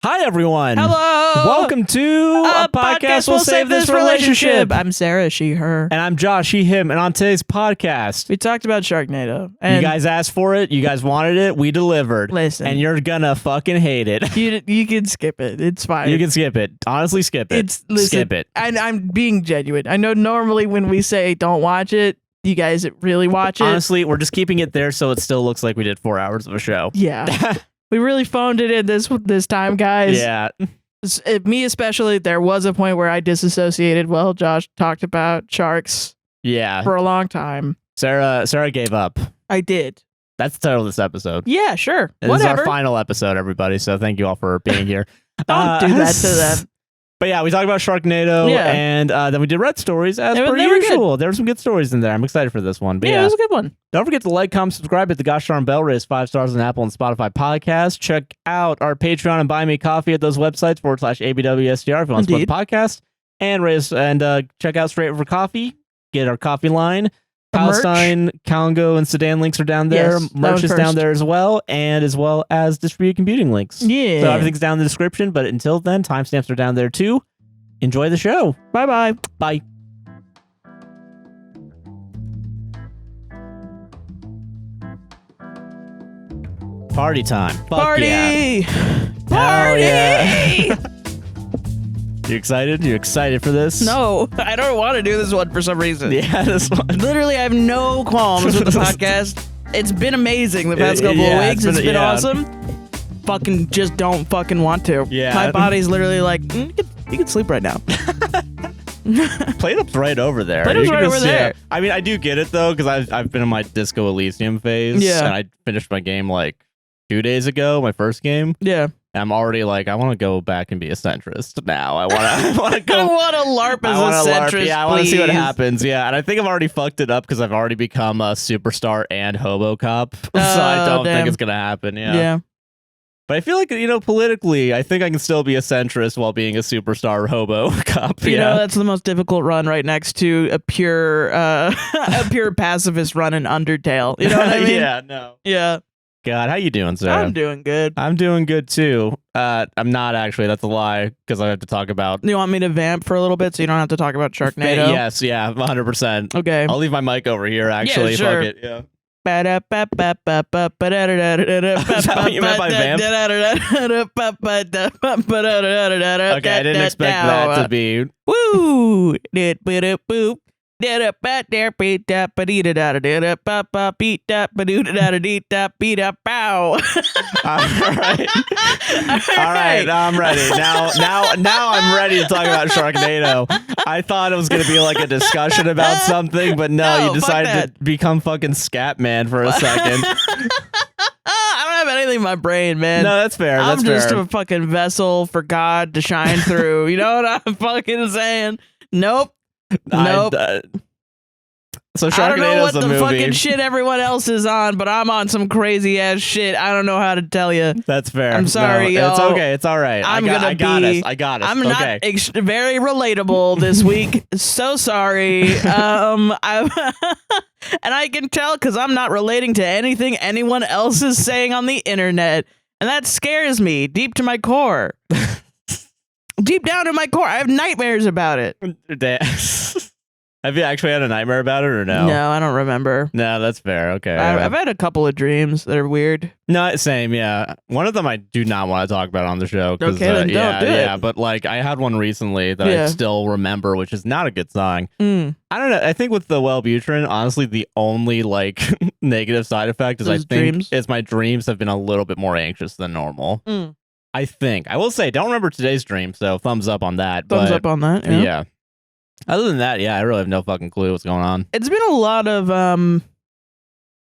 Hi, everyone. Hello. Welcome to a podcast will save this relationship. I'm Sara, she, her. And I'm Josh, he, him. And on today's podcast, We talked about Sharknado. And you guys asked for it. You guys wanted it. We delivered. Listen. And you're gonna fucking hate it. you can skip it. It's fine. You can skip it. Honestly, skip it. Skip it. And I'm being genuine. I know normally when we say don't watch it, you guys really watch it. Honestly, we're just keeping it there so it still looks like we did 4 hours of a show. Yeah. We really phoned it in this time, guys. Yeah. Me especially, there was a point where I disassociated while Josh talked about sharks Yeah. for a long time. Sara gave up. I did. That's the title of this episode. Yeah, sure. This Whatever. is our final episode, everybody. So thank you all for being here. Don't do that to them. But yeah, we talked about Sharknado, Yeah. and then we did Red Stories as per they were usual. There were some good stories in there. I'm excited for this one. But Yeah, it was a good one. don't forget to like, comment, subscribe, hit the gosh darn bell, rate us 5 stars on Apple and Spotify podcasts. Check out our Patreon and Buy Me Coffee at those websites /ABWSTR if you want to support the podcast. And check out Straight for Coffee. Get our coffee line. Palestine, Congo, and Sudan links are down there. Yes, Merch is down there as well as distributed computing links. Yeah. So everything's down in the description. But until then, timestamps are down there too. Enjoy the show. Bye-bye. Bye. Party time. Fuck Party! Yeah. Party! Yeah. You excited? You excited for this? No, I don't want to do this one for some reason. Yeah, this one. Literally, I have no qualms with the podcast. It's been amazing the past couple of weeks. It's been awesome. Fucking just don't fucking want to. Yeah. My body's literally like, you can sleep right now. Play-Doh's right over there. Play-Doh's You can right just over see there. it. I mean, I do get it though, because I've been in my Disco Elysium phase. Yeah. And I finished my game like 2 days ago, my first game. Yeah. And I'm already like, I want to go back and be a centrist now. I want to go. I want to LARP as a centrist, Yeah, I want to see what please. happens. Yeah, and I think I've already fucked it up because I've already become a superstar and hobo cop. So I don't think it's gonna happen. Yeah. But I feel like, politically, I think I can still be a centrist while being a superstar hobo cop. You know, that's the most difficult run, right next to a pure pacifist run in Undertale. You know what I mean? Yeah, no. Yeah. God, how you doing, Sara? I'm doing good. I'm doing good too. I'm not actually. That's a lie because I have to talk about. You want me to vamp for a little bit so you don't have to talk about Sharknado? Yes, yeah, 100%. Okay. I'll leave my mic over here. Actually, Yeah, sure. Fuck it. Yeah. Is that what you meant by vamp? Okay, I didn't expect that to be. Woo! Pow. All right, I'm ready. Now I'm ready to talk about Sharknado. I thought it was gonna be like a discussion about something, but no, you decided to become fucking scat man for a second. I don't have anything in my brain, man. No, that's fair. I'm That's just fair. a fucking vessel for God to shine through. You know what I'm fucking saying? Nope. Nope. So I don't know Sharknado's what a the movie. fucking shit everyone else is on, but I'm on some crazy ass shit. I don't know how to tell you. That's fair. I'm sorry, no, It's y'all. okay. It's all right. I got us. I'm okay. not very relatable this week. So sorry. And I can tell because I'm not relating to anything anyone else is saying on the internet, and that scares me deep to my core. Deep down in my core, I have nightmares about it. Have you actually had a nightmare about it or no? No, I don't remember. No, that's fair. Okay. I've had a couple of dreams that are weird. No, same. Yeah, one of them I do not want to talk about on the show. Okay, then don't do it. Yeah, but like I had one recently that I still remember, which is not a good sign. I don't know. I think with the Wellbutrin, honestly, the only like negative side effect is my dreams have been a little bit more anxious than normal. I think. I will say, don't remember today's dream, so thumbs up on that. Thumbs up on that. Yeah. Other than that, yeah, I really have no fucking clue what's going on. It's been a lot of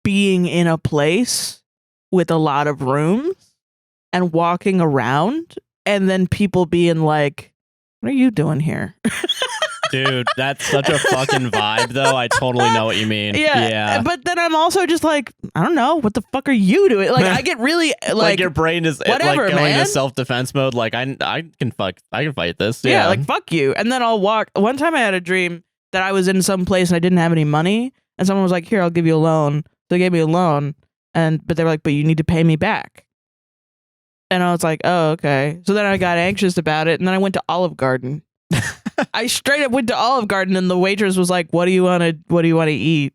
being in a place with a lot of rooms and walking around and then people being like, what are you doing here? Dude, that's such a fucking vibe, though. I totally know what you mean. Yeah. But then I'm also just like, I don't know. What the fuck are you doing? Like, I get really like your brain is whatever, like going man. into self-defense mode. Like I can fight this. Yeah, like fuck you. And then I'll walk. One time I had a dream that I was in some place and I didn't have any money, and someone was like, "Here, I'll give you a loan." So they gave me a loan, but they were like, "But you need to pay me back." And I was like, oh, okay. So then I got anxious about it, and then I went to Olive Garden. I straight up went to Olive Garden, and the waitress was like, what do you want to eat?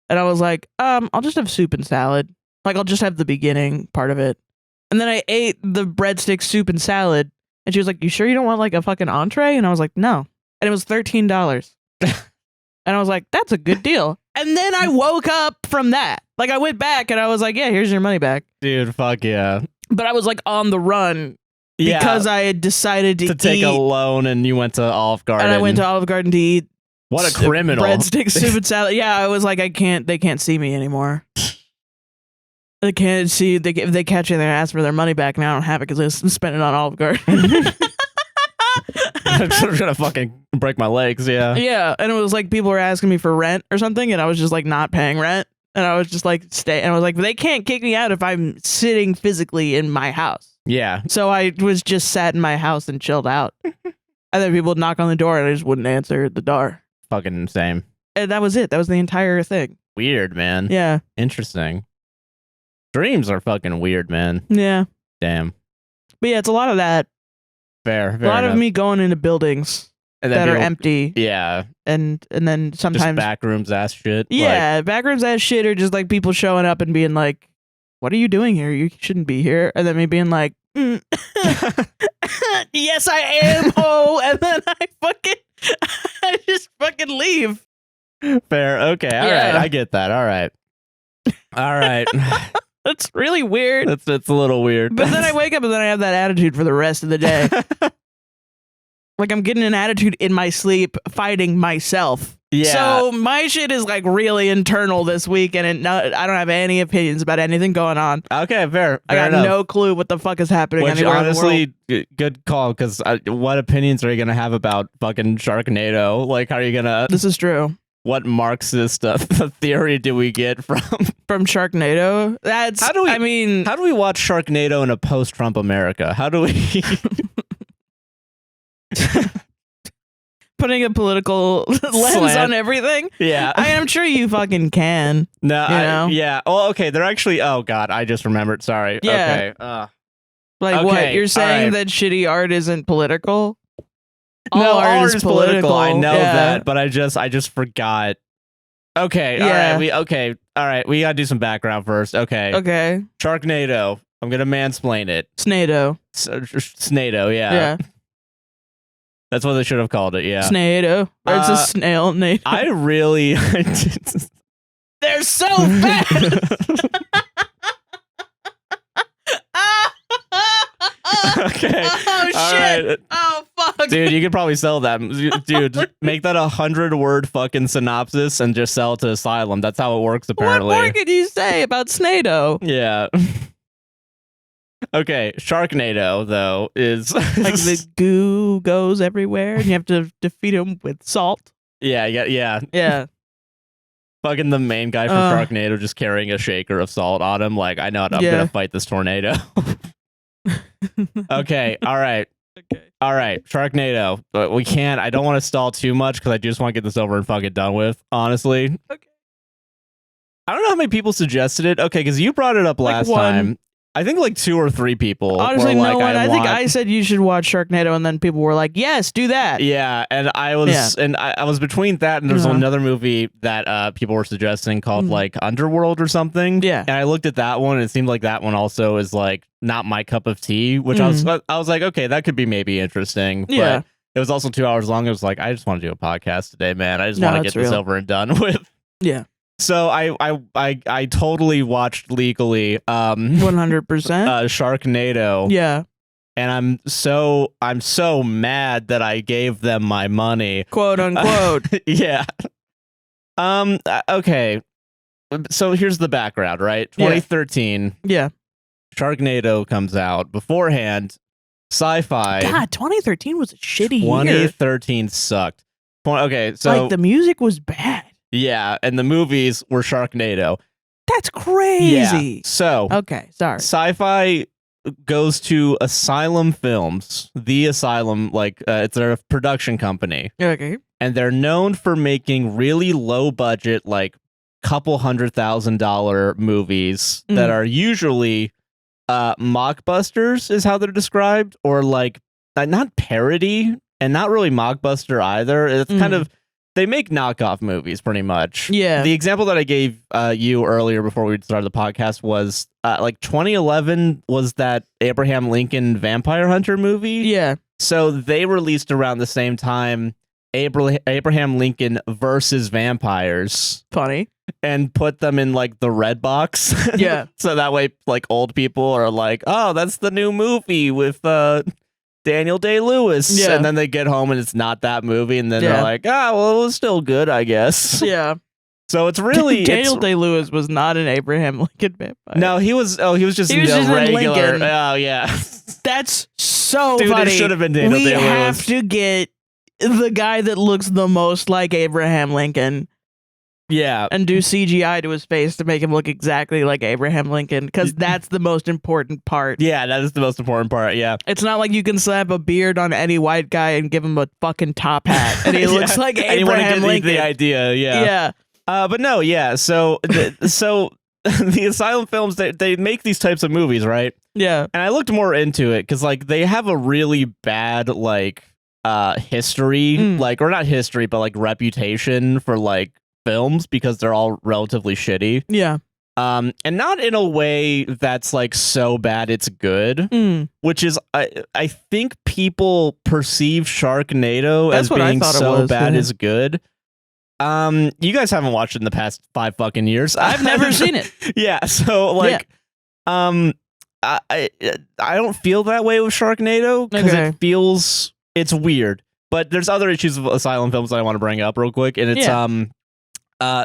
And I was like, I'll just have soup and salad. Like, I'll just have the beginning part of it. And then I ate the breadstick soup and salad, and she was like, you sure you don't want like a fucking entree? And I was like, no. And it was $13. And I was like, that's a good deal. And then I woke up from that. Like, I went back and I was like, yeah, here's your money back. Dude, fuck yeah. But I was like on the run because I had decided to take a loan, and you went to Olive Garden. And I went to Olive Garden to eat. What a criminal. Breadstick soup and salad. Yeah, I was like, they can't see me anymore. They can't see, if they catch you, they ask for their money back, and I don't have it because I spent it on Olive Garden. I'm gonna fucking break my legs, yeah. Yeah, and it was like people were asking me for rent or something, and I was just like not paying rent. And I was just like, stay. And I was like, they can't kick me out if I'm sitting physically in my house. Yeah. So I was just sat in my house and chilled out. And then people would knock on the door, and I just wouldn't answer the door. Fucking same. And that was it. That was the entire thing. Weird, man. Yeah. Interesting. Dreams are fucking weird, man. Yeah. Damn. But yeah, it's a lot of that. Fair. A lot of me going into buildings that are empty. Yeah. And then sometimes just backrooms ass shit. Yeah, backrooms ass shit, or just like people showing up and being like, what are you doing here? You shouldn't be here. And then me being like, yes, I am. Oh, and then I just fucking leave. Fair. Okay. All right. I get that. All right. All right. That's really weird. It's a little weird. But then I wake up and then I have that attitude for the rest of the day. Like, I'm getting an attitude in my sleep, fighting myself. Yeah. So my shit is like really internal this week, and I don't have any opinions about anything going on. Okay, fair. I got no clue what the fuck is happening. Which honestly, good call. Because what opinions are you gonna have about fucking Sharknado? Like, how are you gonna? This is true. What Marxist theory do we get from Sharknado? That's how do we watch Sharknado in a post-Trump America? How do we? Putting a political lens on everything. Yeah, I am sure you fucking can. No, yeah. Oh, okay. They're actually. Oh God, I just remembered. Sorry. Yeah. Okay. Like, what you're saying that shitty art isn't political? All art is political. I know that, but I just forgot. Okay. All right. We gotta do some background first. Okay. Okay. Sharknado. I'm gonna mansplain it. Snado. Snado. Yeah. Yeah. That's what they should have called it. Yeah. Snado. Or it's a snail. Nado. I really. They're so fast. Okay. Oh shit. Right. Oh fuck. Dude, you could probably sell that. Dude, make that 100-word fucking synopsis and just sell it to Asylum. That's how it works, apparently. What more could you say about Snado? Yeah. Okay, Sharknado, though, is... like the goo goes everywhere and you have to defeat him with salt. Yeah. Fucking the main guy from Sharknado just carrying a shaker of salt on him. Like, I know I'm gonna fight this tornado. Okay, all right. Okay. All right, Sharknado. But we can't... I don't want to stall too much because I just want to get this over and fucking done with, honestly. Okay. I don't know how many people suggested it. Okay, because you brought it up last time. I think like 2 or 3 people. Honestly, were no like, one. I think I said you should watch Sharknado, and then people were like, "Yes, do that." Yeah, and I was between that and there's another movie that people were suggesting called like Underworld or something. Yeah, and I looked at that one, and it seemed like that one also is like not my cup of tea. Which I was like, okay, that could be maybe interesting. Yeah, but it was also 2 hours long. It was like, I just want to do a podcast today, man. I just want to get this over and done with. Yeah. So I totally watched legally 100% Sharknado. Yeah. And I'm so mad that I gave them my money. Quote unquote. Yeah. Okay. So here's the background, right? 2013. Yeah. Sharknado comes out. Beforehand, sci-fi. God, 2013 was a shitty year. 2013 sucked. Okay, so like the music was bad. Yeah, and the movies were Sharknado. That's crazy. Yeah. So, okay, sorry. Sci-fi goes to Asylum Films, the Asylum, like it's their production company. Okay. And they're known for making really low budget, like couple $100,000 movies that are usually mockbusters is how they're described, or like not parody and not really mockbuster either. It's kind of, they make knockoff movies pretty much. Yeah. The example that I gave you earlier before we started the podcast was like 2011 was that Abraham Lincoln Vampire Hunter movie. Yeah. So they released around the same time Abraham Lincoln versus vampires. Funny. And put them in like the red box. Yeah. So that way like old people are like, oh, that's the new movie with Daniel Day-Lewis. Yeah. And then they get home and it's not that movie. And then they're like, well, it was still good, I guess. Yeah. So it's really... Daniel Day-Lewis was not an Abraham Lincoln vampire. No, he was just in the regular... Oh, yeah. That's so Dude, funny. It should have been Daniel Day-Lewis. We have to get the guy that looks the most like Abraham Lincoln. Yeah. And do CGI to his face to make him look exactly like Abraham Lincoln, because that's the most important part. Yeah, that is the most important part, yeah. It's not like you can slap a beard on any white guy and give him a fucking top hat, and he looks like Abraham Lincoln. The idea, yeah. Yeah. But no, yeah, so the Asylum films, they make these types of movies, right? Yeah. And I looked more into it, because like they have a really bad like history, like, or not history, but like reputation for like films, because they're all relatively shitty. Yeah. And not in a way that's like so bad it's good, which is I think people perceive Sharknado as being so bad it's good. You guys haven't watched it in the past 5 fucking years. I've never seen it. Yeah, so like I don't feel that way with Sharknado, because it feels, it's weird. But there's other issues of Asylum films that I want to bring up real quick, and it's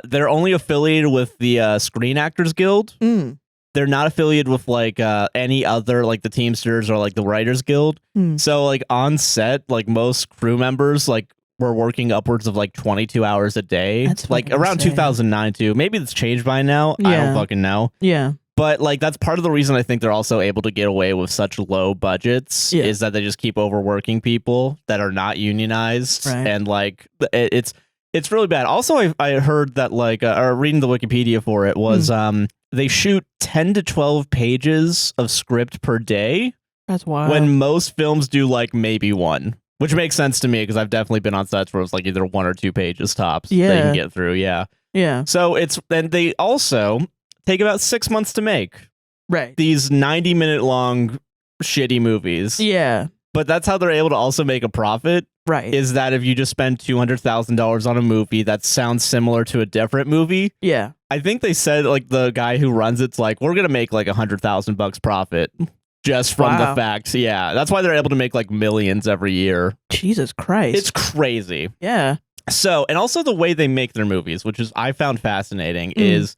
they're only affiliated with the Screen Actors Guild. They're not affiliated with like any other, like the Teamsters or like the Writers Guild. So like on set, like most crew members like were working upwards of like 22 hours a day. That's like around insane. 2009 too. Maybe it's changed by now. I don't fucking know. Yeah. But like that's part of the reason I think they're also able to get away with such low budgets is that they just keep overworking people that are not unionized, and like it's really bad. Also, I heard that like or reading the Wikipedia for it was they shoot 10 to 12 pages of script per day. That's wild. When most films do like maybe 1, which makes sense to me, because I've definitely been on sets where it's like either 1 or 2 pages tops that you can get through. Yeah. So and they also take about 6 months to make. Right. These 90-minute long shitty movies. Yeah. But that's how they're able to also make a profit. Right. Is that if you just spend $200,000 on a movie that sounds similar to a different movie? Yeah. I think they said like the guy who runs it's like, we're gonna make like $100,000 profit just from the facts. Yeah, that's why they're able to make like millions every year. Jesus Christ, it's crazy. Yeah. So, and also the way they make their movies, which is I found fascinating, is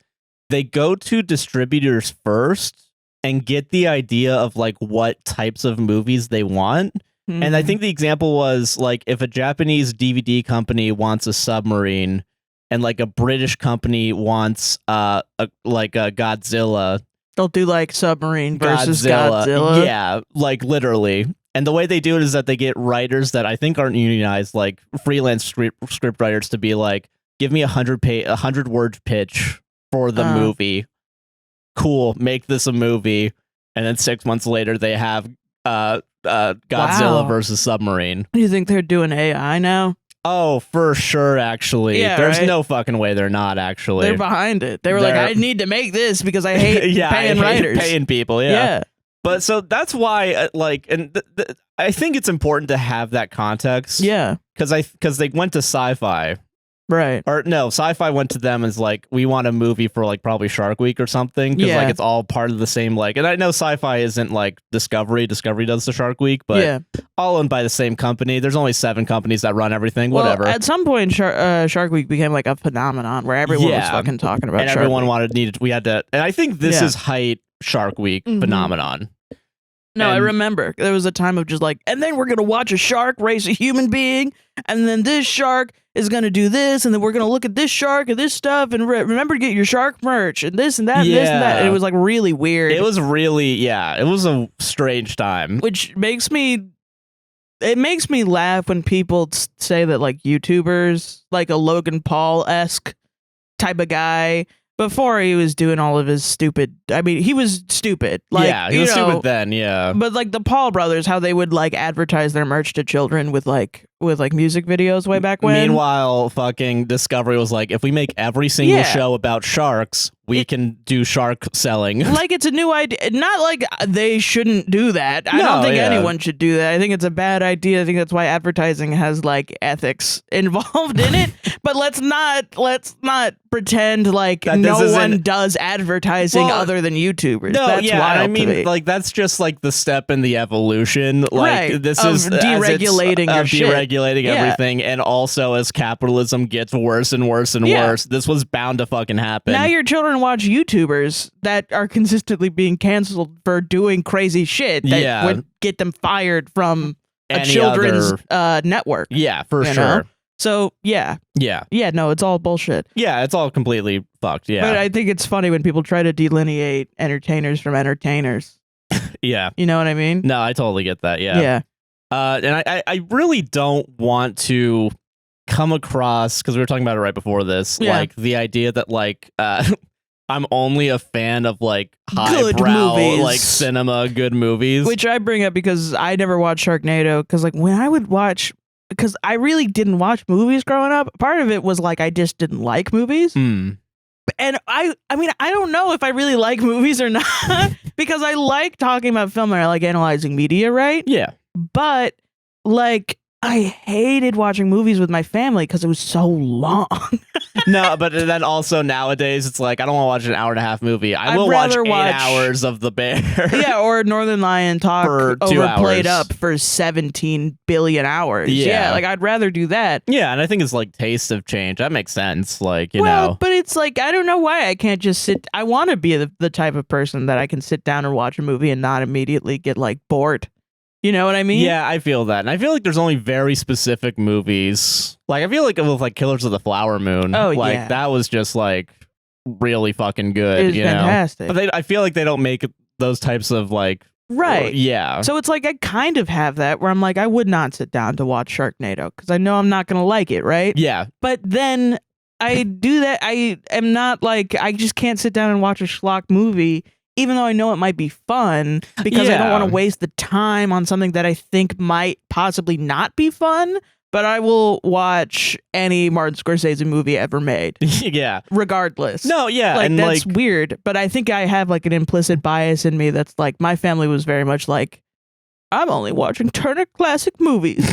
they go to distributors first and get the idea of like what types of movies they want. And I think the example was like if a Japanese DVD company wants a submarine and like a British company wants like a Godzilla, they'll do like submarine versus Godzilla. Yeah, like literally. And the way they do it is that they get writers that I think aren't unionized, like freelance script writers, to be like, give me a 100-word pitch for the movie. Cool, make this a movie. And then 6 months later, they have Godzilla versus submarine. Do you think they're doing AI now? Oh, for sure, actually. Yeah, there's no fucking way they're not, actually. They're behind it. They were like, I need to make this because I hate paying writers. Paying people, yeah. But so that's why, like, and I think it's important to have that context. Yeah. Because they went to Sci-Fi. Right. Or no, Sci-Fi went to them as like, we want a movie for like probably Shark Week or something. Because like it's all part of the same, like, and I know Sci-Fi isn't like Discovery. Discovery does the Shark Week, but all owned by the same company. There's only 7 companies that run everything, whatever. At some point, Shark Week became like a phenomenon where everyone was fucking talking about and Shark everyone Week. we had to, and I think this is height Shark Week phenomenon. No, I remember there was a time of just like, and then we're going to watch a shark race a human being, and then this shark is going to do this, and then we're going to look at this shark and this stuff, and remember to get your shark merch, and this and that, and this and that. And it was like really weird. It was really, it was a strange time. Which makes me laugh when people say that like YouTubers, like a Logan Paul-esque type of guy, before he was doing all of his stupid. I mean, he was stupid. Like, yeah, he was stupid then. Yeah, but like the Paul brothers, how they would like advertise their merch to children with music videos way back when. Meanwhile, fucking Discovery was like, if we make every single show about sharks, we can do shark selling. Like, it's a new idea. Not like they shouldn't do that. I don't think anyone should do that. I think it's a bad idea. I think that's why advertising has like ethics involved in it. But let's not pretend like no one does advertising other than YouTubers. No, that's wild. I mean, like that's just like the step in the evolution. Like this is deregulating your shit. Deregulating everything, and also as capitalism gets worse and worse and worse, this was bound to fucking happen. Now your children watch YouTubers that are consistently being canceled for doing crazy shit that would get them fired from a children's network. Yeah, for sure. Know? So yeah, no, it's all bullshit. Yeah, it's all completely fucked. Yeah, but I think it's funny when people try to delineate entertainers from entertainers. Yeah, you know what I mean? No, I totally get that. Yeah. And I really don't want to come across, because we were talking about it right before this, like the idea that like I'm only a fan of like highbrow like cinema, good movies. Which I bring up because I never watched Sharknado, because like when I would watch, because I really didn't watch movies growing up. Part of it was like I just didn't like movies. And I mean, I don't know if I really like movies or not, because I like talking about film and I like analyzing media, right? Yeah. But like I hated watching movies with my family because it was so long. No, but then also nowadays it's like I don't want to watch an hour and a half movie. I will watch 8 hours of The Bear. Yeah, or Northern Lion talk for 2 overplayed hours. up for 17 billion hours. Yeah, like I'd rather do that. Yeah, and I think it's like tastes have changed. That makes sense. Like, you know. know. But it's like I don't know why I can't just sit. I want to be the type of person that I can sit down and watch a movie and not immediately get like bored. You know what I mean? Yeah, I feel that. And I feel like there's only very specific movies. Like, I feel like with like Killers of the Flower Moon, like that was just like really fucking good. It was fantastic. But I feel like they don't make those types of like... Right. Yeah. So it's like I kind of have that where I'm like, I would not sit down to watch Sharknado because I know I'm not going to like it, right? Yeah. But then I do that. I am not like, I just can't sit down and watch a schlock movie, even though I know it might be fun, because I don't want to waste the time on something that I think might possibly not be fun. But I will watch any Martin Scorsese movie ever made. Yeah. Regardless. No, yeah. Like, and that's like, weird. But I think I have like an implicit bias in me that's like, my family was very much like, I'm only watching Turner Classic Movies.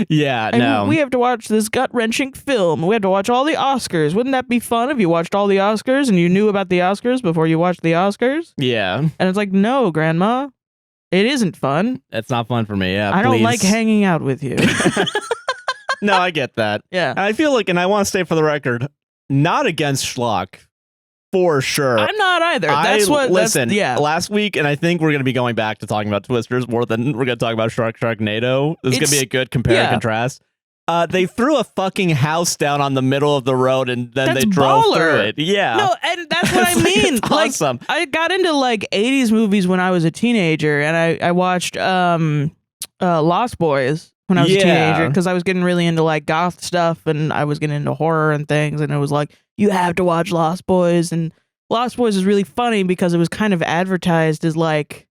Yeah, and no. we have to watch this gut-wrenching film. We have to watch all the Oscars. Wouldn't that be fun if you watched all the Oscars and you knew about the Oscars before you watched the Oscars? Yeah. And it's like, no, Grandma, it isn't fun. It's not fun for me, yeah. I don't like hanging out with you. No, I get that. Yeah. I feel like, and I want to stay for the record, not against schlock. For sure. I'm not either. Listen, last week, and I think we're going to be going back to talking about Twisters more than we're going to talk about Sharknado. This is going to be a good compare and contrast. They threw a fucking house down on the middle of the road and then they drove through it. Yeah. No, and that's what I mean. It's awesome. Like, I got into like 80s movies when I was a teenager, and I watched Lost Boys when I was a teenager because I was getting really into like goth stuff and I was getting into horror and things, and it was like, you have to watch Lost Boys. And Lost Boys is really funny because it was kind of advertised as like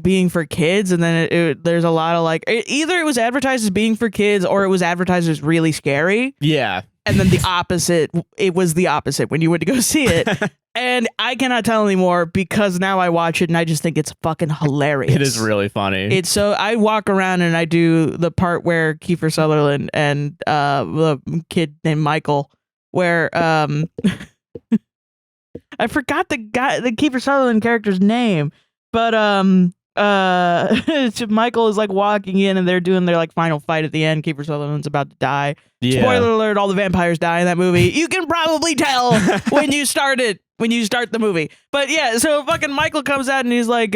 being for kids, and then there's a lot of like either it was advertised as being for kids or it was advertised as really scary. Yeah. And then the opposite, it was the opposite when you went to go see it. And I cannot tell anymore because now I watch it and I just think it's fucking hilarious. It is really funny. It's so I walk around and I do the part where Kiefer Sutherland and the kid named Michael, where I forgot the Kiefer Sutherland character's name, but Michael is like walking in and they're doing their like final fight at the end. Kiefer Sutherland's about to die. Yeah. Spoiler alert, all the vampires die in that movie. You can probably tell when you start the movie. But yeah, so fucking Michael comes out and he's like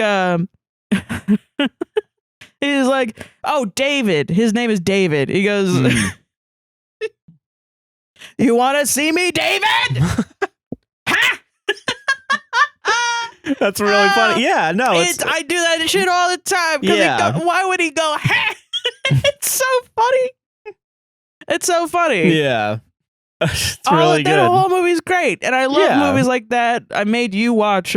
he's like, oh, David. His name is David. He goes, you want to see me, David? Ha! That's really funny. Yeah, no. I do that shit all the time. Yeah. Why would he go, ha? It's so funny. It's so funny. Yeah. It's really good. That whole movie's great, and I love movies like that. I made you watch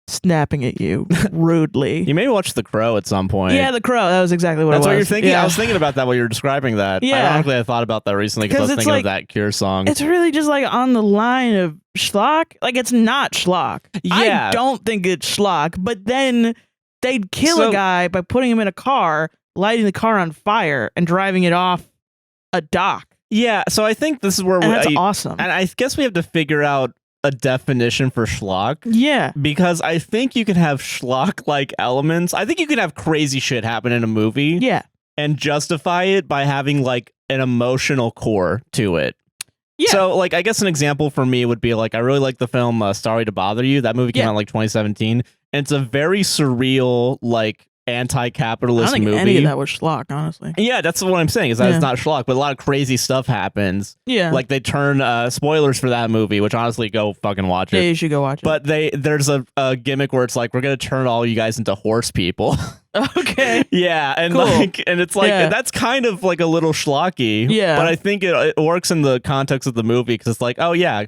snapping at you rudely. You may watch The Crow at some point. Yeah, The Crow. That was exactly what That's it was. what you're thinking? Yeah. I was thinking about that while you were describing that. Yeah. Ironically, I thought about that recently because I was thinking of that Cure song. It's really just like on the line of schlock. Like, it's not schlock. Yeah. I don't think it's schlock, but then they'd kill a guy by putting him in a car, lighting the car on fire, and driving it off a dock. Yeah, so I think this is where that's awesome. And I guess we have to figure out a definition for schlock. Yeah. Because I think you can have schlock-like elements. I think you can have crazy shit happen in a movie. Yeah. And justify it by having like an emotional core to it. Yeah. So like I guess an example for me would be like I really like the film Sorry to Bother You. That movie came out in like 2017. And it's a very surreal like anti-capitalist movie. I don't think any of that was schlock, honestly. Yeah, that's what I'm saying, is that it's not schlock, but a lot of crazy stuff happens. Yeah. Like they turn, spoilers for that movie, which honestly, go fucking watch it. Yeah, you should go watch it. But there's a gimmick where it's like, we're going to turn all you guys into horse people. Okay. Yeah, and cool. and it's like, that's kind of like a little schlocky. Yeah. But I think it works in the context of the movie, because it's like, oh yeah,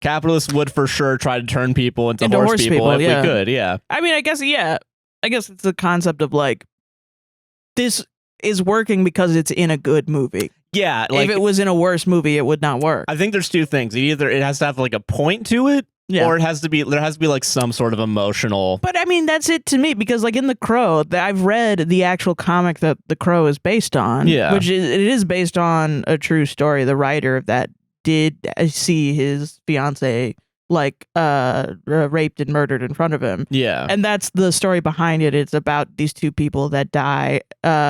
capitalists would for sure try to turn people into horse people if we could, yeah. I mean, I guess it's the concept of like, this is working because it's in a good movie. Yeah. Like, if it was in a worse movie, it would not work. I think there's two things. Either it has to have like a point to it, or there has to be like some sort of emotional. But I mean, that's it to me, because like in The Crow, I've read the actual comic that The Crow is based on. Yeah. Which it is based on a true story. The writer of that did see his fiance like raped and murdered in front of him. Yeah. And that's the story behind it. It's about these two people that die.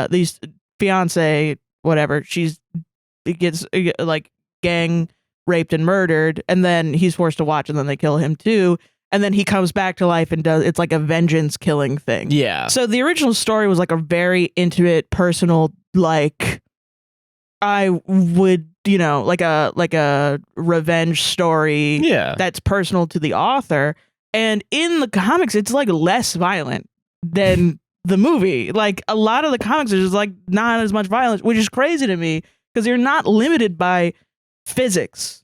These fiance, whatever, gets like gang raped and murdered, and then he's forced to watch, and then they kill him too. And then he comes back to life and it's like a vengeance killing thing. Yeah. So the original story was like a very intimate, personal, like I would, like a revenge story. Yeah. That's personal to the author. And in the comics, it's like less violent than the movie. Like a lot of the comics are just like not as much violence, which is crazy to me because you're not limited by physics.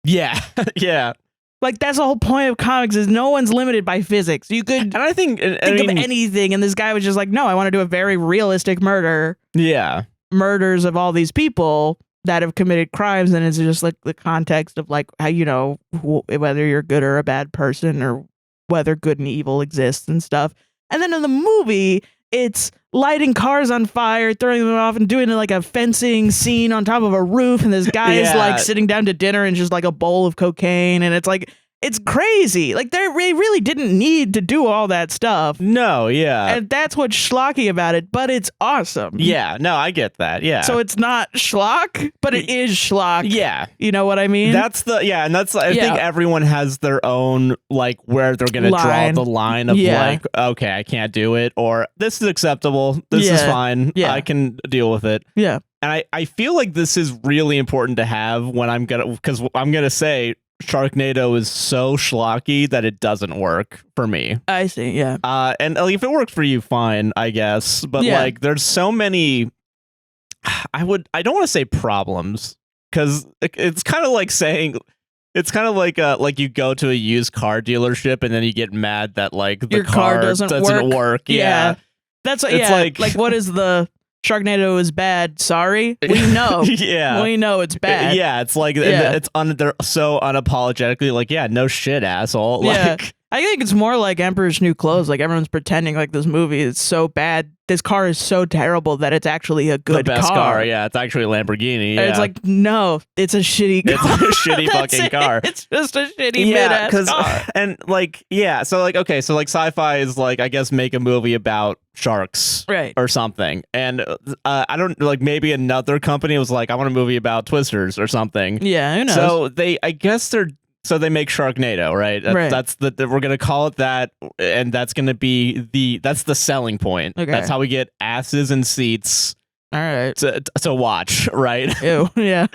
Yeah. Yeah. Like that's the whole point of comics is no one's limited by physics. You could and I think of anything, and this guy was just like, no, I want to do a very realistic murder. Yeah. Murders of all these people that have committed crimes, and it's just like the context of like how whether you're good or a bad person, or whether good and evil exists and stuff. And then in the movie, it's lighting cars on fire, throwing them off, and doing like a fencing scene on top of a roof, and this guy is like sitting down to dinner and just like a bowl of cocaine, and it's like it's crazy. Like they really didn't need to do all that stuff. No, yeah. And that's what's schlocky about it, but it's awesome. Yeah, no, I get that. Yeah. So it's not schlock, but it is schlock. Yeah. You know what I mean? That's and that's I think everyone has their own like where they're gonna draw the line of like, okay, I can't do it, or this is acceptable, this is fine, I can deal with it. Yeah. And I feel like this is really important to have when I'm gonna say Sharknado is so schlocky that it doesn't work for me. I see, yeah. And if it works for you, fine, I guess. But like, there's so many. I don't want to say problems, because it's kind of like saying, it's kind of like you go to a used car dealership and then you get mad that like the your car doesn't work. Yeah, that's it's like what is the Sharknado is bad. Sorry, we know. Yeah, we know it's bad. Yeah, it's like they're so unapologetically like, yeah, no shit, asshole. Yeah. Like, I think it's more like Emperor's New Clothes. Like everyone's pretending like this movie is so bad. This car is so terrible that it's actually a good the best car. Yeah, it's actually a Lamborghini. Yeah. And it's like, no, it's a shitty car. It's a shitty fucking car. It's just a shitty mid-ass car. And like, yeah, so like, okay, so like sci-fi is like, I guess, make a movie about sharks, right, or something. And I don't like, maybe another company was like, I want a movie about twisters or something. Yeah, who knows? So they make Sharknado, right? That's we're gonna call it that, and that's gonna be that's the selling point. Okay. That's how we get asses and seats. All right. To watch, right? Ew. Yeah.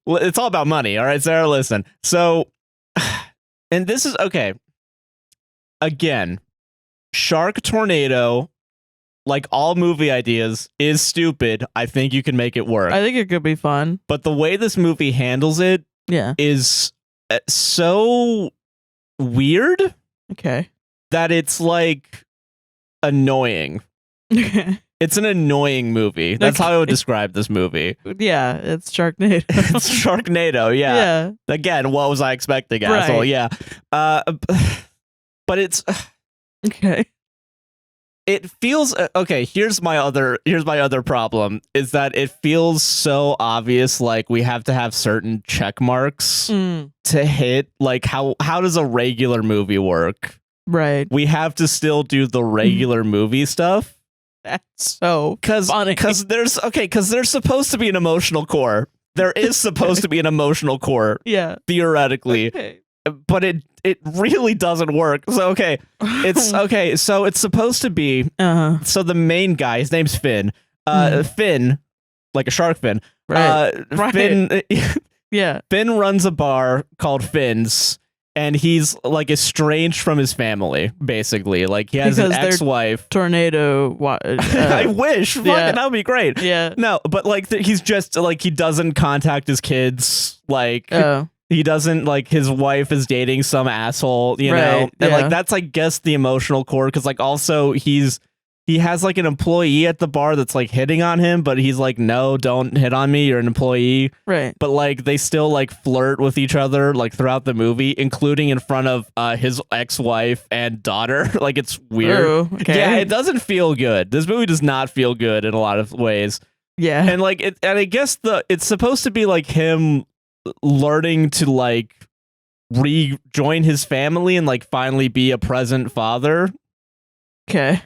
Well, it's all about money. All right, Sarah, listen. So, and this is okay. Again, Shark Tornado like all movie ideas, is stupid. I think you can make it work. I think it could be fun. But the way this movie handles it is so weird. Okay. That it's like annoying. It's an annoying movie. That's how I would describe this movie. Yeah, it's Sharknado. It's Sharknado, yeah. Again, what was I expecting, asshole? Right. Yeah. But it's okay. It feels okay. Here's my other problem is that it feels so obvious. Like we have to have certain check marks to hit. Like how does a regular movie work? Right. We have to still do the regular movie stuff. That's so funny. Because there's supposed to be an emotional core. There is supposed to be an emotional core. Yeah. Theoretically. Okay. But it really doesn't work. So it's okay. So it's supposed to be. So the main guy, his name's Finn. Finn, like a shark fin. Right. Finn. Yeah. Finn runs a bar called Finn's, and he's like estranged from his family. Basically, like he has an ex-wife. Tornado. I wish. Fucking that would be great. Yeah. No, but like he's just like he doesn't contact his kids. Like. He doesn't, like, his wife is dating some asshole, you know? And, like, that's, I guess, the emotional core, because, like, also, he has, like, an employee at the bar that's, like, hitting on him, but he's like, no, don't hit on me, you're an employee. Right. But, like, they still, like, flirt with each other, like, throughout the movie, including in front of his ex-wife and daughter. Like, it's weird. Ooh, okay. Yeah, it doesn't feel good. This movie does not feel good in a lot of ways. Yeah. And, like, and I guess it's supposed to be, like, him learning to like rejoin his family and like finally be a present father. Okay.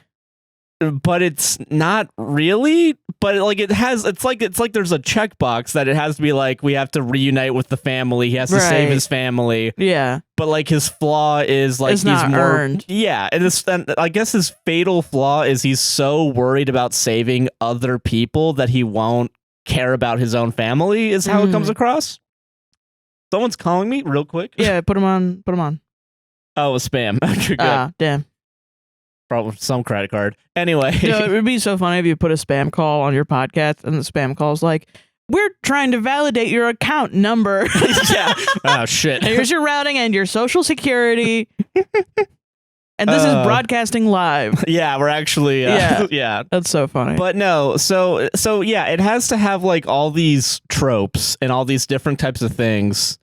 But it's not really. But like it's like there's a checkbox that it has to be like we have to reunite with the family. He has to save his family. Yeah. But like his flaw is like it's he's not more earned. Yeah, and I guess his fatal flaw is he's so worried about saving other people that he won't care about his own family. Is how it comes across. Someone's calling me real quick. Yeah, put him on. Oh, a spam. Okay, good. Damn. Probably some credit card. Anyway. It would be so funny if you put a spam call on your podcast and the spam call's like, we're trying to validate your account number. Yeah. Oh, shit. Here's your routing and your social security. And this is broadcasting live. Yeah, we're actually yeah. That's so funny. But no, so yeah, it has to have like all these tropes and all these different types of things,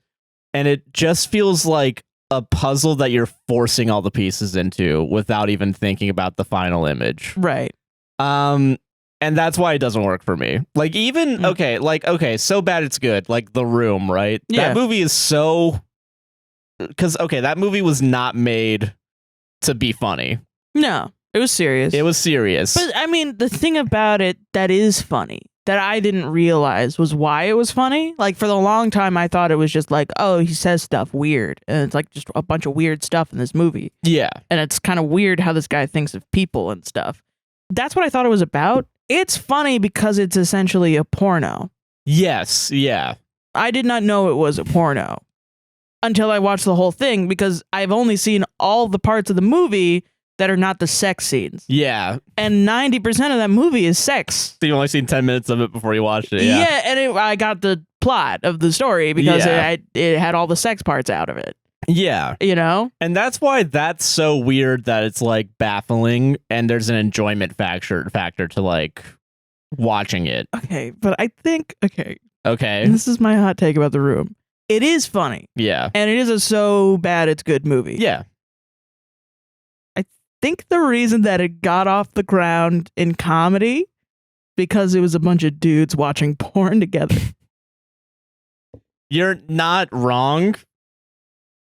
and it just feels like a puzzle that you're forcing all the pieces into without even thinking about the final image. Right. And that's why it doesn't work for me. Like even so bad it's good. Like The Room, right? Yeah. That movie is so that movie was not made to be funny. No, it was serious. It was serious. But I mean, the thing about it that is funny that I didn't realize was why it was funny. Like for the long time, I thought it was just like, oh, he says stuff weird. And it's like just a bunch of weird stuff in this movie. Yeah. And it's kind of weird how this guy thinks of people and stuff. That's what I thought it was about. It's funny because it's essentially a porno. Yes. Yeah. I did not know it was a porno until I watched the whole thing because I've only seen all the parts of the movie that are not the sex scenes. Yeah. And 90% of that movie is sex. So you've only seen 10 minutes of it before you watched it. Yeah. Yeah, and I got the plot of the story because it had all the sex parts out of it. Yeah. You know? And that's why that's so weird that it's like baffling and there's an enjoyment factor to like watching it. Okay, but I think, Okay. This is my hot take about The Room. It is funny. Yeah. And it is a so bad it's good movie. Yeah. I think the reason that it got off the ground in comedy because it was a bunch of dudes watching porn together. You're not wrong.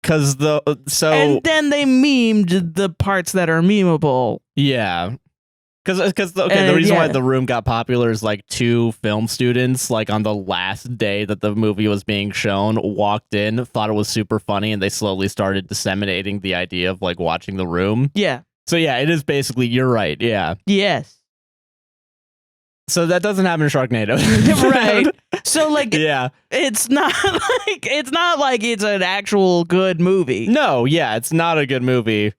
And then they memed the parts that are memeable. Yeah. Because the reason why The Room got popular is like two film students, like on the last day that the movie was being shown, walked in, thought it was super funny, and they slowly started disseminating the idea of like watching The Room. Yeah. So yeah, it is basically, you're right. Yeah. Yes. So that doesn't happen in Sharknado. Right. So like, yeah, it's not like it's an actual good movie. No, yeah, it's not a good movie.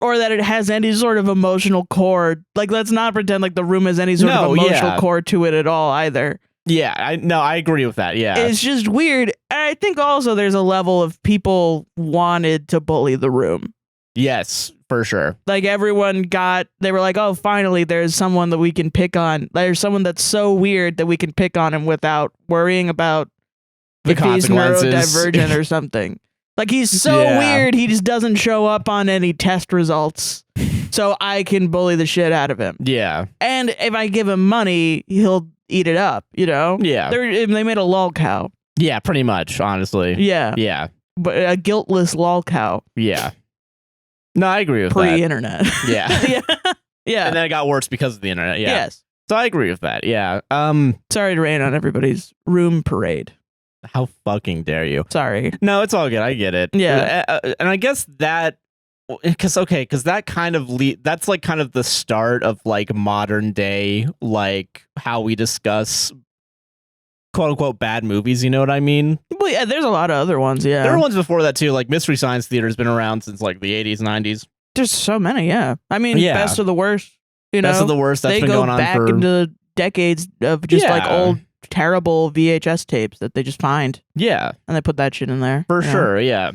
or that it has any sort of emotional core. Like, let's not pretend like The Room has any sort of emotional core to it at all either. Yeah, I agree with that. Yeah, it's just weird. And I think also there's a level of people wanted to bully The Room. Yes, for sure. Like everyone they were like, oh, finally there's someone that we can pick on. There's someone that's so weird that we can pick on him without worrying about the consequences. He's neurodivergent or something. Like he's so weird, he just doesn't show up on any test results. So I can bully the shit out of him. Yeah. And if I give him money, he'll eat it up, you know? Yeah. They made a lol cow. Yeah, pretty much, honestly. Yeah. Yeah. But a guiltless lol cow. Yeah. No, I agree with that. Pre-internet. Yeah. Yeah. Yeah. And then it got worse because of the internet. Yeah. Yes. So I agree with that. Yeah. Sorry to rain on everybody's room parade. How fucking dare you? Sorry. No, it's all good. I get it. Yeah. And I guess that because that kind of that's like kind of the start of like modern day, like how we discuss quote unquote bad movies. You know what I mean? Well, yeah, there's a lot of other ones. Yeah. There are ones before that too. Like Mystery Science Theater has been around since like the 80s, 90s. There's so many. Yeah. I mean, Best of the Worst. You know, Best of the Worst. That's been going on back into decades of just like old terrible VHS tapes that they just find. Yeah. And they put that shit in there. For sure. Yeah.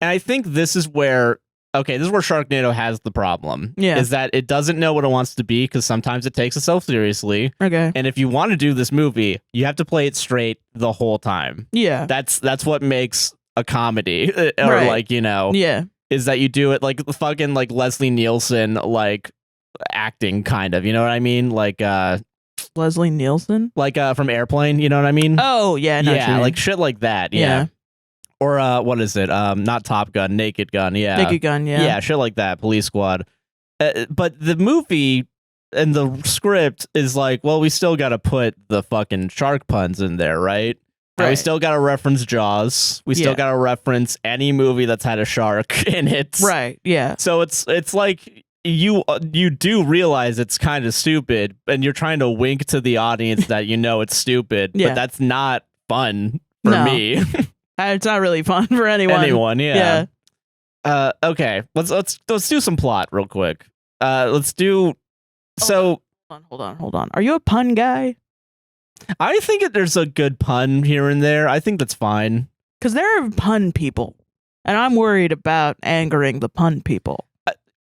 And I think this is where Sharknado has the problem. Yeah. Is that it doesn't know what it wants to be because sometimes it takes itself seriously. Okay. And if you want to do this movie, you have to play it straight the whole time. Yeah. That's what makes a comedy. Or right. like, you know. Yeah. Is that you do it like fucking like Leslie Nielsen like acting kind of. You know what I mean? Like Leslie Nielsen? Like from Airplane, you know what I mean? Oh, yeah. No, yeah, like shit like that. Yeah. Or what is it? Not Top Gun, Naked Gun. Yeah. Naked Gun, yeah. Yeah, shit like that. Police Squad. But the movie and the script is like, well, we still got to put the fucking shark puns in there, right? Right. We still got to reference Jaws. We still got to reference any movie that's had a shark in it. Right. Yeah. So it's like you do realize it's kind of stupid, and you're trying to wink to the audience that you know it's stupid, but that's not fun for me. It's not really fun for anyone. Yeah. Okay. Let's do some plot real quick. Let's do. So hold on. Are you a pun guy? I think there's a good pun here and there. I think that's fine. Because there are pun people, and I'm worried about angering the pun people.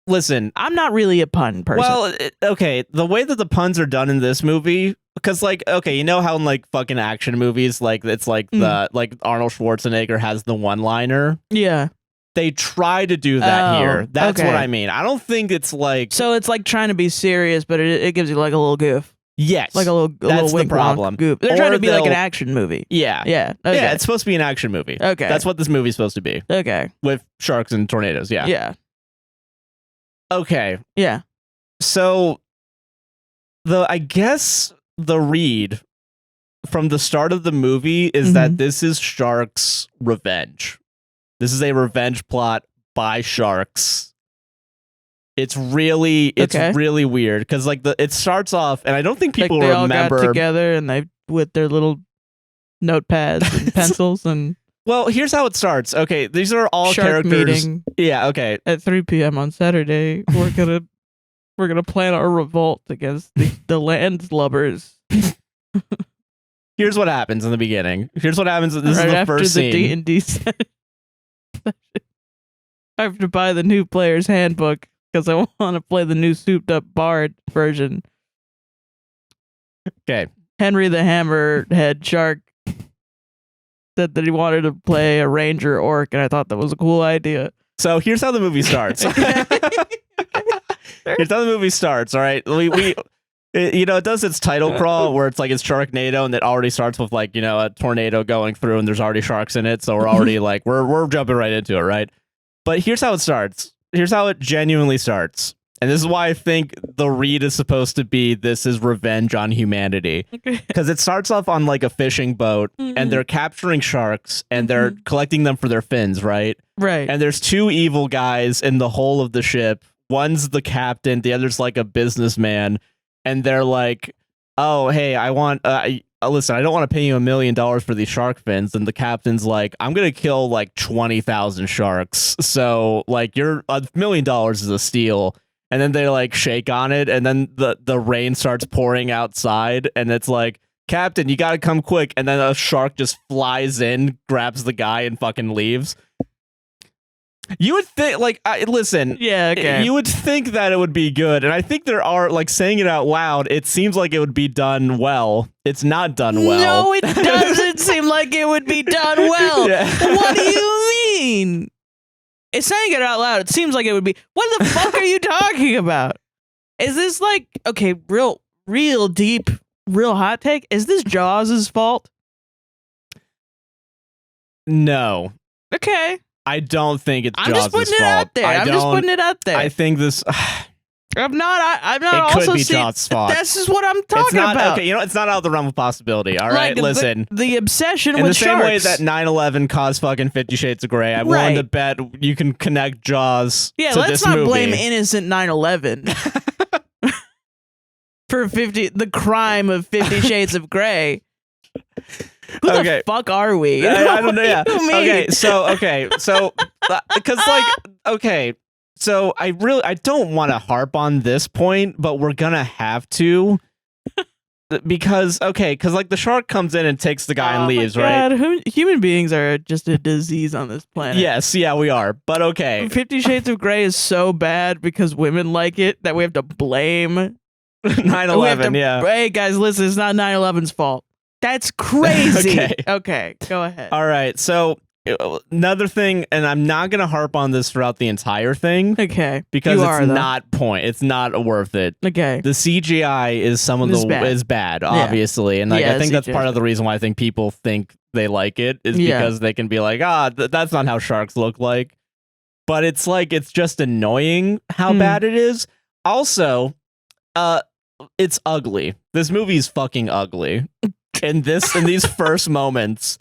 Listen, I'm not really a pun person. Well, okay, the way that the puns are done in this movie, because like, okay, you know how in like fucking action movies, like it's like the like Arnold Schwarzenegger has the one-liner. Yeah. They try to do that here. That's what I mean. I don't think it's like. So it's like trying to be serious, but it gives you like a little goof. Yes, like a little wink problem. Goof. They're trying to be like an action movie. Yeah, yeah, yeah. It's supposed to be an action movie. Okay, that's what this movie's supposed to be. Okay, with sharks and tornadoes. Yeah, yeah. Okay, yeah. So I guess the read from the start of the movie is that this is sharks' revenge. This is a revenge plot by sharks. It's really weird because like it starts off, and I don't think people they remember all got together and they with their little notepads and pencils and. Well, here's how it starts. Okay, these are all shark characters. Meeting yeah. Okay. At 3 p.m. on Saturday, we're gonna plan our revolt against the landlubbers. Here's what happens in the beginning. Here's what happens. This right is the after first the scene. D&D set. I have to buy the new player's handbook because I want to play the new souped-up bard version. Okay. Henry the Hammerhead Shark said that he wanted to play a ranger orc, and I thought that was a cool idea. So here's how the movie starts. Here's how the movie starts. All right, it does its title crawl where it's like it's Sharknado, and it already starts with like a tornado going through, and there's already sharks in it. So we're already like we're jumping right into it, right? But here's how it starts. Here's how it genuinely starts. And this is why I think the read is supposed to be this is revenge on humanity. Because it starts off on like a fishing boat and they're capturing sharks and they're collecting them for their fins, right? Right. And there's two evil guys in the hull of the ship. One's the captain, the other's like a businessman. And they're like, oh, hey, I want listen, I don't want to pay you $1 million for these shark fins. And the captain's like, I'm going to kill like 20,000 sharks. So like $1 million is a steal. And then they like shake on it. And then the rain starts pouring outside. And it's like, Captain, you got to come quick. And then a shark just flies in, grabs the guy and fucking leaves. You would think, like, listen, yeah, okay. You would think that it would be good. And I think there are, like, saying it out loud, it seems like it would be done well. It's not done well. No, it doesn't seem like it would be done well. Yeah. What do you mean? It's saying it out loud. It seems like it would be. What the fuck are you talking about? Is this like, okay, real deep, real hot take? Is this Jaws' fault? No. Okay. I don't think it's Jaws' fault. I'm just putting it out there. I think this... I'm not it also could be Jaws' fault. This is what I'm talking about. Okay, it's not out of the realm of possibility. All right, like, listen. The obsession with sharks. In the same way that 9/11 caused fucking 50 Shades of Grey, I'm willing to bet you can connect Jaws to this movie. Yeah, let's not blame innocent 9/11 for the crime of 50 Shades of Grey. Who the fuck are we? I don't know. Yeah. Okay. So because so I don't want to harp on this point, but we're gonna have to because like the shark comes in and takes the guy and leaves, right? Human beings are just a disease on this planet. Yes, yeah, we are. But okay, 50 Shades of Grey is so bad because women like it that we have to blame 9/11. Yeah. Hey guys, listen, it's not 9/11's fault. That's crazy. Okay, go ahead. All right. So another thing, and I'm not going to harp on this throughout the entire thing. Okay. Because it's not worth it. Okay. The CGI is bad, obviously. And like I think that's part of the reason why I think people think they like it is because they can be like, that's not how sharks look like. But it's like, it's just annoying how bad it is. Also, it's ugly. This movie's fucking ugly. In these first moments,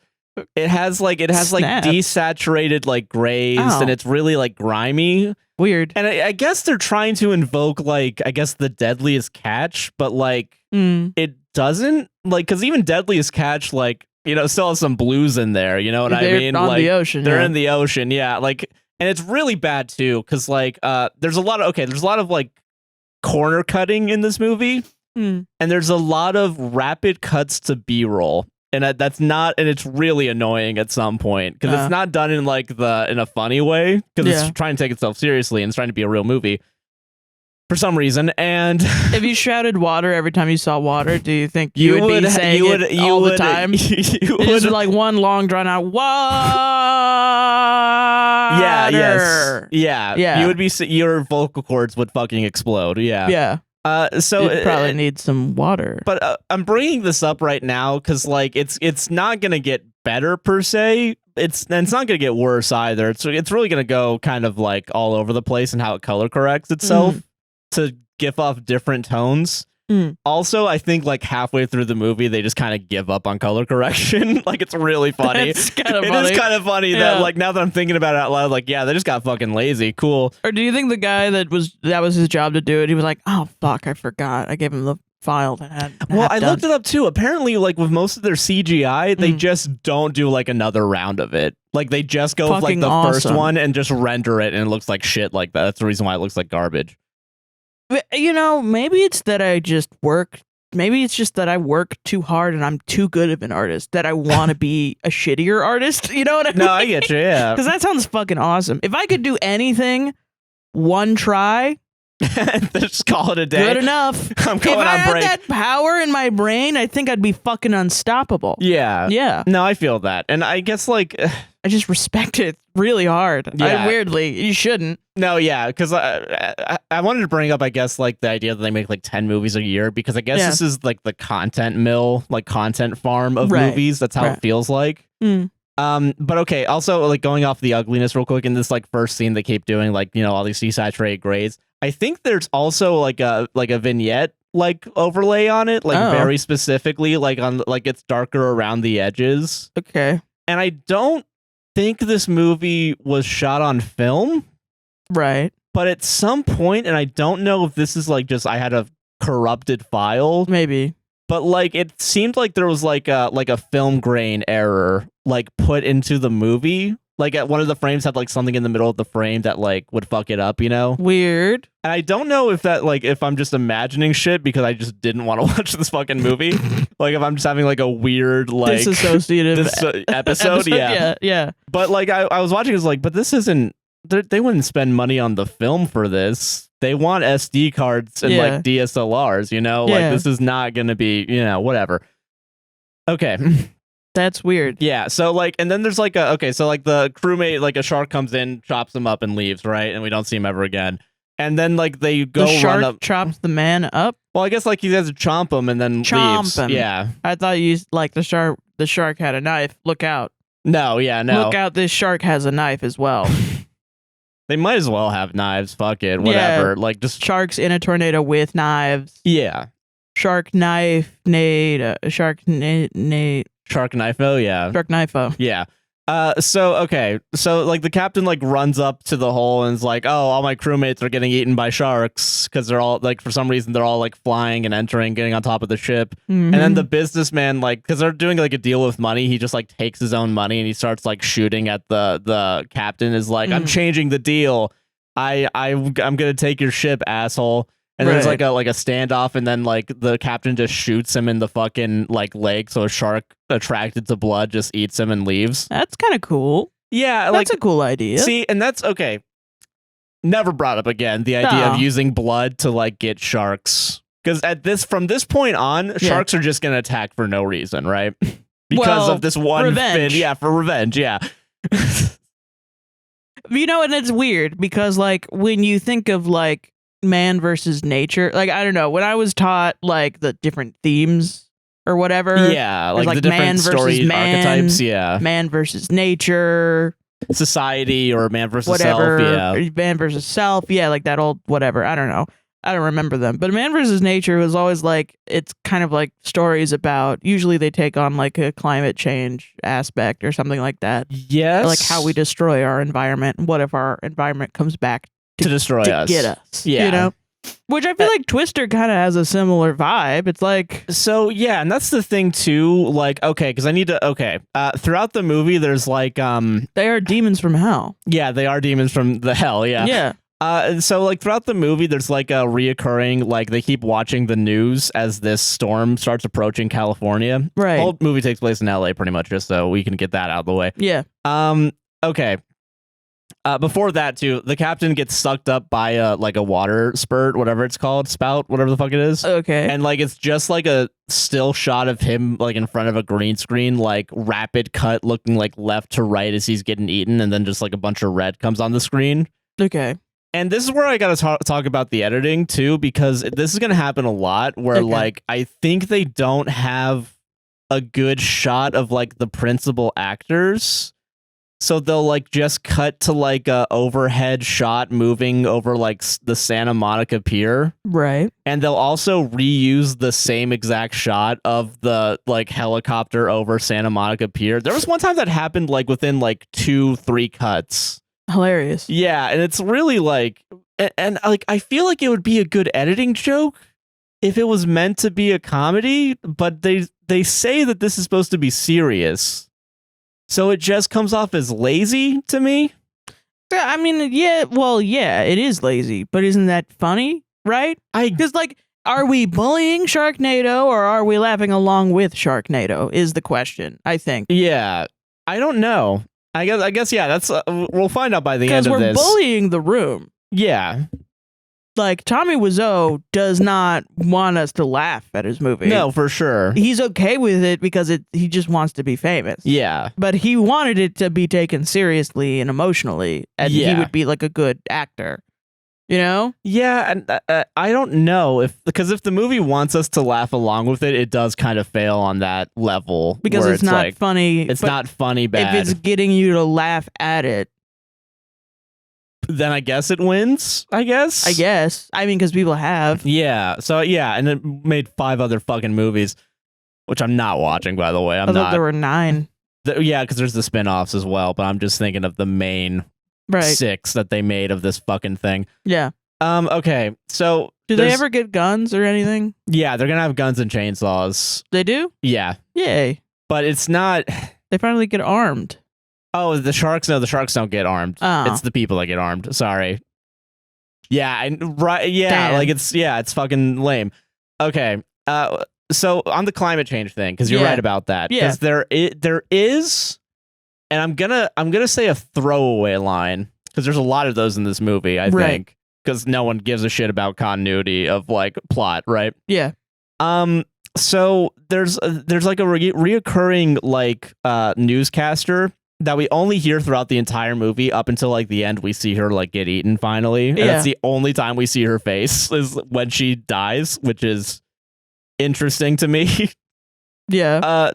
it has like desaturated like grays and it's really like grimy. Weird. And I guess they're trying to invoke like the Deadliest Catch, but like it doesn't, like, because even Deadliest Catch, like, still has some blues in there. You know what I mean? On the ocean. They're in the ocean. Yeah. Like, and it's really bad too because like there's a lot of like corner cutting in this movie. And there's a lot of rapid cuts to B-roll, and it's really annoying at some point because it's not done in like in a funny way because it's trying to take itself seriously and it's trying to be a real movie for some reason. And if you shouted water every time you saw water, do you think you would be saying it all the time? It's like one long drawn out water. Yeah. You would be, your vocal cords would fucking explode. Yeah. So you probably need some water. But I'm bringing this up right now because like it's not gonna get better per se. It's not gonna get worse either. It's really gonna go kind of like all over the place and how it color corrects itself to give off different tones. Also, I think like halfway through the movie, they just kind of give up on color correction. Like, it's really funny. It's kind of funny. It is kind of funny that like now that I'm thinking about it out loud, like, yeah, they just got fucking lazy. Cool. Or do you think the guy that was his job to do it, he was like, oh fuck, I forgot. I gave him the file that had. Well, I looked it up too. Apparently, like with most of their CGI, they just don't do like another round of it. Like they just go with like the first one and just render it, and it looks like shit like that. That's the reason why it looks like garbage. Maybe it's that I just work. Maybe it's just that I work too hard and I'm too good of an artist that I want to be a shittier artist. You know what I mean? No, I get you, yeah. Because that sounds fucking awesome. If I could do anything, one try, just call it a day. Good enough. I'm going on break. If I had that power in my brain, I think I'd be fucking unstoppable. Yeah. No, I feel that. And I guess like... I just respect it really hard. Yeah. Weirdly, you shouldn't. No, yeah, because I wanted to bring up, I guess, like the idea that they make like 10 movies a year, because I guess this is like the content mill, like content farm of movies. That's how it feels like. But okay, also like going off the ugliness real quick in this like first scene they keep doing like, all these desaturated grays. I think there's also like a vignette like overlay on it, like very specifically like on like it's darker around the edges. Okay. And I don't think this movie was shot on film. Right. But at some point, and I don't know if this is like just I had a corrupted file. Maybe. but like it seemed like there was like a film grain error like put into the movie. Like one of the frames had like something in the middle of the frame that like would fuck it up, you know? Weird. And I don't know if that like if I'm just imagining shit because I just didn't want to watch this fucking movie. Like if I'm just having like a weird like disassociative episode. Yeah. But like I was watching, it's like, but this isn't. They wouldn't spend money on the film for this. They want SD cards and like DSLRs, you know? Like this is not gonna be, you know, whatever. Okay. That's weird. Yeah, so like, and then there's like so like the crewmate, like a shark comes in, chops him up and leaves, right? And we don't see him ever again. And then like they go the shark run up. Chops the man up? Well, I guess like he has to chomp him and then leaves. Him. Yeah. I thought you like the shark had a knife. Look out. No. Look out, this shark has a knife as well. They might as well have knives. Fuck it. Whatever. Like just sharks in a tornado with knives. Yeah. Shark knife nade. Shark nade. Shark knifo, yeah. Shark knifo. Yeah. So like the captain like runs up to the hole and is like, oh, all my crewmates are getting eaten by sharks because they're all like, for some reason they're all like flying and entering, getting on top of the ship. And then the businessman, like, because they're doing like a deal with money, he just like takes his own money and he starts like shooting at the captain. Is like, I'm changing the deal. I'm gonna take your ship, asshole. And then there's like a standoff, and then like the captain just shoots him in the fucking like leg, so a shark attracted to blood just eats him and leaves. That's kind of cool. Yeah, that's a cool idea. See, and that's okay. Never brought up again the idea of using blood to like get sharks, because from this point on, sharks are just gonna attack for no reason, right? Because of this one revenge. fin. Yeah, for revenge. Yeah. You know, and it's weird because like when you think of like man versus nature, like I don't know, when I was taught like the different themes or whatever, like the different man story archetypes, man versus nature, society, or man versus whatever, self, man versus self, like that old whatever, I don't know, I don't remember them, but man versus nature was always like, it's kind of like stories about, usually they take on like a climate change aspect or something like that. Yes, or like how we destroy our environment, what if our environment comes back to destroy us, get us, you know? Which I feel like Twister kind of has a similar vibe. It's like, so yeah, and that's the thing too. Like, okay, because I need to. Throughout the movie, there's like, they are demons from hell. Yeah, they are demons from the hell. Yeah. So like throughout the movie, there's like a reoccurring, like they keep watching the news as this storm starts approaching California. Right. The whole movie takes place in LA, pretty much, just so we can get that out of the way. Yeah. Okay. Before that too, the captain gets sucked up by a water spurt, whatever it's called, spout, whatever the fuck it is. Okay. And like it's just like a still shot of him like in front of a green screen, like rapid cut looking like left to right as he's getting eaten, and then just like a bunch of red comes on the screen. Okay. And this is where I gotta talk about the editing too, because this is gonna happen a lot where like I think they don't have a good shot of like the principal actors. So they'll like just cut to like a overhead shot moving over like the Santa Monica Pier. Right. And they'll also reuse the same exact shot of the like helicopter over Santa Monica Pier. There was one time that happened like within like 2-3 cuts. Hilarious. Yeah, and it's really like, and like I feel like it would be a good editing joke if it was meant to be a comedy, but they say that this is supposed to be serious. So it just comes off as lazy to me. Yeah, I mean, yeah, it is lazy, but isn't that funny, right? Because like, are we bullying Sharknado or are we laughing along with Sharknado? Is the question, I think. Yeah, I don't know. I guess yeah. That's we'll find out by the end of this. Because we're bullying the room. Yeah. Like, Tommy Wiseau does not want us to laugh at his movie. No, for sure. He's okay with it because he just wants to be famous. Yeah. But he wanted it to be taken seriously and emotionally, and he would be like a good actor. You know? Yeah, and I don't know because if the movie wants us to laugh along with it, it does kind of fail on that level. Because it's not like, funny. It's not funny bad. If it's getting you to laugh at it, then I guess it wins, I guess. I mean, because people have. Yeah. So, yeah. And it made 5 other fucking movies, which I'm not watching, by the way. I thought there were 9. Yeah, because there's the spinoffs as well. But I'm just thinking of the main 6 that they made of this fucking thing. Yeah. Okay. So Do they ever get guns or anything? Yeah, they're gonna have guns and chainsaws. They do? Yeah. Yay. But it's not... They finally get armed. Oh, the sharks? No, the sharks don't get armed. Oh. It's the people that get armed. Sorry. Yeah, right. Yeah, Damn. like it's fucking lame. Okay. So on the climate change thing, because you're right about that. Yeah. Because there is, and I'm gonna say a throwaway line, because there's a lot of those in this movie, I think. Because no one gives a shit about continuity of like plot, right? Yeah. So there's like a reoccurring like newscaster that we only hear throughout the entire movie up until like the end. We see her like get eaten finally, and that's the only time we see her face is when she dies, which is interesting to me. Yeah.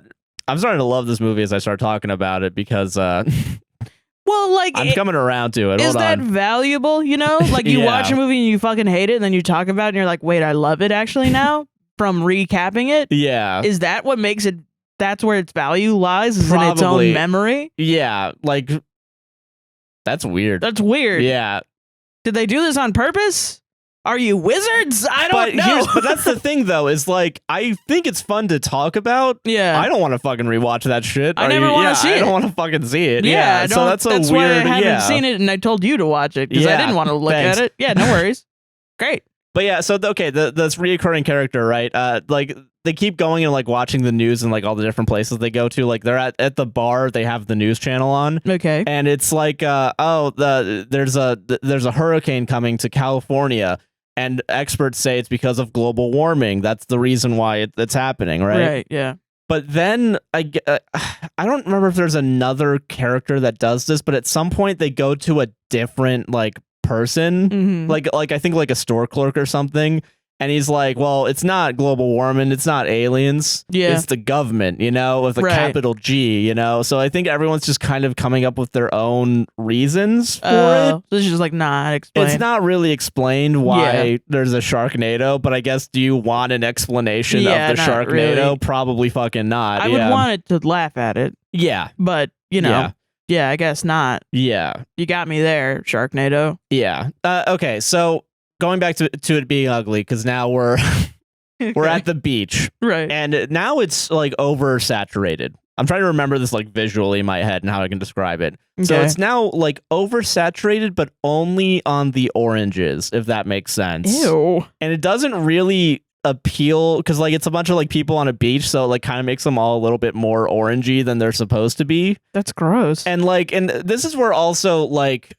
I'm starting to love this movie as I start talking about it because well, like I'm coming around to it. Is that valuable? You know, like you watch a movie and you fucking hate it, and then you talk about it and you're like, wait, I love it actually now from recapping it. Yeah. Is that what makes it? That's where its value lies, is in its own memory. Yeah, like that's weird. That's weird. Yeah. Did they do this on purpose? Are you wizards? I don't know. But that's the thing, though, is like I think it's fun to talk about. Yeah. I don't want to fucking rewatch that shit. I never want to see it. I don't want to fucking see it. Yeah. So that's weird. Why I haven't seen it, and I told you to watch it because I didn't want to look at it. Yeah, no worries. Great. But yeah, so okay, this reoccurring character, right? Like they keep going and like watching the news and like all the different places they go to. Like they're at the bar, they have the news channel on. Okay. And it's like, there's a hurricane coming to California, and experts say it's because of global warming. That's the reason why it's happening, right? Right. Yeah. But then I don't remember if there's another character that does this, but at some point they go to a different like person, like I think like a store clerk or something, and he's like, well, it's not global warming, it's not aliens, it's the government, you know, with a capital G, you know. So I think everyone's just kind of coming up with their own reasons for it. So it's just like not explained. It's not really explained why there's a Sharknado, but I guess, do you want an explanation of the Sharknado? Really. Probably fucking not. I would want it to laugh at it. Yeah. But, you know. Yeah, I guess not. Yeah. You got me there, Sharknado. Yeah. Okay, so going back to it being ugly, because now we're at the beach. Right. And now it's like oversaturated. I'm trying to remember this like visually in my head and how I can describe it. Okay. So it's now like oversaturated, but only on the oranges, if that makes sense. Ew. And it doesn't really appeal because like it's a bunch of like people on a beach, so it like kind of makes them all a little bit more orangey than they're supposed to be. That's gross. And like, and this is where also like,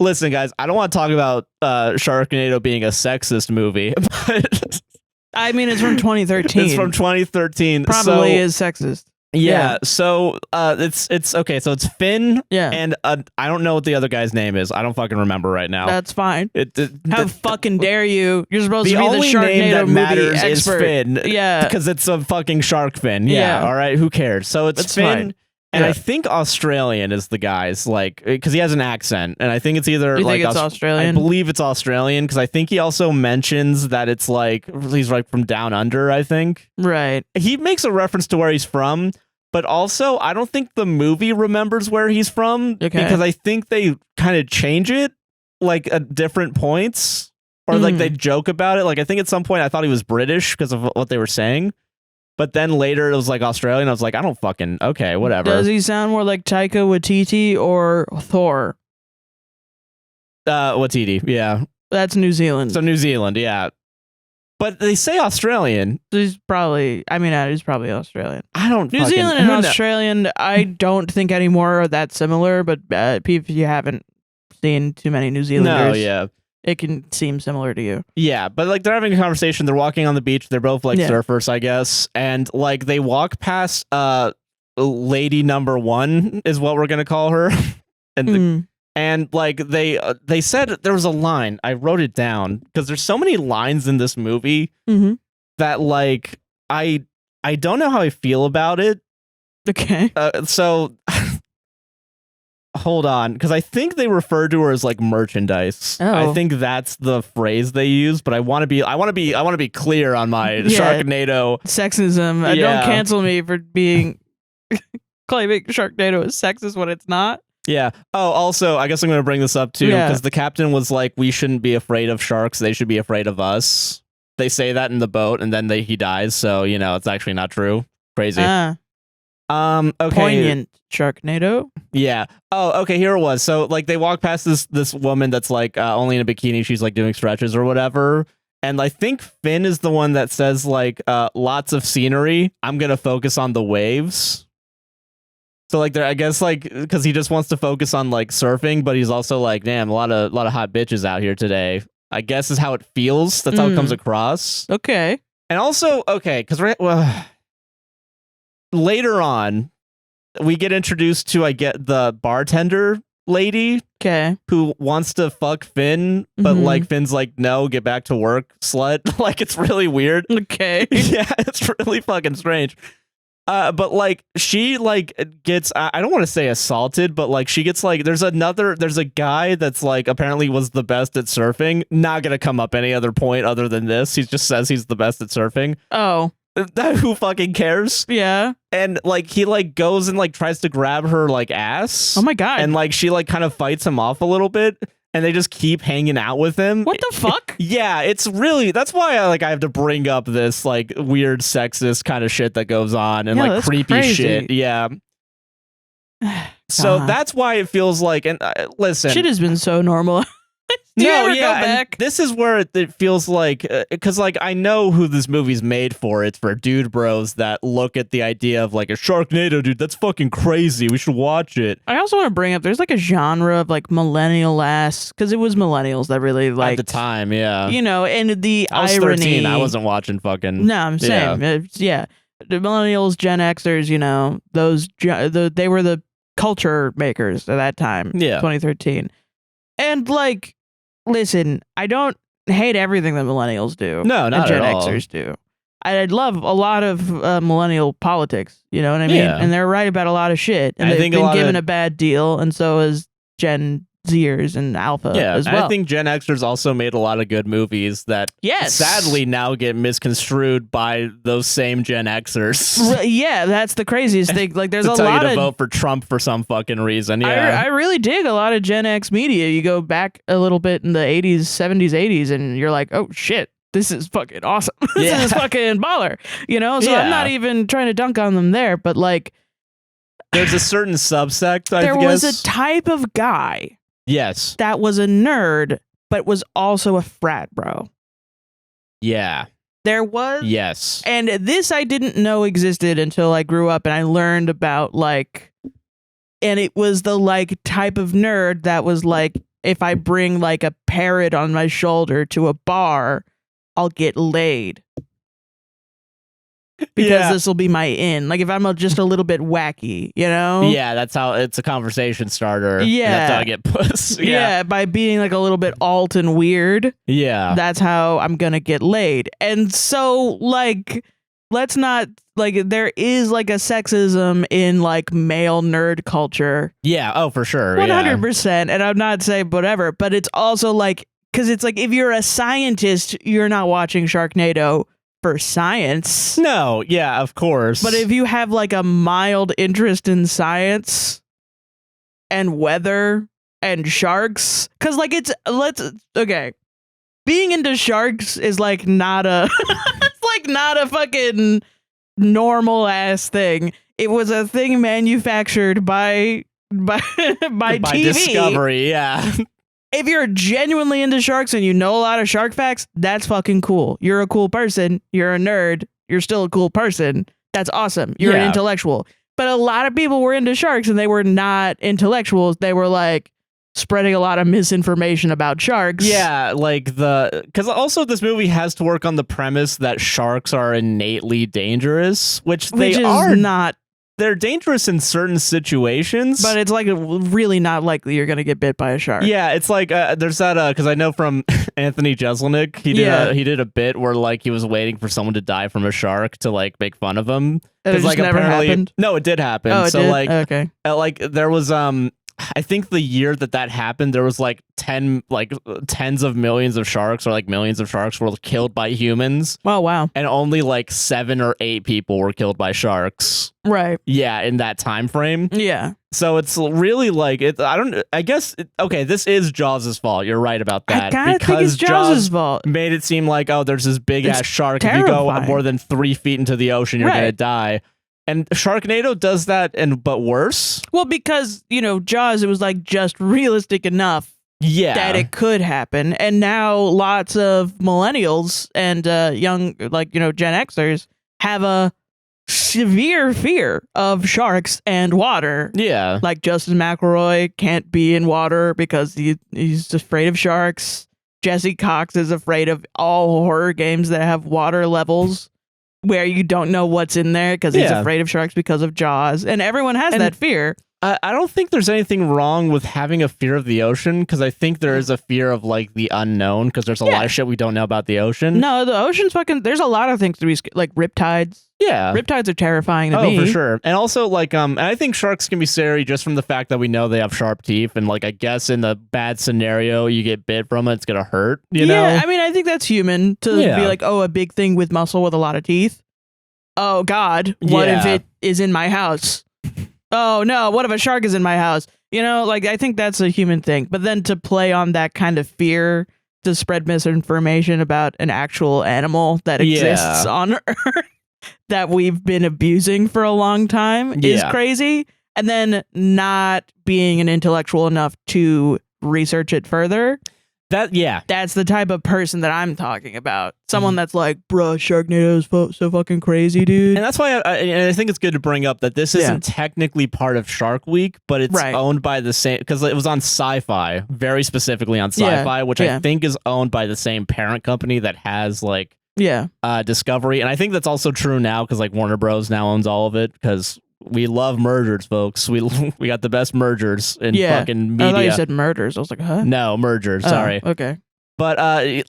listen guys, I don't want to talk about Sharknado being a sexist movie, but I mean, it's from 2013. It's from 2013. Probably is sexist. Yeah, so it's okay. So it's Finn, and I don't know what the other guy's name is. I don't fucking remember right now. That's fine. How fucking dare you? You're supposed to be the Sharknado name that movie matters expert. is Finn. Yeah, because it's a fucking shark fin. Yeah, all right. Who cares? So it's Finn. Fine. And I think Australian is the guy's, like, because he has an accent, and I think it's either you like think it's Australian. I believe it's Australian because I think he also mentions that it's like he's like from down under. I think he makes a reference to where he's from, but also I don't think the movie remembers where he's from because I think they kind of change it like at different points, or like they joke about it. Like I think at some point I thought he was British because of what they were saying. But then later it was like Australian. I was like, I don't fucking, okay, whatever. Does he sound more like Taika Waititi or Thor? Waititi, yeah. That's New Zealand. So New Zealand, yeah. But they say Australian. He's probably Australian. I don't New Zealand and Australian, I don't think anymore are that similar, but if you haven't seen too many New Zealanders, it can seem similar to you. Yeah, but like they're having a conversation. They're walking on the beach. They're both like surfers, I guess. And like they walk past lady number one is what we're gonna call her. And like they said there was a line. I wrote it down because there's so many lines in this movie that like I don't know how I feel about it. Okay. So. Hold on, because I think they refer to her as like merchandise. I think that's the phrase they use, but I want to be clear on my Sharknado sexism. Don't cancel me for being claiming Sharknado is sexist when it's not. Yeah. Oh, also, I guess I'm going to bring this up too, because the captain was like, we shouldn't be afraid of sharks. They should be afraid of us. They say that in the boat, and then he dies. So, it's actually not true. Crazy. Okay. Poignant Sharknado. Yeah. Oh, okay. Here it was. So, like, they walk past this woman that's like only in a bikini. She's like doing stretches or whatever. And I think Finn is the one that says like lots of scenery. I'm gonna focus on the waves. So like I guess like because he just wants to focus on like surfing, but he's also like, damn, a lot of hot bitches out here today. I guess is how it feels. That's how it comes across. Okay. And also, okay, because later on, we get introduced to the bartender lady. Okay. Who wants to fuck Finn, but like Finn's like, no, get back to work, slut. Like it's really weird. Okay. Yeah, it's really fucking strange. But like she like gets I don't want to say assaulted, but like she gets like there's a guy that's like apparently was the best at surfing. Not gonna come up any other point other than this. He just says he's the best at surfing. Oh. Who fucking cares? Yeah. And like he like goes and like tries to grab her like ass. Oh my god. And like she like kind of fights him off a little bit. And they just keep hanging out with him. What the fuck? Yeah, it's really that's why I have to bring up this like weird sexist kind of shit that goes on and like creepy shit. Yeah. So that's why it feels like and listen. Shit has been so normal. Go back? This is where it feels like because like I know who this movie's made for. It's for dude bros that look at the idea of like a Sharknado, dude. That's fucking crazy. We should watch it. I also want to bring up there's like a genre of like millennial ass because it was millennials that really liked at the time, yeah. And the I was irony. 13. I wasn't watching fucking. No, I'm saying yeah. The millennials, Gen Xers, they were the culture makers at that time. Yeah, 2013, and like. Listen, I don't hate everything that millennials do. No, not Gen at all. Xers do. I love a lot of millennial politics. You know what I mean? Yeah. And they're right about a lot of shit. And they've been given a bad deal, and so is Gen Zers and Alpha as well. I think Gen Xers also made a lot of good movies that sadly now get misconstrued by those same Gen Xers. Yeah, that's the craziest thing. Like, there's to a tell lot you of to vote for Trump for some fucking reason. Yeah, I really dig a lot of Gen X media. You go back a little bit in the 80s, 70s, 80s, and you're like, oh shit. This is fucking awesome. This is fucking baller. So I'm not even trying to dunk on them there, but like there's a certain subsect, I guess. There was a type of guy yes that was a nerd but was also a frat bro. Yeah, there was. Yes. And this I didn't know existed until I grew up and I learned about like, and it was the like type of nerd that was like, if I bring like a parrot on my shoulder to a bar, I'll get laid. Because this will be my in. Like if I'm just a little bit wacky, Yeah, that's how it's a conversation starter. Yeah. That's how I get puss. Yeah, by being like a little bit alt and weird. Yeah. That's how I'm gonna get laid. And so like let's not like there is like a sexism in like male nerd culture. Yeah, oh for sure. 100%. And I'm not saying whatever, but it's also like because it's like if you're a scientist, you're not watching Sharknado for science. No, yeah, of course. But if you have like a mild interest in science and weather and sharks, because like being into sharks is like not a it's like not a fucking normal ass thing. It was a thing manufactured by TV. Discovery, yeah. If you're genuinely into sharks and you know a lot of shark facts, that's fucking cool. You're a cool person. You're a nerd. You're still a cool person. That's awesome. You're an intellectual. But a lot of people were into sharks and they were not intellectuals. They were like spreading a lot of misinformation about sharks. Yeah, like because also this movie has to work on the premise that sharks are innately dangerous, which they are not. They're dangerous in certain situations, but it's like really not likely you're gonna get bit by a shark. Yeah, it's like there's that because I know from Anthony Jeselnik, he did a bit where like he was waiting for someone to die from a shark to like make fun of him. And it like never happened. No, it did happen. Oh, it so did? Like okay, like there was I think the year that happened, there was like tens of millions of sharks, or like millions of sharks were killed by humans. Oh, wow. And only like 7 or 8 people were killed by sharks. Right. Yeah, in that time frame. Yeah. So it's really like okay, this is Jaws' fault. You're right about that. I think it's Jaws' fault. Made it seem like, oh, there's this big ass shark. Terrifying. If you go more than 3 feet into the ocean, you're gonna die. And Sharknado does that, but worse. Well, because, Jaws, it was like just realistic enough that it could happen. And now lots of millennials and young, Gen Xers have a severe fear of sharks and water. Yeah. Like Justin McElroy can't be in water because he's afraid of sharks. Jesse Cox is afraid of all horror games that have water levels where you don't know what's in there because he's afraid of sharks because of Jaws. And everyone has that fear. I don't think there's anything wrong with having a fear of the ocean, because I think there is a fear of like the unknown, because there's a lot of shit we don't know about the ocean. No, the ocean's there's a lot of things to be like riptides. Yeah. Riptides are terrifying to me. Oh, for sure. And also, like, and I think sharks can be scary just from the fact that we know they have sharp teeth. And, like, I guess in the bad scenario, you get bit from it, it's going to hurt, you know? Yeah, I mean, I think that's human to be like, oh, a big thing with muscle with a lot of teeth. Oh, God, what if it is in my house? Oh, no, what if a shark is in my house? I think that's a human thing. But then to play on that kind of fear to spread misinformation about an actual animal that exists on Earth that we've been abusing for a long time is crazy. And then not being an intellectual enough to research it further. That's the type of person that I'm talking about. Someone that's like, bruh, Sharknado is so fucking crazy, dude. And that's why I think it's good to bring up that this isn't technically part of Shark Week, but it's owned by the same, because it was on Sci-Fi, very specifically on Sci-Fi, which I think is owned by the same parent company that has like Discovery. And I think that's also true now, because like Warner Bros. Now owns all of it, because we love mergers, folks. We got the best mergers in fucking media. I thought you said murders. I was like, huh? No, mergers. Sorry. Okay. But I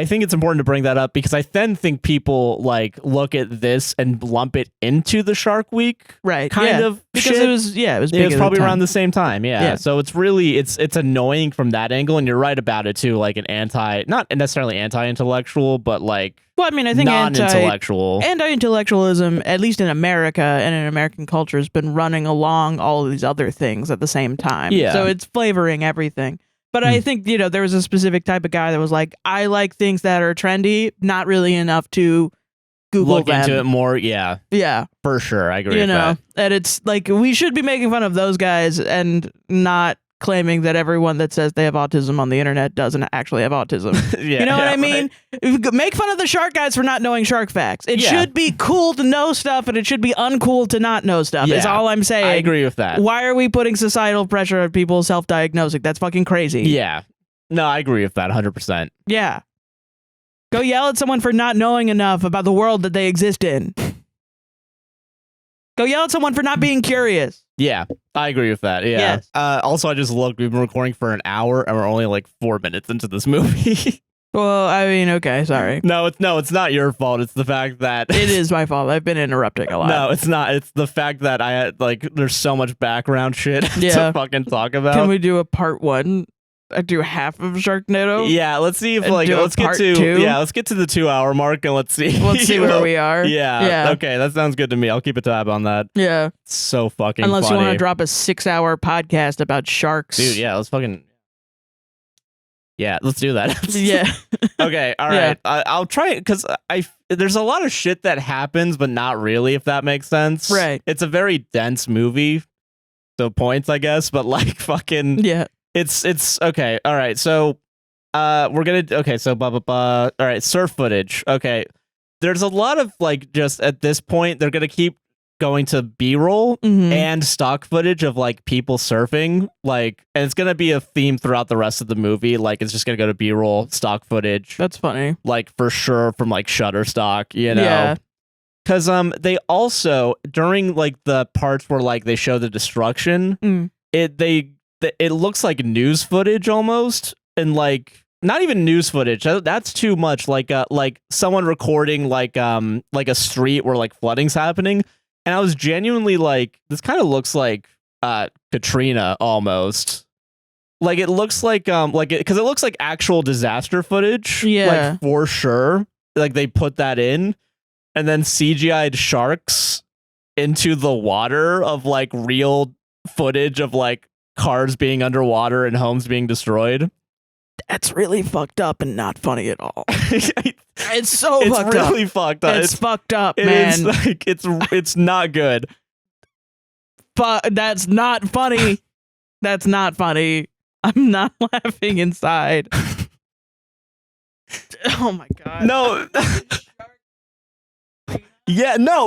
think it's important to bring that up, because I then think people like look at this and lump it into the Shark Week kind of because shit. it was probably around the same time. Yeah. So it's really it's annoying from that angle, and you're right about it too. Like not necessarily anti-intellectual, but like. Well, I mean, I think non-intellectual. Anti-intellectualism, at least in America and in American culture, has been running along all of these other things at the same time. Yeah. So it's flavoring everything. But I think, there was a specific type of guy that was like, I like things that are trendy, not really enough to Google Look them. into it more. Yeah. Yeah. For sure. I agree with that. And it's like, we should be making fun of those guys and not claiming that everyone that says they have autism on the internet doesn't actually have autism. You know what I mean? Make fun of the shark guys for not knowing shark facts. It should be cool to know stuff, and it should be uncool to not know stuff. Is all I'm saying. I agree with that. Why are we putting societal pressure on people self-diagnosing? That's fucking crazy. Yeah. No, I agree with that 100%. Yeah. Go yell at someone for not knowing enough about the world that they exist in. Go yell at someone for not being curious. Yeah, I agree with that. Yeah. Yes. Also, I just looked. We've been recording for an hour, and we're only like 4 minutes into this movie. Well, I mean, okay, sorry. No, it's not your fault. It's the fact that it is my fault. I've been interrupting a lot. No, it's not. It's the fact that I had there's so much background shit to fucking talk about. Can we do a part 1? I do half of Sharknado. Yeah, let's see if let's get to 2? Let's get to the 2 hour mark, and let's see where we are. Yeah. Okay, that sounds good to me. I'll keep a tab on that. Yeah. It's so fucking Unless funny. You want to drop a 6-hour podcast about sharks. Dude, yeah, let's fucking let's do that. Yeah. Okay, all right. I'll try it, because there's a lot of shit that happens, but not really, if that makes sense. Right. It's a very dense movie. So points, I guess, but like fucking It's okay. All right. So we're gonna so all right, surf footage. Okay. There's a lot of like, just at this point, they're gonna keep going to B-roll and stock footage of like people surfing, like, and it's gonna be a theme throughout the rest of the movie. Like, it's just gonna go to B-roll, stock footage. That's funny. Like, for sure, from like Shutterstock, Yeah. Because they also, during like the parts where like they show the destruction, it looks like news footage almost, and like not even news footage. That's too much. Like someone recording like a street where like flooding's happening, and I was genuinely like, this kind of looks like Katrina almost. Like it looks like because it looks like actual disaster footage. Yeah, like for sure. Like they put that in, and then CGI'd sharks into the water of like real footage of like cars being underwater and homes being destroyed. That's really fucked up and not funny at all. It's so it's fucked really up. fucked up. It's fucked up, man. It's like it's not good. But that's not funny. That's not funny. I'm not laughing inside. Oh my god. No.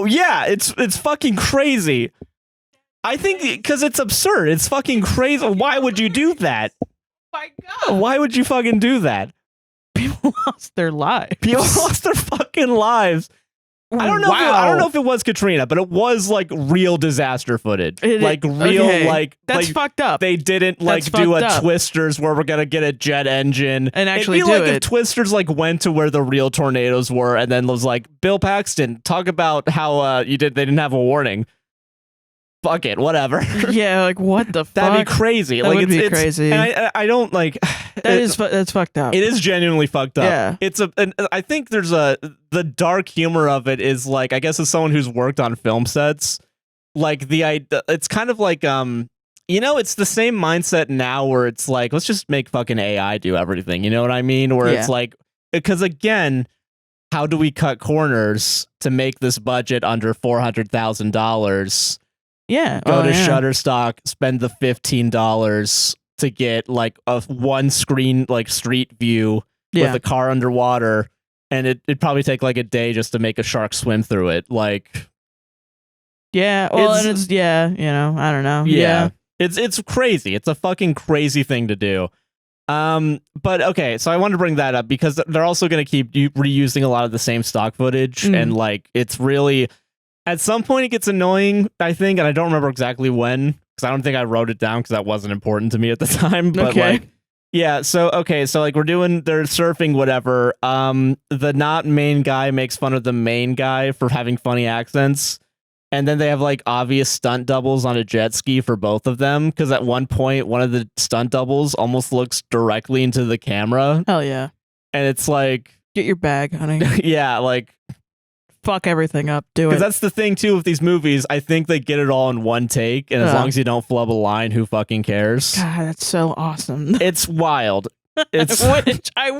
Yeah, it's fucking crazy. I think because it's absurd. It's fucking crazy. Why would you do that? Oh my god. Why would you fucking do that? People lost their lives. People lost their fucking lives. I don't know. Wow. I don't know if it was Katrina, but it was like real disaster footage. Like real, like that's like, fucked up. They didn't like do a Twisters where we're gonna get a jet engine and actually It'd be like if Twisters like went to where the real tornadoes were and then was like, Bill Paxton, talk about how they didn't have a warning. Fuck it, whatever. Yeah, like what the fuck? That'd be crazy. That like would be crazy. And I don't like. That's fucked up. It is genuinely fucked up. Yeah. It's I think there's the dark humor of it is like, I guess as someone who's worked on film sets, like it's kind of like it's the same mindset now where it's like, let's just make fucking AI do everything. You know what I mean? Where it's like, because again, how do we cut corners to make this budget under $400,000? Yeah. Go to Shutterstock, spend the $15 to get like a one screen like street view with a car underwater, and it'd probably take like a day just to make a shark swim through it. Like, yeah, well, I don't know. Yeah. It's crazy. It's a fucking crazy thing to do. But okay, so I wanted to bring that up because they're also going to keep reusing a lot of the same stock footage, and like it's really. At some point, it gets annoying, I think, and I don't remember exactly when, because I don't think I wrote it down because that wasn't important to me at the time. But like, yeah, so they're surfing, whatever. The not main guy makes fun of the main guy for having funny accents, and then they have like obvious stunt doubles on a jet ski for both of them, because at one point, one of the stunt doubles almost looks directly into the camera. Hell yeah. And it's like, get your bag, honey. Yeah, like. Fuck everything up. Do it. Because that's the thing too with these movies. I think they get it all in one take, and as long as you don't flub a line, who fucking cares? God, that's so awesome. It's wild. It's I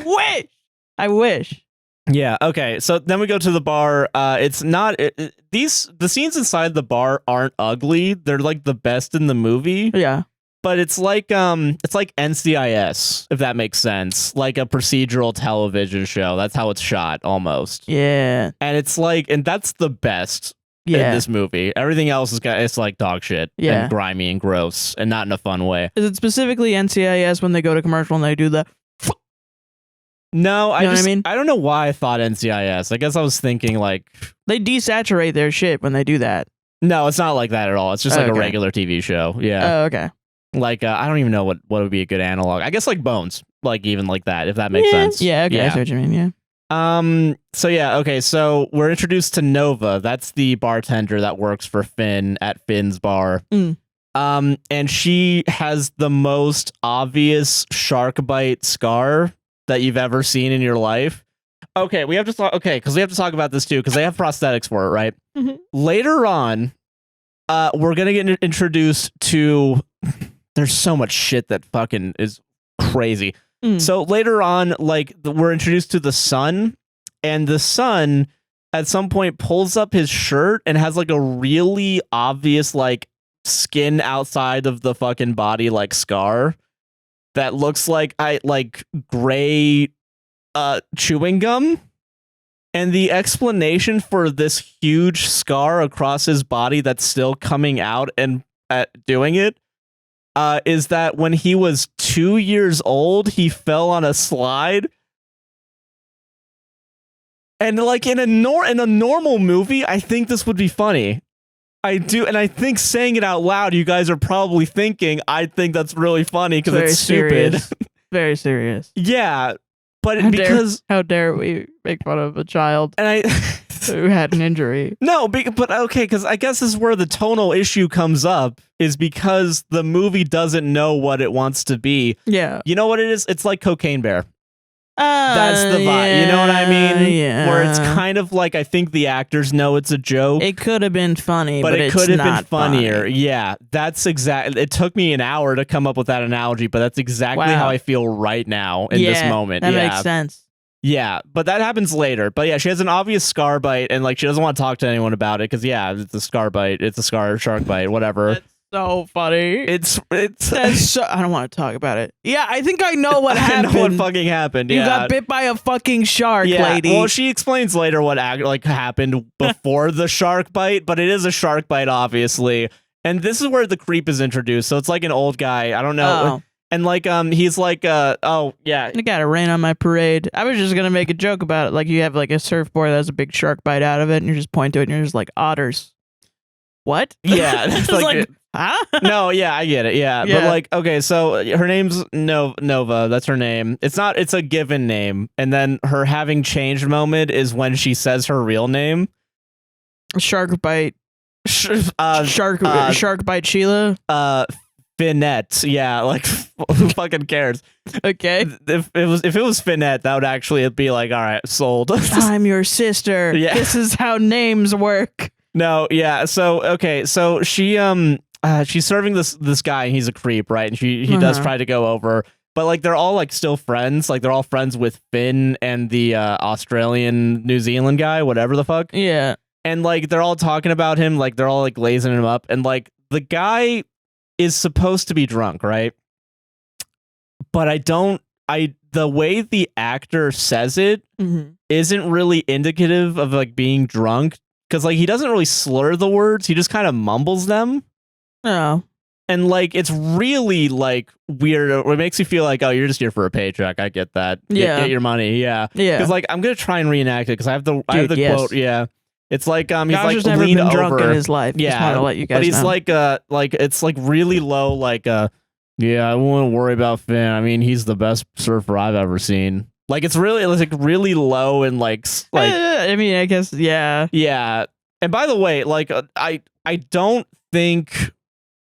wish. Yeah. Okay. So then we go to the bar. It's not the scenes inside the bar aren't ugly. They're like the best in the movie. Yeah. But it's like NCIS, if that makes sense, like a procedural television show. That's how it's shot, almost. Yeah, and it's like, and that's the best in this movie. Everything else it's like dog shit, and grimy and gross, and not in a fun way. Is it specifically NCIS when they go to commercial and they do the? No, you know what I mean? I don't know why I thought NCIS. I guess I was thinking like they desaturate their shit when they do that. No, it's not like that at all. It's just like a regular TV show. Yeah. Oh, okay. Like, I don't even know what would be a good analog. I guess like Bones, like even like that, if that makes sense. Yeah, okay, I see what you mean, yeah. So yeah, okay, so we're introduced to Nova. That's the bartender that works for Finn at Finn's bar. And she has the most obvious shark bite scar that you've ever seen in your life. Okay, we have to talk. Okay, because we have to talk about this too, because they have prosthetics for it, right? Later on, we're gonna get introduced to. There's so much shit that fucking is crazy. So later on, like we're introduced to the son, and the son at some point pulls up his shirt and has like a really obvious like skin outside of the fucking body like scar that looks like gray chewing gum. And the explanation for this huge scar across his body that's still coming out and doing it is that when he was 2 years old, he fell on a slide. And like in a normal movie, I think this would be funny. I do, and I think saying it out loud, you guys are probably thinking, I think that's really funny because it's stupid. Very serious. Yeah, but how dare we make fun of a child? And who had an injury. No, but okay, because I guess this is where the tonal issue comes up, is because the movie doesn't know what it wants to be. Yeah. You know what it is? It's like Cocaine Bear. That's the vibe. Yeah, you know what I mean? Yeah. Where it's kind of like, I think the actors know it's a joke. It could have been funny, but it could have been funnier. Funny. Yeah, that's exactly. It took me an hour to come up with that analogy, but that's exactly how I feel right now in this moment. That makes sense. Yeah, but that happens later. But yeah, she has an obvious scar bite, and like she doesn't want to talk to anyone about it because it's a scar bite, it's a shark bite, whatever. That's so funny. It's That's so, I don't want to talk about it. Yeah, I think I know what happened. I know what fucking happened. You got bit by a fucking shark, lady. Well, she explains later what happened before the shark bite, but it is a shark bite, obviously. And this is where the creep is introduced. So it's like an old guy. I don't know. Oh. And like he's like oh yeah, you gotta rain on my parade. I was just gonna make a joke about it, like you have like a surfboard that has a big shark bite out of it, and you just point to it and you're just like, otters. What? Yeah, it's like huh? No, yeah, I get it. Yeah, but like, okay, so her name's Nova. That's her name. It's a given name, and then her having changed moment is when she says her real name. Shark bite. Shark bite Sheila. Finette, yeah, like who fucking cares? Okay, if it was Finette, that would actually be like, all right, sold. I'm your sister. Yeah, this is how names work. No, yeah. So okay, so she's serving this guy, and he's a creep, right? And he does try to go over, but like they're all like still friends, like they're all friends with Finn and the Australian New Zealand guy, whatever the fuck. Yeah, and like they're all talking about him, like they're all like lazing him up, and like the guy is supposed to be drunk, right? But the way the actor says it isn't really indicative of like being drunk, because like he doesn't really slur the words, he just kind of mumbles them. Oh. And like it's really like weird. It makes you feel like, oh, you're just here for a paycheck. I get that. Get your money. Yeah. Because like I'm gonna try and reenact it because I have the quote. Yeah. It's like he's Josh like has never been drunk in his life. Yeah, just want to let you guys but he's know. like it's like really low. Like yeah, I won't worry about Finn. I mean, he's the best surfer I've ever seen. Like it's like really low and like I mean, I guess yeah. And by the way, like I don't think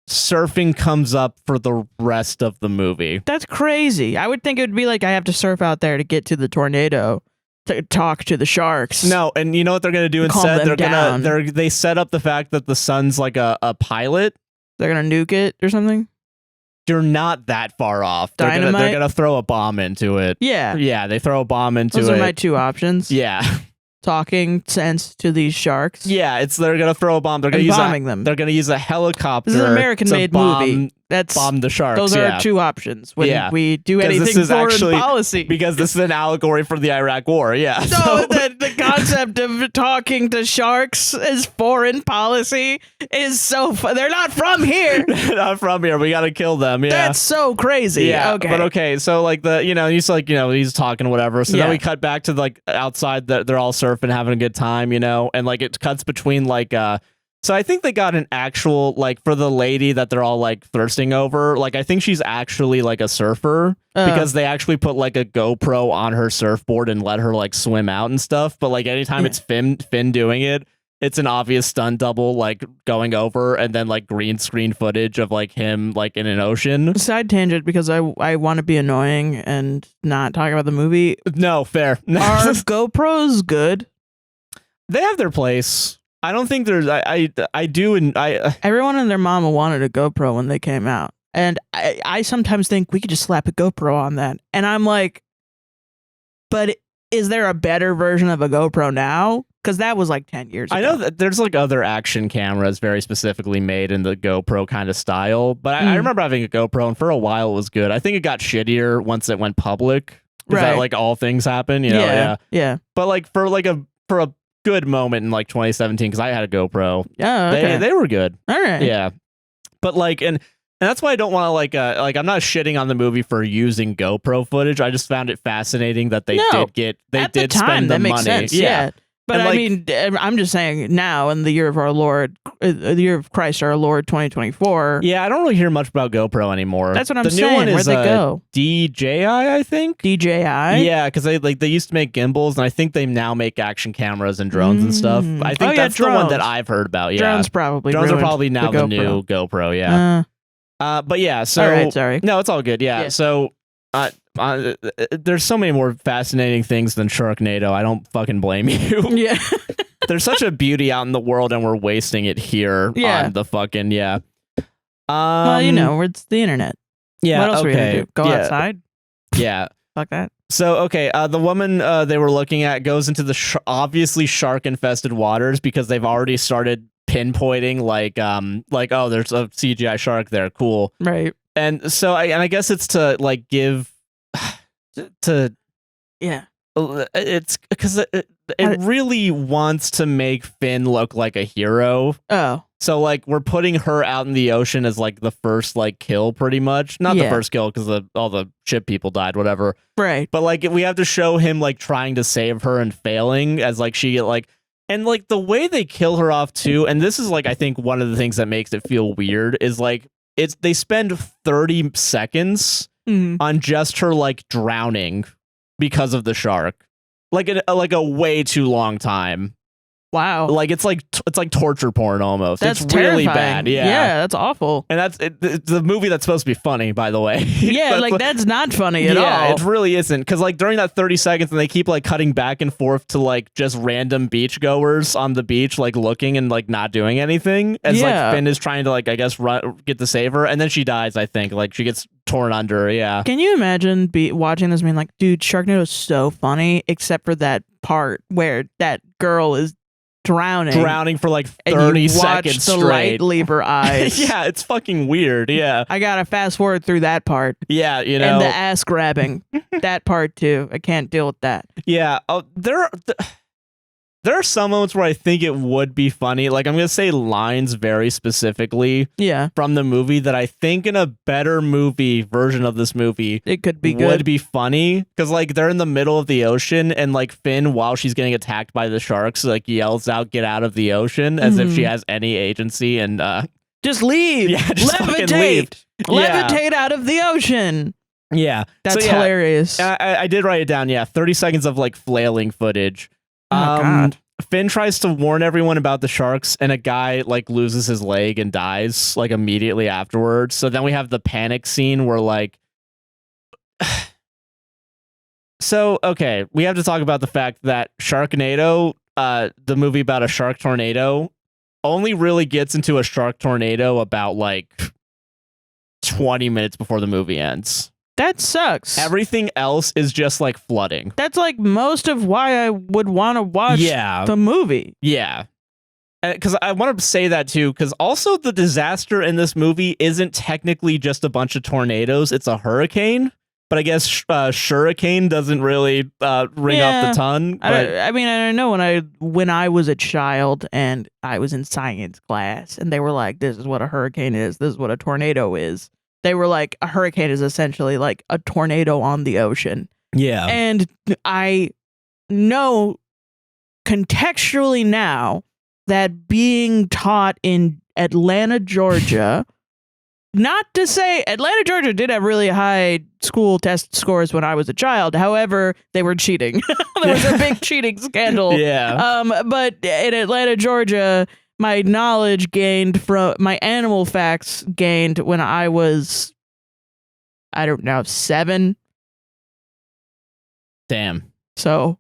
surfing comes up for the rest of the movie. That's crazy. I would think it would be like I have to surf out there to get to the tornado. To talk to the sharks. No, and you know what they're gonna do instead? They set up the fact that the sun's like a pilot. They're gonna nuke it or something. You're not that far off. Dynamite? They're gonna throw a bomb into it. Yeah, they throw a bomb into it. Those are my two options. Yeah. Talking sense to these sharks. Yeah, they're gonna throw a bomb. They're gonna use them. They're gonna use a helicopter. This is an American-made movie. That's bomb the sharks. Those are our two options when we do anything foreign policy. Because this is an allegory for the Iraq War. Yeah. So the concept of talking to sharks as foreign policy is so they're not from here. They're not from here. We gotta kill them. Yeah. That's so crazy. Yeah. Okay. But okay, so like he's like he's talking whatever. So then we cut back to like outside that they're all surfing, having a good time, and like it cuts between like so I think they got an actual, like, for the lady that they're all, like, thirsting over, like, I think she's actually, like, a surfer, because they actually put, like, a GoPro on her surfboard and let her, like, swim out and stuff, but, like, anytime it's Finn doing it, it's an obvious stunt double, like, going over, and then, like, green screen footage of, like, him, like, in an ocean. Side tangent, because I want to be annoying and not talk about the movie. No, fair. Are GoPros good? They have their place. I don't think there's I do, and everyone and their mama wanted a GoPro when they came out, and I sometimes think we could just slap a GoPro on that, and I'm like, but is there a better version of a GoPro now? Because that was like 10 years ago. I know that there's like other action cameras very specifically made in the GoPro kind of style, but I remember having a GoPro, and for a while it was good. I think it got shittier once it went public. Right. That like all things happen, Yeah. But like for a good moment in like 2017, because I had a GoPro. Yeah, okay. They were good. All right. Yeah, but like and that's why I don't want to like I'm not shitting on the movie for using GoPro footage. I just found it fascinating that they did spend the that makes money. Sense. Yeah. But I mean, I'm just saying now in the year of our Lord, the year of Christ our Lord 2024. Yeah, I don't really hear much about GoPro anymore. That's what I'm saying. The new one is where'd they go? DJI, I think. DJI? Yeah, because they used to make gimbals, and I think they now make action cameras and drones and stuff. I think that's the one that I've heard about. Yeah, drones are probably now the new GoPro. Yeah. But yeah, so all right, sorry. No, it's all good. Yeah. So there's so many more fascinating things than Sharknado. I don't fucking blame you. Yeah. There's such a beauty out in the world, and we're wasting it here on the fucking well, you know, it's the internet. Yeah. What else are we gonna do? Go outside? Yeah. Fuck that. So okay, the woman they were looking at goes into the obviously shark-infested waters because they've already started pinpointing like oh, there's a CGI shark there. Cool. Right. And so I guess it's to like give to it's because it really wants to make Finn look like a hero. Oh. So like we're putting her out in the ocean as like the first like kill pretty much. Not the first kill because all the ship people died, whatever. Right. But like we have to show him like trying to save her and failing as like she like and like the way they kill her off too, and this is like I think one of the things that makes it feel weird is like they spend 30 seconds on just her like drowning because of the shark. Like a way too long time. Wow. Like it's like torture porn almost. That's it's really terrifying. bad. Yeah. Yeah, that's awful. And that's it's the movie that's supposed to be funny, by the way. Yeah, like that's not funny at all. Yeah, it really isn't. Because like during that 30 seconds, and they keep like cutting back and forth to like just random beachgoers on the beach, like looking and like not doing anything. As like Finn is trying to like I guess get to save her, and then she dies. I think like she gets torn under. Yeah. Can you imagine watching this being like, dude, Sharknado is so funny, except for that part where that girl is drowning for like 30 seconds straight. The light leave her eyes. Yeah, it's fucking weird. Yeah, I gotta fast forward through that part. Yeah, you know, and the ass grabbing, that part too. I can't deal with that. Yeah, there are some moments where I think it would be funny. Like I'm gonna say lines very specifically. Yeah. From the movie that I think in a better movie version of this movie, it could be would good. Be funny because like they're in the middle of the ocean and like Finn, while she's getting attacked by the sharks, like yells out, "Get out of the ocean!" as if she has any agency and just leave. Yeah, just levitate. Levitate out of the ocean. Yeah, that's hilarious. I did write it down. Yeah, 30 seconds of like flailing footage. Oh God. Finn tries to warn everyone about the sharks, and a guy like loses his leg and dies like immediately afterwards. So then we have the panic scene where like, so okay, we have to talk about the fact that Sharknado, the movie about a shark tornado, only really gets into a shark tornado about like 20 minutes before the movie ends. That sucks. Everything else is just like flooding. That's like most of why I would want to watch the movie. Yeah. Because I want to say that too, because also the disaster in this movie isn't technically just a bunch of tornadoes. It's a hurricane. But I guess Shurricane doesn't really ring off the tongue. But I mean, I don't know. When I was a child and I was in science class and they were like, this is what a hurricane is. This is what a tornado is. They were like, a hurricane is essentially like a tornado on the ocean. Yeah. And I know contextually now that being taught in Atlanta, Georgia, not to say Atlanta, Georgia did have really high school test scores when I was a child. However, they were cheating. There was a big cheating scandal. Yeah. But in Atlanta, Georgia, my knowledge gained from my animal facts gained when I was, I don't know, 7. Damn. So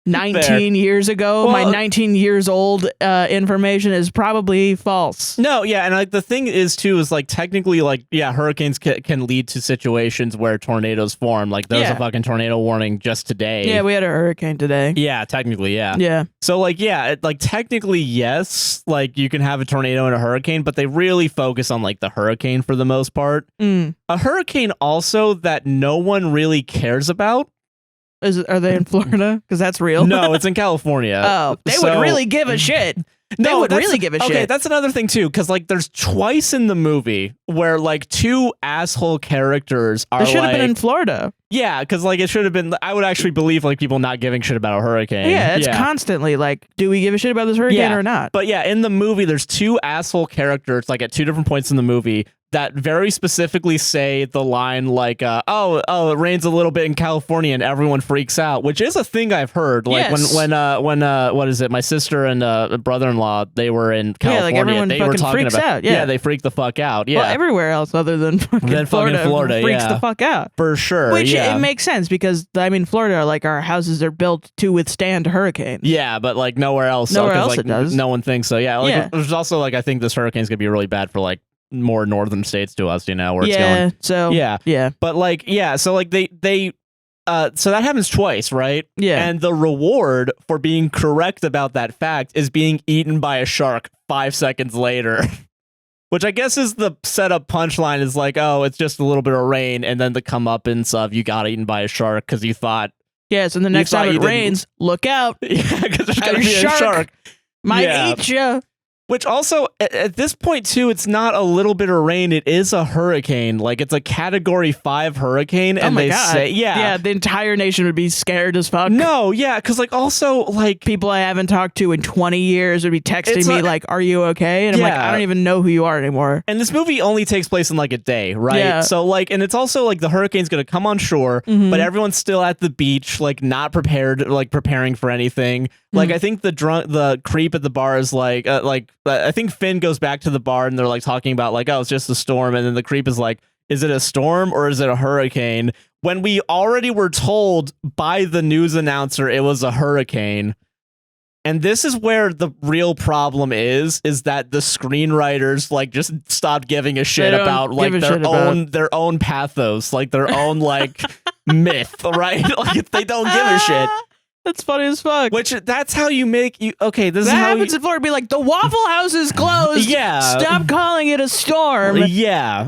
19 years ago, my 19 years old information is probably false. No, yeah, and like the thing is too is like technically like hurricanes can lead to situations where tornadoes form. Like there's a fucking tornado warning just today. Yeah, we had a hurricane today. Yeah, technically, yeah. Yeah. So like like technically yes, like you can have a tornado and a hurricane, but they really focus on like the hurricane for the most part. A hurricane also that no one really cares about. Are they in Florida? Because that's real. No, it's in California. Oh, they would really give a shit. They would really give a shit. Okay, that's another thing too, because like there's twice in the movie where like two asshole characters are. They should have been in Florida. Yeah, because like it should have been. I would actually believe like people not giving shit about a hurricane. Yeah, it's constantly like, do we give a shit about this hurricane or not? But yeah, in the movie, there's two asshole characters like at two different points in the movie that very specifically say the line like, oh, it rains a little bit in California and everyone freaks out, which is a thing I've heard. Like when what is it? My sister and brother-in-law, they were in California. Like everyone they fucking were talking freaks about, out. Yeah, they freak the fuck out. Yeah, well, everywhere else other than fucking Florida freaks the fuck out for sure. Which it makes sense because I mean, Florida, like our houses are built to withstand hurricanes. Yeah, but like nowhere else. Nowhere else like, it does. No one thinks so. Yeah, like there's also like I think this hurricane's gonna be really bad for like more northern states to us, you know, where it's going. So yeah. But like, so like they so that happens twice, right? Yeah. And the reward for being correct about that fact is being eaten by a shark 5 seconds later. Which I guess is the setup punchline is like, oh, it's just a little bit of rain, and then the comeuppance of you got eaten by a shark because you thought. Yeah, so the next time it rains, look out. Yeah, because there's gonna be a shark. Might eat you. Which also, at this point, too, it's not a little bit of rain. It is a hurricane. Like, it's a Category 5 hurricane. And they say, Yeah, the entire nation would be scared as fuck. No, yeah, because, like, also, like... people I haven't talked to in 20 years would be texting me, like, are you okay? And I'm like, I don't even know who you are anymore. And this movie only takes place in, like, a day, right? Yeah. So, like, and it's also, like, the hurricane's going to come on shore, but everyone's still at the beach, like, not prepared, like, preparing for anything. Like, I think the creep at the bar is, like, I think Finn goes back to the bar and they're like talking about like, oh, it's just a storm. And then the creep is like, is it a storm or is it a hurricane? When we already were told by the news announcer it was a hurricane. And this is where the real problem is that the screenwriters like just stopped giving a shit about like their own pathos, like their own like myth, right? Like they don't give a shit. That's funny as fuck. Which that's how you make you okay. This is how happens in Florida. Be like the Waffle House is closed. Yeah, stop calling it a storm. Yeah,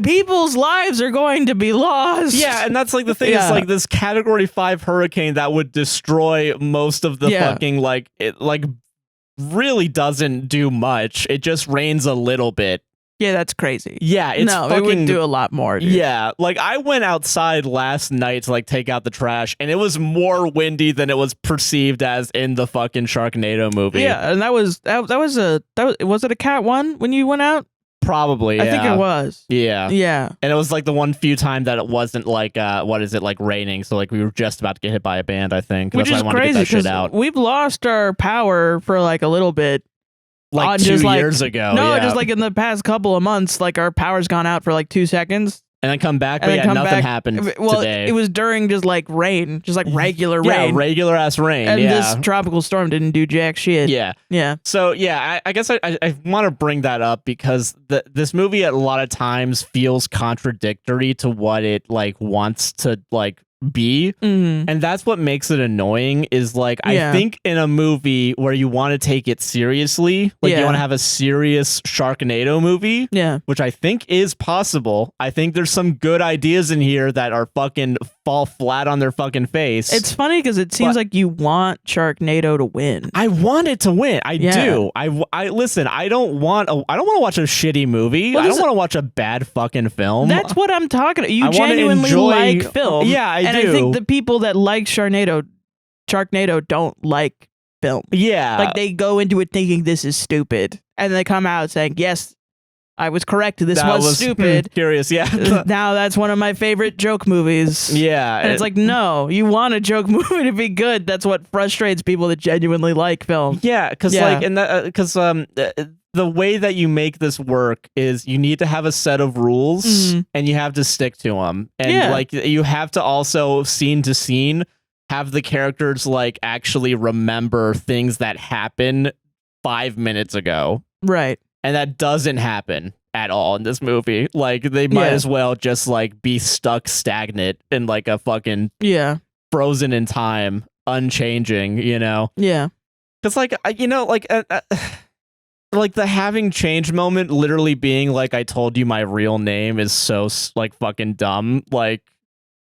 people's lives are going to be lost. Yeah, and that's like the thing. It's like this Category 5 hurricane that would destroy most of the fucking like it like really doesn't do much. It just rains a little bit. Yeah, that's crazy. Yeah, it's it would do a lot more, dude. Yeah, like I went outside last night to like take out the trash, and it was more windy than it was perceived as in the fucking Sharknado movie. Yeah, and was it a Cat 1 when you went out? Probably, yeah. I think it was. Yeah. Yeah. And it was like the one few time that it wasn't like like raining, so like we were just about to get hit by a band, I think. Which is crazy because we've lost our power for like a little bit. Like 2 years ago. No, just like in the past couple of months, like our power's gone out for like 2 seconds. And then come back, but nothing happened today. It was during just like rain, just like regular rain. Yeah, regular ass rain. And this tropical storm didn't do jack shit. Yeah. Yeah. So yeah, I guess I want to bring that up because this movie at a lot of times feels contradictory to what it like wants to like be, and that's what makes it annoying is like I think in a movie where you want to take it seriously, like you want to have a serious Sharknado movie, which I think is possible. I think there's some good ideas in here that are fucking fall flat on their fucking face. It's funny because it seems like you want Sharknado to win. I want it to win. I do. I listen, I don't want to watch a shitty movie. I don't want to watch a bad fucking film. That's what I'm talking about. You genuinely like film. Yeah, I do. I think the people that like Sharknado don't like film. Yeah. Like they go into it thinking this is stupid. And they come out saying, yes, I was correct. This was stupid. Curious, yeah. Now that's one of my favorite joke movies. Yeah. And it's like, no, you want a joke movie to be good. That's what frustrates people that genuinely like film. Yeah, because like, and because the way that you make this work is you need to have a set of rules and you have to stick to them. And like you have to also scene to scene have the characters like actually remember things that happened 5 minutes ago. Right. And that doesn't happen at all in this movie. Like they might as well just like be stuck stagnant in like a fucking frozen in time, unchanging, you know? Yeah. Because like, you know, like the having changed moment literally being like, I told you my real name is so like fucking dumb. Like,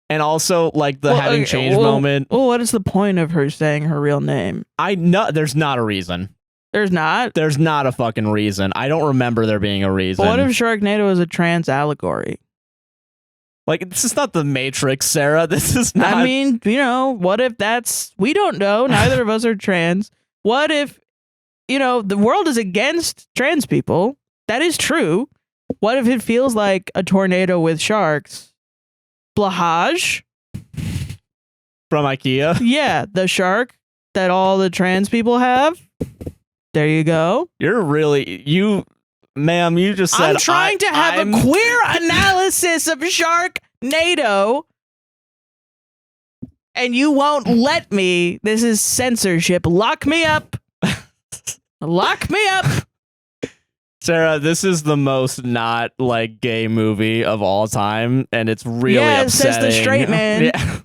and also like the having changed moment. Well, what is the point of her saying her real name? I know there's not a reason. There's not? There's not a fucking reason. I don't remember there being a reason. But what if Sharknado is a trans allegory? Like, this is not the Matrix, Sarah. This is not... I mean, what if that's... We don't know. Neither of us are trans. What if, the world is against trans people? That is true. What if it feels like a tornado with sharks? Blahage? From IKEA? Yeah, the shark that all the trans people have. There you go. You're really... Ma'am, you just said... I'm trying to have a queer analysis of Sharknado, and you won't let me. This is censorship. Lock me up. Lock me up. Sarah, this is the most not, like, gay movie of all time, and it's really upsetting. Says the straight man. Yeah.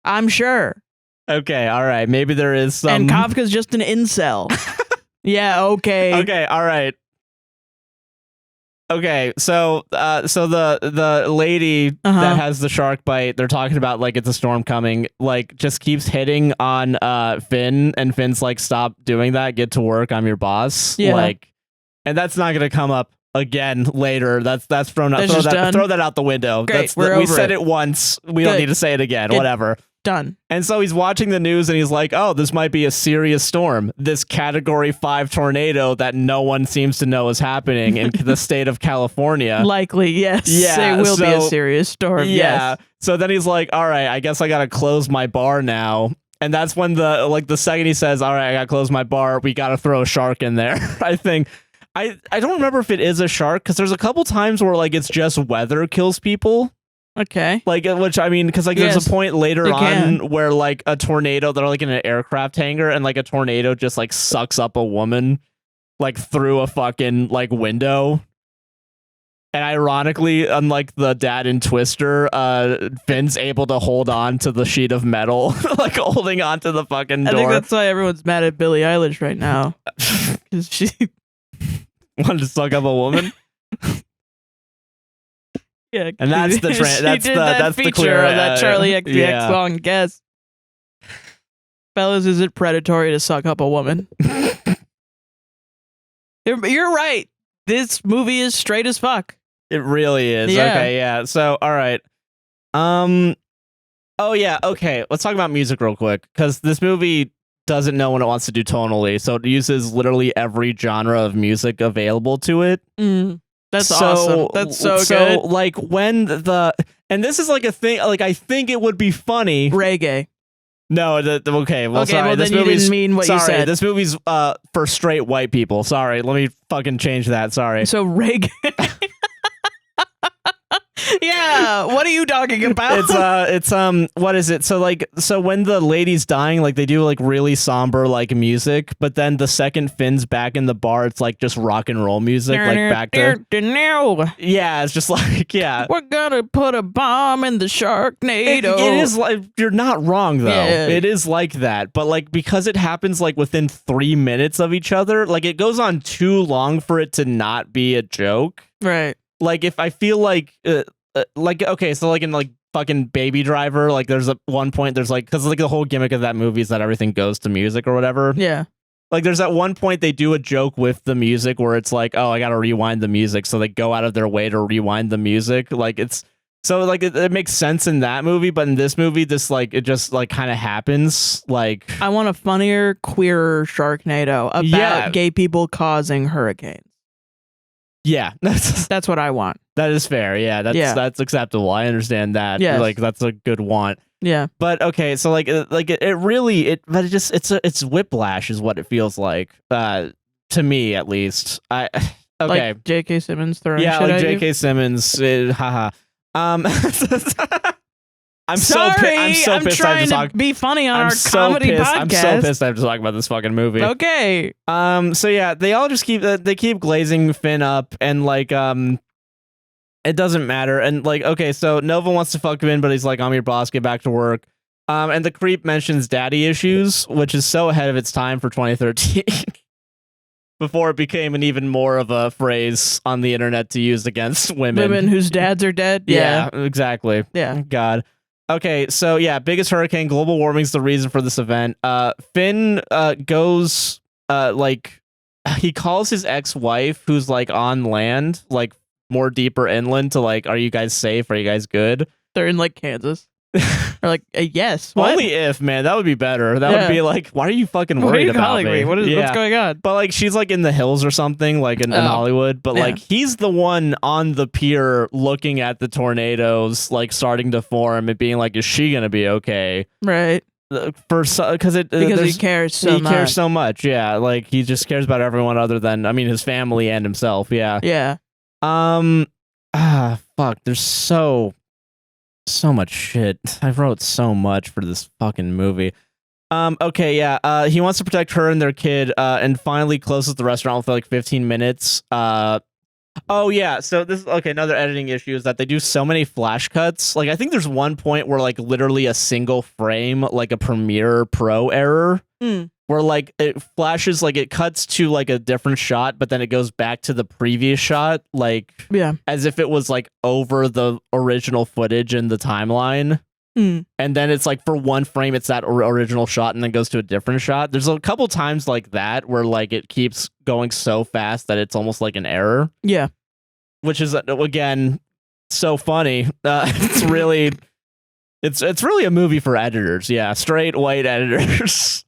I'm sure. Okay, all right. Maybe there is some... And Kafka's just an incel. Yeah, okay. Okay, all right. Okay, so the lady that has the shark bite, they're talking about like it's a storm coming, like just keeps hitting on Finn, and Finn's like, stop doing that, get to work, I'm your boss. Yeah. Like, and that's not gonna come up again later. That's thrown out. Throw that out the window. Great, we said it once. We don't need to say it again. Good. Whatever. Done. And so he's watching the news and he's like, oh, this might be a serious storm. This Category 5 tornado that no one seems to know is happening in the state of California. Likely, yes. Yeah, it will be a serious storm. Yeah. Yes. So then he's like, all right, I guess I got to close my bar now. And that's when the second he says, all right, I got to close my bar, we got to throw a shark in there. I think. I don't remember if it is a shark, because there's a couple times where like it's just weather kills people. Okay. Like, which I mean, because like there's a point later on where like a tornado, they're like in an aircraft hangar, and like a tornado just like sucks up a woman like through a fucking like window. And ironically, unlike the dad in Twister, Finn's able to hold on to the sheet of metal, like holding on to the fucking door. I think that's why everyone's mad at Billie Eilish right now. Because she wanted to suck up a woman. Yeah, and that's the that's the clear of that Charlie XCX song. Guess, fellas, is it predatory to suck up a woman? You're right. This movie is straight as fuck. It really is. Yeah. Okay, yeah. So, all right. Oh yeah. Okay. Let's talk about music real quick, because this movie doesn't know what it wants to do tonally, so it uses literally every genre of music available to it. That's awesome. That's so good. So, like, when and this is like a thing, like, I think it would be funny. Reggae. No, okay, well, sorry. Well, this then movie's, you didn't mean what you said. This movie's for straight white people. Sorry, let me fucking change that. Sorry. So, reggae. Yeah, what are you talking about? It's what is it? So when the lady's dying, like they do like really somber like music, but then the second Finn's back in the bar, it's like just rock and roll music, like back to yeah, it's just like we're gonna put a bomb in the Sharknado. It is like, you're not wrong though. Yeah. It is like that, but like because it happens like within 3 minutes of each other, like it goes on too long for it to not be a joke. Right. Like if I feel like okay, so like in like fucking Baby Driver, like there's one point there's like, because like the whole gimmick of that movie is that everything goes to music or whatever. Yeah. Like there's at one point they do a joke with the music where it's like, oh, I gotta rewind the music, so they go out of their way to rewind the music. Like it's so like it makes sense in that movie, but in this movie, this like it just like kind of happens. Like I want a funnier, queerer Sharknado about gay people causing hurricanes. Yeah, that's what I want. That is fair. Yeah, that's acceptable. I understand that. Yeah, like that's a good want. Yeah, but okay, so like it really it's whiplash is what it feels like to me at least. Okay, like J.K. Simmons throwing shit like at J.K. you? Simmons. Haha. I'm Sorry, so pissed I have to talk. Be funny on our comedy podcast. I'm so pissed I have to talk about this fucking movie. Okay. So yeah, they all just keep glazing Finn up, and like it doesn't matter. And like, okay, so Nova wants to fuck Finn, but he's like, I'm your boss, get back to work. And the creep mentions daddy issues, which is so ahead of its time for 2013. Before it became an even more of a phrase on the internet to use against women whose dads are dead. Yeah, exactly. Yeah. God. Okay, so yeah, biggest hurricane, global warming's the reason for this event. Finn goes like he calls his ex-wife who's like on land, like more deeper inland, to like, are you guys safe? Are you guys good? They're in like Kansas. Or like, yes. What? Only if, man, that would be better. That would be like, why are you fucking worried about me? What's going on? But like, she's like in the hills or something, like in Hollywood. But like, he's the one on the pier looking at the tornadoes, like starting to form, and being like, is she gonna be okay? Right. Because he cares so much. He cares so much. Yeah. Like, he just cares about everyone other than, I mean, his family and himself. Yeah. Yeah. Fuck. There's so much shit. I wrote so much for this fucking movie. Okay, yeah. He wants to protect her and their kid, and finally closes the restaurant for like 15 minutes. Oh yeah, so this is okay. Another editing issue is that they do so many flash cuts. Like, I think there's one point where like literally a single frame, like a Premiere Pro error, where like it flashes, like it cuts to like a different shot, but then it goes back to the previous shot, like as if it was like over the original footage in the timeline. And then it's like for one frame it's that original shot and then goes to a different shot. There's a couple times like that where like it keeps going so fast that it's almost like an error. Yeah. Which is, again, so funny. It's really a movie for editors. Yeah, straight white editors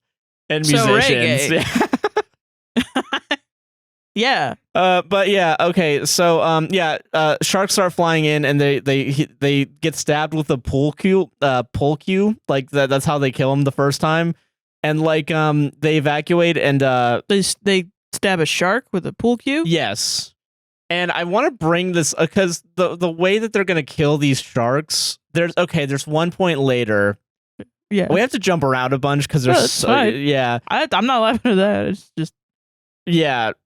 and musicians. Yeah. But yeah, okay. So sharks start flying in, and they get stabbed with a pole cue. Like that's how they kill him the first time. And like they evacuate, and they stab a shark with a pool cue. Yes. And I want to bring this because the way that they're gonna kill these sharks, there's one point later. Yeah, we have to jump around a bunch because there's I'm not laughing at that. It's just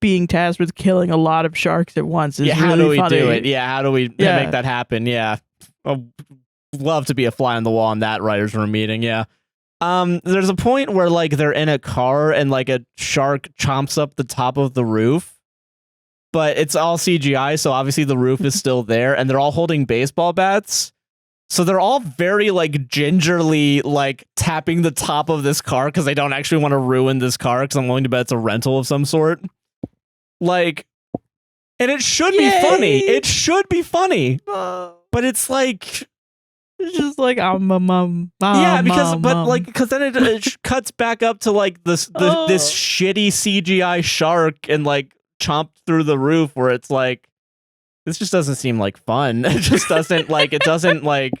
being tasked with killing a lot of sharks at once is really how do we funny. do it? Yeah, how do we make that happen? Yeah, I'd love to be a fly on the wall in that writers' room meeting. Yeah. There's a point where like they're in a car and like a shark chomps up the top of the roof. But it's all CGI, so obviously the roof is still there, and they're all holding baseball bats. So they're all very like gingerly like tapping the top of this car because they don't actually want to ruin this car, because I'm willing to bet it's a rental of some sort. Like, and it should be funny. It should be funny. But it's like, it's just like because then it cuts back up to like this shitty CGI shark and like chomped through the roof, where it's like, this just doesn't seem like fun. It just doesn't like, it doesn't like,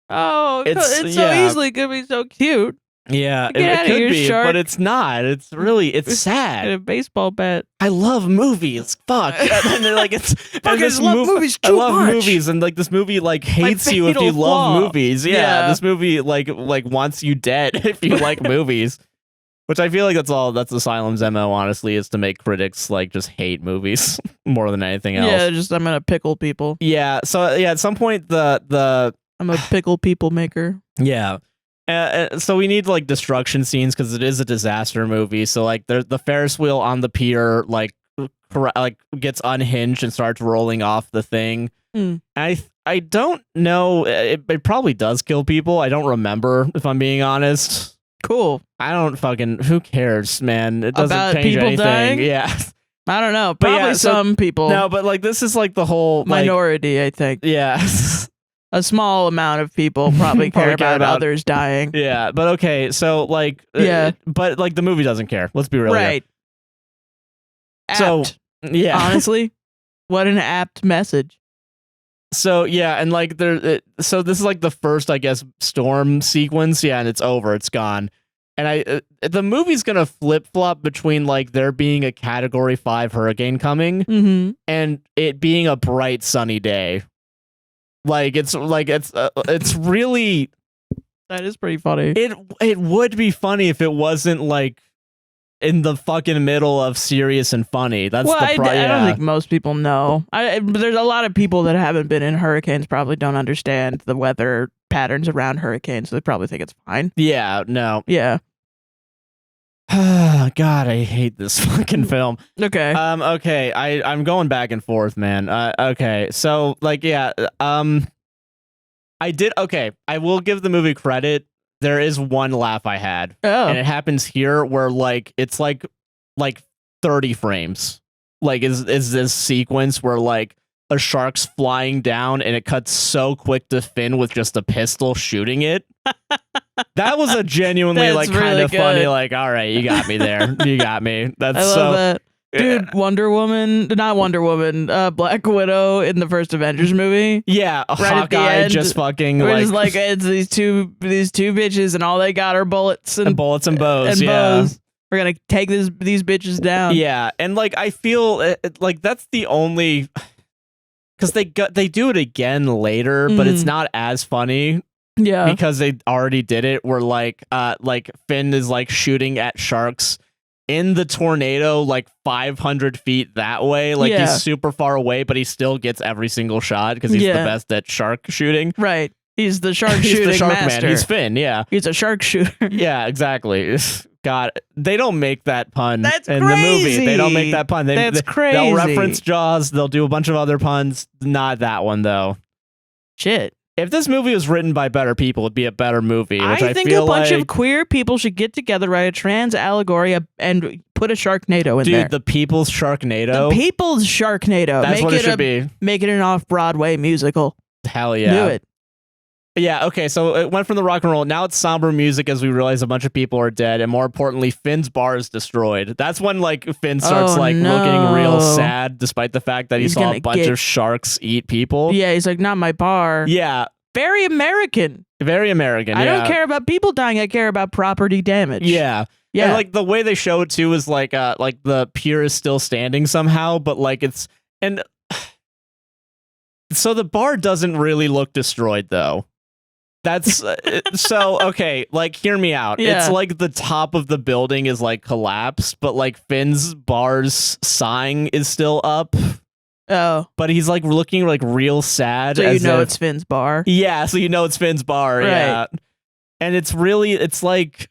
it's so easily could be so cute. Yeah, it could be, shark. But it's not. It's really, it's sad. Get a baseball bat. I love movies. Fuck. And they're like, it's I love movies too much. I love movies, and like this movie like hates you if you love movies. Yeah, this movie like wants you dead if you like movies. Which I feel like that's Asylum's MO, honestly, is to make critics like just hate movies more than anything else. Yeah, just I'm gonna pickle people. Yeah, so yeah, at some point the I'm a pickle people maker. Yeah. So we need like destruction scenes because it is a disaster movie. So like the Ferris wheel on the pier like gets unhinged and starts rolling off the thing. I don't know. It probably does kill people. I don't remember, if I'm being honest. Cool. I don't fucking. Who cares, man? It doesn't about change people anything. Dying? Yeah. I don't know. Probably some people. No, but like this is like the whole minority. I think. Yeah. A small amount of people probably care about others dying. Yeah, but okay, so like, but like the movie doesn't care. Let's be real. Right. Apt. So yeah, honestly, what an apt message. So yeah, and like so this is like the first, I guess, storm sequence. Yeah, and it's over. It's gone. And the movie's gonna flip flop between like there being a Category 5 hurricane coming and it being a bright sunny day. It's really, that is pretty funny. It would be funny if it wasn't like in the fucking middle of serious and funny. That's I don't think most people know. There's a lot of people that haven't been in hurricanes probably don't understand the weather patterns around hurricanes, so they probably think it's fine. Yeah, no. Yeah. God, I hate this fucking film. Okay. Okay, I'm going back and forth, man. Okay, so like, yeah, I will give the movie credit. There is one laugh I had, and it happens here where like it's like like 30 frames. Like is this sequence where like a shark's flying down and it cuts so quick to Finn with just a pistol shooting it. That was a genuinely like kind of funny, like, all right, you got me there. You got me. That's I love that. Dude, not Wonder Woman, Black Widow in the first Avengers movie. Yeah, Hawkeye just fucking like it's these two bitches and all they got are bullets and bows. Bows. We're gonna take these bitches down. Yeah, and like I feel like that's the only, because they do it again later, but it's not as funny. Yeah, because they already did it. Where like Finn is like shooting at sharks in the tornado, like 500 feet that way. Like he's super far away, but he still gets every single shot because he's the best at shark shooting. Right. He's the shark shooting the shark master. Man. He's Finn. Yeah. He's a shark shooter. Yeah, exactly. God, they don't make that pun That's in crazy. the movie. They don't make that pun. That's crazy. They'll reference Jaws. They'll do a bunch of other puns. Not that one though. Shit. If this movie was written by better people, it'd be a better movie. Which I think feel a bunch like, of queer people should get together, write a trans allegory, and put a Sharknado in dude, there. Dude, the People's Sharknado. The People's Sharknado. That's what it should be. Make it an off-Broadway musical. Hell yeah. Do it. Yeah, okay, so it went from the rock and roll. Now it's somber music as we realize a bunch of people are dead, and more importantly, Finn's bar is destroyed. That's when like Finn starts looking real sad, despite the fact that he saw a bunch of sharks eat people. Yeah, he's like, not my bar. Yeah. Very American. Very American, I don't care about people dying, I care about property damage. Yeah. Yeah. And like the way they show it too is like the pier is still standing somehow, but like it's, and so the bar doesn't really look destroyed though. That's so okay, like hear me out. Yeah. It's like the top of the building is like collapsed, but like Finn's bar's sign is still up. Oh. But he's like looking like real sad. So you know it's Finn's bar? Yeah, so you know it's Finn's bar, right. Yeah. And it's really, it's like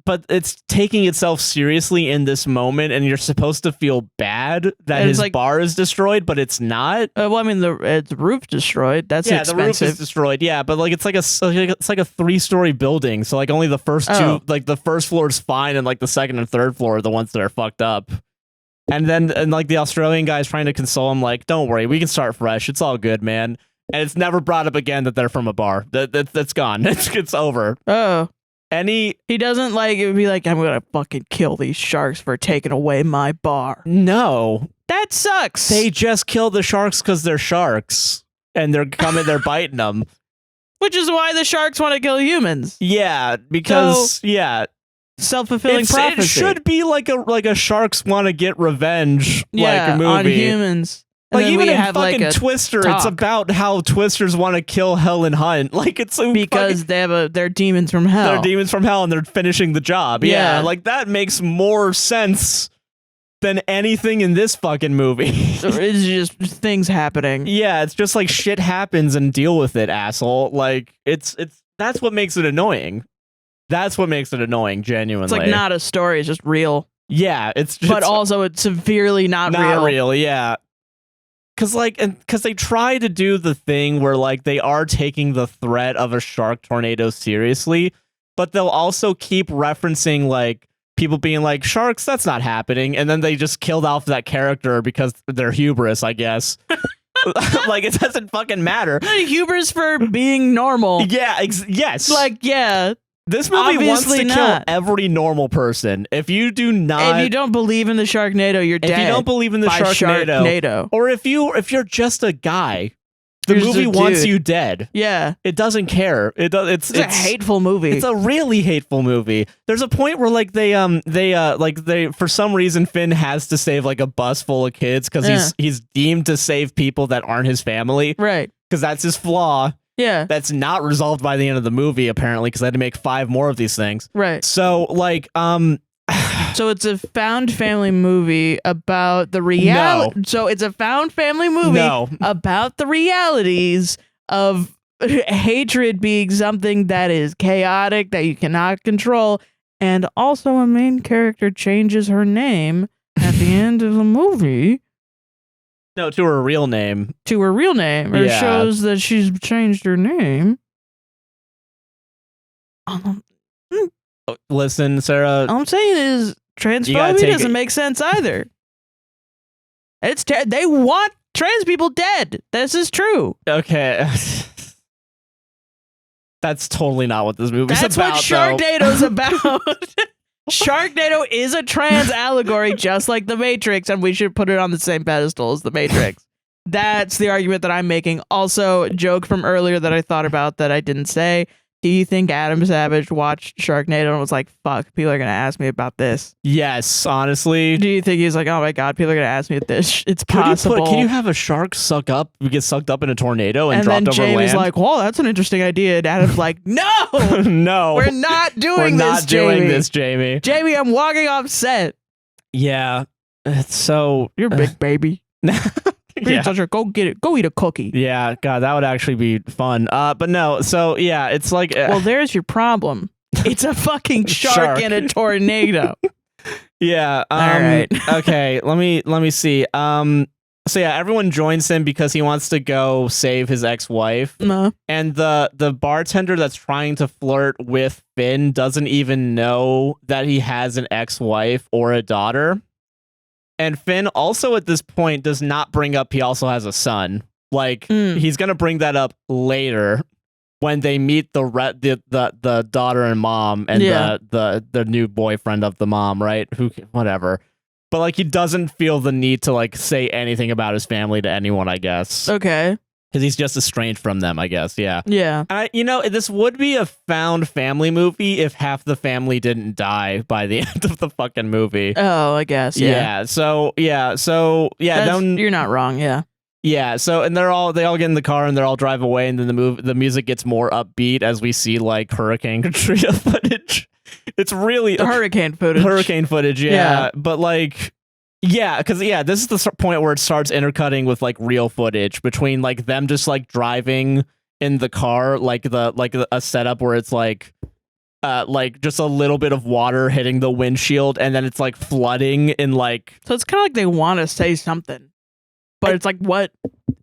but it's taking itself seriously in this moment, and you're supposed to feel bad that his bar is destroyed, but it's not. Well, I mean, the roof destroyed. That's expensive. The roof is destroyed. Yeah, but like it's like a 3-story building, so like only the first two, like the first floor is fine, and like the second and third floor are the ones that are fucked up. And like the Australian guy's trying to console him, like, don't worry, we can start fresh. It's all good, man. And it's never brought up again that they're from a bar. That's gone. It's over. Oh. And he doesn't like it would be like, I'm gonna fucking kill these sharks for taking away my bar. No. That sucks. They just kill the sharks because they're sharks. And they're biting them. Which is why the sharks want to kill humans. Yeah, because self-fulfilling prophecy. It should be like a sharks want to get revenge like a movie on humans. Like even in fucking like Twister, it's about how Twisters want to kill Helen Hunt. Like it's because they're demons from hell. They're demons from hell, and they're finishing the job. Yeah, like that makes more sense than anything in this fucking movie. It's just things happening. Yeah, it's just like shit happens and deal with it, asshole. Like it's that's what makes it annoying. That's what makes it annoying, genuinely. It's like not a story, it's just real. Yeah, but also it's severely not real. Not real, yeah. Because they try to do the thing where like they are taking the threat of a shark tornado seriously, but they'll also keep referencing like people being like, sharks, that's not happening, and then they just killed off that character because they're hubris, I guess. Like it doesn't fucking matter. Hubris for being normal. Yeah, yes. Like, yeah. This movie wants to kill every normal person. If you do not, if you don't believe in the Sharknado, you're dead. If you don't believe in the Sharknado, or if you're just a guy, the movie wants you dead. Yeah, it doesn't care. It's a hateful movie. It's a really hateful movie. There's a point where like they for some reason Finn has to save like a bus full of kids because he's deemed to save people that aren't his family. Right. Because that's his flaw. Yeah. That's not resolved by the end of the movie, apparently, because I had to make 5 more of these things. Right. So, like, so it's a found family movie about the reality. No. So it's a found family movie about the realities of hatred being something that is chaotic, that you cannot control. And also a main character changes her name at the end of the movie. No, to her real name. To her real name. Or shows that she's changed her name. listen, Sarah. All I'm saying is transphobia doesn't make sense either. They want trans people dead. This is true. Okay. That's totally not what this movie's about. That's what Sharknado's about. Sharknado is a trans allegory, just like The Matrix, and we should put it on the same pedestal as The Matrix. That's the argument that I'm making. Also, joke from earlier that I thought about that I didn't say. Do you think Adam Savage watched Sharknado and was like, fuck, people are going to ask me about this? Yes, honestly. Do you think he's like, oh my God, people are going to ask me about this? It's possible. Can you have a shark get sucked up in a tornado and dropped over land? And then Jamie's like, whoa, that's an interesting idea. And Adam's like, no! No. We're not doing this, Jamie. Jamie, I'm walking off set. Yeah. It's so... You're a big baby. Yeah. Go get it. Go eat a cookie. Yeah, God, that would actually be fun. But no, so yeah, it's like... well, there's your problem. It's a fucking shark in a tornado. Yeah. All right. Okay, let me see. So yeah, everyone joins him because he wants to go save his ex-wife. And the bartender that's trying to flirt with Finn doesn't even know that he has an ex-wife or a daughter. And Finn also at this point does not bring up he also has a son. Like he's gonna bring that up later when they meet the daughter and mom and the new boyfriend of the mom, right? Whatever. But like he doesn't feel the need to like say anything about his family to anyone, I guess. Okay. Because he's just estranged from them, I guess. Yeah. Yeah. This would be a found family movie if half the family didn't die by the end of the fucking movie. Oh, I guess. Yeah. Then you're not wrong. Yeah. Yeah. So and they all get in the car and they all drive away, and then the music gets more upbeat as we see like Hurricane Katrina footage. It's really hurricane footage. Hurricane footage. Yeah. But like. Yeah, because this is the point where it starts intercutting with like real footage between like them just like driving in the car, like a setup where it's like just a little bit of water hitting the windshield, and then it's like flooding in like. So it's kind of like they want to say something, but it's like, what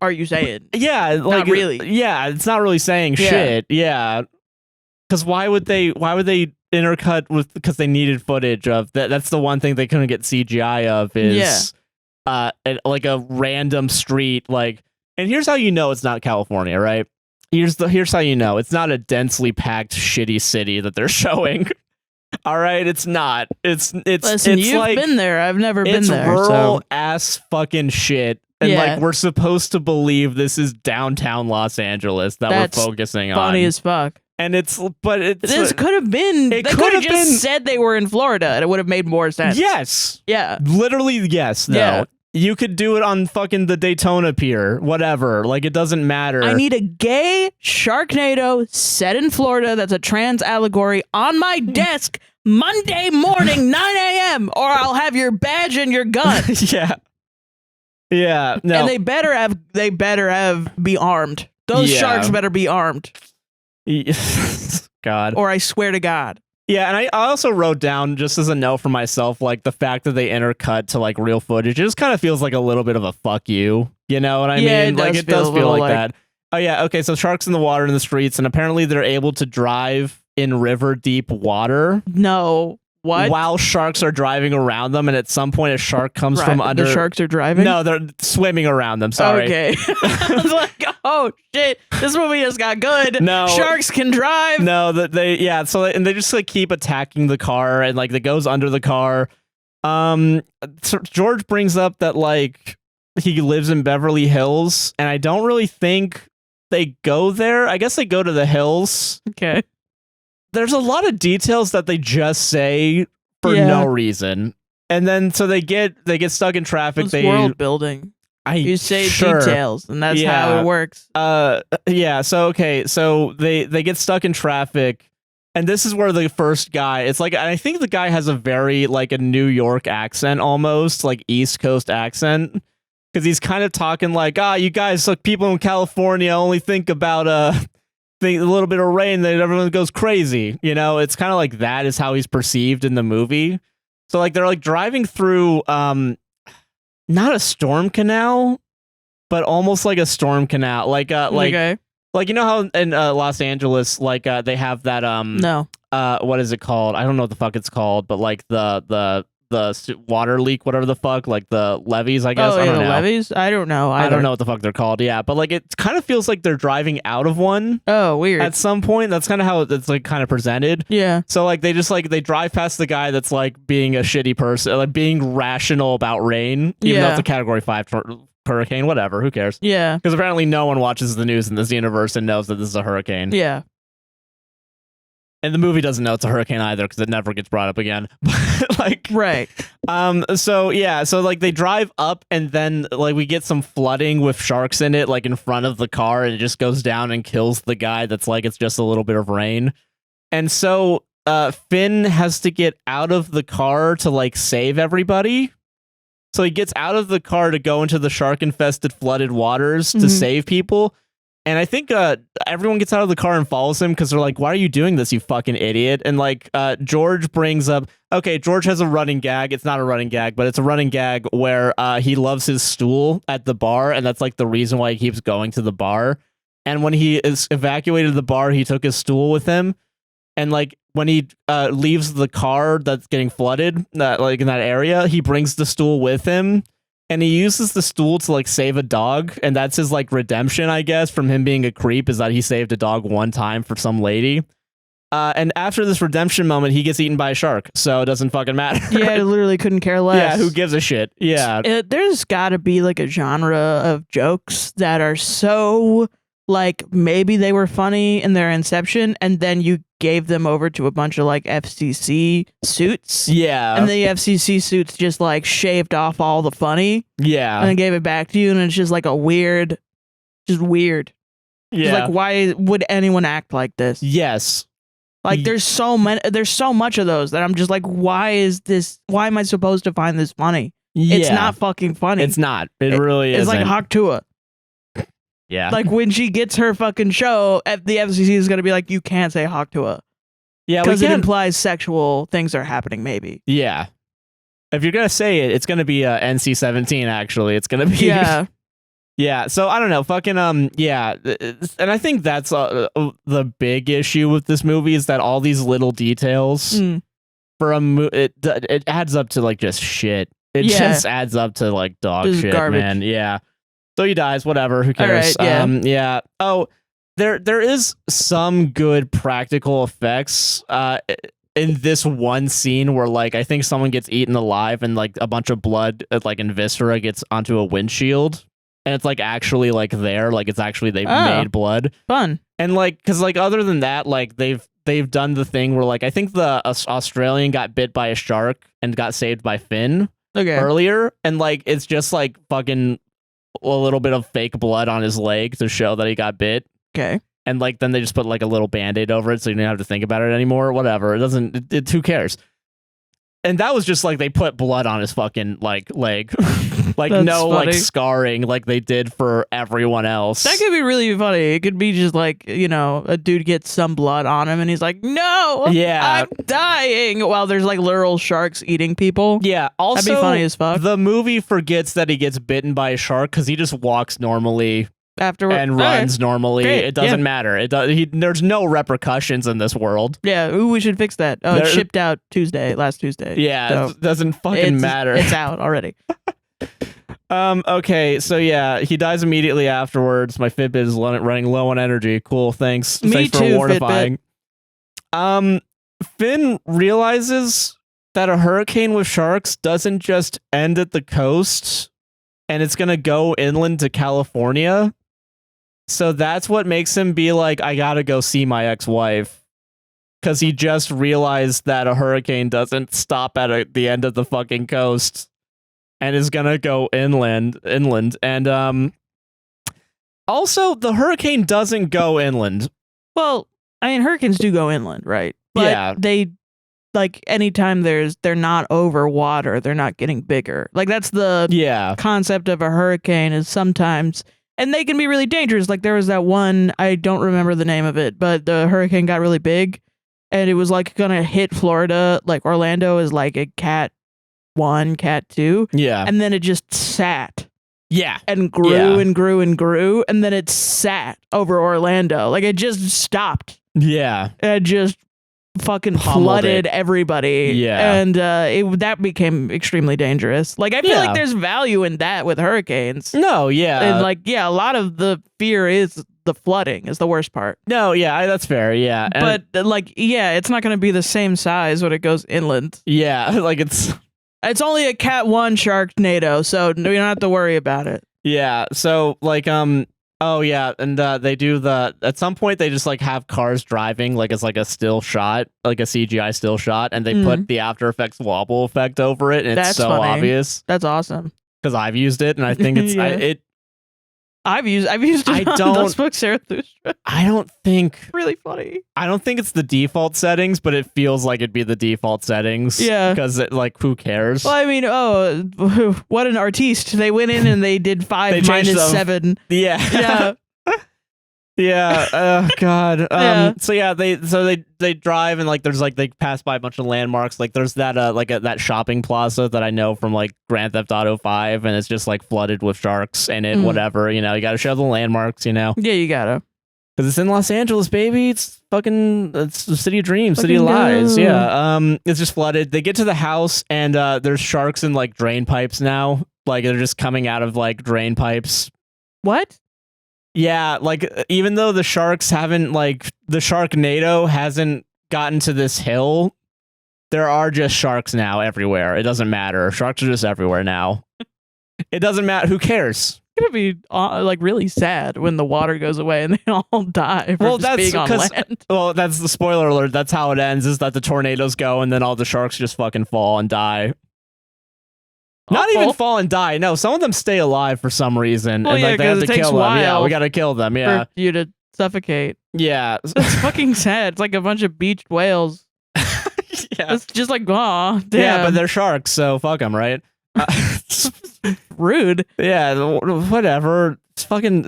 are you saying? Yeah, like not really. Yeah, it's not really saying shit. Yeah, because why would they intercut with because they needed footage of that. That's the one thing they couldn't get CGI of is like a random street like. And here's how you know it's not California, right? Here's how you know it's not a densely packed shitty city that they're showing. All right, it's not. Listen, it's you've like been there. I've never been there. It's rural ass fucking shit. And like we're supposed to believe this is downtown Los Angeles that we're focusing on. Funny as fuck. And this could have been. They could have just said they were in Florida, and it would have made more sense. Yes. Yeah. Literally, yes. Though. Yeah. You could do it on fucking the Daytona Pier, whatever. Like it doesn't matter. I need a gay Sharknado set in Florida that's a trans allegory on my desk Monday morning, 9 a.m. Or I'll have your badge and your gun. Yeah. Yeah. No. And they better be armed. Those sharks better be armed. God. Or I swear to God. Yeah, and I also wrote down, just as a note for myself, like the fact that they intercut to like real footage, it just kind of feels like a little bit of a fuck you. You know what I mean? Like it does feel like that. Oh yeah, okay, so sharks in the water in the streets, and apparently they're able to drive in river deep water. No. What? While sharks are driving around them, and at some point a shark comes from under. The sharks are driving? No, they're swimming around them. Sorry. Okay. I was like, oh shit, this movie just got good. No, sharks can drive. No, they just like keep attacking the car, and like it goes under the car. So George brings up that like he lives in Beverly Hills, and I don't really think they go there. I guess they go to the hills. Okay. There's a lot of details that they just say for no reason. And then so they get stuck in traffic. It's world building. You say details, and that's how it works. Yeah, so okay, so they get stuck in traffic, and this is where the first guy, it's like I think the guy has a very like a New York accent almost, like East Coast accent. Because he's kind of talking like, you guys, like people in California only think about a little bit of rain, then everyone goes crazy. You know, it's kind of like that is how he's perceived in the movie. So like they're like driving through not a storm canal, but almost like a storm canal, like Like, you know how in Los Angeles, like they have that no, what is it called? I don't know what the fuck it's called, but like the water leak, whatever the fuck, like the levees, I guess. Oh, yeah, I don't the know. levees? I don't know either. I don't know what the fuck they're called. Yeah, but like it kind of feels like they're driving out of one. Oh, weird. At some point, that's kind of how it's like kind of presented. Yeah. So like they just like they drive past the guy that's like being a shitty person, like being rational about rain, even though it's a Category 5 hurricane. Whatever, who cares? Yeah. Because apparently no one watches the news in this universe and knows that this is a hurricane. Yeah. And the movie doesn't know it's a hurricane either because it never gets brought up again. Like, right. So yeah, so like they drive up and then like we get some flooding with sharks in it, like in front of the car, and it just goes down and kills the guy that's like it's just a little bit of rain. And so Finn has to get out of the car to like save everybody. So he gets out of the car to go into the shark-infested flooded waters to save people. And I think everyone gets out of the car and follows him because they're like, why are you doing this, you fucking idiot? And like George brings up, okay, George has a running gag. It's not a running gag, but it's a running gag where he loves his stool at the bar. And that's like the reason why he keeps going to the bar. And when he is evacuated the bar, he took his stool with him. And like when he leaves the car that's getting flooded, like in that area, he brings the stool with him. And he uses the stool to like save a dog, and that's his like redemption, I guess, from him being a creep, is that he saved a dog one time for some lady. And after this redemption moment, he gets eaten by a shark, so it doesn't fucking matter. Yeah, I literally couldn't care less. Yeah, who gives a shit? Yeah. There's got to be like a genre of jokes that are so like maybe they were funny in their inception, and then you gave them over to a bunch of like FCC suits. Yeah. And the FCC suits just like shaved off all the funny. Yeah. And then gave it back to you, and it's just like a weird, just weird. Yeah. Just like, why would anyone act like this? Yes. Like there's so much of those that I'm just like, why am I supposed to find this funny? Yeah. It's not fucking funny. It's not. It really is. It's like Haktua. Yeah. Like when she gets her fucking show, the FCC is going to be like, you can't say Haktua. Yeah. Because it implies sexual things are happening, maybe. Yeah. If you're going to say it, it's going to be NC-17, actually. It's going to be. Yeah. Yeah. So I don't know. Fucking, yeah. And I think that's the big issue with this movie is that all these little details for a movie, it adds up to like just shit. It just adds up to like dog just shit, garbage. Man. Yeah. So he dies, whatever, who cares? All right, yeah. Yeah. Oh, there is some good practical effects in this one scene where like I think someone gets eaten alive and like a bunch of blood like in viscera gets onto a windshield, and it's like actually like there, like it's actually they've made blood. Fun. And like cuz like other than that, like they've done the thing where like I think the Australian got bit by a shark and got saved by Finn earlier, and like it's just like fucking a little bit of fake blood on his leg to show that he got bit. Okay. And like then they just put like a little band-aid over it so you don't have to think about it anymore. Whatever. It doesn't who cares? And that was just like they put blood on his fucking like leg. Like no funny. Like scarring like they did for everyone else. That could be really funny. It could be just like, you know, a dude gets some blood on him and he's like, no, yeah, I'm dying, while there's like literal sharks eating people. Yeah, also that'd be funny as fuck. The movie forgets that he gets bitten by a shark because he just walks normally afterwards and runs normally. Great. It doesn't matter. There's no repercussions in this world. Yeah, ooh, we should fix that. Oh, it shipped out last Tuesday. Yeah, so it doesn't fucking matter. It's out already. Okay, so yeah, he dies immediately afterwards. My Fitbit is running low on energy. Cool, thanks. Me thanks too, for warnifying. Finn realizes that a hurricane with sharks doesn't just end at the coast, and it's gonna go inland to California. So that's what makes him be like, I gotta go see my ex-wife. Because he just realized that a hurricane doesn't stop at the end of the fucking coast. And is gonna go inland, and also the hurricane doesn't go inland. Well, I mean, hurricanes do go inland, right? But they like anytime they're not over water, they're not getting bigger. Like that's the concept of a hurricane is sometimes, and they can be really dangerous. Like there was that one, I don't remember the name of it, but the hurricane got really big, and it was like gonna hit Florida. Like Orlando is like a Cat 1, Cat 2. Yeah. And then it just sat Yeah. And grew and grew and grew. And then it sat over Orlando. Like, it just stopped. Yeah. It just fucking flooded everybody. Yeah. And that became extremely dangerous. Like, I feel like there's value in that with hurricanes. No, yeah. And like, a lot of the fear is the flooding is the worst part. No, yeah, that's fair. Yeah. But like, it's not going to be the same size when it goes inland. Yeah. Like it's only a Cat 1 Sharknado, so you don't have to worry about it. Yeah. So like, oh yeah, and they do at some point they just like have cars driving like it's like a still shot, like a CGI still shot, and they put the After Effects wobble effect over it, and it's so funny. Obvious. That's awesome. Because I've used it, and I think it's I've used it on those books, Zarathustra. I don't think really funny. I don't think it's the default settings, but it feels like it'd be the default settings. Yeah, because like who cares? Well, I mean, what an artiste! They went in and they did 5 minus 7. Yeah. Yeah. Oh God. So yeah, they drive and like there's like they pass by a bunch of landmarks. Like there's that that shopping plaza that I know from like Grand Theft Auto 5, and it's just like flooded with sharks in it. Whatever, you got to show the landmarks. Yeah, you gotta. Because it's in Los Angeles, baby. It's the city of dreams, city of lies. Yeah. It's just flooded. They get to the house and there's sharks in like drain pipes now. Like they're just coming out of like drain pipes. What? Yeah, like even though the sharks haven't like the Sharknado hasn't gotten to this hill, there are just sharks now everywhere. It doesn't matter. Sharks are just everywhere now. It doesn't matter. Who cares? It's gonna be like really sad when the water goes away and they all die. Well, that's being on land. Well, that's the spoiler alert. That's how it ends. Is that the tornadoes go and then all the sharks just fucking fall and die. Not even fall and die. No, some of them stay alive for some reason. Well, and like, they have to kill them. Yeah, we gotta kill them. Yeah. For you to suffocate. Yeah. It's fucking sad. It's like a bunch of beached whales. Yeah. It's just like, aw, damn. Yeah, but they're sharks, so fuck them, right? Rude. Yeah, whatever. It's fucking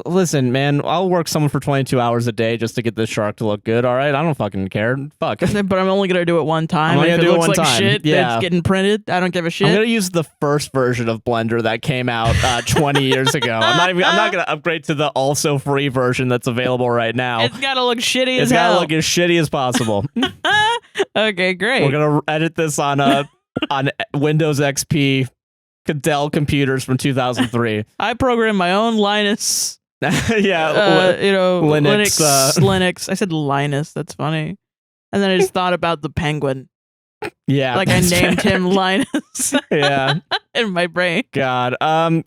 listen, man. I'll work someone for 22 hours a day just to get this shark to look good. All right, I don't fucking care. Fuck. But I'm only gonna do it one time. If it looks like shit, that's getting printed. I don't give a shit. I'm gonna use the first version of Blender that came out 20 years ago. I'm not gonna upgrade to the also free version that's available right now. It's gotta look shitty as hell. It's gotta look as shitty as possible. Okay, great. We're gonna edit this on Windows XP. Dell computers from 2003. I programmed my own Linus. Yeah, Linux. I said Linus. That's funny. And then I just thought about the penguin. Yeah, like I named him Linus. Yeah, in my brain. God.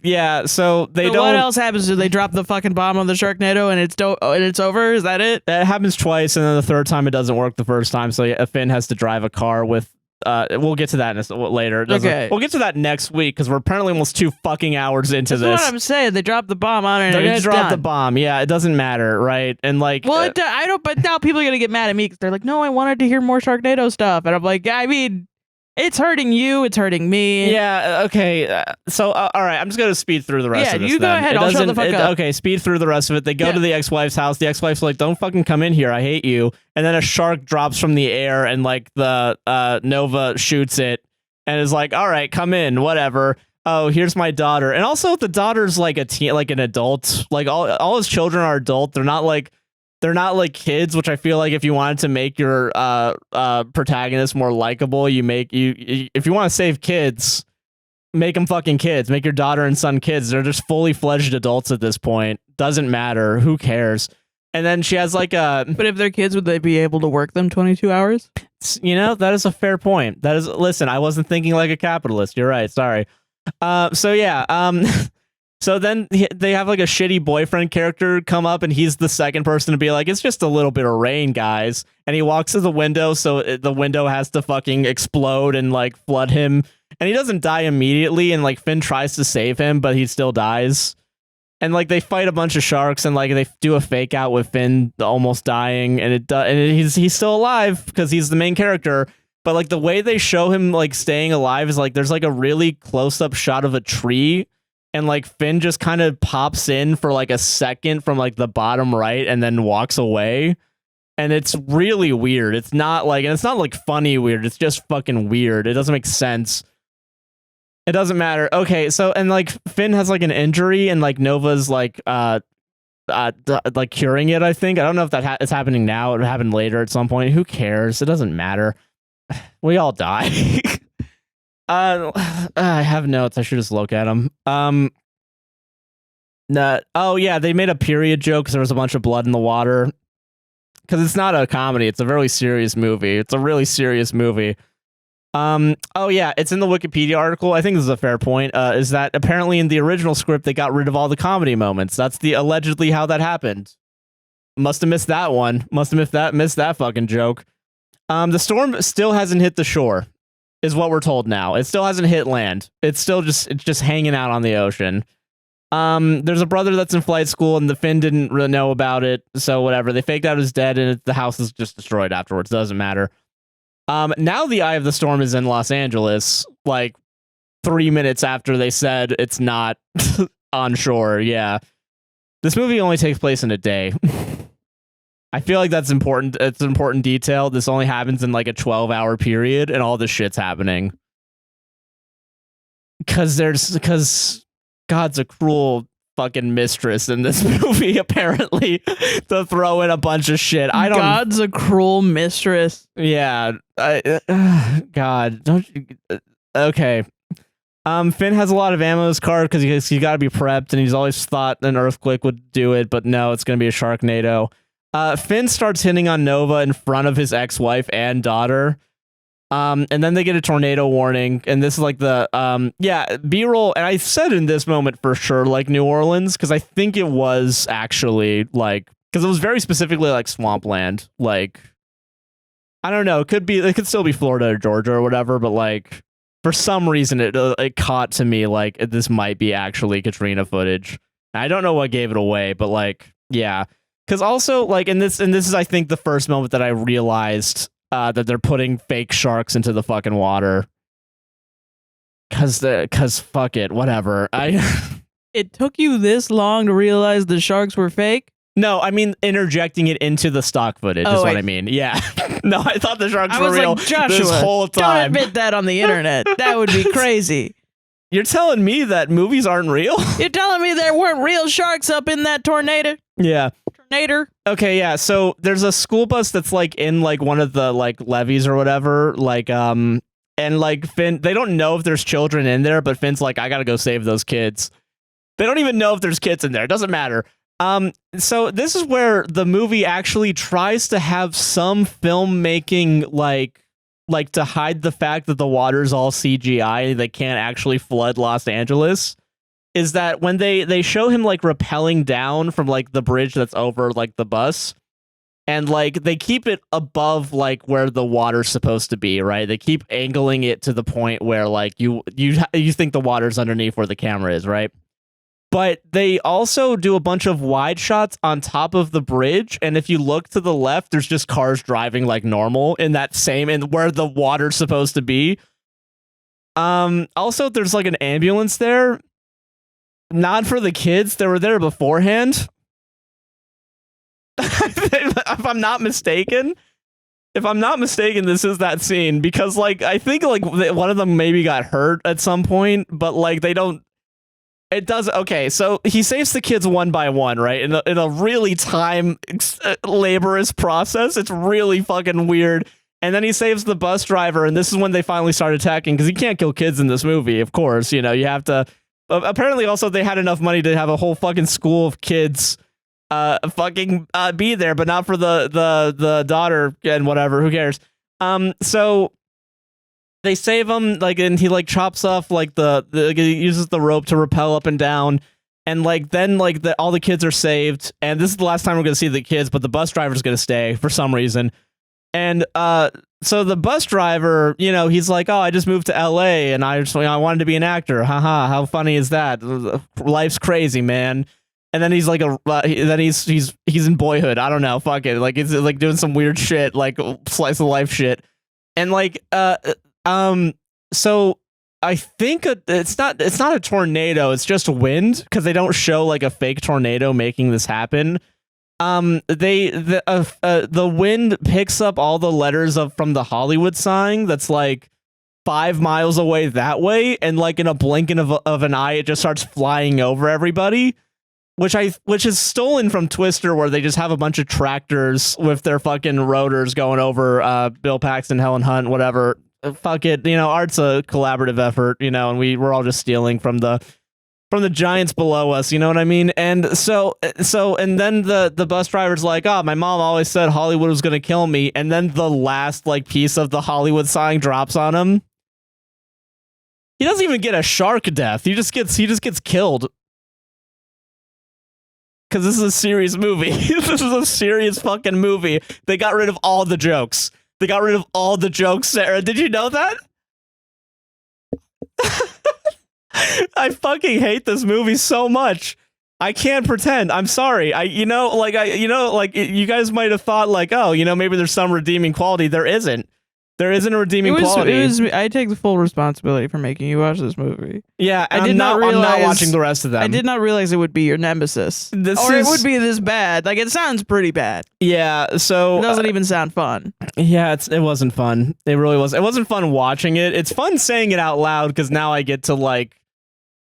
Yeah. So they don't. What else happens? Do they drop the fucking bomb on the Sharknado and it's over? Is that it? That happens twice, and then the third time it doesn't work the first time. So Finn has to drive a car with. We'll get to that later. Okay. We'll get to that next week because we're apparently almost 2 fucking hours into this. That's what I'm saying. They dropped the bomb on it. They're gonna drop the bomb. Yeah, it doesn't matter, right? And like, well, I don't. But now people are gonna get mad at me because they're like, "No, I wanted to hear more Sharknado stuff," and I'm like, I mean, it's hurting you. It's hurting me. Yeah. Okay. So, all right. I'm just gonna speed through the rest of this. Yeah, you go ahead. I'll shut the fuck up. Okay. Speed through the rest of it. They go to the ex-wife's house. The ex-wife's like, "Don't fucking come in here. I hate you." And then a shark drops from the air, and like the Nova shoots it, and is like, "All right, come in. Whatever." Oh, here's my daughter. And also, the daughter's like an adult. Like all his children are adult. They're not like kids, which I feel like if you wanted to make your protagonist more likable, if you want to save kids, make them fucking kids. Make your daughter and son kids. They're just fully fledged adults at this point. Doesn't matter. Who cares? And then she has like a. But if they're kids, would they be able to work them 22 hours? That is a fair point. Listen, I wasn't thinking like a capitalist. You're right. Sorry. So yeah. So then they have like a shitty boyfriend character come up, and he's the second person to be like, "It's just a little bit of rain, guys." And he walks to the window, so the window has to fucking explode and like flood him. And he doesn't die immediately, and like Finn tries to save him, but he still dies. And like they fight a bunch of sharks, and like they do a fake out with Finn almost dying, and he's still alive because he's the main character. But like the way they show him like staying alive is like there's like a really close up shot of a tree. And like Finn just kind of pops in for like a second from like the bottom right and then walks away. And it's really weird. It's not like funny weird. It's just fucking weird. It doesn't make sense. It doesn't matter. Okay, so and like Finn has like an injury and like Nova's like like curing it. I think I don't know if that is happening now. It happened later at some point. Who cares? It doesn't matter. We all die. I have notes. I should just look at them. Oh yeah, they made a period joke because there was a bunch of blood in the water. Because it's not a comedy. It's a very serious movie. It's a really serious movie. Oh yeah, it's in the Wikipedia article. I think this is a fair point. Is that apparently in the original script they got rid of all the comedy moments. That's the allegedly how that happened. Must have missed that one. Must have missed that fucking joke. The storm still hasn't hit the shore, is what we're told now. It still hasn't hit land. It's just hanging out on the ocean. There's a brother that's in flight school and the Finn didn't really know about it, so whatever. They faked out his dead and the house is just destroyed afterwards. Doesn't matter. Now the eye of the storm is in Los Angeles, like 3 minutes after they said it's not on shore. Yeah. This movie only takes place in a day. I feel like that's important. It's an important detail. This only happens in like a 12-hour period and all this shit's happening. Because God's a cruel fucking mistress in this movie, apparently, to throw in a bunch of shit. God's a cruel mistress. Yeah. God, don't you... Okay. Finn has a lot of ammo in his car because he's got to be prepped, and he's always thought an earthquake would do it, but no, it's going to be a Sharknado. Finn starts hitting on Nova in front of his ex-wife and daughter. And then they get a tornado warning, and this is like the B-roll, and I said in this moment for sure like New Orleans, because I think it was actually like, because it was very specifically like swampland, like I don't know, it could still be Florida or Georgia or whatever, but like for some reason it caught to me like this might be actually Katrina footage. I don't know what gave it away, but like yeah, because also like and this is I think the first moment that I realized that they're putting fake sharks into the fucking water. Cause fuck it, whatever. It took you this long to realize the sharks were fake? No, I mean interjecting it into the stock footage is what I mean. Yeah. No, I thought the sharks were real like, Joshua, this whole time. Don't admit that on the internet. That would be crazy. You're telling me that movies aren't real? You're telling me there weren't real sharks up in that tornado? Yeah. Tornado? Okay, yeah. So there's a school bus that's like in like one of the like levees or whatever, like and like Finn, they don't know if there's children in there, but Finn's like, I gotta go save those kids. They don't even know if there's kids in there. It doesn't matter. So this is where the movie actually tries to have some filmmaking like to hide the fact that the water's all CGI, they can't actually flood Los Angeles. Is that when they show him like rappelling down from like the bridge that's over like the bus, and like they keep it above like where the water's supposed to be, right? They keep angling it to the point where like you think the water's underneath where the camera is, right? But they also do a bunch of wide shots on top of the bridge, and if you look to the left, there's just cars driving like normal in that same and where the water's supposed to be. Also, there's like an ambulance there. Not for the kids. They were there beforehand. If I'm not mistaken, this is that scene because like I think like one of them maybe got hurt at some point, but like they don't. It does. Okay, so he saves the kids one by one, right? In a really laborious process. It's really fucking weird. And then he saves the bus driver, and this is when they finally start attacking because you can't kill kids in this movie. Of course, you know you have to. Apparently, also they had enough money to have a whole fucking school of kids, be there, but not for the daughter and whatever. Who cares? So. They save him, like, and he like chops off like he uses the rope to rappel up and down, and like then like all the kids are saved, and this is the last time we're gonna see the kids, but the bus driver's gonna stay for some reason, and so the bus driver, you know, he's like, oh, I just moved to LA and I wanted to be an actor, haha, how funny is that? Life's crazy, man. And then he's like he's in Boyhood, I don't know, fuck it, like he's like doing some weird shit, like slice of life shit, and like so I think it's not a tornado, it's just wind because they don't show like a fake tornado making this happen. The wind picks up all the letters from the Hollywood sign that's like 5 miles away that way, and like in a blinking of an eye, it just starts flying over everybody. Which is stolen from Twister, where they just have a bunch of tractors with their fucking rotors going over Bill Paxton, Helen Hunt, whatever. Fuck it, art's a collaborative effort, and we're all just stealing from the giants below us, you know what I mean? And so and then the bus driver's like, oh, my mom always said Hollywood was gonna kill me, and then the last like piece of the Hollywood sign drops on him. He doesn't even get a shark death. He just gets killed. Because this is a serious movie. This is a serious fucking movie. They got rid of all the jokes. Sarah. Did you know that? I fucking hate this movie so much. I can't pretend. I'm sorry. You guys might have thought like, oh, maybe there's some redeeming quality. There isn't. There isn't a redeeming quality. I take the full responsibility for making you watch this movie. Yeah, I'm not watching the rest of them. I did not realize it would be your nemesis. It would be this bad. Like, it sounds pretty bad. Yeah, so... It doesn't even sound fun. Yeah, it wasn't fun. It really was. It wasn't fun watching it. It's fun saying it out loud, because now I get to, like,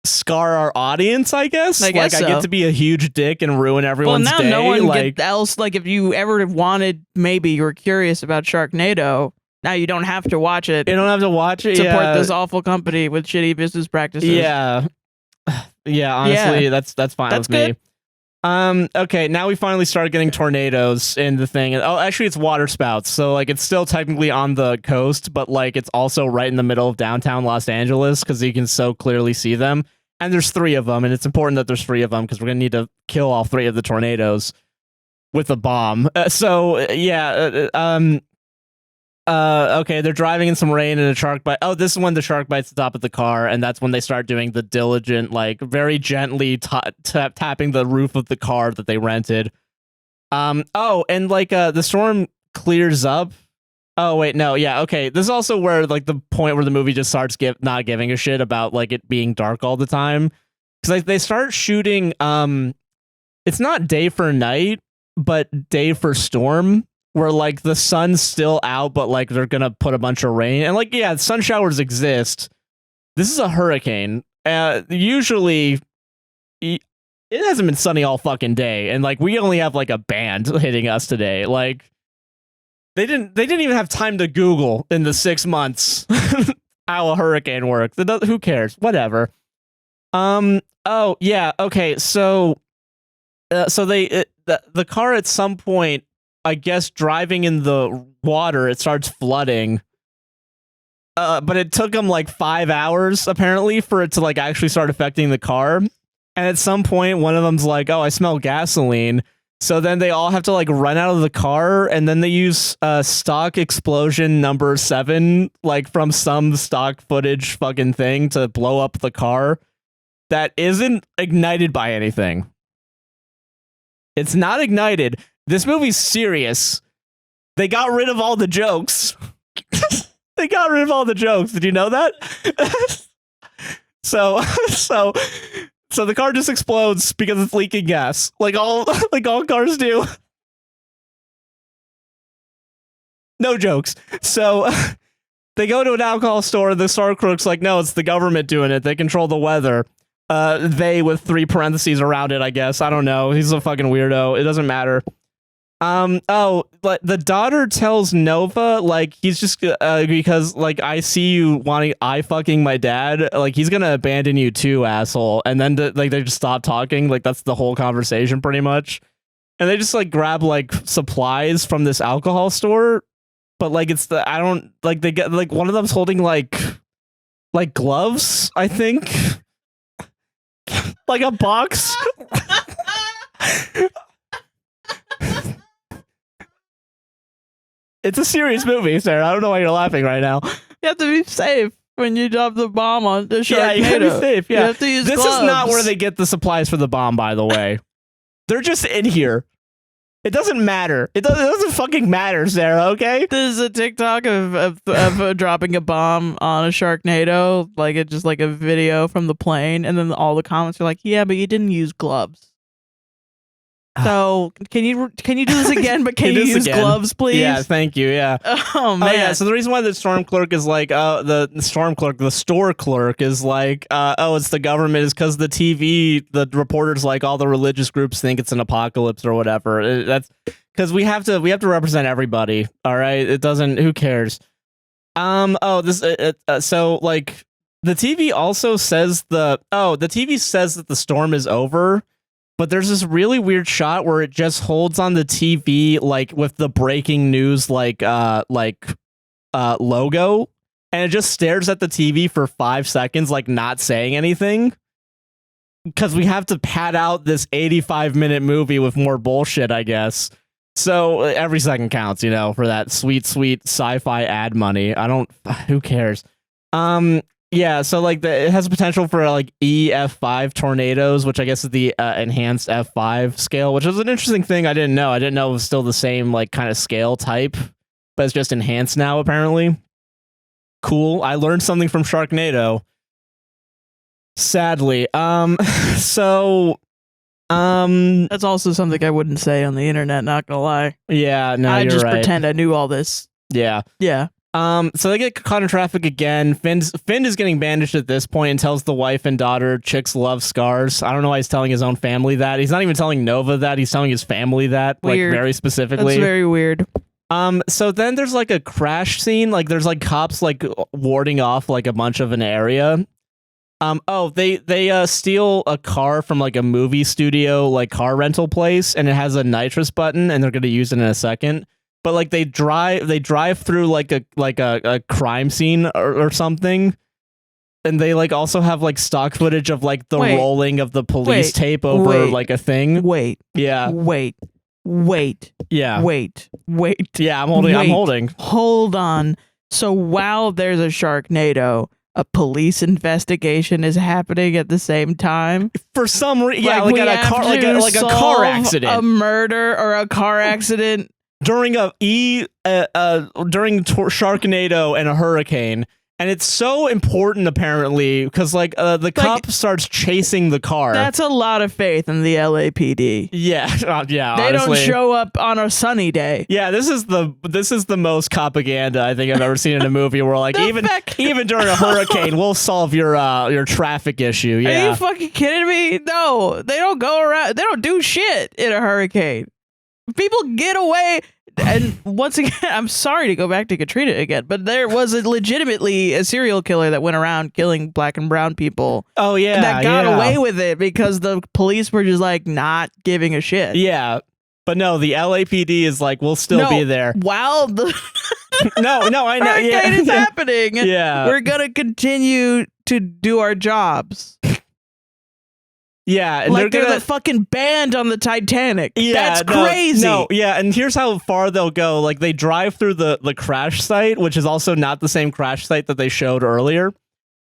scar our audience, I guess. I guess so. I get to be a huge dick and ruin everyone's day. Well, now no one else... Like, if you ever wanted, maybe you were curious about Sharknado... Now you don't have to watch it. You don't have to watch it. Support this awful company with shitty business practices. Yeah, yeah. Honestly, that's fine with me. Okay, now we finally start getting tornadoes in the thing. Oh, actually, it's water spouts. So like, it's still technically on the coast, but like, it's also right in the middle of downtown Los Angeles because you can so clearly see them. And there's 3 of them, and it's important that there's 3 of them because we're gonna need to kill all 3 of the tornadoes with a bomb. Okay, they're driving in some rain and a shark bite. Oh, this is when the shark bites the top of the car, and that's when they start doing the diligent, like, very gently tapping the roof of the car that they rented. Oh, and like the storm clears up. Oh wait, no, yeah, okay. This is also where like the point where the movie just starts not giving a shit about like it being dark all the time, because like they start shooting. It's not day for night, but day for storm. Where like the sun's still out, but like they're gonna put a bunch of rain, and like yeah, sun showers exist. This is a hurricane. Usually, it hasn't been sunny all fucking day, and like we only have like a band hitting us today. Like they didn't even have time to Google in the 6 months how a hurricane works. Who cares? Whatever. Oh yeah. Okay. So the car at some point, I guess driving in the water, it starts flooding. But it took them like 5 hours apparently for it to like actually start affecting the car. And at some point, one of them's like, "Oh, I smell gasoline." So then they all have to like run out of the car, and then they use stock explosion number 7, like from some stock footage fucking thing to blow up the car that isn't ignited by anything. It's not ignited. This movie's serious. They got rid of all the jokes. They got rid of all the jokes. Did you know that? So the car just explodes because it's leaking gas, like all cars do. No jokes. So they go to an alcohol store. The store clerk's like, "No, it's the government doing it. They control the weather." They with 3 parentheses around it, I guess. I don't know. He's a fucking weirdo. It doesn't matter. But the daughter tells Nova, like, he's just, because, like, I see you wanting, fucking my dad, like, he's gonna abandon you too, asshole. And then, they just stop talking, like, that's the whole conversation, pretty much. And they just, like, grab, like, supplies from this alcohol store, but, like, they get, like, one of them's holding, like gloves, I think? Like a box? It's a serious movie, Sarah. I don't know why you're laughing right now. You have to be safe when you drop the bomb on the Sharknado. Yeah, you have to be safe. Yeah. You have to use this gloves. Is not where they get the supplies for the bomb, by the way. They're just in here. It doesn't matter. It doesn't fucking matter, Sarah, okay? There's a TikTok of dropping a bomb on a Sharknado. Like, it's just like a video from the plane. And then all the comments are like, yeah, but you didn't use gloves. So can you do this again? But can you use gloves, please? Yeah, thank you. Yeah. Oh man. Yeah. So the reason why the storm clerk is like, the store clerk is like, it's the government is because the reporters like all the religious groups think it's an apocalypse or whatever. That's because we have to represent everybody. All right. It doesn't. Who cares? So like the TV also says the TV says that the storm is over. But there's this really weird shot where it just holds on the TV like with the breaking news logo, and it just stares at the TV for 5 seconds, like not saying anything. Because we have to pad out this 85-minute movie with more bullshit, I guess. So every second counts, for that sweet sci-fi ad money. Who cares? Yeah, so like it has potential for like EF5 tornadoes, which I guess is the enhanced F5 scale, which is an interesting thing. I didn't know. It was still the same like kind of scale type, but it's just enhanced now apparently. Cool. I learned something from Sharknado. Sadly, that's also something I wouldn't say on the internet. Not gonna lie. Yeah, no, I you're just right. pretend I knew all this. Yeah. So they get caught in traffic again. Finn is getting bandaged at this point and tells the wife and daughter chicks love scars. I don't know why he's telling his own family that. He's not even telling Nova that. He's telling his family that, weird. Like very specifically. That's very weird. So then there's like a crash scene. Like there's like cops like warding off like a bunch of an area. They steal a car from like a movie studio, like car rental place, and it has a nitrous button, and they're gonna use it in a second. But like they drive through like a crime scene or something, and they like also have like stock footage of like the rolling of the police tape over like a thing. Wait. Yeah. Wait. Yeah. Wait. Yeah, I'm holding. Hold on. So while there's a Sharknado, a police investigation is happening at the same time. For some reason, yeah, like a car accident, a murder or a car accident. During Sharknado and a hurricane, and it's so important apparently because like the cop starts chasing the car. That's a lot of faith in the LAPD. Yeah, yeah. They honestly. don't show up on a sunny day. Yeah, this is the most propaganda I think I've ever seen in a movie. Where like even during a hurricane, we'll solve your traffic issue. Yeah, are you fucking kidding me? No, they don't go around. They don't do shit in a hurricane. People get away, and once again, I'm sorry to go back to Katrina again, but there was legitimately a serial killer that went around killing black and brown people. Oh yeah, that got away with it because the police were just like not giving a shit. Yeah, but no, the LAPD is like, we'll still be there. While the no, I know. Hurricane is happening. Yeah, we're gonna continue to do our jobs. Yeah, and like they're the fucking band on the Titanic. Yeah, that's crazy. Yeah, and here's how far they'll go. Like they drive through the crash site, which is also not the same crash site that they showed earlier.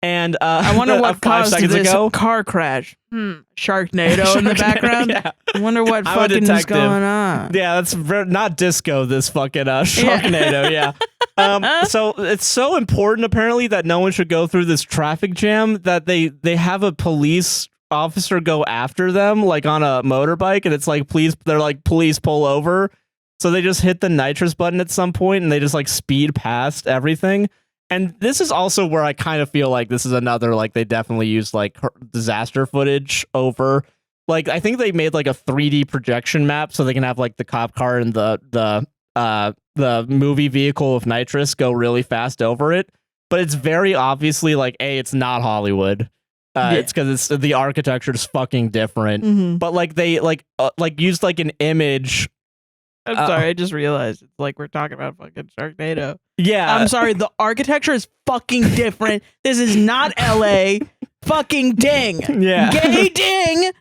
And I wonder what caused this car crash. Sharknado in the background. Yeah. I wonder what fucking is going on. Yeah, that's not disco. This fucking Sharknado. Yeah. So it's so important apparently that no one should go through this traffic jam that they have a police officer go after them like on a motorbike, and it's like they're like, please pull over. So they just hit the nitrous button at some point and they just like speed past everything. And this is also where I kind of feel like this is another, like they definitely used like disaster footage over, like I think they made like a 3D projection map so they can have like the cop car and the movie vehicle of nitrous go really fast over it. But it's very obviously like, it's not Hollywood. It's because the architecture is fucking different. Mm-hmm. But like they like used like an image. I'm sorry, I just realized it's like we're talking about fucking Sharknado. Yeah, I'm sorry, the architecture is fucking different. This is not LA. Fucking ding. Yeah, gay ding.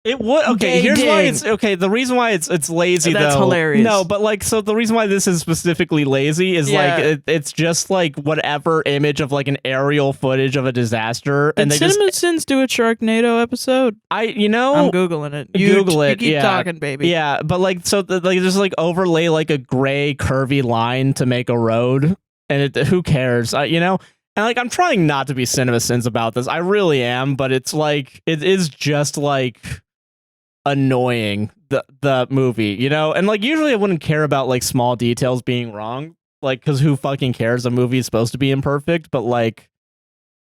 It would okay. Here's why it's okay. The reason why it's lazy That's though. Hilarious. No, but like so the reason why this is specifically lazy is like it's just like whatever image of like an aerial footage of a disaster. Did Cinema Sins do a Sharknado episode? I'm googling it. Google it. You keep talking, baby. Yeah, but like so like just like overlay like a gray curvy line to make a road, and who cares? And like I'm trying not to be Cinema Sins about this. I really am, but it's like it is just like. annoying, the movie, you know? And like usually I wouldn't care about like small details being wrong, like because who fucking cares? A movie is supposed to be imperfect, but like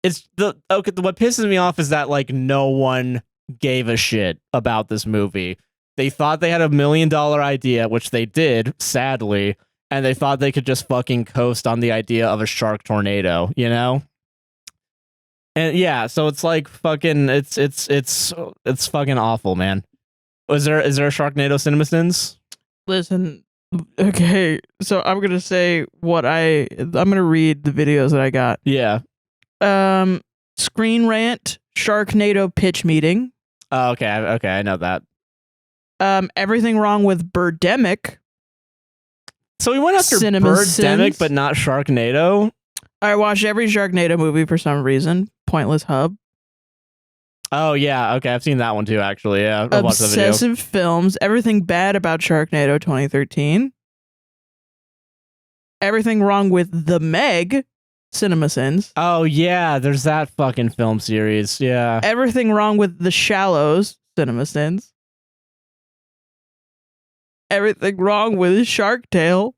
it's what pisses me off is that like no one gave a shit about this movie. They thought they had $1 million idea, which they did, sadly, and they thought they could just fucking coast on the idea of a shark tornado, you know? And yeah, so it's like fucking it's fucking awful, man. Is there a Sharknado CinemaSins? Listen, okay, so I'm gonna say I'm gonna read the videos that I got. Yeah. Screen Rant, Sharknado pitch meeting. Oh, okay, I know that. Everything wrong with Birdemic. So we went after Birdemic, but not Sharknado. I watched every Sharknado movie for some reason. Pointless Hub. Oh yeah, okay, I've seen that one too. Actually, yeah. I've watched the video. Obsessive Films. Everything bad about Sharknado 2013. Everything wrong with The Meg. CinemaSins. Oh yeah, there's that fucking film series. Yeah. Everything wrong with The Shallows. CinemaSins. Everything wrong with Shark Tale.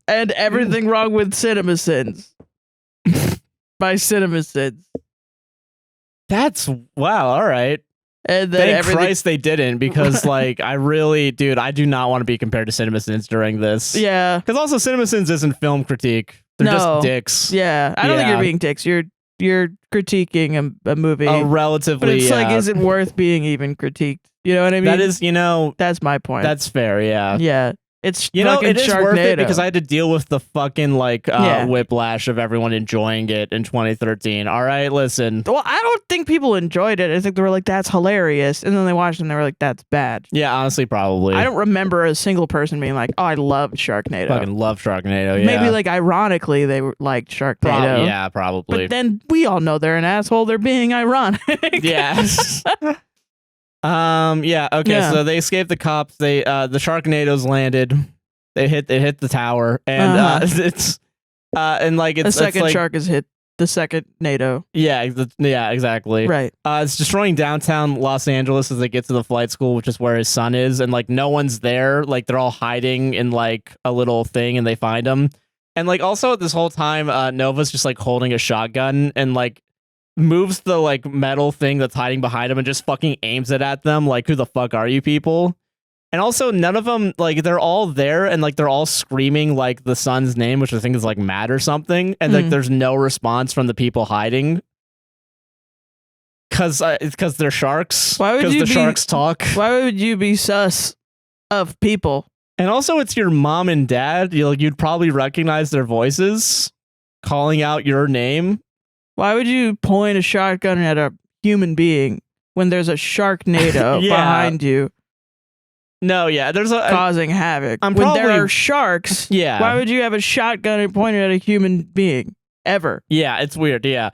And everything wrong with CinemaSins. By CinemaSins. That's wow, all right. And then thank Christ they didn't, because like I really, dude, I do not want to be compared to CinemaSins during this. Yeah. Because also CinemaSins isn't film critique. They're just dicks. Yeah. I don't think you're being dicks. You're critiquing a movie. Oh, relatively. But it's like, is it worth being even critiqued? You know what I mean? That is, that's my point. That's fair, yeah. Yeah. It's it is Sharknado. Worth it because I had to deal with the fucking like whiplash of everyone enjoying it in 2013. All right, listen. Well, I don't think people enjoyed it. I think they were like, "That's hilarious," and then they watched it and they were like, "That's bad." Yeah, honestly, probably. I don't remember a single person being like, "Oh, I loved Sharknado." Fucking love Sharknado. Yeah. Maybe like ironically they were liked Sharknado. Yeah, probably. But then we all know they're an asshole. They're being ironic. Yes. Yeah. Okay. Yeah. So they escaped the cops. The Sharknadoes landed. They hit the tower, and it's and like it's the second like, shark has hit the second NATO. Yeah, exactly. Right. It's destroying downtown Los Angeles as they get to the flight school, which is where his son is, and like no one's there. Like they're all hiding in like a little thing, and they find him. And like also this whole time, Nova's just like holding a shotgun and like moves the like metal thing that's hiding behind him and just fucking aims it at them. Like, who the fuck are you people? And also, none of them, like, they're all there and, like, they're all screaming, like, the son's name, which I think is, like, Matt or something. And, like, there's no response from the people hiding. Because they're sharks. Why would you Because the sharks talk. Why would you be sus of people? And also, it's your mom and dad. You'd probably recognize their voices calling out your name. Why would you point a shotgun at a human being when there's a Sharknado behind you? No, yeah, there's causing havoc. When there are sharks, why would you have a shotgun pointed at a human being ever? Yeah, it's weird. Yeah,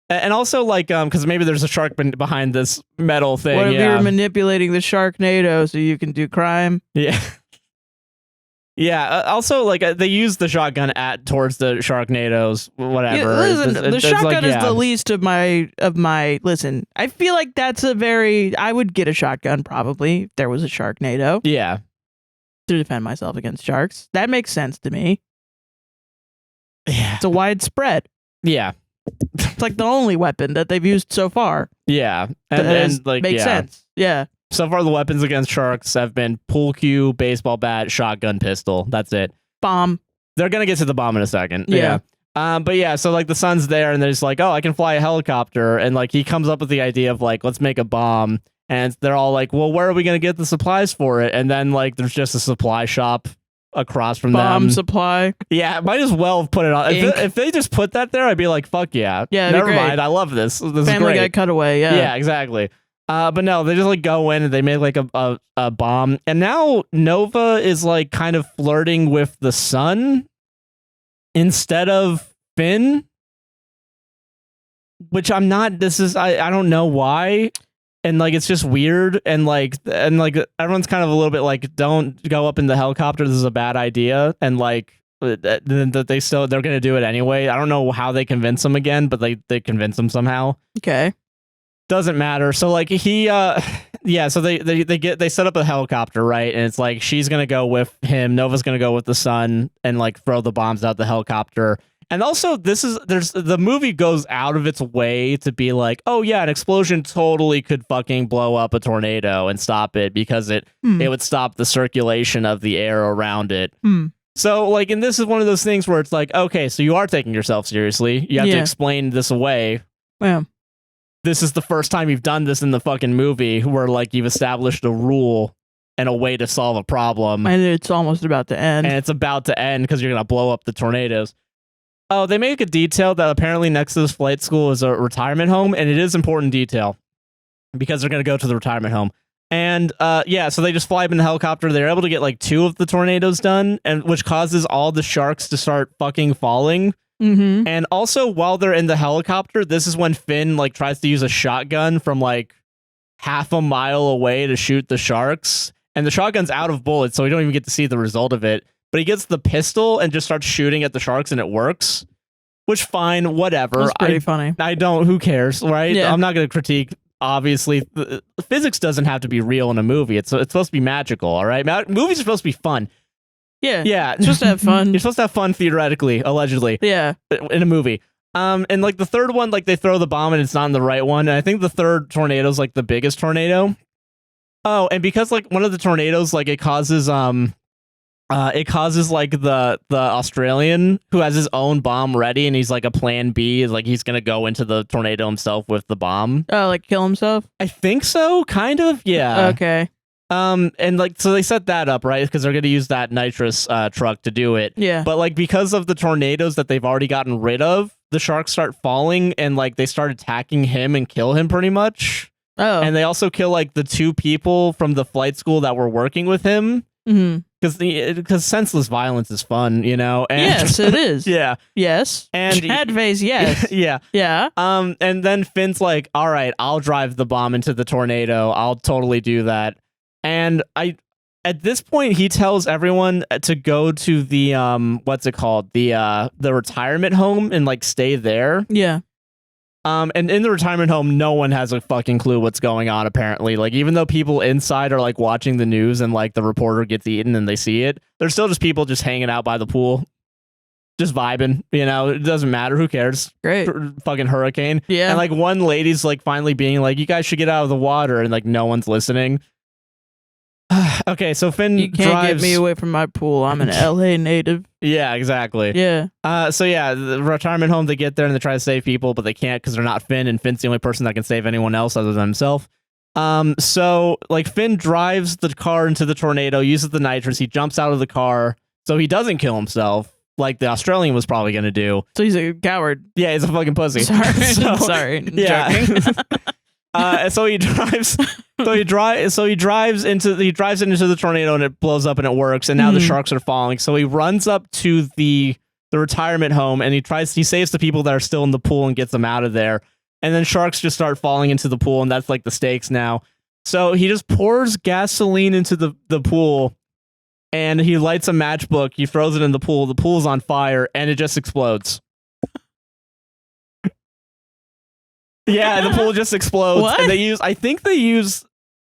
and also like because maybe there's a shark behind this metal thing. What if you're manipulating the Sharknado so you can do crime? Yeah. Yeah. Also, like they use the shotgun towards the Sharknadoes, whatever. Yeah, listen, the shotgun is the least of my. Listen, I feel like that's I would get a shotgun probably if there was a Sharknado. Yeah. To defend myself against sharks, that makes sense to me. Yeah. It's a widespread. Yeah. It's like the only weapon that they've used so far. Yeah, and like makes sense. Yeah. So far, the weapons against sharks have been pool cue, baseball bat, shotgun, pistol. That's it. Bomb. They're going to get to the bomb in a second. Yeah. But yeah, so like the son's there and they're just like, oh, I can fly a helicopter. And like he comes up with the idea of like, let's make a bomb. And they're all like, well, where are we going to get the supplies for it? And then like there's just a supply shop across from them. Bomb supply. Yeah, might as well have put it on. If they just put that there, I'd be like, fuck yeah. Yeah, never mind. I love this. This is Family great. Guy cutaway. Yeah. Yeah, exactly. But no, they just like go in and they make like a bomb. And now Nova is like kind of flirting with the son instead of Finn. Which I'm not, I don't know why. And like it's just weird. And like everyone's kind of a little bit like, don't go up in the helicopter. This is a bad idea. And like that they're gonna do it anyway. I don't know how they convince him again, but they convince him somehow. Okay. Doesn't matter. So like he yeah, so they set up a helicopter, right? And it's like she's gonna go with him, Nova's gonna go with the son and like throw the bombs out the helicopter. And also the movie goes out of its way to be like, oh yeah, an explosion totally could fucking blow up a tornado and stop it because it would stop the circulation of the air around it. So like, and this is one of those things where it's like, okay, so you are taking yourself seriously. You have to explain this away. Yeah. This is the first time you've done this in the fucking movie where like you've established a rule and a way to solve a problem. And it's almost about to end. And it's about to end because you're going to blow up the tornadoes. Oh, they make a detail that apparently next to this flight school is a retirement home, and it is important detail because they're going to go to the retirement home. And yeah, so they just fly up in the helicopter. They're able to get like 2 of the tornadoes done, and which causes all the sharks to start fucking falling. And also, while they're in the helicopter, this is when Finn like tries to use a shotgun from like half a mile away to shoot the sharks, and the shotgun's out of bullets, so we don't even get to see the result of it. But he gets the pistol and just starts shooting at the sharks, and it works. Which, fine, whatever. That's pretty funny. I don't. Who cares, right? Yeah. I'm not going to critique. Obviously, physics doesn't have to be real in a movie. It's supposed to be magical, all right? Movies are supposed to be fun. Yeah. It's supposed to have fun. You're supposed to have fun, theoretically, allegedly. Yeah. In a movie. And like the third one, like they throw the bomb and it's not in the right one. And I think the third tornado is like the biggest tornado. Oh, and because like one of the tornadoes, like it causes like the Australian who has his own bomb ready, and he's like a plan B, is like he's gonna go into the tornado himself with the bomb. Oh, like kill himself? I think so, kind of. Yeah. Okay. And like so they set that up, right? Because they're gonna use that nitrous truck to do it. Yeah. But like because of the tornadoes that they've already gotten rid of, the sharks start falling, and like they start attacking him and kill him pretty much. Oh. And they also kill like the 2 people from the flight school that were working with him. Because senseless violence is fun, you know. And yes, it is. Yeah. Yes. And Chad face, yes. Yeah. Yeah. And then Finn's like, all right, I'll drive the bomb into the tornado. I'll totally do that. And at this point, he tells everyone to go to the what's it called, the retirement home and like stay there. Yeah. And in the retirement home, no one has a fucking clue what's going on, apparently. Like, even though people inside are, like, watching the news and, like, the reporter gets eaten and they see it, there's still just people just hanging out by the pool. Just vibing, you know? It doesn't matter. Who cares? Great. Fucking hurricane. Yeah. And, like, one lady's, like, finally being like, you guys should get out of the water, and, like, no one's listening. Okay, so Finn You can't drives... get me away from my pool. I'm an LA native. Yeah, exactly. Yeah. So yeah, the retirement home, they get there and they try to save people, but they can't because they're not Finn, and Finn's the only person that can save anyone else other than himself. So like Finn drives the car into the tornado, uses the nitrous, he jumps out of the car, so he doesn't kill himself like the Australian was probably gonna do. So he's a coward. Yeah, he's a fucking pussy. Sorry. So, Sorry. Yeah. Joking. So he drives. He drives into the tornado, and it blows up and it works. And now the sharks are falling. So he runs up to the retirement home, and he saves the people that are still in the pool and gets them out of there. And then sharks just start falling into the pool, and that's like the stakes now. So he just pours gasoline into the pool, and he lights a matchbook. He throws it in the pool. The pool's on fire, and it just explodes. Yeah, the pool just explodes. What? And I think they use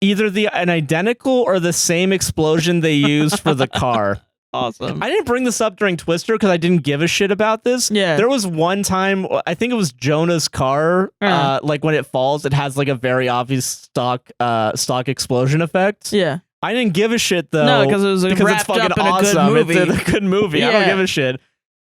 either an identical or the same explosion they used for the car. Awesome. I didn't bring this up during Twister because I didn't give a shit about this. Yeah. There was one time, I think it was Jonah's car, like when it falls, it has like a very obvious stock explosion effect. Yeah. I didn't give a shit though. No, because it was it's fucking up in awesome. a good movie. It's a good movie. Yeah. I don't give a shit.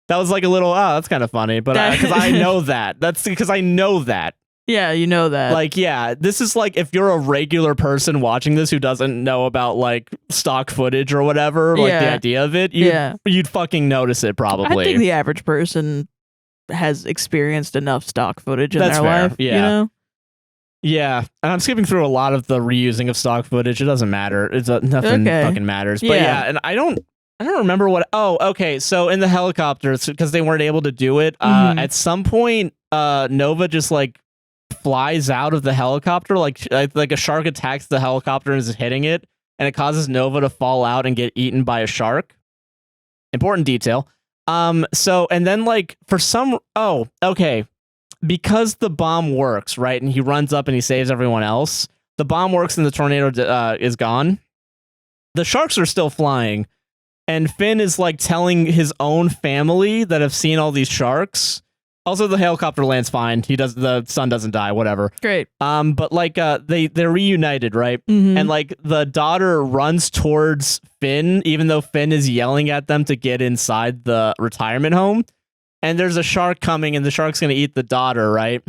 That was like a little, that's kind of funny, but because I know that. That's because I know that. Yeah, you know that. Like, yeah, this is like if you're a regular person watching this who doesn't know about like stock footage or whatever, like the idea of it, you'd fucking notice it probably. I think the average person has experienced enough stock footage in their life. Yeah. You know? Yeah, and I'm skipping through a lot of the reusing of stock footage. It doesn't matter. It's nothing fucking matters. But yeah, and I don't remember what. Oh, okay. So in the helicopters, because they weren't able to do it, at some point, Nova just like flies out of the helicopter, like a shark attacks the helicopter and is hitting it, and it causes Nova to fall out and get eaten by a shark. Important detail. So and then like for some, okay. because the bomb works, right? And he runs up and he saves everyone else. The bomb works and the tornado is gone. The sharks are still flying. And Finn is like telling his own family that have seen all these sharks. Also, the helicopter lands fine. The son doesn't die, whatever. Great. But like they're reunited, right? Mm-hmm. And like the daughter runs towards Finn, even though Finn is yelling at them to get inside the retirement home. And there's a shark coming, and the shark's gonna eat the daughter, right?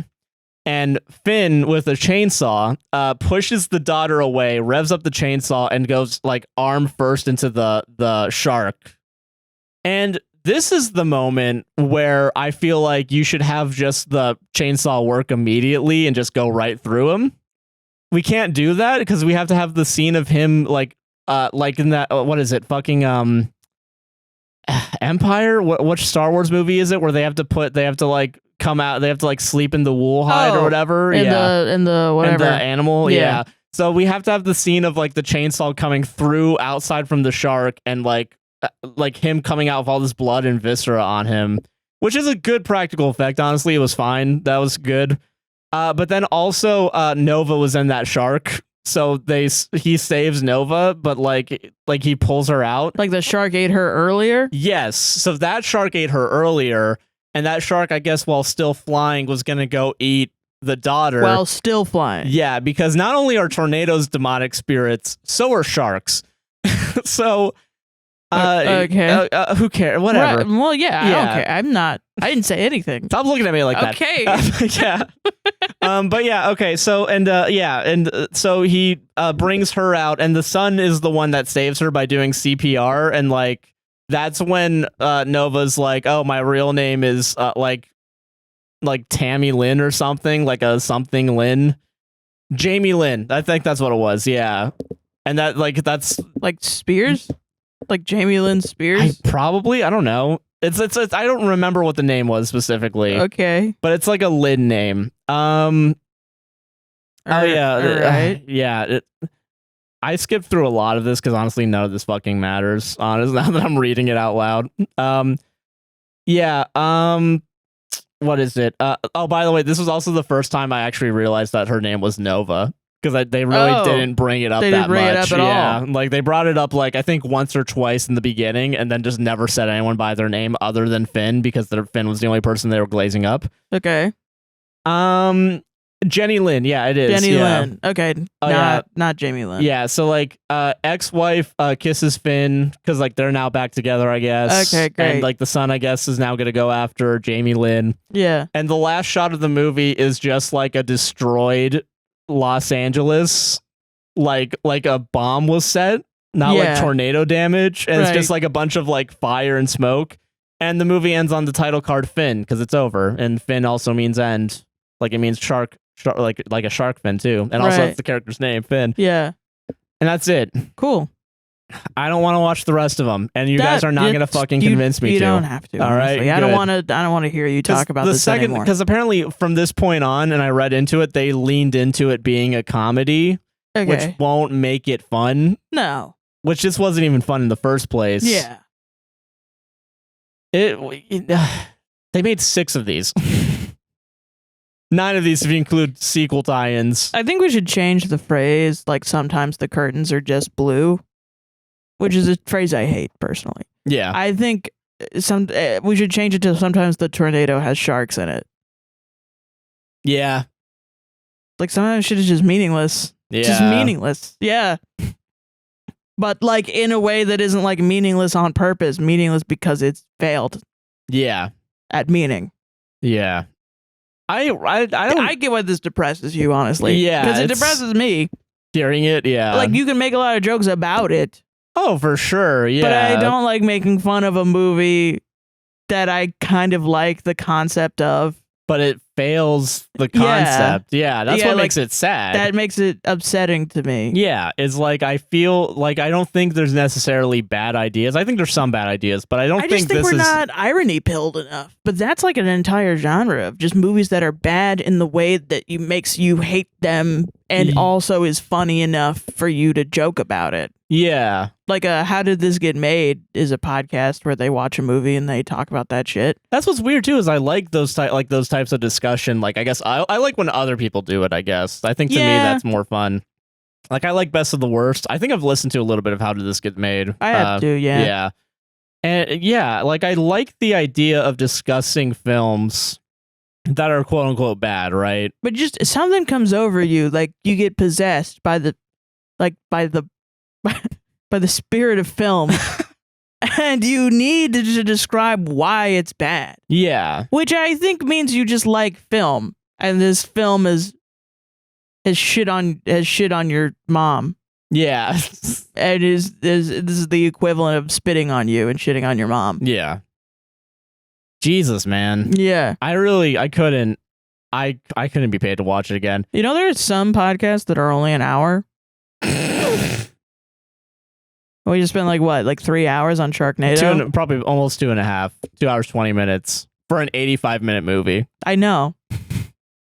And Finn, with a chainsaw, pushes the daughter away, revs up the chainsaw, and goes like arm first into the shark. And this is the moment where I feel like you should have just the chainsaw work immediately and just go right through him. We can't do that because we have to have the scene of him like in that what is it? Fucking Empire? Which Star Wars movie is it where they have to like come out, they have to like sleep in the wool hide or whatever. In the whatever. And the animal, yeah. So we have to have the scene of like the chainsaw coming through outside from the shark and like him coming out with all this blood and viscera on him, which is a good practical effect. Honestly, it was fine. That was good. But then also Nova was in that shark. So he saves Nova, but like he pulls her out. Like the shark ate her earlier? Yes. So that shark ate her earlier. And that shark, I guess, while still flying, was going to go eat the daughter. While still flying. Yeah, because not only are tornadoes demonic spirits, so are sharks. So, okay. Who cares? Whatever. Right. Well, yeah, I don't care. I didn't say anything. Stop looking at me like that. Okay. Yeah. But yeah, okay. So, so he brings her out, and the son is the one that saves her by doing CPR, and like, that's when Nova's like, oh, my real name is like Tammy Lynn or something, like a something Lynn. Jamie Lynn. I think that's what it was. Yeah. And that's like Spears? Like Jamie Lynn Spears? I don't know. It's I don't remember what the name was specifically. Okay. But it's like a Lynn name. Right. Yeah. I skipped through a lot of this because honestly, none of this fucking matters. Honestly, now that I'm reading it out loud. What is it? Oh, by the way, this was also the first time I actually realized that her name was Nova because they really didn't bring it up that much. It up at all. Like they brought it up like I think once or twice in the beginning, and then just never said anyone by their name other than Finn because Finn was the only person they were glazing up. Okay. Jenny Lynn, yeah, it is. Jenny Lynn. Okay. Not Jamie Lynn. Yeah, so like ex-wife kisses Finn because like they're now back together, I guess. Okay, great. And like the son, I guess, is now gonna go after Jamie Lynn. Yeah. And the last shot of the movie is just like a destroyed Los Angeles, like a bomb was set, not like tornado damage. And it's just like a bunch of like fire and smoke. And the movie ends on the title card Finn because it's over. And Finn also means end. Like it means shark, like a shark fin too, and also that's the character's name, Finn. Yeah, and that's it. Cool. I don't want to watch the rest of them, and you guys are not gonna fucking convince me to. You don't have to. All right, I don't want to. I don't want to hear you talk about this anymore. Because apparently from this point on, and I read into it, they leaned into it being a comedy, which won't make it fun. No, which just wasn't even fun in the first place. Yeah. They made 6 of these. 9 of these if you include sequel tie-ins. I think we should change the phrase, like, sometimes the curtains are just blue, which is a phrase I hate, personally. Yeah. I think we should change it to sometimes the tornado has sharks in it. Yeah. Like, sometimes shit is just meaningless. Yeah. Just meaningless. Yeah. But, like, in a way that isn't, like, meaningless on purpose. Meaningless because it's failed. Yeah. At meaning. Yeah. I get why this depresses you, honestly. Yeah. Because it depresses me. Hearing it, yeah. Like, you can make a lot of jokes about it. Oh, for sure, yeah. But I don't like making fun of a movie that I kind of like the concept of. But it fails the concept. Yeah, that's what makes it sad. That makes it upsetting to me. Yeah, it's like I feel like I don't think there's necessarily bad ideas. I think there's some bad ideas, but I just think we're not irony pilled enough. But that's like an entire genre of just movies that are bad in the way that makes you hate them and also is funny enough for you to joke about it. Yeah. like a How Did This Get Made is a podcast where they watch a movie and they talk about that shit. That's what's weird too, is I like those types of discussion. Like, I guess I like when other people do it, I guess. I think to me that's more fun. Like, I like Best of the Worst. I think I've listened to a little bit of How Did This Get Made. I have to, yeah. Yeah. And yeah, like, I like the idea of discussing films that are quote unquote bad, right? But just something comes over you, like you get possessed by the spirit of film. And you need to describe why it's bad. Yeah. Which I think means you just like film. And this film has shit on your mom. Yeah. And this is the equivalent of spitting on you and shitting on your mom. Yeah. Jesus, man. Yeah. I couldn't be paid to watch it again. You know, there's some podcasts that are only an hour. We just spent like 3 hours on Sharknado? Probably almost 2.5. 2 hours, 20 minutes for an 85-minute movie. I know.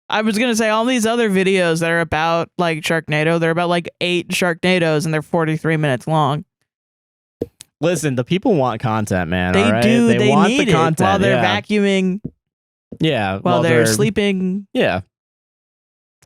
I was going to say all these other videos that are about like Sharknado, they're about like 8 Sharknados and they're 43 minutes long. Listen, the people want content, man. They all right? do. They want need the content it while they're vacuuming. Yeah. While they're sleeping. Yeah.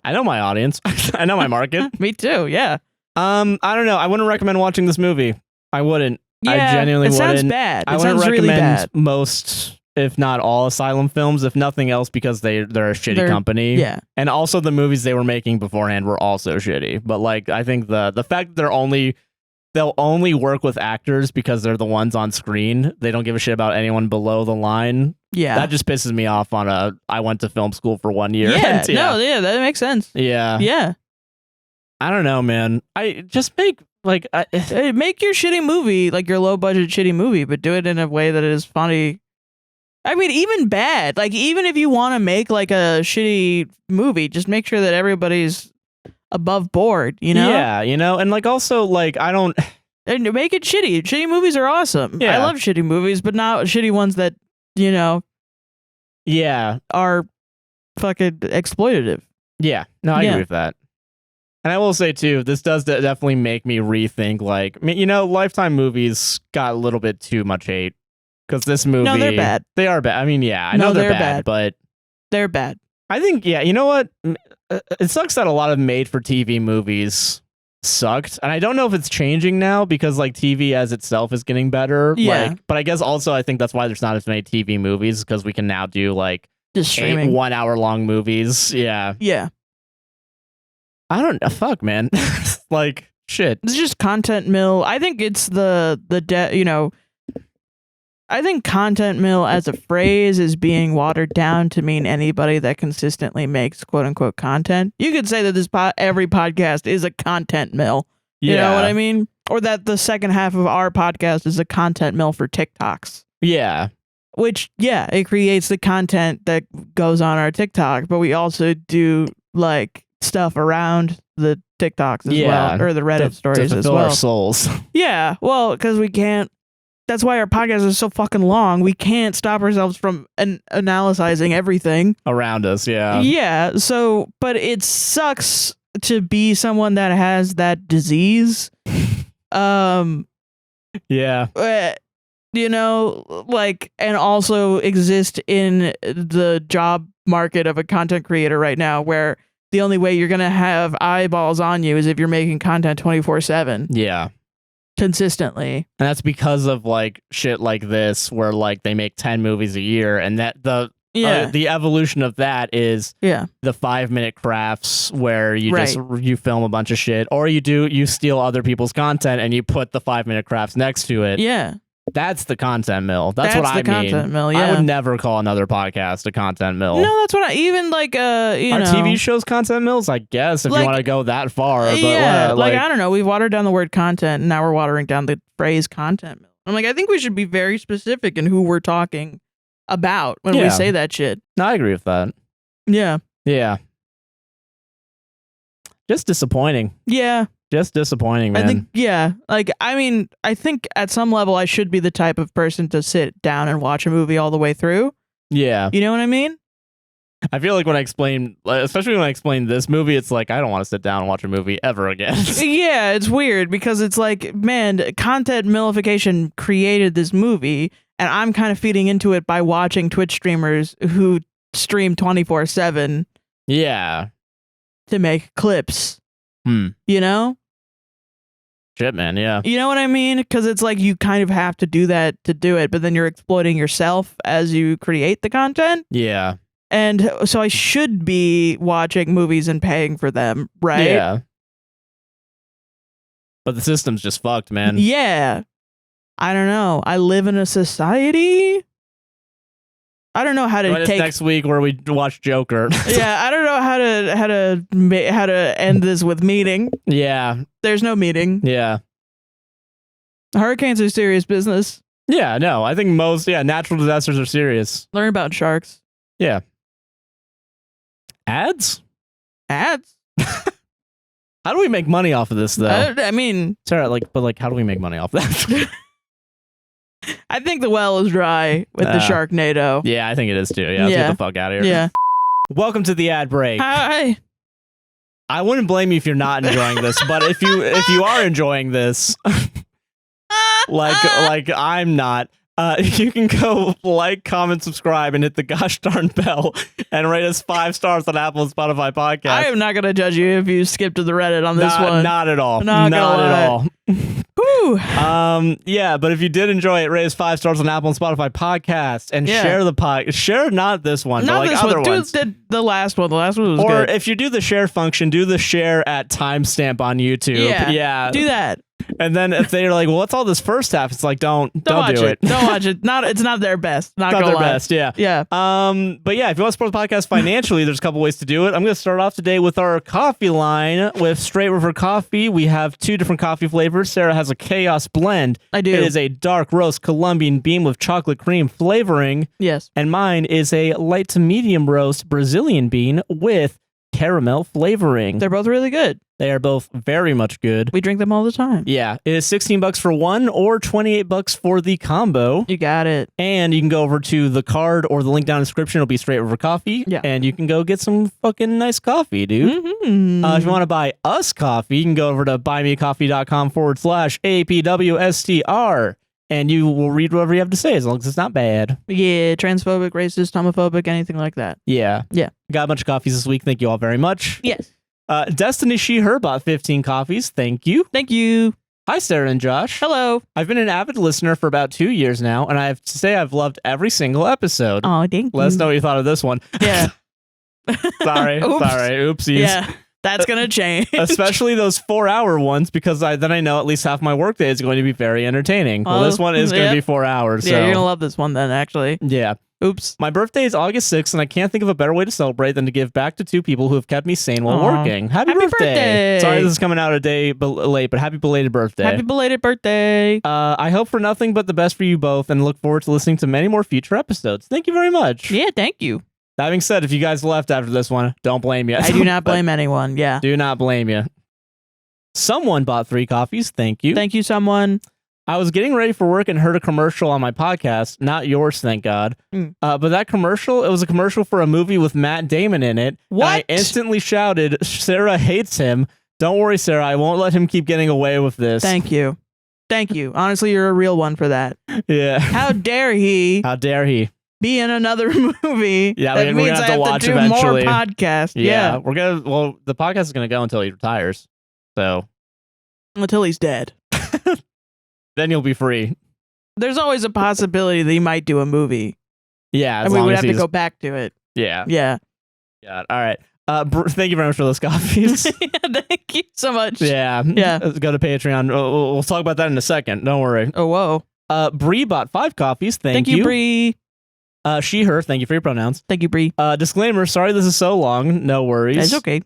I know my audience. I know my market. Me too. Yeah. I don't know. I wouldn't recommend watching this movie. I wouldn't. Yeah, I genuinely wouldn't. It sounds bad. I wouldn't recommend most, if not all, Asylum films, if nothing else, because they're a shitty company. Yeah. And also the movies they were making beforehand were also shitty. But like, I think the fact that they'll only work with actors because they're the ones on screen. They don't give a shit about anyone below the line. Yeah. That just pisses me off I went to film school for 1 year. Yeah. No, yeah, that makes sense. Yeah. Yeah. I don't know, man. I just make make your shitty movie, like your low budget shitty movie, but do it in a way that is funny. I mean, even bad, like even if you want to make like a shitty movie, just make sure that everybody's above board, you know? Yeah, you know, and like also like I don't and make it shitty. Shitty movies are awesome. Yeah. I love shitty movies, but not shitty ones that, you know, are fucking exploitative. Yeah. No, I agree with that. And I will say, too, this does definitely make me rethink, like, you know, Lifetime movies got a little bit too much hate. Because this movie... No, they're bad. They are bad. I mean, yeah, I know they're bad, but... They're bad. I think, yeah, you know what? It sucks that a lot of made-for-TV movies sucked. And I don't know if it's changing now, because, like, TV as itself is getting better. Yeah. Like, but I guess also I think that's why there's not as many TV movies, because we can now do, like, just streaming 1 hour long movies. Yeah. Yeah. I don't know. Fuck, man. Like, shit. It's just content mill. I think it's I think content mill as a phrase is being watered down to mean anybody that consistently makes quote unquote content. You could say that every podcast is a content mill. You know what I mean? Or that the second half of our podcast is a content mill for TikToks. Yeah. Which, yeah, it creates the content that goes on our TikTok, but we also do like stuff around the TikToks as well, or the Reddit stories to as fill well. Our souls. Yeah, well, because we can't. That's why our podcast is so fucking long. We can't stop ourselves from analyzing everything around us. Yeah. Yeah. So, but it sucks to be someone that has that disease. Yeah. You know, like, and also exist in the job market of a content creator right now, where the only way you're going to have eyeballs on you is if you're making content 24/7. Yeah. Consistently. And that's because of like shit like this, where like they make 10 movies a year, and that the evolution of that is the 5-minute crafts, where you you film a bunch of shit, or you steal other people's content and you put the 5-minute crafts next to it. Yeah. That's the content mill. That's what I mean. Content mill, yeah. I would never call another podcast a content mill. No, that's what even like Our TV shows content mills, I guess, if you want to go that far. But like I don't know, we've watered down the word content, and now we're watering down the phrase content mill. I'm like, I think we should be very specific in who we're talking about when we say that shit. No, I agree with that. Yeah. Yeah. Just disappointing. Yeah. Just disappointing, man. I think, like, I mean, I think at some level I should be the type of person to sit down and watch a movie all the way through. Yeah. You know what I mean? I feel like when I explain, especially when I explain this movie, it's like I don't want to sit down and watch a movie ever again. Yeah, it's weird because it's like, man, content millification created this movie, and I'm kind of feeding into it by watching Twitch streamers who stream 24/7. Yeah. To make clips. You know? Shit, man, yeah. You know what I mean? Because it's like you kind of have to do that to do it, but then you're exploiting yourself as you create the content. Yeah. And so I should be watching movies and paying for them, right? Yeah. But the system's just fucked, man. Yeah. I don't know. I live in a society. I don't know how to take next week where we watch Joker. Yeah, I don't know how to end this with meeting. Yeah. There's no meeting. Yeah. Hurricanes are serious business. Yeah, no. I think natural disasters are serious. Learn about sharks. Yeah. Ads? Ads? How do we make money off of this, though? I mean, Sarah, how do we make money off that? I think the well is dry with the Sharknado. Yeah, I think it is too. Yeah, let's get the fuck out of here. Yeah. Welcome to the ad break. Hi. I wouldn't blame you if you're not enjoying this, but if you are enjoying this, like I'm not, you can go like, comment, subscribe, and hit the gosh darn bell, and rate us 5 stars on Apple and Spotify podcasts. I am not gonna judge you if you skip to the Reddit on this one. Not at all. Not at all. Whew. Yeah, but if you did enjoy it, rate us 5 stars on Apple and Spotify podcasts, and share the share not this one, not but like this other one. ones. Do the last one. The last one was or good. If you do the share function, do the share at timestamp on YouTube. Yeah. Do that. And then if they're like, well, what's all this first half? It's like, don't do it. Don't watch it. It's not their best. Not their lie. best. Yeah. Yeah. But yeah, if you want to support the podcast financially, there's a couple ways to do it. I'm going to start off today with our coffee line with Straight River Coffee. We have 2 different coffee flavors. Sarah has a Chaos Blend. I do. It is a dark roast Colombian bean with chocolate cream flavoring. Yes. And mine is a light to medium roast Brazilian bean with caramel flavoring. They're both really good. They are both very much good. We drink them all the time. Yeah. It is $16 for one or $28 for the combo. You got it. And you can go over to the card or the link down in the description. It'll be Straight River Coffee. Yeah. And you can go get some fucking nice coffee, dude. Mm-hmm. If you want to buy us coffee, you can go over to buymeacoffee.com/APWSTR. And you will read whatever you have to say as long as it's not bad. Yeah, transphobic, racist, homophobic, anything like that. Yeah. Yeah. Got a bunch of coffees this week. Thank you all very much. Yes. Destiny She Her bought 15 coffees. Thank you. Thank you. Hi, Sarah and Josh. Hello. I've been an avid listener for about 2 years now, and I have to say I've loved every single episode. Oh, thank you. Let us know what you thought of this one. Yeah. Sorry. Oopsies. Yeah. That's going to change. Especially those 4-hour ones, because then I know at least half my workday is going to be very entertaining. Well, this one is going to be 4 hours. Yeah, so. you're going to love this one then, actually. Yeah. Oops. My birthday is August 6th, and I can't think of a better way to celebrate than to give back to 2 people who have kept me sane while working. Happy birthday. Sorry this is coming out a day late, but happy belated birthday. Happy belated birthday. I hope for nothing but the best for you both, and look forward to listening to many more future episodes. Thank you very much. Yeah, thank you. That being said, if you guys left after this one, don't blame you. I do not blame anyone. Yeah. Do not blame you. Someone bought 3 coffees. Thank you. Thank you, someone. I was getting ready for work and heard a commercial on my podcast. Not yours, thank God. But that commercial, it was a commercial for a movie with Matt Damon in it. What? I instantly shouted, Sarah hates him. Don't worry, Sarah. I won't let him keep getting away with this. Thank you. Thank you. Honestly, you're a real one for that. Yeah. How dare he? How dare he? Be in another movie. Yeah, that we're means gonna I have to watch do eventually. More podcast. Yeah. The podcast is gonna go until he retires. So until he's dead. Then you'll be free. There's always a possibility that he might do a movie. Yeah, and we would have to go back to it. Yeah. Yeah. Yeah. All right. Thank you very much for those coffees. Thank you so much. Yeah. Yeah. Let's go to Patreon. We'll talk about that in a second. Don't worry. Oh, whoa. Brie bought 5 coffees. Thank you, Brie. She, her. Thank you for your pronouns. Thank you, Brie. Disclaimer. Sorry this is so long. No worries. It's okay.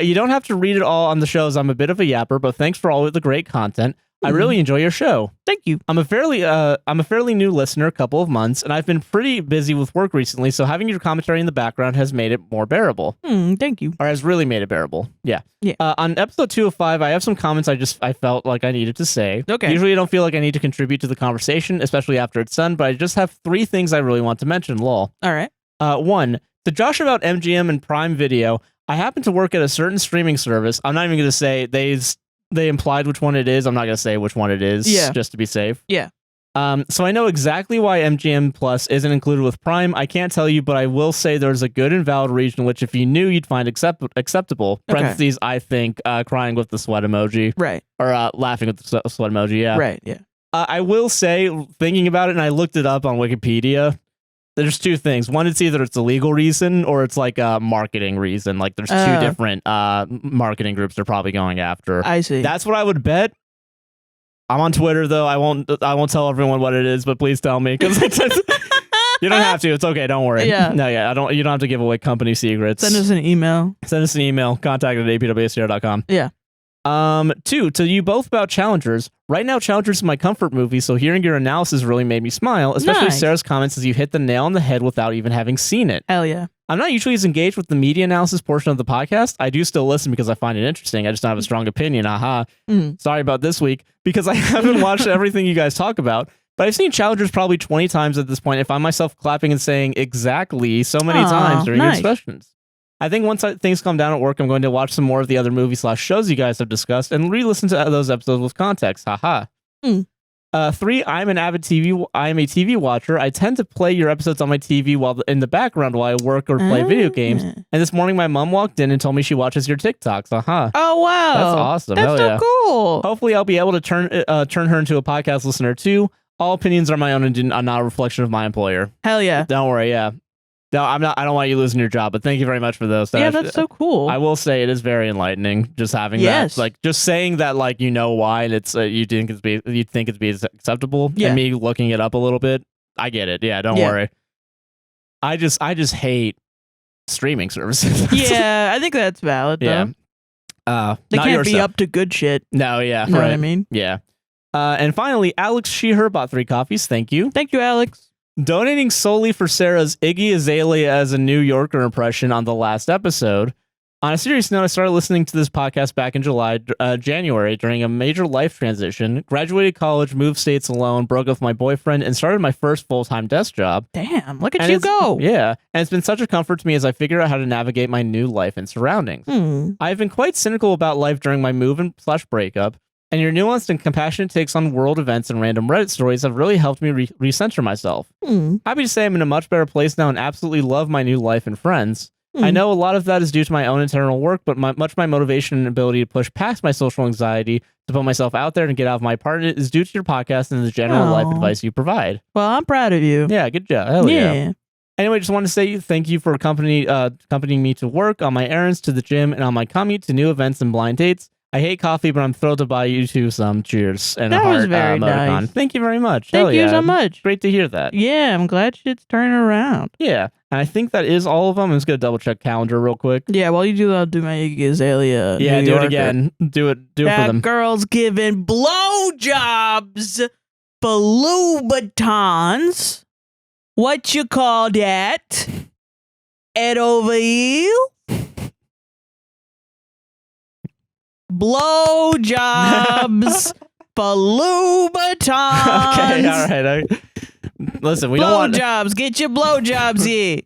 You don't have to read it all on the shows. I'm a bit of a yapper, but thanks for all of the great content. I really enjoy your show. Thank you. I'm a fairly new listener, a couple of months, and I've been pretty busy with work recently, so having your commentary in the background has made it more bearable. Thank you. Or has really made it bearable. Yeah. Yeah. On episode 205, I have some comments I felt like I needed to say. Okay. Usually I don't feel like I need to contribute to the conversation, especially after it's done, but I just have 3 things I really want to mention, lol. All right. 1, To Josh about MGM and Prime Video, I happen to work at a certain streaming service. I'm not even going to say they implied which one it is. I'm not going to say which one it is, just to be safe. Yeah. So I know exactly why MGM Plus isn't included with Prime. I can't tell you, but I will say there's a good and valid reason which if you knew, you'd find acceptable. Parentheses, I think, crying with the sweat emoji. Right. Or laughing with the sweat emoji, yeah. Right, yeah. I will say, thinking about it, and I looked it up on Wikipedia, there's two things. One, it's either it's a legal reason or it's like a marketing reason. Like there's two different marketing groups they're probably going after. I see. That's what I would bet. I'm on Twitter though. I won't tell everyone what it is, but please tell me because you don't have to. It's okay. Don't worry. Yeah. No, yeah. You don't have to give away company secrets. Send us an email. Contact@apwstr.com. Yeah. 2, to you both about Challengers. Right now, Challengers is my comfort movie, so hearing your analysis really made me smile, especially Sarah's comments as you hit the nail on the head without even having seen it. Hell yeah. I'm not usually as engaged with the media analysis portion of the podcast. I do still listen because I find it interesting. I just don't have a strong opinion. Aha. Sorry about this week because I haven't watched everything you guys talk about. But I've seen Challengers probably 20 times at this point. I find myself clapping and saying exactly so many times during your expressions. I think once things calm down at work, I'm going to watch some more of the other movies/shows you guys have discussed and re-listen to those episodes with context. Haha. 3, I'm a TV watcher. I tend to play your episodes on my TV in the background while I work or play video games. And this morning, my mom walked in and told me she watches your TikToks. Oh wow, that's awesome. That's so cool. Hopefully, I'll be able to turn her into a podcast listener too. All opinions are my own and are not a reflection of my employer. Hell yeah. Don't worry. Yeah. No, I'm not. I don't want you losing your job, but thank you very much for those. Yeah, that's so cool. I will say it is very enlightening just having that, like just saying that, like you know why, and it's you think it's acceptable, and me looking it up a little bit. I get it. Yeah, don't worry. I just hate streaming services. Yeah, I think that's valid. Though. Yeah, they can't be up to good shit. No, yeah, you know what I mean. Yeah, and finally, Alex She/Her bought 3 coffees. Thank you, Alex. Donating solely for Sarah's Iggy Azalea as a New Yorker impression on the last episode. On a serious note, I started listening to this podcast back in January during a major life transition, graduated college, moved states alone, broke up with my boyfriend, and started my first full-time desk job. Damn, look at you go. Yeah, and it's been such a comfort to me as I figure out how to navigate my new life and surroundings. I've been quite cynical about life during my move and /breakup, and your nuanced and compassionate takes on world events and random Reddit stories have really helped me recenter myself. Happy to say I'm in a much better place now and absolutely love my new life and friends. I know a lot of that is due to my own internal work, but much of my motivation and ability to push past my social anxiety, to put myself out there and get out of my apartment is due to your podcast and the general life advice you provide. Well, I'm proud of you. Yeah, good job. Hell yeah. Anyway, just wanted to say thank you for accompanying me to work, on my errands, to the gym, and on my commute to new events and blind dates. I hate coffee, but I'm thrilled to buy you two some. Cheers. And that a heart was very nice. Thank you very much. Thank you so much. Great to hear that. Yeah, I'm glad shit's turning around. Yeah, and I think that is all of them. I'm just going to double check calendar real quick. Yeah, while you do that, I'll do my Iggy Azalea. Yeah, do it again. Do it for them. That girl's giving blowjobs for Louboutins. What you call that? Head over heel? Blowjobs for Louboutins. Okay, all right. Listen, we don't want blowjobs. Get your blowjobs here.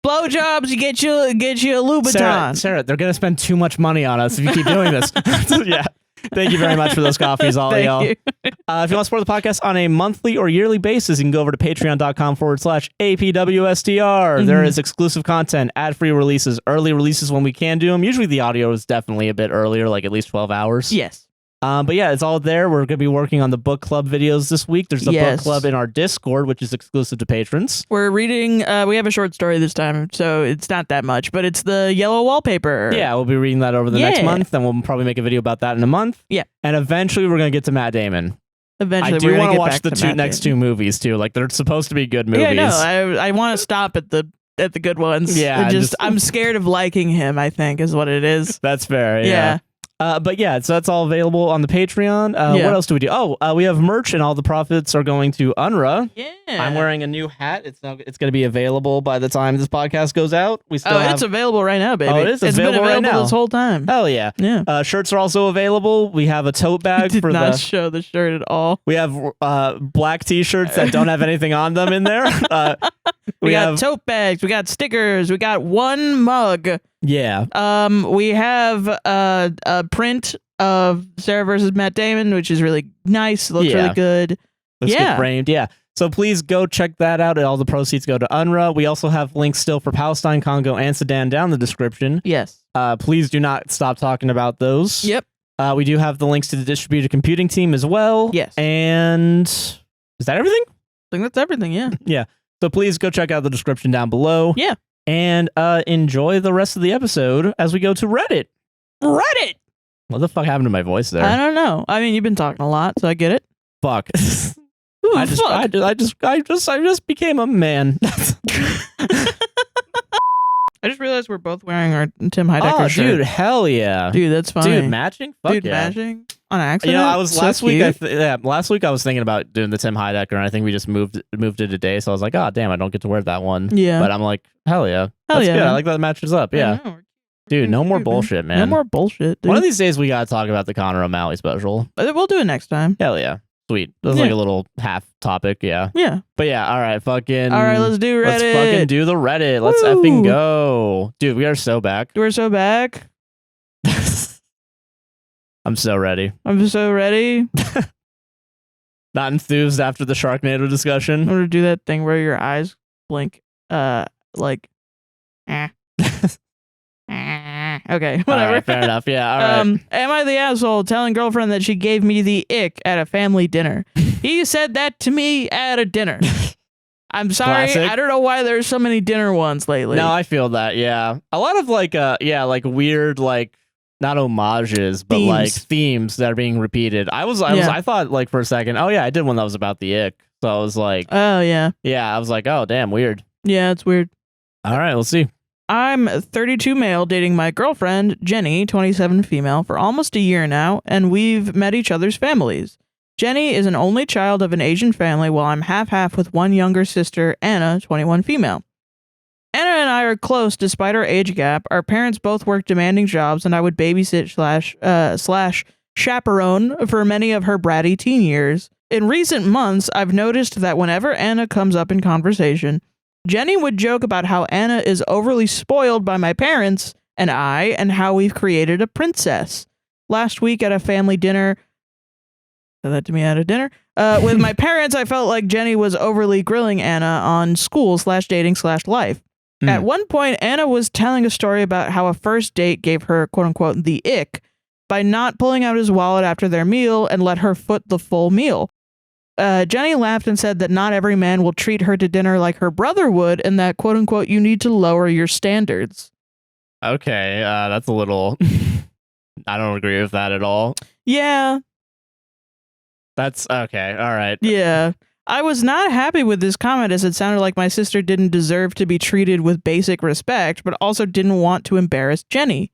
Blowjobs, you get your Louboutins. Sarah, they're gonna spend too much money on us if you keep doing this. Yeah. Thank you very much for those coffees, all y'all. If you want to support the podcast on a monthly or yearly basis, you can go over to patreon.com/APWSTR. There is exclusive content, ad-free releases, early releases when we can do them. Usually the audio is definitely a bit earlier, like at least 12 hours. Yes. But yeah, it's all there. We're going to be working on the book club videos this week. There's a book club in our Discord, which is exclusive to patrons. We're reading, we have a short story this time, so it's not that much, but it's the yellow wallpaper. Yeah, we'll be reading that over the next month, and we'll probably make a video about that in a month. Yeah. And eventually we're going to get to Matt Damon. Eventually, I do want to watch the next two movies, too. Like, they're supposed to be good movies. Yeah, no, I want to stop at the good ones. Yeah. I'm scared of liking him, I think, is what it is. That's fair, yeah. But yeah, so that's all available on the Patreon. What else do we do? Oh, we have merch, and all the profits are going to UNRWA. Yeah, I'm wearing a new hat. It's going to be available by the time this podcast goes out. We still it's available right now, baby. Oh, it is available right now this whole time. Hell yeah, yeah. Shirts are also available. We have a tote bag for not show the shirt at all. We have black T-shirts that don't have anything on them in there. We got tote bags. We got stickers. We got one mug. Yeah. We have a print of Sara versus Matt Damon, which is really nice. It looks really good. Looks good framed. Yeah. So please go check that out. All the proceeds go to UNRWA. We also have links still for Palestine, Congo, and Sudan down in the description. Yes. Please do not stop talking about those. Yep. We do have the links to the distributed computing team as well. Yes. And is that everything? I think that's everything, yeah. Yeah. So please go check out the description down below. Yeah. And enjoy the rest of the episode as we go to Reddit. Reddit! What the fuck happened to my voice there? I don't know. I mean, you've been talking a lot, so I get it. Fuck. Ooh, I just became a man. I just realized we're both wearing our Tim Heidecker shirt. Dude, hell yeah. Dude, that's funny. Dude, matching? Fuck dude, yeah. matching on accident. You know, I was so last week. cute. Last week I was thinking about doing the Tim Heidecker, and I think we just moved it today. So I was like, oh damn, I don't get to wear that one. Yeah. But I'm like, hell yeah, hell that's yeah. good. I like that it matches up. Yeah. Dude, no more bullshit, man. No more bullshit. Dude. One of these days we gotta talk about the Connor O'Malley special. We'll do it next time. Hell yeah. Sweet. That was like a little half topic, yeah. Yeah. But yeah, all right, fucking. All right, let's do Reddit. Let's fucking do the Reddit. Let's effing go. Dude, we are so back. We're so back. I'm so ready. I'm so ready. Not enthused after the Sharknado discussion. I'm gonna do that thing where your eyes blink, like, okay, whatever. All right, fair enough. Yeah, all right. Am I the asshole telling girlfriend that she gave me the ick at a family dinner? He said that to me at a dinner. I'm sorry. Classic. I don't know why there's so many dinner ones lately. No, I feel that. Yeah, a lot of like weird not homages, but like themes that are being repeated. I thought like for a second, oh yeah, I did one that was about the ick. So I was like, oh yeah, I was like, oh damn, weird. Yeah, it's weird. All right, let's see. I'm 32 male dating my girlfriend, Jenny, 27 female, for almost a year now, and we've met each other's families. Jenny is an only child of an Asian family, while I'm half-half with one younger sister, Anna, 21 female. Anna and I are close despite our age gap. Our parents both work demanding jobs, and I would babysit slash chaperone for many of her bratty teen years. In recent months, I've noticed that whenever Anna comes up in conversation, Jenny would joke about how Anna is overly spoiled by my parents and I, and how we've created a princess. Last week at a family dinner, said that to me at a dinner, with my parents, I felt like Jenny was overly grilling Anna on school/dating/life. At one point, Anna was telling a story about how a first date gave her, quote unquote, the ick by not pulling out his wallet after their meal and let her foot the full meal. Jenny laughed and said that not every man will treat her to dinner like her brother would, and that, quote unquote, you need to lower your standards. Okay, that's a little... I don't agree with that at all. Yeah. That's okay, all right. Yeah. I was not happy with this comment, as it sounded like my sister didn't deserve to be treated with basic respect, but also didn't want to embarrass Jenny.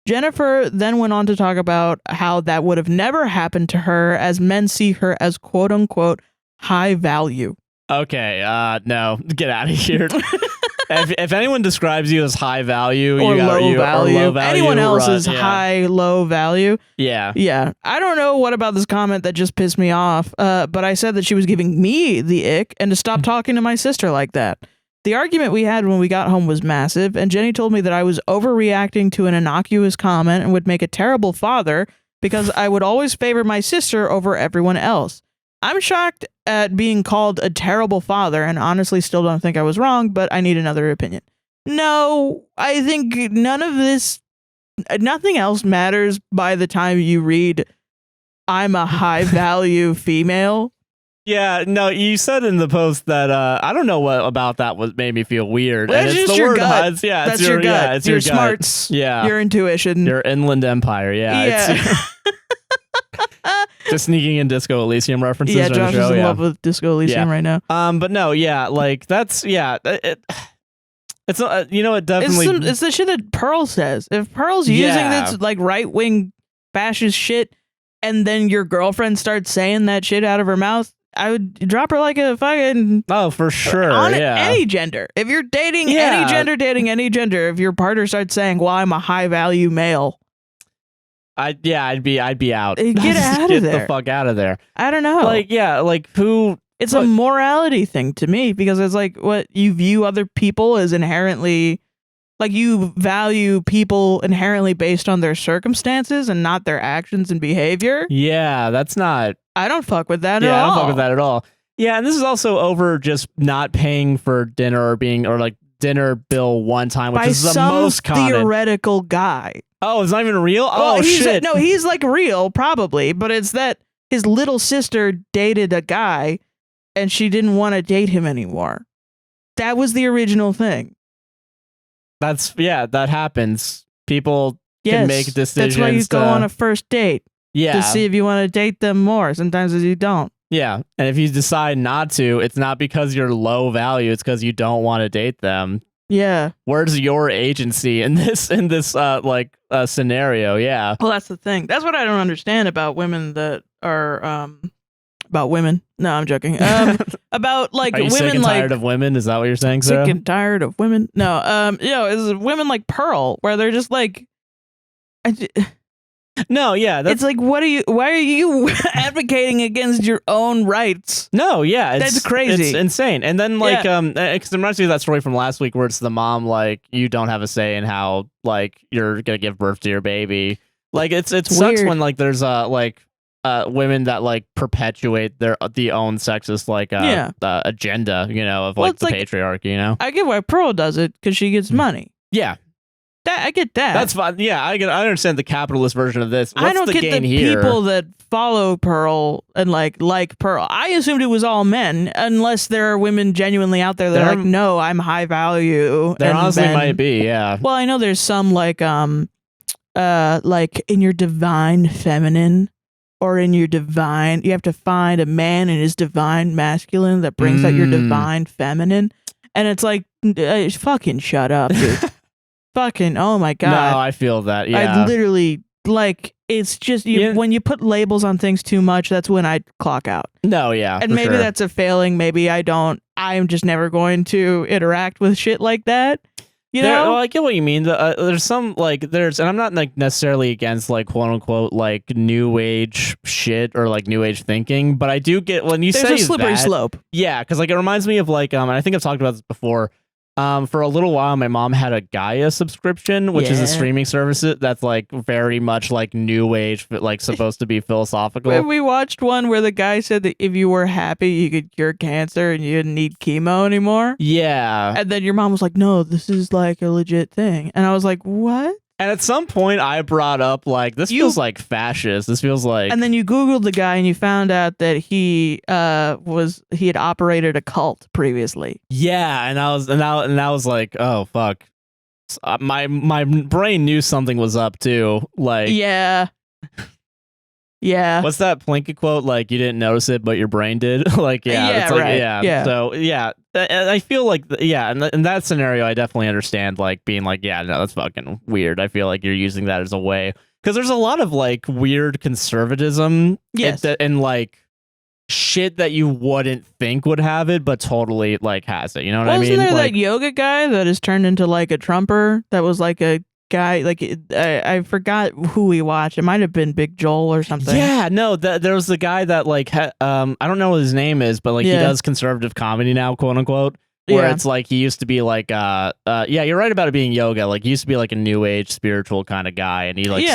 Jennifer then went on to talk about how that would have never happened to her, as men see her as quote unquote high value. Okay, no, get out of here. if anyone describes you as high value or low value, anyone else is yeah. high, low value. Yeah. Yeah. I don't know what about this comment that just pissed me off, but I said that she was giving me the ick and to stop talking to my sister like that. The argument we had when we got home was massive, and Jenny told me that I was overreacting to an innocuous comment and would make a terrible father because I would always favor my sister over everyone else. I'm shocked at being called a terrible father and honestly still don't think I was wrong, but I need another opinion. No, I think nothing else matters by the time you read I'm a high value female. Yeah, no, you said in the post that I don't know what about that made me feel weird. Well, and it's the your word gut. HUDs. Yeah, that's it's your gut. Yeah, it's your gut. smarts. Yeah. Your intuition. Your inland empire. Yeah. Just sneaking in Disco Elysium references. Yeah, Josh is in yeah. love with Disco Elysium right now. But no, yeah, like that's it's you know, it definitely it's the shit that Pearl says. If Pearl's using this like right wing fascist shit, and then your girlfriend starts saying that shit out of her mouth, I would drop her like a fucking... Oh, for sure, on any gender. If you're dating any gender, if your partner starts saying, well, I'm a high-value male... I'd be out. Get out of there. Get the fuck out of there. I don't know. Like, yeah, like who It's a morality thing to me, because it's like what you view other people as inherently, like you value people inherently based on their circumstances and not their actions and behavior. Yeah, that's not. I don't fuck with that at all. Yeah, I don't fuck with that at all. Yeah, and this is also over just not paying for dinner or like dinner bill one time, which is the most common. Theoretical guy. Oh, it's not even real? Oh, shit. No, he's like real, probably, but it's that his little sister dated a guy and she didn't want to date him anymore. That was the original thing. That happens. People can make decisions. That's why you go on a first date. Yeah. To see if you want to date them more. Sometimes you don't. Yeah. And if you decide not to, it's not because you're low value, it's because you don't want to date them. Yeah. Where's your agency in this scenario? Yeah. Well, that's the thing. That's what I don't understand about women that are about women. No, I'm joking. About like are you women sick and like tired of women? Is that what you're saying, Sara? Sick and tired of women? No. Is women like Pearl, where they're just like no, yeah. It's like, why are you advocating against your own rights? No, yeah. That's crazy. It's insane. And then like, because it reminds me of that story from last week where it's the mom, like, you don't have a say in how, like, you're going to give birth to your baby. Like, it sucks weird. when, like, there's, women that, like, perpetuate the own sexist, like, agenda, you know, of, like, the patriarchy, you know? I get why Pearl does it, because she gets money. Yeah. I get that. That's fine. Yeah, I understand the capitalist version of this. What's I don't the get gain the here? people that follow Pearl and like Pearl. I assumed it was all men, unless there are women genuinely out there that are like, no, I'm high value. There honestly might be, yeah. Well, I know there's some like in your divine feminine, or in your divine, you have to find a man in his divine masculine that brings out your divine feminine, and it's like, fucking shut up, dude. Fucking, oh my God. No, I feel that, yeah. I literally, like, it's just, when you put labels on things too much, that's when I clock out. No, yeah. And maybe that's a failing. Maybe I'm just never going to interact with shit like that. You know? Well, I get what you mean. There's some, like, and I'm not, like, necessarily against, like, quote unquote, like, new age shit or, like, new age thinking, but I do get, when you say there's a slippery slope. Yeah, because, like, it reminds me of, like, and I think I've talked about this before. For a little while, my mom had a Gaia subscription, which is a streaming service that's like very much like new age, but like supposed to be philosophical. We watched one where the guy said that if you were happy, you could cure cancer and you didn't need chemo anymore. Yeah. And then your mom was like, no, this is like a legit thing. And I was like, what? And at some point I brought up, like, this feels like fascist. This feels like... And then you Googled the guy and you found out that he had operated a cult previously. Yeah, and I was like, oh, fuck. My brain knew something was up, too. Like... Yeah. Yeah. What's that Plinkett quote? Like, you didn't notice it, but your brain did? Like, yeah. It's like, right. Yeah. So, yeah. And I feel like, in that scenario, I definitely understand, like, being like, yeah, no, that's fucking weird. I feel like you're using that as a way. Because there's a lot of, like, weird conservatism. Yes. And, like, shit that you wouldn't think would have it, but totally, like, has it. You know what I mean? Wasn't there like, that yoga guy that has turned into, like, a Trumper that was, like, a guy, like, I forgot who we watched. It might have been Big Joel or something. Yeah, no, there was the guy that, like, I don't know what his name is, but, like, he does conservative comedy now, quote unquote, where it's like he used to be like, yeah, you're right about it being yoga. Like, he used to be like a new age spiritual kind of guy, and he like,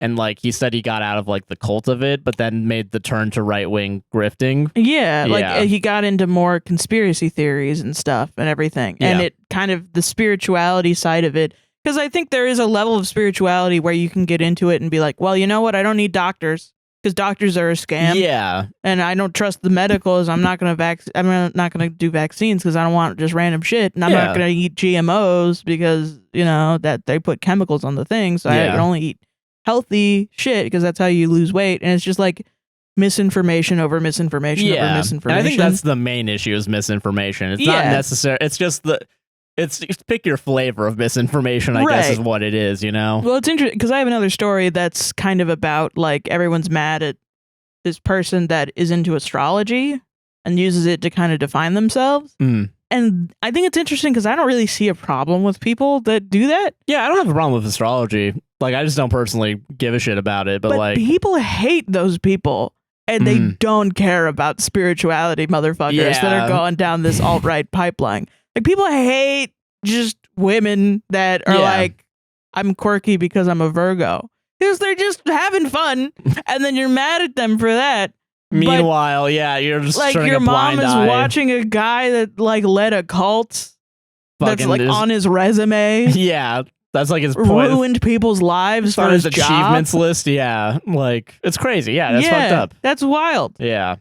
and like he said he got out of like the cult of it, but then made the turn to right wing grifting. Yeah, like he got into more conspiracy theories and stuff and everything, and it kind of the spirituality side of it. Because I think there is a level of spirituality where you can get into it and be like, well, you know what? I don't need doctors because doctors are a scam. Yeah. And I don't trust the medicals. I'm not going to do vaccines because I don't want just random shit. And I'm not going to eat GMOs because, you know, that they put chemicals on the thing. So I can only eat healthy shit because that's how you lose weight. And it's just like misinformation over misinformation over misinformation. And I think that's the main issue is misinformation. It's not necessary. It's just It's pick your flavor of misinformation, I guess, is what it is, you know? Well, it's interesting because I have another story that's kind of about, like, everyone's mad at this person that is into astrology and uses it to kind of define themselves. Mm. And I think it's interesting because I don't really see a problem with people that do that. Yeah, I don't have a problem with astrology. Like, I just don't personally give a shit about it, but like... people hate those people. and they don't care about spirituality motherfuckers that are going down this alt-right pipeline. Like, people hate just women that are like, I'm quirky because I'm a Virgo. Because they're just having fun, and then you're mad at them for that. Meanwhile, you're just like your mom is watching a guy that like led a cult that's like on his resume. Yeah, that's like his ruined people's lives for his achievements list. Yeah, like it's crazy. Yeah, that's fucked up. That's wild. Yeah.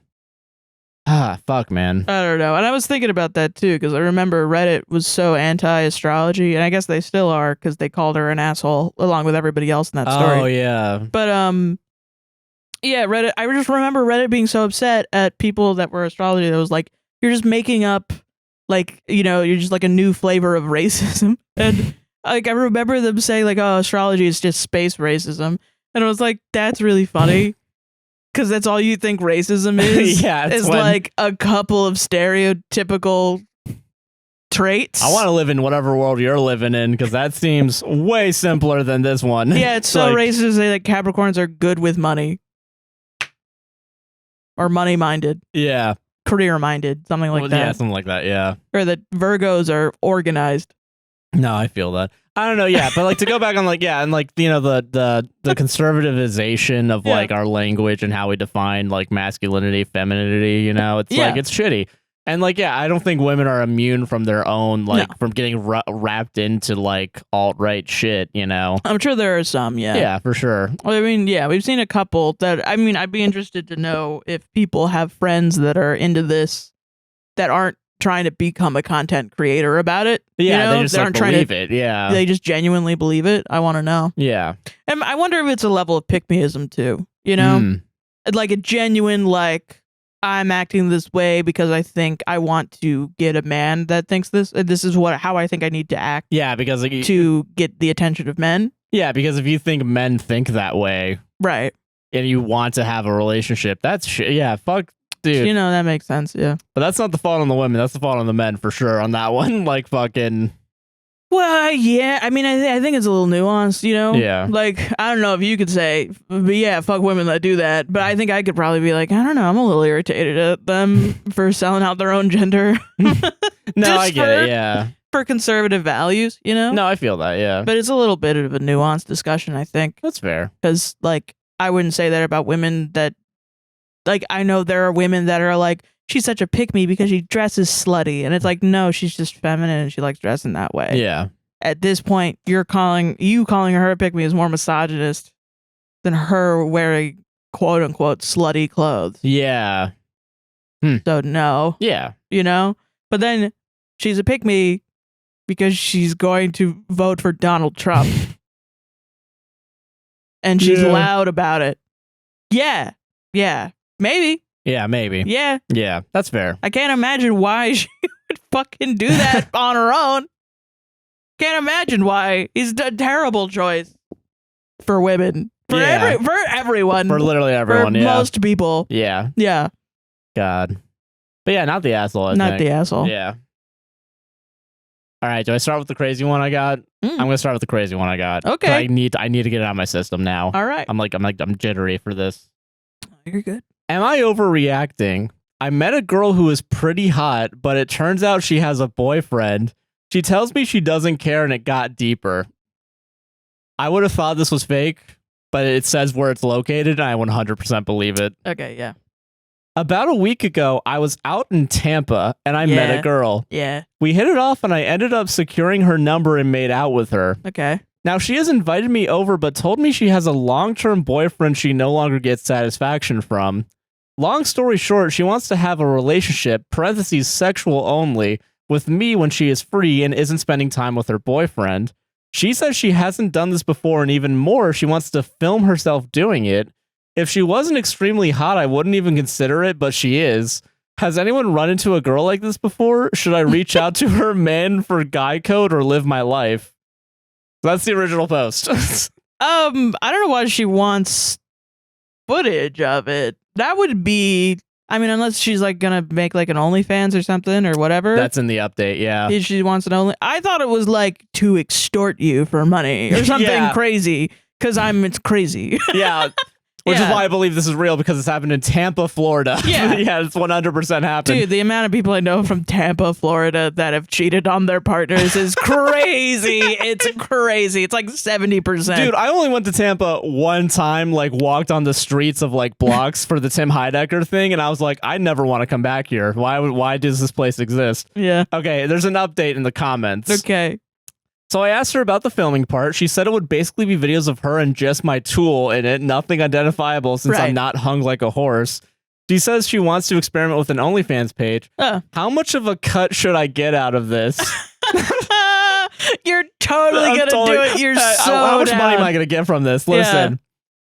Fuck, man. I don't know. And I was thinking about that too, because I remember Reddit was so anti-astrology, and I guess they still are, because they called her an asshole along with everybody else in that story. Oh yeah. But Reddit. I just remember Reddit being so upset at people that were astrology that was like, you're just making up, like, you're just like a new flavor of racism. And like I remember them saying like, oh, astrology is just space racism, and I was like, that's really funny. Because that's all you think racism is? It's like a couple of stereotypical traits. I want to live in whatever world you're living in, because that seems way simpler than this one. Yeah, it's so racist to say that Capricorns are good with money. Or money-minded. Yeah. Career-minded, something like that. Yeah, something like that, yeah. Or that Virgos are organized. No, I feel that. I don't know, yeah, but like to go back on like, and like, the conservativization of like our language and how we define like masculinity, femininity, it's like, it's shitty. And like, I don't think women are immune from their own, like, from getting wrapped into like alt-right shit, I'm sure there are some, Yeah, for sure. Well, I mean, we've seen a couple that, I mean, I'd be interested to know if people have friends that are into this that aren't trying to become a content creator about it. Yeah, they just aren't believe it. Yeah, they just genuinely believe it. I want to know. Yeah, and I wonder if it's a level of pick-meism too. Like a genuine like, I'm acting this way because I think I want to get a man that thinks this. This is how I think I need to act. Yeah, because like, to get the attention of men. Yeah, because if you think men think that way, right, and you want to have a relationship, that's shit. Yeah, fuck. Dude. That makes sense, yeah. But that's not the fault on the women. That's the fault on the men for sure on that one. Like, fucking... Well, yeah. I mean, I think it's a little nuanced, Yeah. Like, I don't know if you could say, but yeah, fuck women that do that. But I think I could probably be like, I don't know, I'm a little irritated at them for selling out their own gender. No, I get it, yeah. For conservative values, No, I feel that, yeah. But it's a little bit of a nuanced discussion, I think. That's fair. Because, like, I wouldn't say that about women that... Like, I know there are women that are like, she's such a pick-me because she dresses slutty. And it's like, no, she's just feminine and she likes dressing that way. Yeah. At this point, you calling her a pick-me is more misogynist than her wearing quote-unquote slutty clothes. Yeah. So, no. Yeah. But then she's a pick-me because she's going to vote for Donald Trump. And she's loud about it. Yeah. Yeah. Maybe. Yeah, maybe. Yeah. Yeah, that's fair. I can't imagine why she would fucking do that on her own. Can't imagine why. He's a terrible choice for women. For everyone. For literally everyone, for most people. Yeah. Yeah. God. But yeah, not the asshole, Not the asshole. Yeah. All right, do I start with the crazy one I got? I'm going to start with the crazy one I got. Okay. I need to get it out of my system now. All right. I'm jittery for this. You're good. Am I overreacting? I met a girl who is pretty hot, but it turns out she has a boyfriend. She tells me she doesn't care, and it got deeper. I would have thought this was fake, but it says where it's located, and I 100% believe it. Okay, yeah. About a week ago, I was out in Tampa, and I met a girl. Yeah. We hit it off, and I ended up securing her number and made out with her. Okay. Now, she has invited me over, but told me she has a long-term boyfriend she no longer gets satisfaction from. Long story short, she wants to have a relationship, parentheses sexual only, with me when she is free and isn't spending time with her boyfriend. She says she hasn't done this before, and even more, she wants to film herself doing it. If she wasn't extremely hot, I wouldn't even consider it, but she is. Has anyone run into a girl like this before? Should I reach out to her man for guy code or live my life? That's the original post. I don't know why she wants footage of it. That would be, I mean, unless she's like gonna make like an OnlyFans or something or whatever. That's in the update, yeah. If she wants an Only, I thought it was like to extort you for money or something crazy. Because it's crazy. Yeah. Which is why I believe this is real, because it's happened in Tampa, Florida. Yeah. Yeah, it's 100% happened. Dude, the amount of people I know from Tampa, Florida that have cheated on their partners is crazy. It's crazy. It's like 70%. Dude, I only went to Tampa one time, like walked on the streets of like blocks for the Tim Heidecker thing, and I was like, I never want to come back here. Why does this place exist? Yeah. Okay, there's an update in the comments. Okay. So I asked her about the filming part. She said it would basically be videos of her and just my tool in it, nothing identifiable since I'm not hung like a horse. She says she wants to experiment with an OnlyFans page. How much of a cut should I get out of this? You're totally going to do it. You're how much money am I going to get from this? Listen.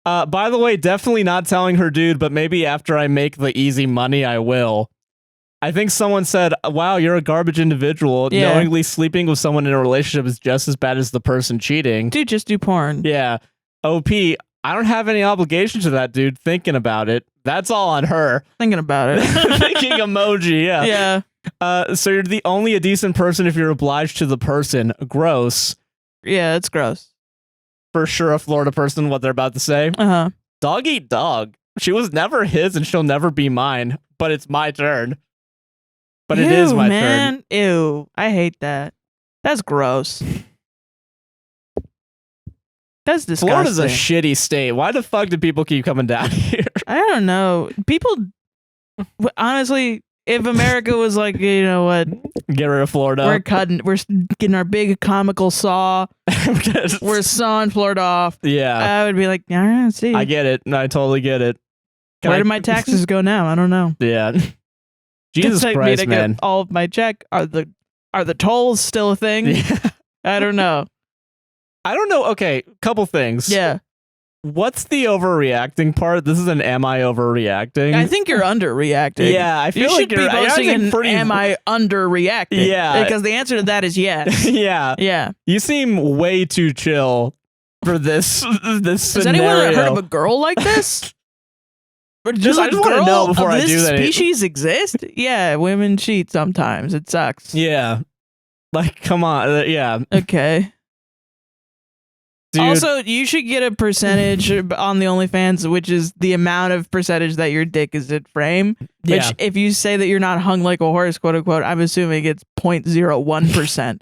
By the way, definitely not telling her dude, but maybe after I make the easy money, I will. I think someone said, wow, you're a garbage individual. Yeah. Knowingly sleeping with someone in a relationship is just as bad as the person cheating. Dude, just do porn. Yeah. OP, I don't have any obligation to that dude thinking about it. That's all on her. Thinking about it. Thinking emoji, yeah. Yeah. So you're the only a decent person if you're obliged to the person. Gross. Yeah, it's gross. For sure a Florida person, what they're about to say. Uh-huh. Dog eat dog. She was never his and she'll never be mine, but it's my turn. But it is my turn. Ew. I hate that. That's gross. That's disgusting. Florida's a shitty state. Why the fuck do people keep coming down here? I don't know. People, honestly, if America was like, you know what? Get rid of Florida. We're getting our big comical saw. We're sawing Florida off. Yeah. I would be like, yeah, see. I get it. I totally get it. Where do my taxes go now? I don't know. Yeah. Jesus Christ, man. Get all of my check. Are the tolls still a thing? Yeah. I don't know. Okay, couple things. Yeah. What's the overreacting part? This is an am I overreacting? I think you're underreacting. Yeah, I feel like you're posting an am I underreacting? Yeah. Because the answer to that is yes. Yeah. Yeah. You seem way too chill for this scenario. Has anyone ever heard of a girl like this? I just want to know before I do that. Species exist? Yeah, women cheat sometimes. It sucks. Yeah. Like, come on. Yeah. Okay. Dude. Also, you should get a percentage on the OnlyFans, which is the amount of percentage that your dick is in frame. Which, if you say that you're not hung like a horse, quote unquote, I'm assuming it's 0.01%.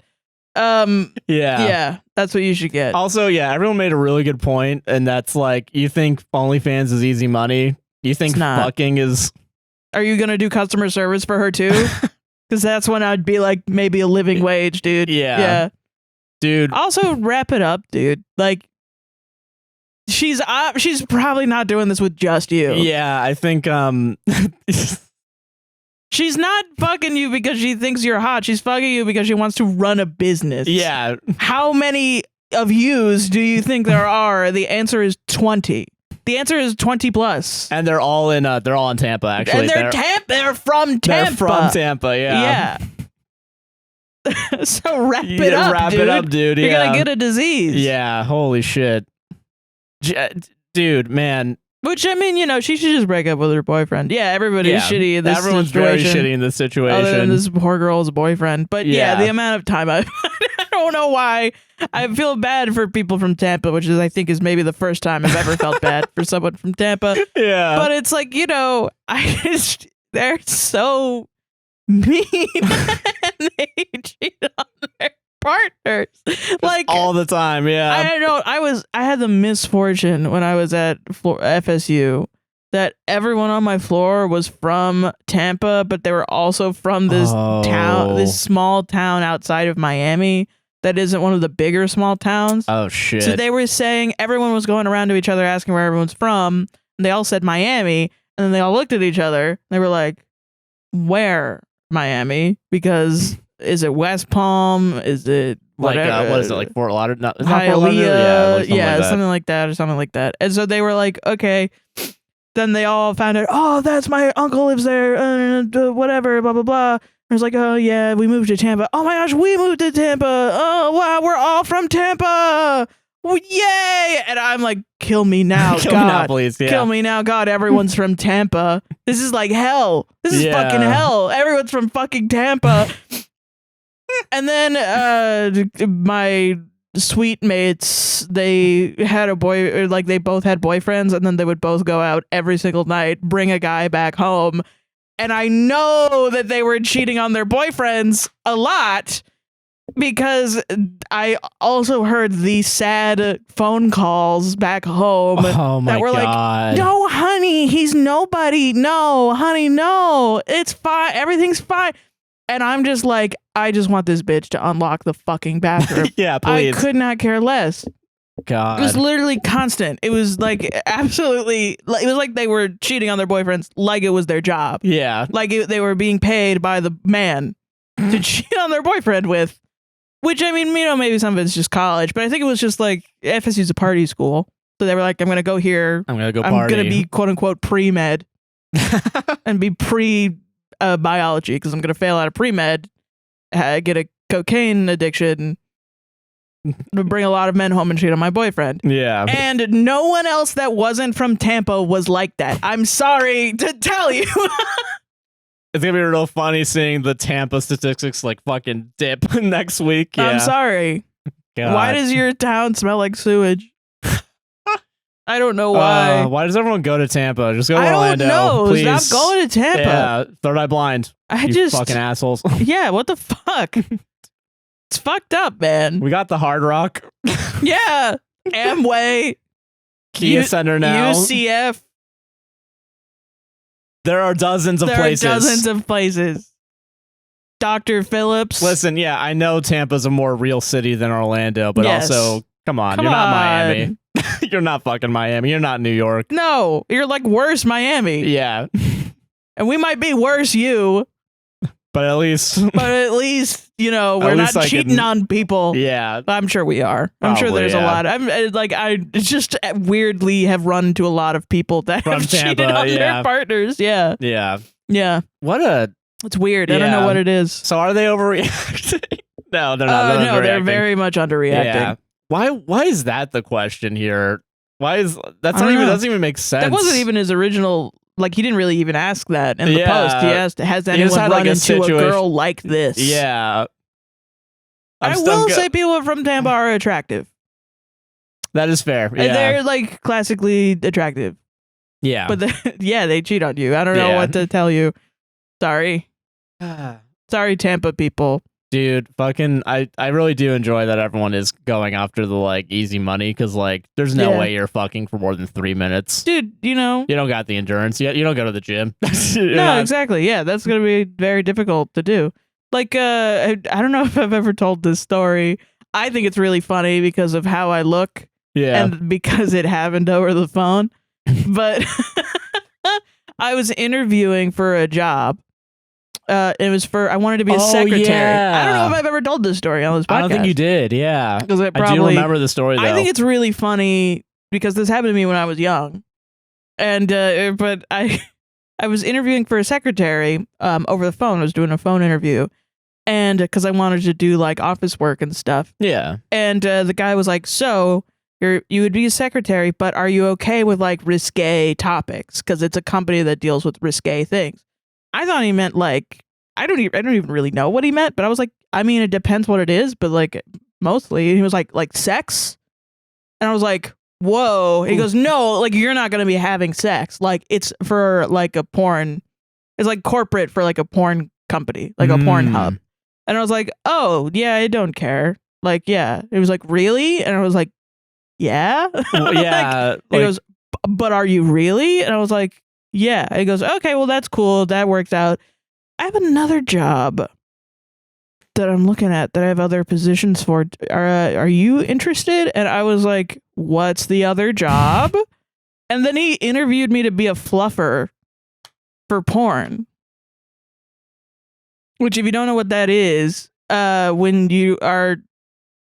Yeah, that's what you should get. Also, yeah, everyone made a really good point, and that's like, you think OnlyFans is easy money? You think fucking is... Are you gonna do customer service for her too? Because that's when I'd be like, maybe a living wage, dude. Yeah. Dude. Also, wrap it up, dude. Like, she's probably not doing this with just you. Yeah, I think she's not fucking you because she thinks you're hot. She's fucking you because she wants to run a business. Yeah. How many of yous do you think there are? The answer is 20. The answer is 20 plus. And they're all in Tampa, actually. And they're from Tampa. They're from Tampa, yeah. Yeah. So wrap it up, wrap dude. it up, dude. You're gonna get a disease. Yeah, holy shit. Dude, man. Which, I mean, you know, she should just break up with her boyfriend. Yeah, everybody's shitty in this Everyone's situation. very shitty in this situation. Other than this poor girl's boyfriend. But yeah, the amount of time I don't know why. I feel bad for people from Tampa, which is, I think, is maybe the first time I've ever felt bad for someone from Tampa. Yeah. But it's like, you know, they're so mean and they cheat on their partners. Like all the time, yeah. I had the misfortune when I was at FSU that everyone on my floor was from Tampa, but they were also from this this small town outside of Miami that isn't one of the bigger small towns. Oh shit. So they were saying, everyone was going around to each other asking where everyone's from, and they all said Miami, and then they all looked at each other and they were like, where Miami? Because is it West Palm? Is it whatever? Like what is it, like Fort Lauderdale? Hialeah, something like that or something like that. And so they were like, okay. Then they all found out, oh, that's my uncle lives there, whatever, blah blah blah. I was like, oh yeah, we moved to Tampa. Oh my gosh, we moved to Tampa. Oh wow, we're all from Tampa. Yay! And I'm like, kill me now, kill God. Me now, please. Yeah. Kill me now, God. Everyone's from Tampa. This is like hell. This is fucking hell. Everyone's from fucking Tampa. And then my suite mates. They had they both had boyfriends, and then they would both go out every single night, bring a guy back home. And I know that they were cheating on their boyfriends a lot because I also heard the sad phone calls back home that were like, no, honey, he's nobody. No, honey, no, it's fine. Everything's fine. And I'm just like, I just want this bitch to unlock the fucking bathroom. Yeah, please. I could not care less. God. It was literally constant. It was like absolutely, it was like they were cheating on their boyfriends like it was their job. Yeah. Like they were being paid by the man to cheat on their boyfriend with, which I mean, maybe some of it's just college, but I think it was just like FSU's a party school. So they were like, I'm going to go here. I'm going to go party. I'm going to be quote unquote pre-med and be pre-biology because I'm going to fail out of pre-med, get a cocaine addiction, bring a lot of men home and cheat on my boyfriend. Yeah. And no one else that wasn't from Tampa was like that. I'm sorry to tell you. It's going to be real funny seeing the Tampa statistics like fucking dip next week. Yeah. I'm sorry. God. Why does your town smell like sewage? I don't know why. Why does everyone go to Tampa? Just go to Orlando. I don't know. Please. Stop going to Tampa. Yeah. Third Eye Blind. You fucking assholes. Yeah, what the fuck? It's fucked up, man. We got the Hard Rock. Yeah. Amway. Kia Center now. UCF. There are dozens of places. There are dozens of places. Dr. Phillips. Listen, yeah, I know Tampa's a more real city than Orlando, but also, come on, you're not Miami. You're not fucking Miami. You're not New York. No, you're like worse Miami. Yeah. And we might be worse you. But at least, you know, we're not cheating on people. Yeah. I'm sure we are. I'm sure there's a lot. I just weirdly have run into a lot of people that have cheated on their partners. Yeah. Yeah. Yeah. It's weird. I don't know what it is. So are they overreacting? No, they're not. No, they're very much underreacting. Yeah. Why is that the question here? Why is doesn't even make sense? That wasn't even his original. Like, he didn't really even ask that in the post. He asked, has anyone run into a girl like this? Yeah. I will say people from Tampa are attractive. That is fair. Yeah. They're, like, classically attractive. Yeah. But, they cheat on you. I don't know what to tell you. Sorry. Sorry, Tampa people. Dude, fucking, I really do enjoy that everyone is going after the, like, easy money, because, like, there's no way you're fucking for more than 3 minutes. Dude, you know. You don't got the endurance. You don't go to the gym. No, exactly. Yeah, that's going to be very difficult to do. Like, I don't know if I've ever told this story. I think it's really funny because of how I look. Yeah. And because it happened over the phone. But I was interviewing for a job. It was I wanted to be a secretary. Yeah. I don't know if I've ever told this story on this podcast. I don't think you did, yeah. Because I do remember the story, though. I think it's really funny because this happened to me when I was young. And, but I was interviewing for a secretary over the phone. I was doing a phone interview. And because I wanted to do like office work and stuff. Yeah. And the guy was like, so you would be a secretary, but are you okay with like risque topics? Because it's a company that deals with risque things. I thought he meant like, I don't even really know what he meant, but I was like, I mean, it depends what it is, but like mostly. And he was like sex. And I was like, whoa. He goes, no, like you're not going to be having sex. Like it's for like a porn. It's like corporate for like a porn company, like a porn hub. And I was like, oh yeah, I don't care. Like, yeah. It was like, really? And I was like, yeah. Well, yeah. He goes, but are you really? And I was like, yeah. He goes, okay, well, that's cool. That works out. I have another job that I'm looking at that I have other positions for. Are you interested? And I was like, what's the other job? And then he interviewed me to be a fluffer for porn. Which, if you don't know what that is, when you are...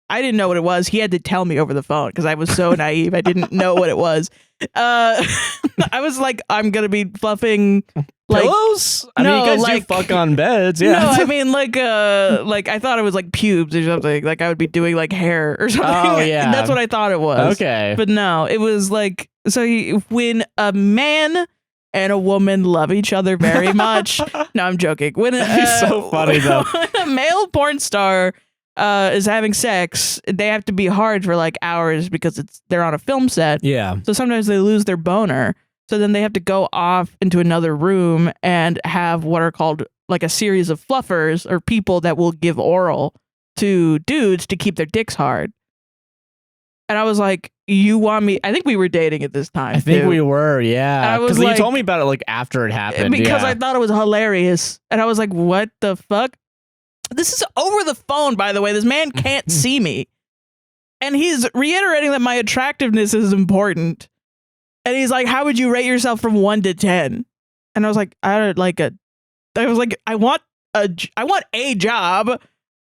I didn't know what it was. He had to tell me over the phone because I was so naive. I didn't know what it was. I was like, I'm going to be fluffing... Like, pillows? I mean, you guys do fuck on beds, yeah. No, I mean, like I thought it was like pubes or something. Like I would be doing like hair or something. Oh, yeah. That's what I thought it was. Okay. But no, it was like, when a man and a woman love each other very much. No, I'm joking. When That'd be so funny, though. When a male porn star is having sex, they have to be hard for like hours because they're on a film set. Yeah. So sometimes they lose their boner. So then they have to go off into another room and have what are called like a series of fluffers or people that will give oral to dudes to keep their dicks hard. And I was like, you want me? I think we were dating at this time. I think we were, yeah. Because like, you told me about it like after it happened. Because I thought it was hilarious. And I was like, what the fuck? This is over the phone, by the way. This man can't see me. And he's reiterating that my attractiveness is important. And he's like, how would you rate yourself from 1 to 10? And I was like, I want a job.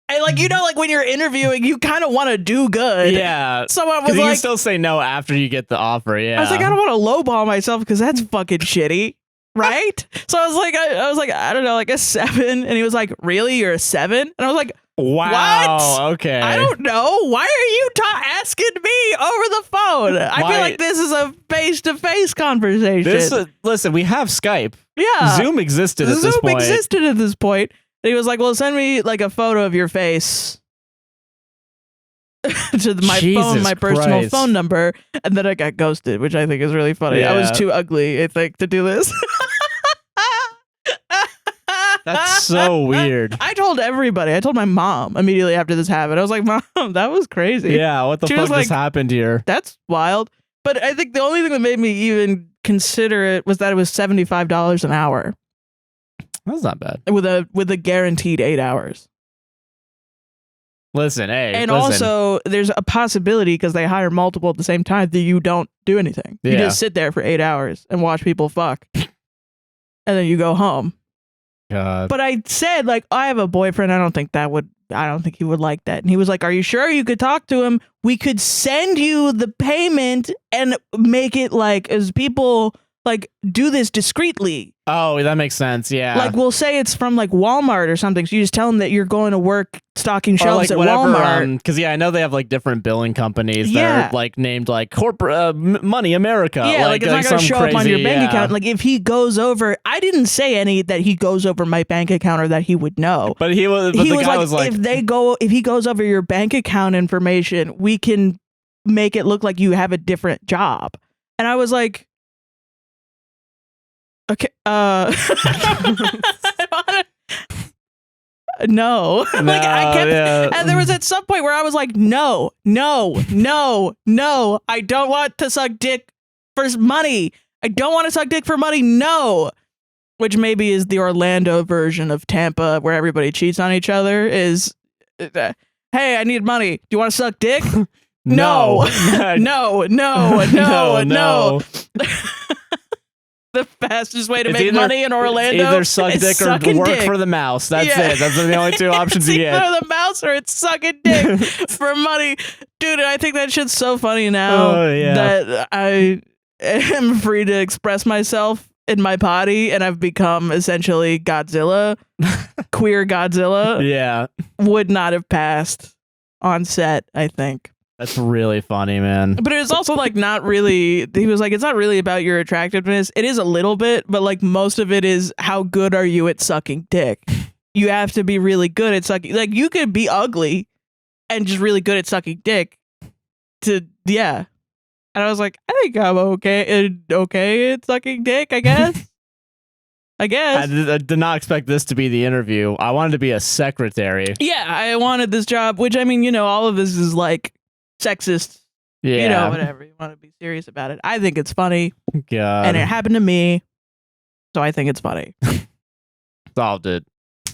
And like, you know, like when you're interviewing, you kind of want to do good. Yeah. Someone was like, you like, can still say no after you get the offer. Yeah. I was like, I don't want to lowball myself because that's fucking shitty. Right? So I was like, I don't know, like a 7. And he was like, really? You're a 7? And I was like, wow. What? Okay. I don't know. Why are you asking me over the phone? I feel like this is a face-to-face conversation. Listen, we have Skype. Yeah. Zoom existed at this point. Zoom existed at this point. And he was like, well, send me like a photo of your face to my personal phone number. And then I got ghosted, which I think is really funny. Yeah. I was too ugly, I think, to do this. That's so weird. I told everybody. I told my mom immediately after this happened. I was like, Mom, that was crazy. Yeah, what the fuck just happened here? That's wild. But I think the only thing that made me even consider it was that it was $75 an hour. That's not bad. With a guaranteed 8 hours. Listen, also, there's a possibility because they hire multiple at the same time that you don't do anything. Yeah. You just sit there for 8 hours and watch people fuck. And then you go home. God. But I said, like, I have a boyfriend. I don't think he would like that. And he was like, are you sure you could talk to him? We could send you the payment and make it like, as people like do this discreetly. Oh, that makes sense. Yeah. Like we'll say it's from like Walmart or something. So you just tell them that you're going to work stocking shelves at Walmart. Because I know they have like different billing companies that are like named like corporate Money America. Yeah, like it's not going to show up on your bank account. Like if he goes over, I didn't say any that he goes over my bank account or that he would know. But he was like, if he goes over your bank account information, we can make it look like you have a different job. And I was like, okay, no. Like I kept, and there was at some point where I was like, no, I don't want to suck dick for money. I don't want to suck dick for money. No. Which maybe is the Orlando version of Tampa where everybody cheats on each other is, hey, I need money. Do you want to suck dick? No. No. The fastest way to make money in Orlando either suck dick or work for the mouse. That's it. Those are the only two options you get. Either the mouse or it's sucking dick for money. Dude, I think that shit's so funny now that I am free to express myself in my body and I've become essentially Godzilla. Queer Godzilla. Yeah. Would not have passed on set, I think. That's really funny, man. But it was also like not really, he was like, it's not really about your attractiveness. It is a little bit, but like most of it is how good are you at sucking dick? You have to be really good at sucking. Like you could be ugly and just really good at sucking dick yeah. And I was like, I think I'm okay at sucking dick, I guess. I did not expect this to be the interview. I wanted to be a secretary. Yeah, I wanted this job, which I mean, all of this is like sexist. Yeah. Whatever. You want to be serious about it. I think it's funny. God. And it happened to me. So I think it's funny. Solved it.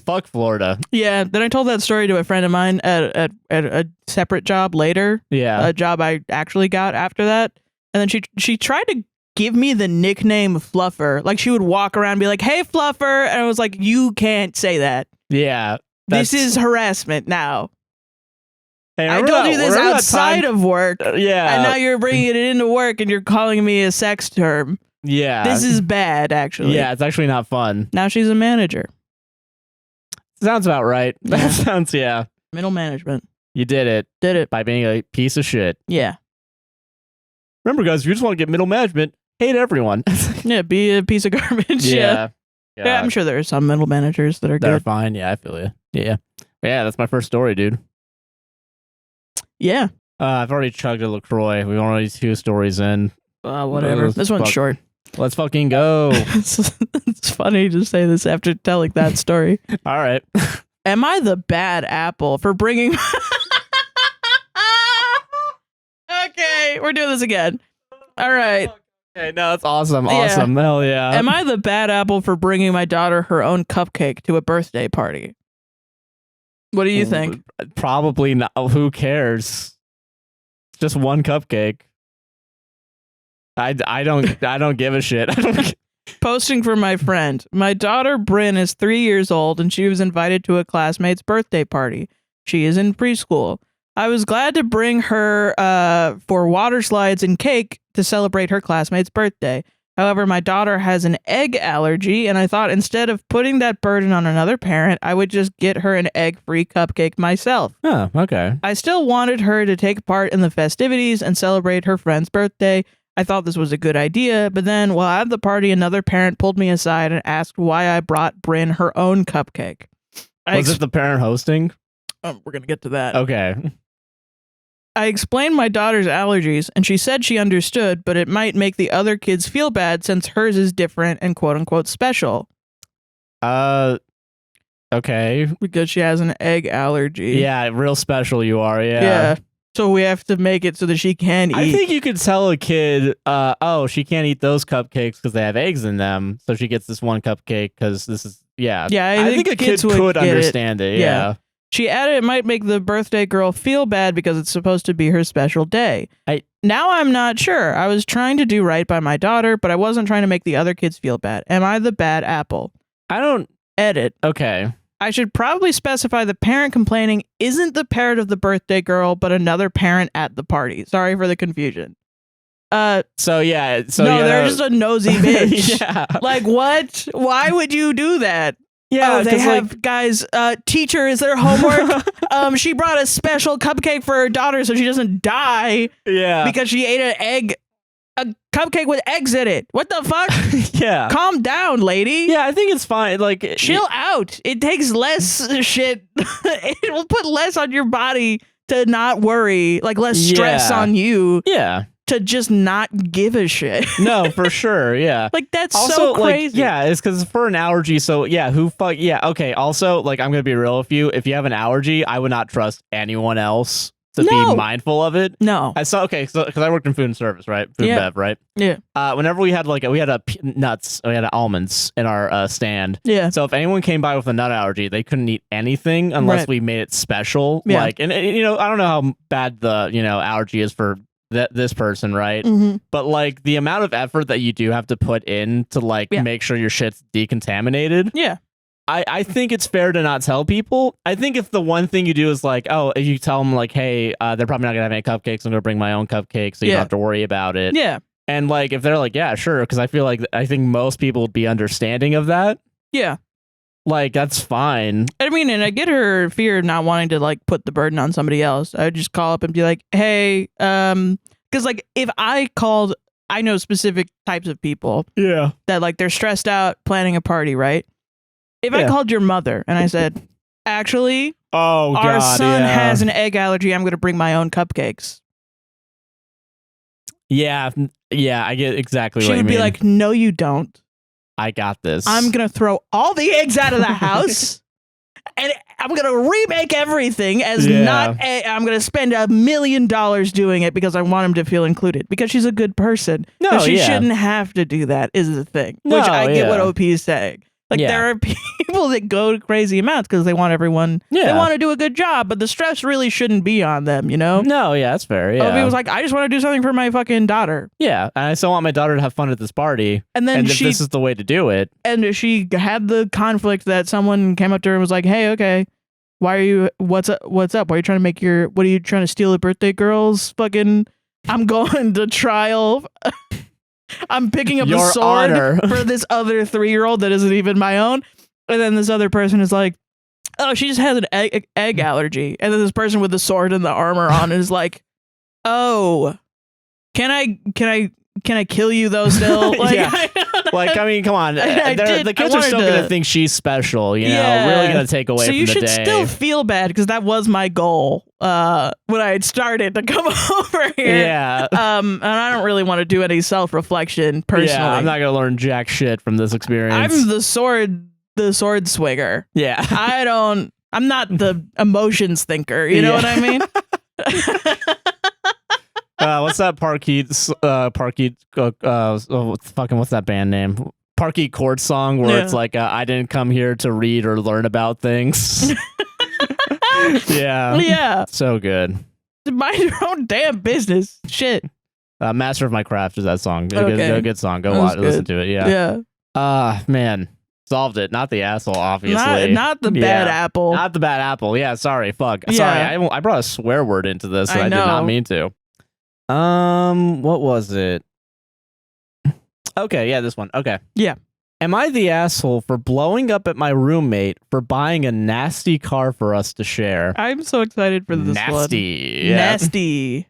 Fuck Florida. Yeah. Then I told that story to a friend of mine at a separate job later. Yeah. A job I actually got after that. And then she tried to give me the nickname Fluffer. Like she would walk around and be like, hey, Fluffer. And I was like, you can't say that. Yeah. This is harassment now. Hey, I told you this outside of work. Yeah. And now you're bringing it into work and you're calling me a sex term. Yeah. This is bad, actually. Yeah, it's actually not fun. Now she's a manager. Sounds about right. Yeah. That sounds, Middle management. You did it. Did it. By being a piece of shit. Yeah. Remember, guys, if you just want to get middle management, hate everyone. Yeah, be a piece of garbage. Yeah. Yeah, I'm sure there are some middle managers that are good. They're fine. Yeah, I feel you. Yeah. Yeah, that's my first story, dude. Yeah. I've already chugged a LaCroix. We've already 2 stories in. Whatever. This one's short. Let's fucking go. It's funny to say this after telling that story. All right. Am I the bad apple for bringing... Okay, we're doing this again. All right. Okay, no, that's awesome. Awesome. Yeah. Hell yeah. Am I the bad apple for bringing my daughter her own cupcake to a birthday party? What do you think? Probably not. Who cares? Just one cupcake. I don't give a shit. Posting for my friend. My daughter Bryn is 3 years old and she was invited to a classmate's birthday party. She is in preschool. I was glad to bring her for water slides and cake to celebrate her classmate's birthday. However, my daughter has an egg allergy, and I thought instead of putting that burden on another parent, I would just get her an egg-free cupcake myself. Oh, okay. I still wanted her to take part in the festivities and celebrate her friend's birthday. I thought this was a good idea, but then while at the party, another parent pulled me aside and asked why I brought Bryn her own cupcake. Was it the parent hosting? We're going to get to that. Okay. I explained my daughter's allergies, and she said she understood, but it might make the other kids feel bad since hers is different and quote-unquote special. Okay. Because she has an egg allergy. Yeah, real special you are, Yeah. So we have to make it so that she can eat. I think you could tell a kid, she can't eat those cupcakes because they have eggs in them, so she gets this one cupcake because this is, Yeah, I think a kid could understand it. Yeah. She added it might make the birthday girl feel bad because it's supposed to be her special day. Now I'm not sure. I was trying to do right by my daughter, but I wasn't trying to make the other kids feel bad. Am I the bad apple? I don't... Edit. Okay. I should probably specify the parent complaining isn't the parent of the birthday girl, but another parent at the party. Sorry for the confusion. They're just a nosy bitch. Yeah. Like, what? Why would you do that? Yeah, they have guys. Teacher, is there homework? She brought a special cupcake for her daughter so she doesn't die. Yeah, because she ate a cupcake with eggs in it. What the fuck? Yeah, calm down, lady. Yeah, I think it's fine. Like, chill out. It takes less shit. It will put less on your body to not worry. Like less stress on you. Yeah. To just not give a shit. No, for sure. Yeah. Like that's also, so crazy. It's because for an allergy. So yeah, okay. Also, like I'm gonna be real with you. If you have an allergy, I would not trust anyone else to be mindful of it. No. Because I worked in food and service, right? Food and bev, right? Yeah. Whenever we had nuts, we had almonds in our stand. Yeah. So if anyone came by with a nut allergy, they couldn't eat anything unless we made it special. Yeah. Like, and I don't know how bad the allergy is for this person, right? Mm-hmm. But like the amount of effort that you do have to put in to make sure your shit's decontaminated. Yeah. I think it's fair to not tell people. I think if the one thing you do is like, if you tell them like, hey, they're probably not gonna have any cupcakes, I'm gonna bring my own cupcake, so you don't have to worry about it. Yeah. And like if they're like, yeah, sure, because I think most people would be understanding of that. Yeah. Like that's fine. I mean, and I get her fear of not wanting to like put the burden on somebody else. I would just call up and be like, hey, because like if I know specific types of people. Yeah. That like they're stressed out planning a party, right? If I called your mother and I said, actually, our son has an egg allergy, I'm going to bring my own cupcakes. Yeah, I get exactly what you mean. She would be like, no, you don't. I got this. I'm going to throw all the eggs out of the house and I'm going to remake everything as I'm going to spend $1 million doing it because I want him to feel included because she's a good person. No, but she shouldn't have to do that is the thing, which I get what OP is saying. Like there are people that go to crazy amounts because they want everyone, they want to do a good job, but the stress really shouldn't be on them, you know? No, yeah, that's fair. Yeah. OP was like, I just want to do something for my fucking daughter. Yeah, and I still want my daughter to have fun at this party. And then if this is the way to do it. And she had the conflict that someone came up to her and was like, hey, okay, what's up? Why are you trying to steal a birthday girl's fucking, I'm going to trial. I'm picking up a sword for this other 3-year-old that isn't even my own. And then this other person is like, oh, she just has an egg allergy. And then this person with the sword and the armor on is like, oh, can I kill you though still? Like, I don't Like, I mean, come on. The kids are still going to think she's special, you know, really going to take away from the day. So you should still feel bad because that was my goal when I had started to come over here. Yeah. And I don't really want to do any self-reflection personally. Yeah, I'm not going to learn jack shit from this experience. I'm the sword swinger. Yeah. I'm not the emotions thinker. You know what I mean? What's that what's that band name? Parky Court song where it's like, I didn't come here to read or learn about things. Yeah. So good. Mind your own damn business. Shit. Master of My Craft is that song. A good song. Go watch, listen to it. Yeah. Man. Solved it. Not the asshole, obviously. Not the bad apple. Not the bad apple. Yeah, sorry. Fuck. Yeah. Sorry. I brought a swear word into this and I did not mean to. What was it? Okay, yeah, this one. Okay. Yeah. Am I the asshole for blowing up at my roommate for buying a nasty car for us to share? I'm so excited for this nasty. one. Yeah. Nasty.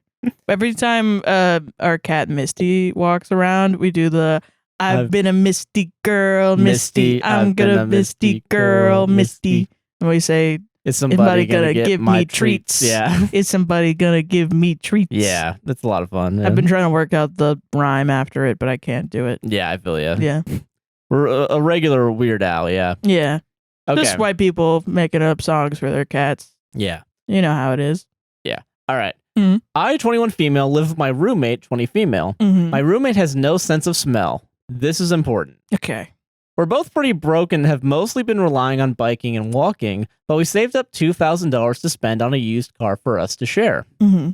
Every time our cat Misty walks around, we do the I've been a Misty girl, Misty. I'm gonna Misty girl, Misty. And we say, is somebody gonna give me treats? Yeah. Is somebody gonna give me treats? Yeah, that's a lot of fun. Yeah. I've been trying to work out the rhyme after it, but I can't do it. Yeah, I feel you. Yeah. We're a regular Weird Al, yeah. Yeah. Okay. Just white people making up songs for their cats. Yeah. You know how it is. Yeah. All right. Mm-hmm. I, 21 female, live with my roommate, 20 female. Mm-hmm. My roommate has no sense of smell. This is important. Okay. We're both pretty broke and have mostly been relying on biking and walking, but we saved up $2,000 to spend on a used car for us to share. Mm-hmm.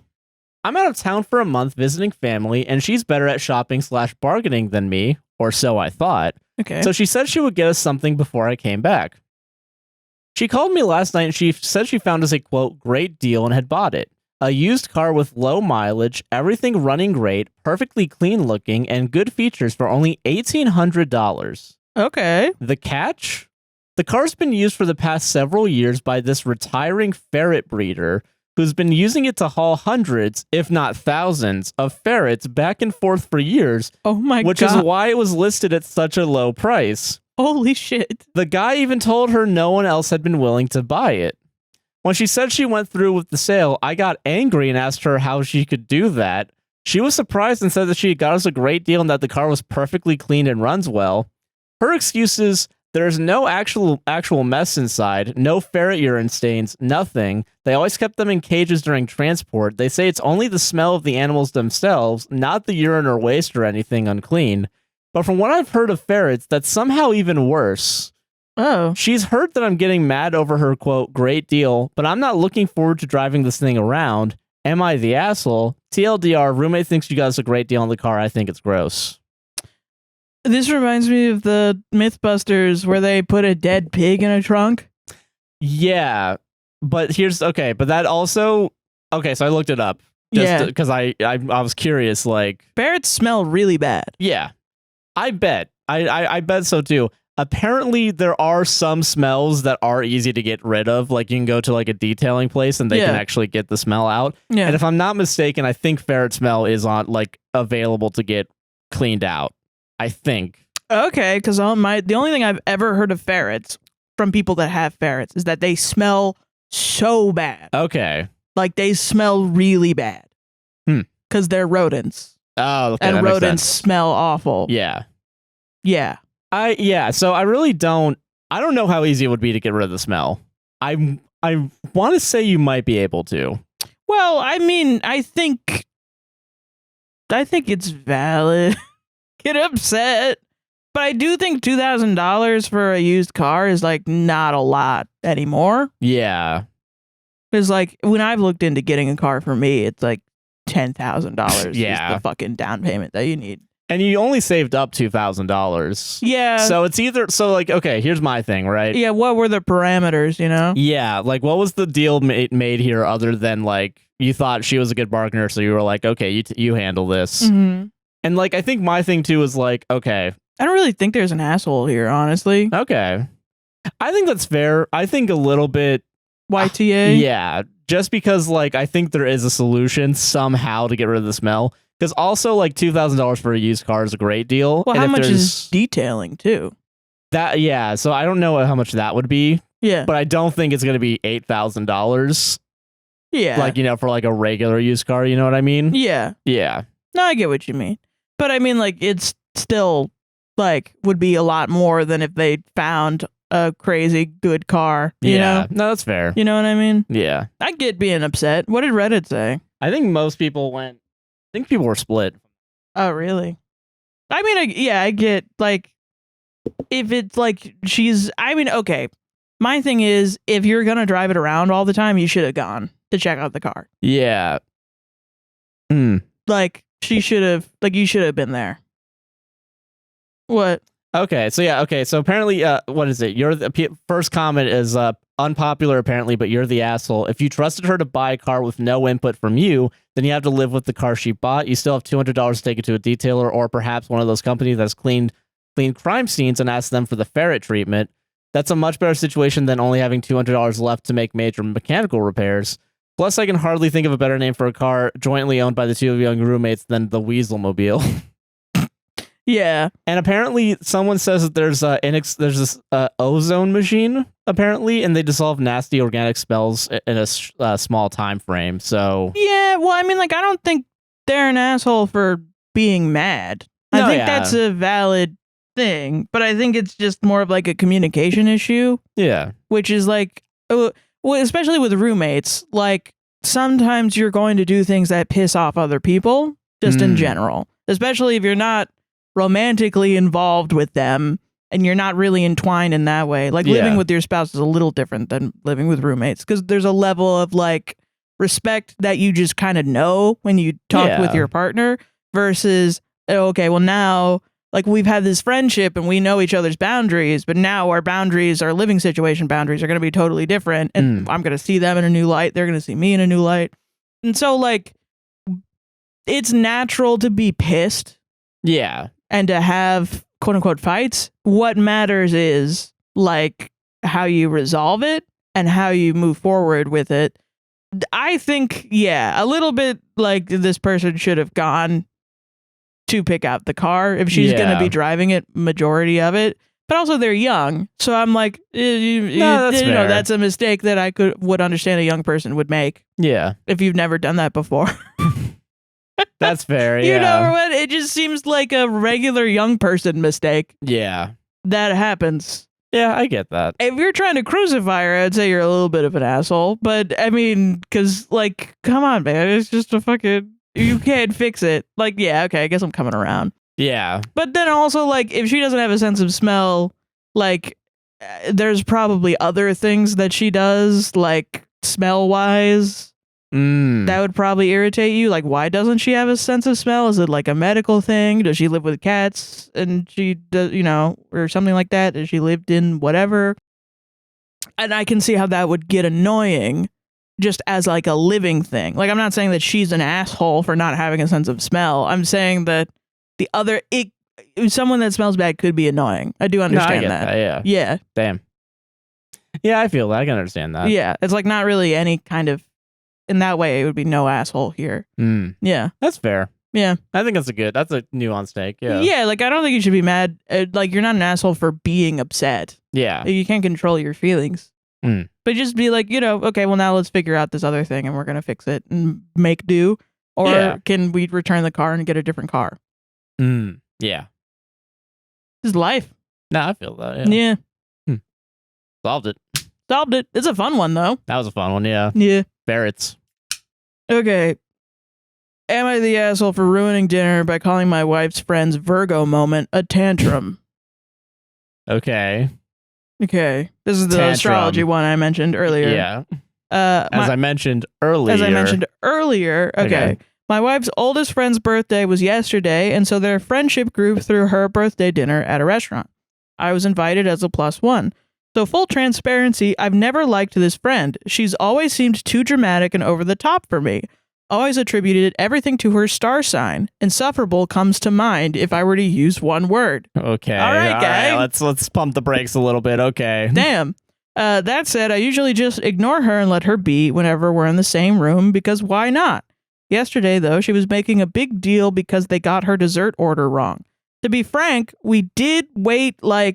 I'm out of town for a month visiting family, and she's better at shopping/bargaining than me, or so I thought. Okay. So she said she would get us something before I came back. She called me last night and she said she found us a, quote, great deal and had bought it. A used car with low mileage, everything running great, perfectly clean looking, and good features for only $1,800. Okay. The catch? The car's been used for the past several years by this retiring ferret breeder who's been using it to haul hundreds, if not thousands, of ferrets back and forth for years. Oh my God. Which is why it was listed at such a low price. Holy shit. The guy even told her no one else had been willing to buy it. When she said she went through with the sale, I got angry and asked her how she could do that. She was surprised and said that she got us a great deal and that the car was perfectly clean and runs well. Her excuse is, there's no actual mess inside, no ferret urine stains, nothing. They always kept them in cages during transport. They say it's only the smell of the animals themselves, not the urine or waste or anything unclean. But from what I've heard of ferrets, that's somehow even worse. Oh. She's heard that I'm getting mad over her, quote, great deal, but I'm not looking forward to driving this thing around. Am I the asshole? TLDR, roommate thinks you got us a great deal on the car. I think it's gross. This reminds me of the Mythbusters where they put a dead pig in a trunk. Yeah, but but that also, so I looked it up just because I was curious, like. Ferrets smell really bad. Yeah, I bet. I bet so too. Apparently, there are some smells that are easy to get rid of. Like, you can go to like a detailing place and they can actually get the smell out. Yeah. And if I'm not mistaken, I think ferret smell is available to get cleaned out. I think. Okay, because the only thing I've ever heard of ferrets from people that have ferrets is that they smell so bad. Okay. Like, they smell really bad. Because they're rodents. Oh, okay. And rodents smell awful. Yeah. Yeah. So I really don't know how easy it would be to get rid of the smell. I want to say you might be able to. Well, I mean, I think it's valid. Get upset. But I do think $2,000 for a used car is like not a lot anymore. Yeah. Because like when I've looked into getting a car for me, it's like $10,000 is the fucking down payment that you need. And you only saved up $2,000. Yeah. So it's either, okay, here's my thing, right? Yeah, what were the parameters, you know? Yeah, like what was the deal made here other than like you thought she was a good bargainer, so you were like, okay, you handle this. Mm-hmm. And like I think my thing too is like, okay. I don't really think there's an asshole here, honestly. Okay. I think that's fair. I think a little bit. YTA? Yeah, just because like I think there is a solution somehow to get rid of the smell. Because also like $2,000 for a used car is a great deal. Well, how much is detailing too? That so I don't know how much that would be. Yeah, but I don't think it's gonna be $8,000. Yeah, like for like a regular used car. You know what I mean? Yeah. No, I get what you mean, but I mean like it's still like would be a lot more than if they found a crazy good car. You know? No, that's fair. You know what I mean? Yeah, I get being upset. What did Reddit say? I think most people went. I think people were split. Oh, really? I mean, I get, like, if it's, like, okay. My thing is, if you're going to drive it around all the time, you should have gone to check out the car. Yeah. Like, you should have been there. What? Okay, so apparently, what is it? First comment is unpopular apparently, but you're the asshole. If you trusted her to buy a car with no input from you, then you have to live with the car she bought. You still have $200 to take it to a detailer or perhaps one of those companies that's cleaned crime scenes and ask them for the ferret treatment. That's a much better situation than only having $200 left to make major mechanical repairs. Plus, I can hardly think of a better name for a car jointly owned by the two young roommates than the Weaselmobile. Yeah, and apparently someone says that there's this ozone machine apparently, and they dissolve nasty organic spells in a small time frame. So yeah, well, I mean, like I don't think they're an asshole for being mad. I think that's a valid thing, but I think it's just more of like a communication issue. Yeah, which is like, well, especially with roommates, like sometimes you're going to do things that piss off other people, just in general, especially if you're not romantically involved with them and you're not really entwined in that way. Like living with your spouse is a little different than living with roommates because there's a level of like respect that you just kind of know when you talk with your partner versus, okay, well now like we've had this friendship and we know each other's boundaries, but now our living situation boundaries are going to be totally different. And I'm going to see them in a new light. They're going to see me in a new light. And so like, it's natural to be pissed. Yeah. And to have quote unquote fights. What matters is like how you resolve it and how you move forward with it. I think, a little bit like this person should have gone to pick out the car if she's going to be driving it majority of it. But also they're young. So I'm like, that's a mistake that I would understand a young person would make. Yeah. If you've never done that before. That's fair. You know what? It just seems like a regular young person mistake. Yeah. That happens. Yeah, I get that. If you're trying to crucify her, I'd say you're a little bit of an asshole. But I mean, because like, come on, man. It's just a fucking, you can't fix it. Like, yeah, okay, I guess I'm coming around. Yeah. But then also, like, if she doesn't have a sense of smell, like, there's probably other things that she does, like, smell-wise. That would probably irritate you. Like, why doesn't she have a sense of smell? Is it like a medical thing? Does she live with cats and she does, or something like that? Does she lived in whatever? And I can see how that would get annoying just as like a living thing. Like, I'm not saying that she's an asshole for not having a sense of smell. I'm saying that someone that smells bad could be annoying. I do understand that. Yeah. Yeah. Damn. Yeah, I feel that. I can understand that. Yeah. It's like not really any kind of, in that way, it would be no asshole here. Yeah. That's fair. Yeah. I think that's a nuanced take. Yeah. Yeah, like I don't think you should be mad. Like you're not an asshole for being upset. Yeah. You can't control your feelings. But just be like, okay, well now let's figure out this other thing and we're going to fix it and make do. Or can we return the car and get a different car? Yeah. This is life. Nah, I feel that. Yeah. Solved it. It's a fun one though. That was a fun one. Yeah. Yeah. Ferrets. Okay. Am I the asshole for ruining dinner by calling my wife's friend's Virgo moment a tantrum? Okay. This is the astrology one I mentioned earlier. Yeah. As I mentioned earlier. Okay. My wife's oldest friend's birthday was yesterday, and so their friendship grew through her birthday dinner at a restaurant. I was invited as a +1. So full transparency, I've never liked this friend. She's always seemed too dramatic and over the top for me. Always attributed everything to her star sign. Insufferable comes to mind if I were to use one word. Okay. All right, gang. Let's pump the brakes a little bit. Okay. Damn. That said, I usually just ignore her and let her be whenever we're in the same room because why not? Yesterday, though, she was making a big deal because they got her dessert order wrong. To be frank, we did wait I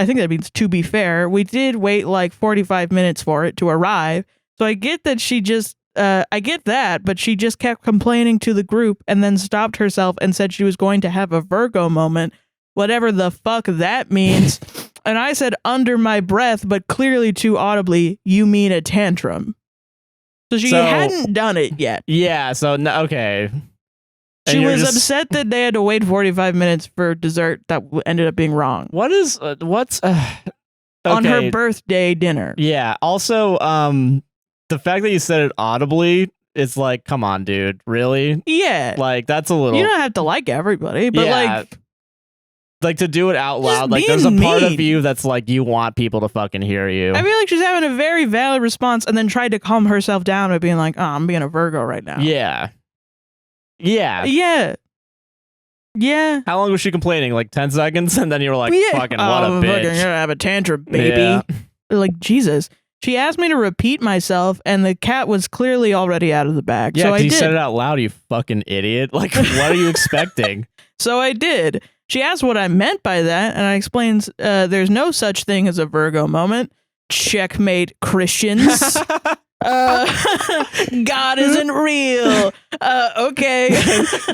think that means to be fair, we did wait 45 minutes for it to arrive. So I get that but she just kept complaining to the group and then stopped herself and said she was going to have a Virgo moment, whatever the fuck that means. And I said under my breath, but clearly too audibly, you mean a tantrum. So she hadn't done it yet. Yeah, so, okay. She was upset that they had to wait 45 minutes for dessert that ended up being wrong. What's... Okay. On her birthday dinner. Yeah, also, the fact that you said it audibly, it's like, come on, dude, really? Yeah. That's a little... You don't have to like everybody, but to do it out loud, there's a part of you that's you want people to fucking hear you. I feel like she's having a very valid response and then tried to calm herself down by being like, oh, I'm being a Virgo right now. Yeah. Yeah. Yeah. Yeah. How long was she complaining? 10 seconds? And then you were like, fucking what a bitch. You're gonna have a tantrum, baby. Yeah. Jesus. She asked me to repeat myself, and the cat was clearly already out of the bag. Yeah, so I did. You said it out loud, you fucking idiot. What are you expecting? So I did. She asked what I meant by that, and I explained there's no such thing as a Virgo moment. Checkmate, Christians. God isn't real. Okay.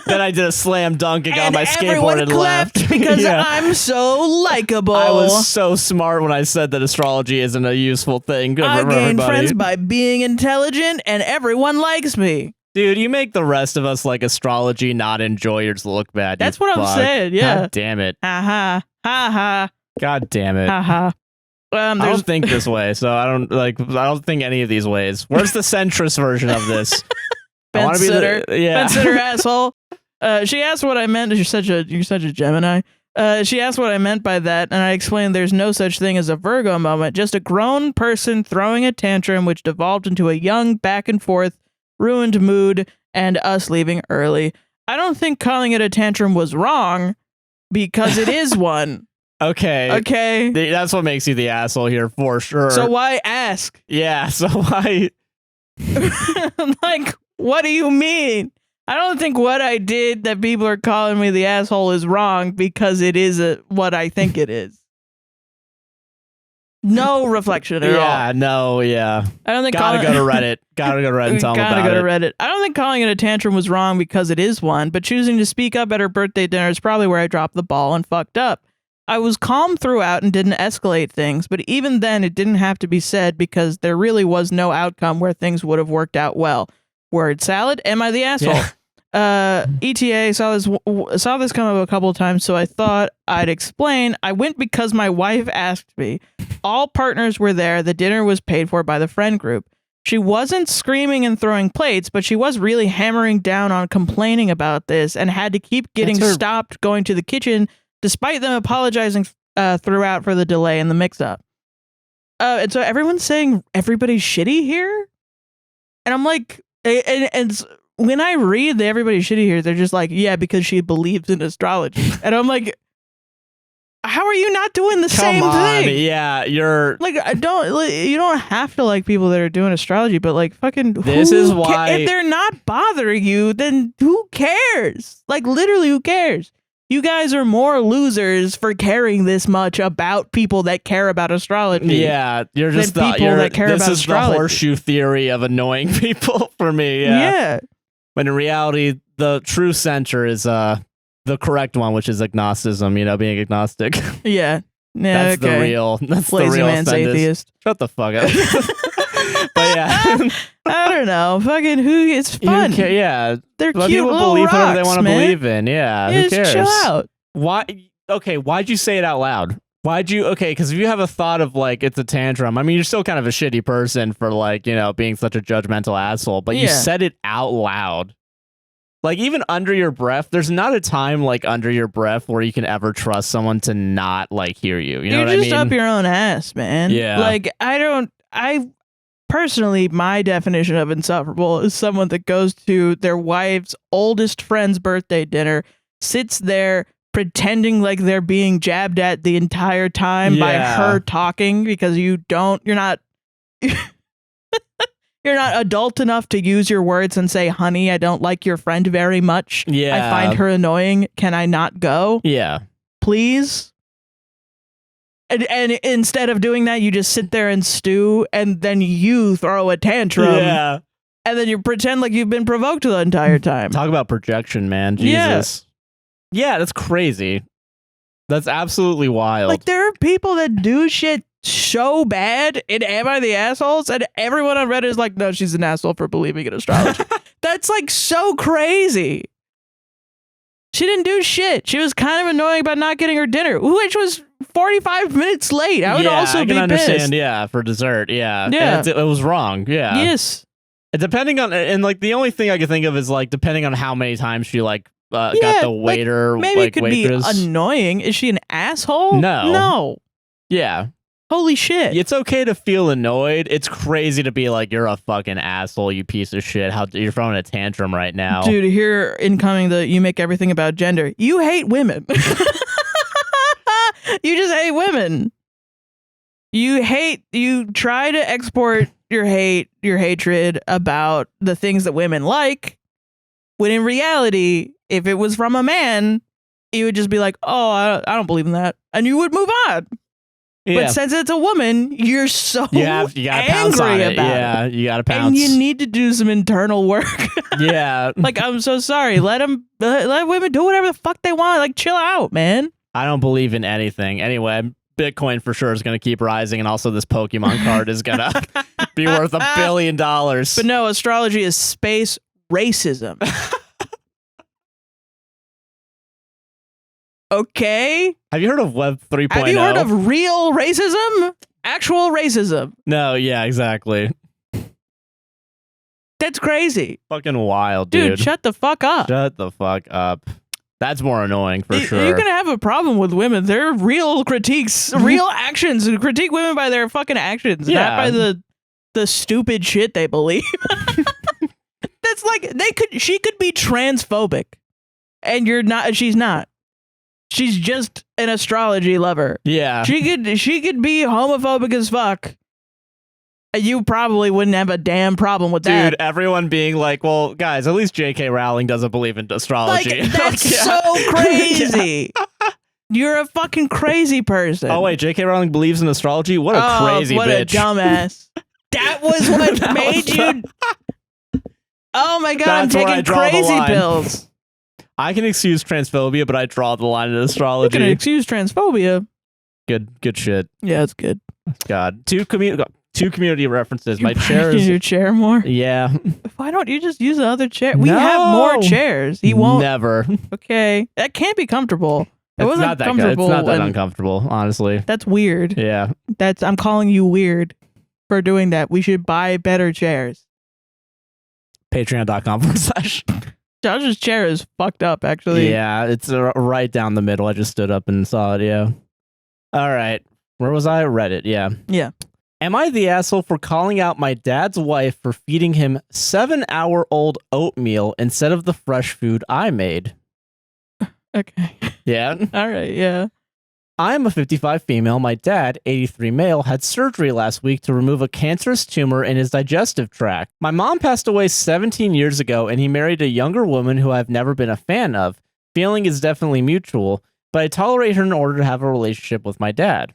Then I did a slam dunk and got my skateboard everyone and clapped left. because I'm so likable. I was so smart when I said that astrology isn't a useful thing. I gain friends by being intelligent, and everyone likes me. Dude, you make the rest of us like astrology not enjoyers look bad. That's what I'm saying, yeah. God damn it. Ha ha. God damn it. Ha ha. I don't think this way, so I don't think any of these ways. Where's the centrist version of this? Fence sitter. Fence sitter asshole. She asked what I meant. You're such a Gemini. She asked what I meant by that, and I explained there's no such thing as a Virgo moment, just a grown person throwing a tantrum which devolved into a young back and forth, ruined mood, and us leaving early. I don't think calling it a tantrum was wrong, because it is one. Okay. That's what makes you the asshole here, for sure. So why ask? Yeah, so why? What do you mean? I don't think what I did that people are calling me the asshole is wrong because it is what I think it is. No reflection at all. Yeah, no, yeah. I don't think Gotta go to Reddit. Gotta go to Reddit and tell them about it. Gotta go to Reddit. I don't think calling it a tantrum was wrong because it is one, but choosing to speak up at her birthday dinner is probably where I dropped the ball and fucked up. I was calm throughout and didn't escalate things, but even then it didn't have to be said because there really was no outcome where things would have worked out well. Word salad, am I the asshole? Yeah. ETA saw this come up a couple of times, so I thought I'd explain. I went because my wife asked me. All partners were there. The dinner was paid for by the friend group. She wasn't screaming and throwing plates, but she was really hammering down on complaining about this and had to keep getting stopped going to the kitchen despite them apologizing throughout for the delay and the mix-up. And so everyone's saying everybody's shitty here? And I'm like... And when I read the everybody's shitty here, they're just like, yeah, because she believes in astrology. And I'm like, how are you not doing the same thing? Yeah, you're like, you don't have to like people that are doing astrology, but like fucking this is why if they're not bothering you, then who cares? Like literally who cares? You guys are more losers for caring this much about people that care about astrology. Yeah, you're just the people that care about astrology. This is the horseshoe theory of annoying people for me. Yeah. When in reality, the true center is the correct one, which is agnosticism. Being agnostic. Yeah. That's the real. That's lazy the real man's atheist. Shut the fuck up. But yeah, I don't know. Fucking who? It's fun. Yeah, they're cute people little believe rocks, whatever they want to man. believe in. Yeah, who cares? Chill out. Why? Okay, why'd you say it out loud? Why'd you? Okay, because if you have a thought of like it's a tantrum, I mean, you're still kind of a shitty person for like being such a judgmental asshole. But you said it out loud. Like even under your breath, there's not a time like under your breath where you can ever trust someone to not like hear you. You know what I mean? You're just up your own ass, man. Yeah. Like I personally, my definition of insufferable is someone that goes to their wife's oldest friend's birthday dinner, sits there pretending like they're being jabbed at the entire time by her talking because you're not. You're not adult enough to use your words and say, honey, I don't like your friend very much. Yeah. I find her annoying. Can I not go? Yeah. Please? And instead of doing that, you just sit there and stew, and then you throw a tantrum. Yeah. And then you pretend like you've been provoked the entire time. Talk about projection, man. Jesus. Yeah, that's crazy. That's absolutely wild. Like, there are people that do shit so bad in Am I the Assholes? And everyone on Reddit is like, no, she's an asshole for believing in astrology. That's like so crazy. She didn't do shit. She was kind of annoying about not getting her dinner, which was 45 minutes late. I would also be understand, pissed. Yeah, for dessert. Yeah. Yeah. It was wrong. Yeah. Yes. Depending on, and like the only thing I can think of is like depending on how many times she like got the waiter, like, maybe like, it could waitress. be annoying. Is she an asshole? No. Yeah. Holy shit. It's okay to feel annoyed. It's crazy to be like, you're a fucking asshole, you piece of shit. How you're throwing a tantrum right now. Dude, here incoming you make everything about gender. You hate women. You just hate women. You try to export your hatred about the things that women like, when in reality, if it was from a man, you would just be like, oh, I don't believe in that. And you would move on. Yeah. But since it's a woman, you're so you gotta pounce on it. Yeah, you gotta pounce. And you need to do some internal work. Yeah. Like, I'm so sorry. Let women do whatever the fuck they want. Like, chill out, man. I don't believe in anything. Anyway, Bitcoin for sure is going to keep rising, and also this Pokemon card is going to be worth $1 billion. But no, astrology is space racism. Okay. Have you heard of Web 3.0? Have you heard of real racism? Actual racism? No, yeah, exactly. That's crazy. Fucking wild, dude. Dude, shut the fuck up. Shut the fuck up. That's more annoying for sure. You're going to have a problem with women. They're real critiques, real actions. And critique women by their fucking actions, not by the stupid shit they believe. That's like, she could be transphobic. And she's not. She's just an astrology lover. Yeah. She could be homophobic as fuck. You probably wouldn't have a damn problem with that. Dude, everyone being like, well, guys, at least J.K. Rowling doesn't believe in astrology. Like, that's so crazy. Yeah. You're a fucking crazy person. Oh, wait, J.K. Rowling believes in astrology? What a crazy what bitch. What a dumbass. That was what made you... Oh my God, I'm taking crazy pills. I can excuse transphobia, but I draw the line in astrology. You can excuse transphobia. Good shit. Yeah, it's good. God. Two community references. My chair is... your chair more? Yeah. Why don't you just use the other chair? We have more chairs. He won't. Never. Okay. That can't be comfortable. It's not that good. It's not that uncomfortable, honestly. That's weird. Yeah. I'm calling you weird for doing that. We should buy better chairs. Patreon.com/. Josh's chair is fucked up, actually. Yeah, it's right down the middle. I just stood up and saw it, yeah. All right. Where was I? Reddit, yeah. Yeah. Am I the asshole for calling out my dad's wife for feeding him 7-hour-old oatmeal instead of the fresh food I made? Okay. Yeah? All right, yeah. I'm a 55 female. My dad, 83 male, had surgery last week to remove a cancerous tumor in his digestive tract. My mom passed away 17 years ago, and he married a younger woman who I've never been a fan of. Feeling is definitely mutual, but I tolerate her in order to have a relationship with my dad.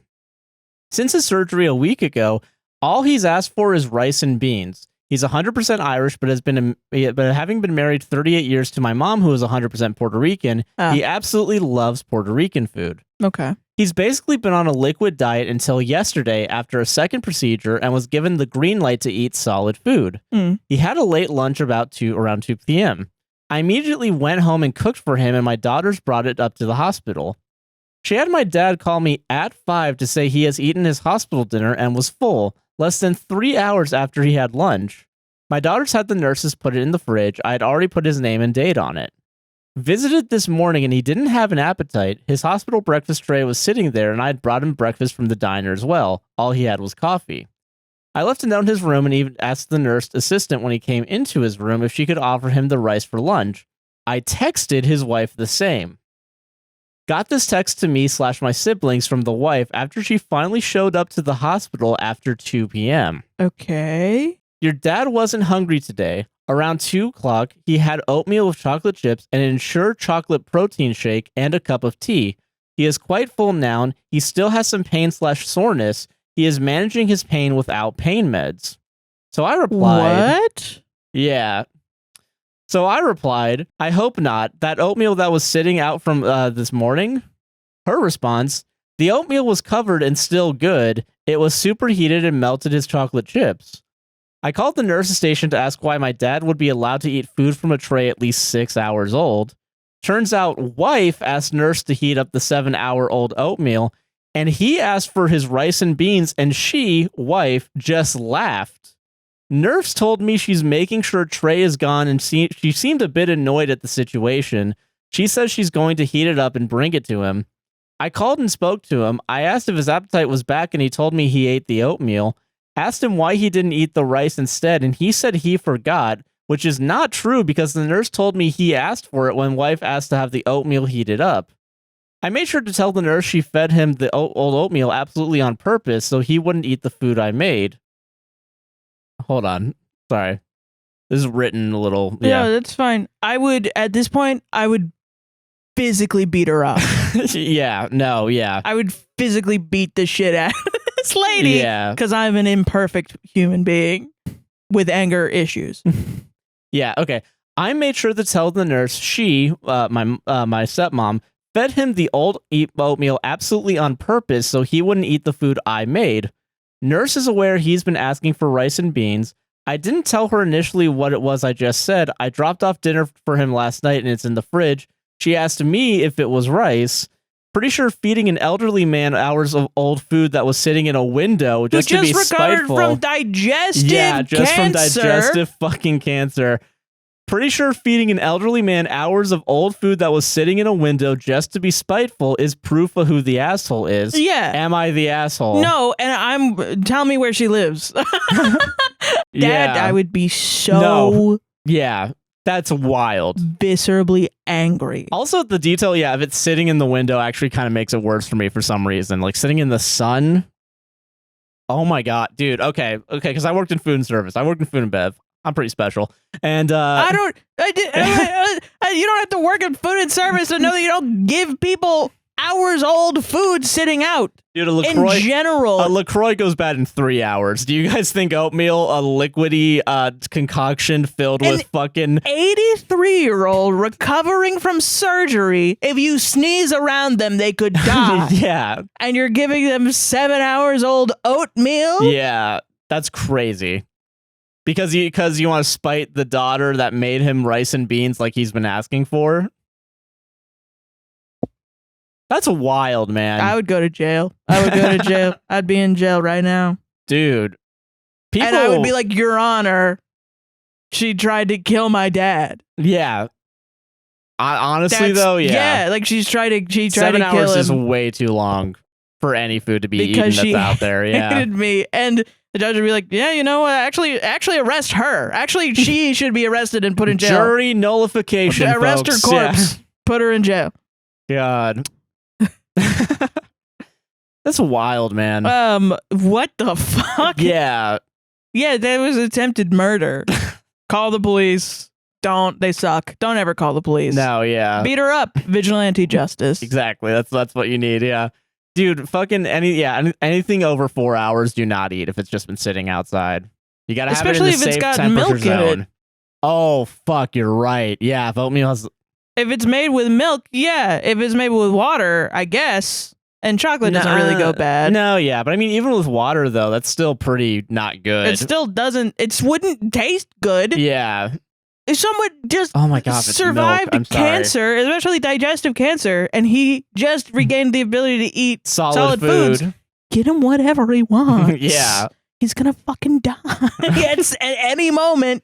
Since his surgery a week ago, all he's asked for is rice and beans. He's 100% Irish, but having been married 38 years to my mom, who is 100% Puerto Rican, he absolutely loves Puerto Rican food. Okay. He's basically been on a liquid diet until yesterday after a second procedure and was given the green light to eat solid food. He had a late lunch around 2 p.m. I immediately went home and cooked for him, and my daughters brought it up to the hospital. She had my dad call me at 5 to say he has eaten his hospital dinner and was full, less than 3 hours after he had lunch. My daughters had the nurses put it in the fridge. I had already put his name and date on it. Visited this morning and he didn't have an appetite. His hospital breakfast tray was sitting there and I had brought him breakfast from the diner as well. All he had was coffee. I left a note in his room and even asked the nurse assistant when he came into his room if she could offer him the rice for lunch. I texted his wife the same. Got this text to me/my siblings from the wife after she finally showed up to the hospital after 2 p.m. Okay. Your dad wasn't hungry today. Around 2 o'clock, he had oatmeal with chocolate chips, an Ensure chocolate protein shake, and a cup of tea. He is quite full now. He still has some pain/soreness. He is managing his pain without pain meds. So I replied... What? Yeah. So I replied, I hope not. That oatmeal that was sitting out from this morning? Her response, the oatmeal was covered and still good. It was superheated and melted his chocolate chips. I called the nurse's station to ask why my dad would be allowed to eat food from a tray at least 6 hours old. Turns out wife asked nurse to heat up the 7-hour-old oatmeal, and he asked for his rice and beans, and she, wife, just laughed. Nurse told me she's making sure tray is gone, and she seemed a bit annoyed at the situation. She says she's going to heat it up and bring it to him. I called and spoke to him. I asked if his appetite was back, and he told me he ate the oatmeal. Asked him why he didn't eat the rice instead, and he said he forgot, which is not true because the nurse told me he asked for it when wife asked to have the oatmeal heated up. I made sure to tell the nurse she fed him the old oatmeal absolutely on purpose so he wouldn't eat the food I made. Hold on. Sorry. This is written a little... Yeah, that's fine. At this point, I would physically beat her up. Yeah, no, yeah. I would physically beat the shit out of this lady. Yeah. Because I'm an imperfect human being with anger issues. Yeah, okay. I made sure to tell the nurse she, my stepmom, fed him the old oatmeal absolutely on purpose so he wouldn't eat the food I made. Nurse is aware he's been asking for rice and beans. I didn't tell her initially what it was I just said. I dropped off dinner for him last night and it's in the fridge. She asked me if it was rice. Pretty sure feeding an elderly man hours of old food that was sitting in a window just to be spiteful. From digestive yeah, just cancer. From digestive fucking cancer. Pretty sure feeding an elderly man hours of old food that was sitting in a window just to be spiteful is proof of who the asshole is. Yeah. Am I the asshole? No, and tell me where she lives. Dad, yeah. I would be so... No. Yeah, that's wild. Viscerally angry. Also, the detail, yeah, if it's sitting in the window actually kind of makes it worse for me for some reason. Like, sitting in the sun. Oh my God, dude. Okay, because I worked in food and service. I worked in food and bev. I'm pretty special. And you don't have to work in food and service to know that you don't give people hours old food sitting out. Dude, LaCroix, in general. LaCroix goes bad in 3 hours. Do you guys think oatmeal, a liquidy concoction filled with fucking 83-year-old recovering from surgery, if you sneeze around them, they could die. Yeah. And you're giving them 7 hours old oatmeal? Yeah, that's crazy. Because you want to spite the daughter that made him rice and beans like he's been asking for? That's wild, man. I would go to jail. I'd be in jail right now. Dude. And I would be like, Your Honor, she tried to kill my dad. Yeah. Honestly, though, yeah. Yeah, like she tried to kill him. 7 hours is way too long for any food to be eaten that's out there. Yeah. Hated me. And the judge would be like, yeah, you know what? Actually arrest her. Actually, she should be arrested and put in jail. Jury nullification, arrest folks. her corpse. Yeah. Put her in jail. God. That's wild, man. What the fuck? Yeah. Yeah, there was attempted murder. Call the police. Don't. They suck. Don't ever call the police. No, yeah. Beat her up. Vigilante justice. Exactly. That's what you need, yeah. Dude, fucking anything over 4 hours, do not eat if it's just been sitting outside. You gotta have it in the safe temperature zone. Oh, fuck, you're right. Yeah, if oatmeal has... If it's made with milk, yeah. If it's made with water, I guess. And chocolate doesn't really go bad. No, yeah. But I mean, even with water, though, that's still pretty not good. It still doesn't... It wouldn't taste good. Yeah. If someone just survived cancer, especially digestive cancer, and he just regained the ability to eat solid foods, get him whatever he wants. Yeah. He's gonna fucking die at any moment.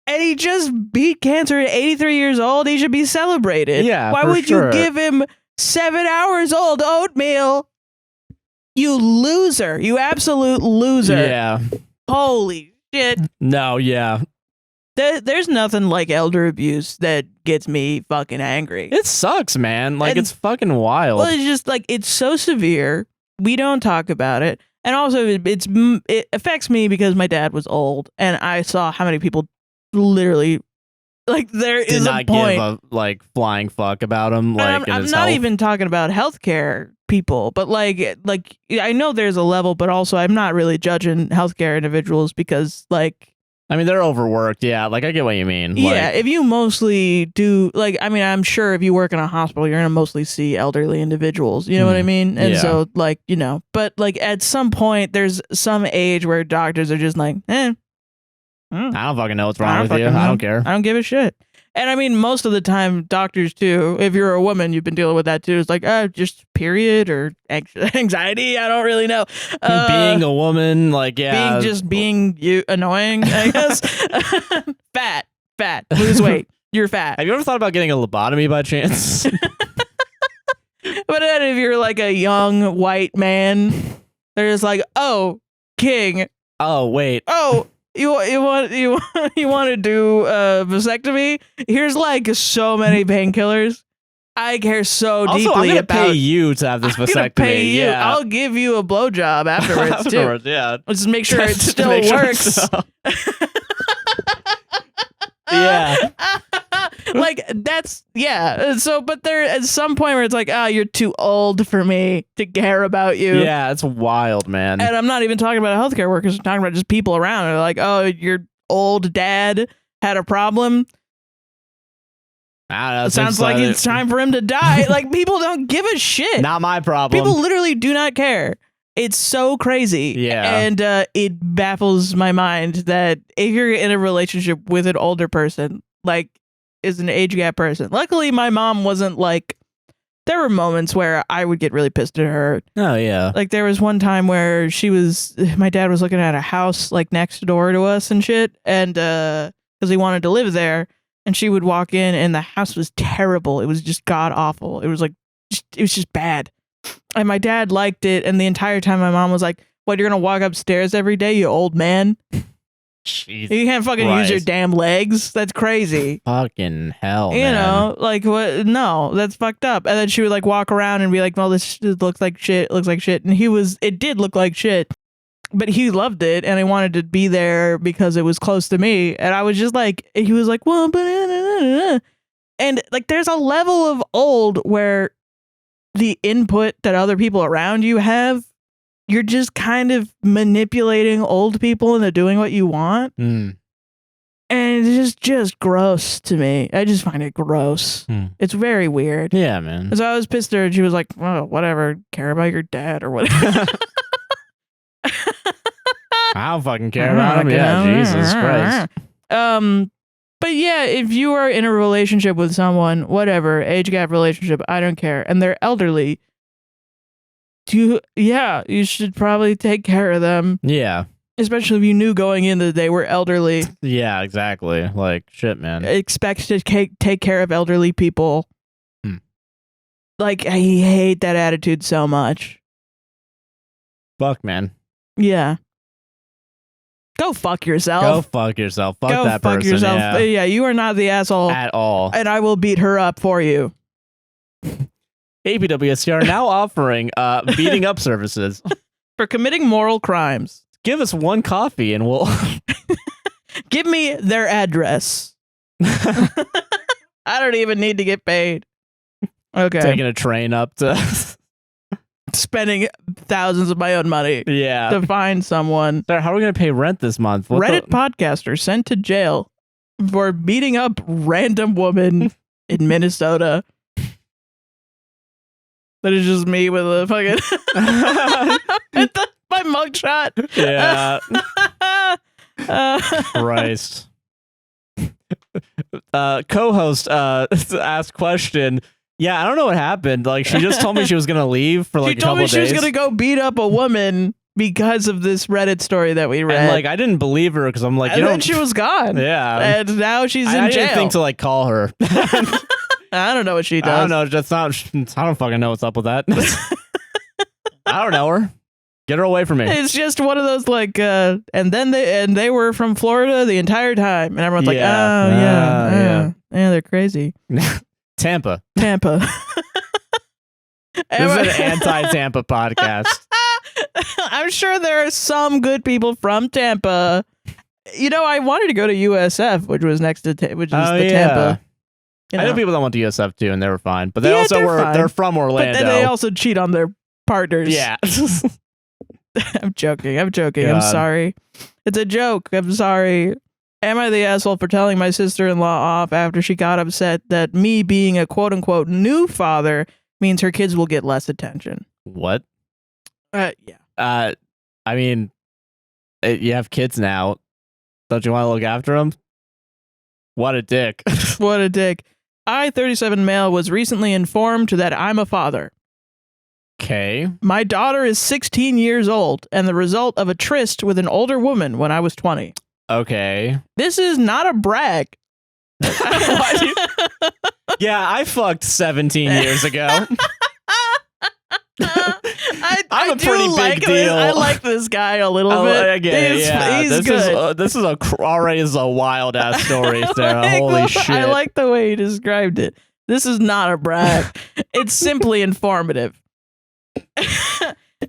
And he just beat cancer at 83 years old. He should be celebrated. Yeah. Why would you give him 7 hours old oatmeal? You loser. You absolute loser. Yeah. Holy shit. No, yeah. There's nothing like elder abuse that gets me fucking angry. It sucks, man. Like, it's fucking wild. Well, it's just like, it's so severe. We don't talk about it. And also, it affects me because my dad was old, and I saw how many people literally, like, there is a point. Did not give a, like, flying fuck about him. Like, I'm not even talking about healthcare people, but like I know there's a level, but also I'm not really judging healthcare individuals because, like, I mean, they're overworked. Yeah, like, I get what you mean. Yeah, if you mostly do, like, I mean, I'm sure if you work in a hospital, you're going to mostly see elderly individuals. You know what I mean? And so, like, you know, but, like, at some point, there's some age where doctors are just like, I don't fucking know what's wrong with you. I don't care. I don't give a shit. And I mean, most of the time, doctors, too, if you're a woman, you've been dealing with that, too. It's like, just period or anxiety. I don't really know. Being a woman, like, yeah. Being you annoying, I guess. Fat. Lose weight. You're fat. Have you ever thought about getting a lobotomy by chance? But then if you're like a young white man, they're just like, oh, king. Oh, wait. Oh. You want to do a vasectomy? Here's like so many painkillers. I care so deeply I'm gonna about. Pay you to have this vasectomy. I'm gonna pay you. Yeah. I'll give you a blowjob afterwards too. Yeah. Let's make sure it still works. Yeah. Like that's so but there at some point where it's like, you're too old for me to care about you. Yeah, it's wild, man. And I'm not even talking about healthcare workers. I'm talking about just people around. They're like, oh, your old dad had a problem. I don't know, it sounds like it's time for him to die. Like, people don't give a shit. Not my problem. People literally do not care. It's so crazy. Yeah. And it baffles my mind that if you're in a relationship with an older person, like, is an age gap person. Luckily, my mom wasn't like, there were moments where I would get really pissed at her. Oh, yeah. Like, there was one time where my dad was looking at a house, like, next door to us and shit. And, because he wanted to live there. And she would walk in and the house was terrible. It was just god awful. It was like, it was just bad. And my dad liked it. And the entire time my mom was like, what, you're going to walk upstairs every day, you old man? Jesus you can't fucking use your damn legs. That's crazy. Fucking hell, you know, like, what? No, that's fucked up. And then she would like walk around and be like, well, this looks like shit. Looks like shit. And it did look like shit. But he loved it, and I wanted to be there because it was close to me. And I was just like, he was like, well, but... And, like, there's a level of old where the input that other people around you have, you're just kind of manipulating old people into doing what you want. Mm. And it's just gross to me. I just find it gross. It's very weird. Yeah, man. So I was pissed at her, and she was like, well, whatever, care about your dad or whatever. I don't fucking care about him. Yeah, Jesus Christ. But yeah, if you are in a relationship with someone, whatever, age gap relationship, I don't care, and they're elderly, you should probably take care of them. Yeah. Especially if you knew going in that they were elderly. Yeah, exactly. Like, shit, man. Expect to take care of elderly people. Like, I hate that attitude so much. Fuck, man. Yeah. Go fuck yourself. Go fuck yourself. Fuck Go that fuck person. yourself. Yeah, you are not the asshole. At all. And I will beat her up for you. APWSTR now offering beating up services. For committing moral crimes. Give us one coffee and we'll... Give me their address. I don't even need to get paid. Okay. Taking a train up to... Spending thousands of my own money to find someone. Sarah, how are we going to pay rent this month? Reddit podcaster sent to jail for beating up random woman in Minnesota. That is just me with a fucking my mugshot. Yeah. Christ. Co-host asked question. Yeah, I don't know what happened. Like, she just told me she was going to leave for like a couple days. She told me she was going to go beat up a woman because of this Reddit story that we read. And, like, I didn't believe her because I'm like, and then she was gone. Yeah. And now she's in jail. I didn't think to, like, call her. I don't know what she does. I don't know. That's not, I don't fucking know what's up with that. I don't know her. Get her away from me. It's just one of those, like, and then they were from Florida the entire time. And everyone's like, yeah, they're crazy. Tampa. This is an anti-Tampa podcast. I'm sure there are some good people from Tampa. I wanted to go to USF, which was next to Tampa. I know people that went to USF too, and they were fine. But they're from Orlando. But then they also cheat on their partners. Yeah. I'm joking. I'm sorry. It's a joke. I'm sorry. Am I the asshole for telling my sister-in-law off after she got upset that me being a quote-unquote new father means her kids will get less attention? What? Yeah. I mean, you have kids now. Don't you want to look after them? What a dick. What a dick. I, 37 male, was recently informed that I'm a father. Okay. My daughter is 16 years old and the result of a tryst with an older woman when I was 20. Okay. This is not a brag. Yeah, I fucked 17 years ago. I'm a pretty big deal. I like this guy a little bit. I get it, He's good. This is already a wild ass story, Sarah. Holy shit! I like the way he described it. This is not a brag. It's simply informative.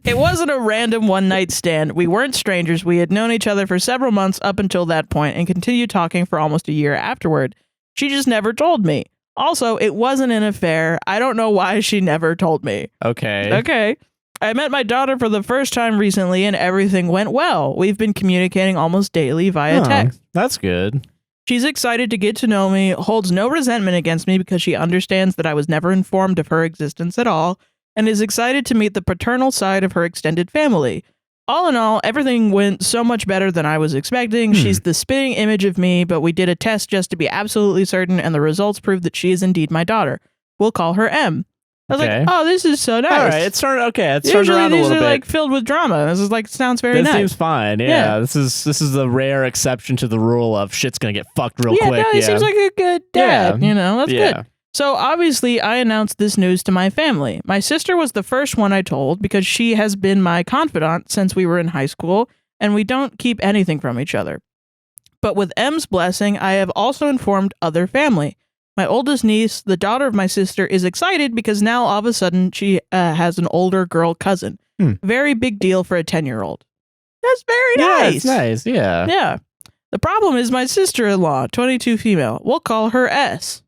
It wasn't a random one-night stand. We weren't strangers. We had known each other for several months up until that point and continued talking for almost a year afterward. She just never told me. Also, it wasn't an affair. I don't know why she never told me. Okay. I met my daughter for the first time recently and everything went well. We've been communicating almost daily via text. That's good. She's excited to get to know me, holds no resentment against me because she understands that I was never informed of her existence at all, and is excited to meet the paternal side of her extended family. All in all, everything went so much better than I was expecting. She's the spitting image of me, but we did a test just to be absolutely certain, and the results proved that she is indeed my daughter. We'll call her M. I was like, oh, this is so nice. All right, it's turned around a little bit. These are like filled with drama. This is like sounds very nice. This seems fine. Yeah. This is the rare exception to the rule of shit's gonna get fucked real quick. He seems like a good dad. That's good. So obviously I announced this news to my family. My sister was the first one I told because she has been my confidant since we were in high school and we don't keep anything from each other. But with M's blessing, I have also informed other family. My oldest niece, the daughter of my sister, is excited because now all of a sudden she has an older girl cousin. Very big deal for a 10-year-old. That's very nice. It's nice. Yeah. Yeah. The problem is my sister-in-law, 22 female. We'll call her S.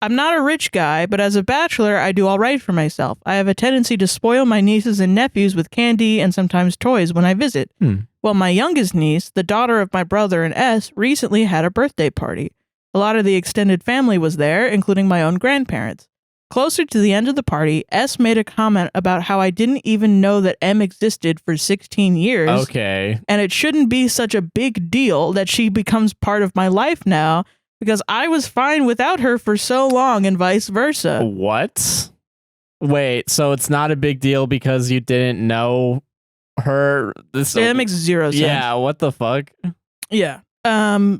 I'm not a rich guy, but as a bachelor, I do all right for myself. I have a tendency to spoil my nieces and nephews with candy and sometimes toys when I visit. Well, my youngest niece, the daughter of my brother and S, recently had a birthday party. A lot of the extended family was there, including my own grandparents. Closer to the end of the party, S made a comment about how I didn't even know that M existed for 16 years. Okay. And it shouldn't be such a big deal that she becomes part of my life now, because I was fine without her for so long and vice versa. What? Wait, so it's not a big deal because you didn't know her? That makes zero sense. Yeah, what the fuck? Yeah.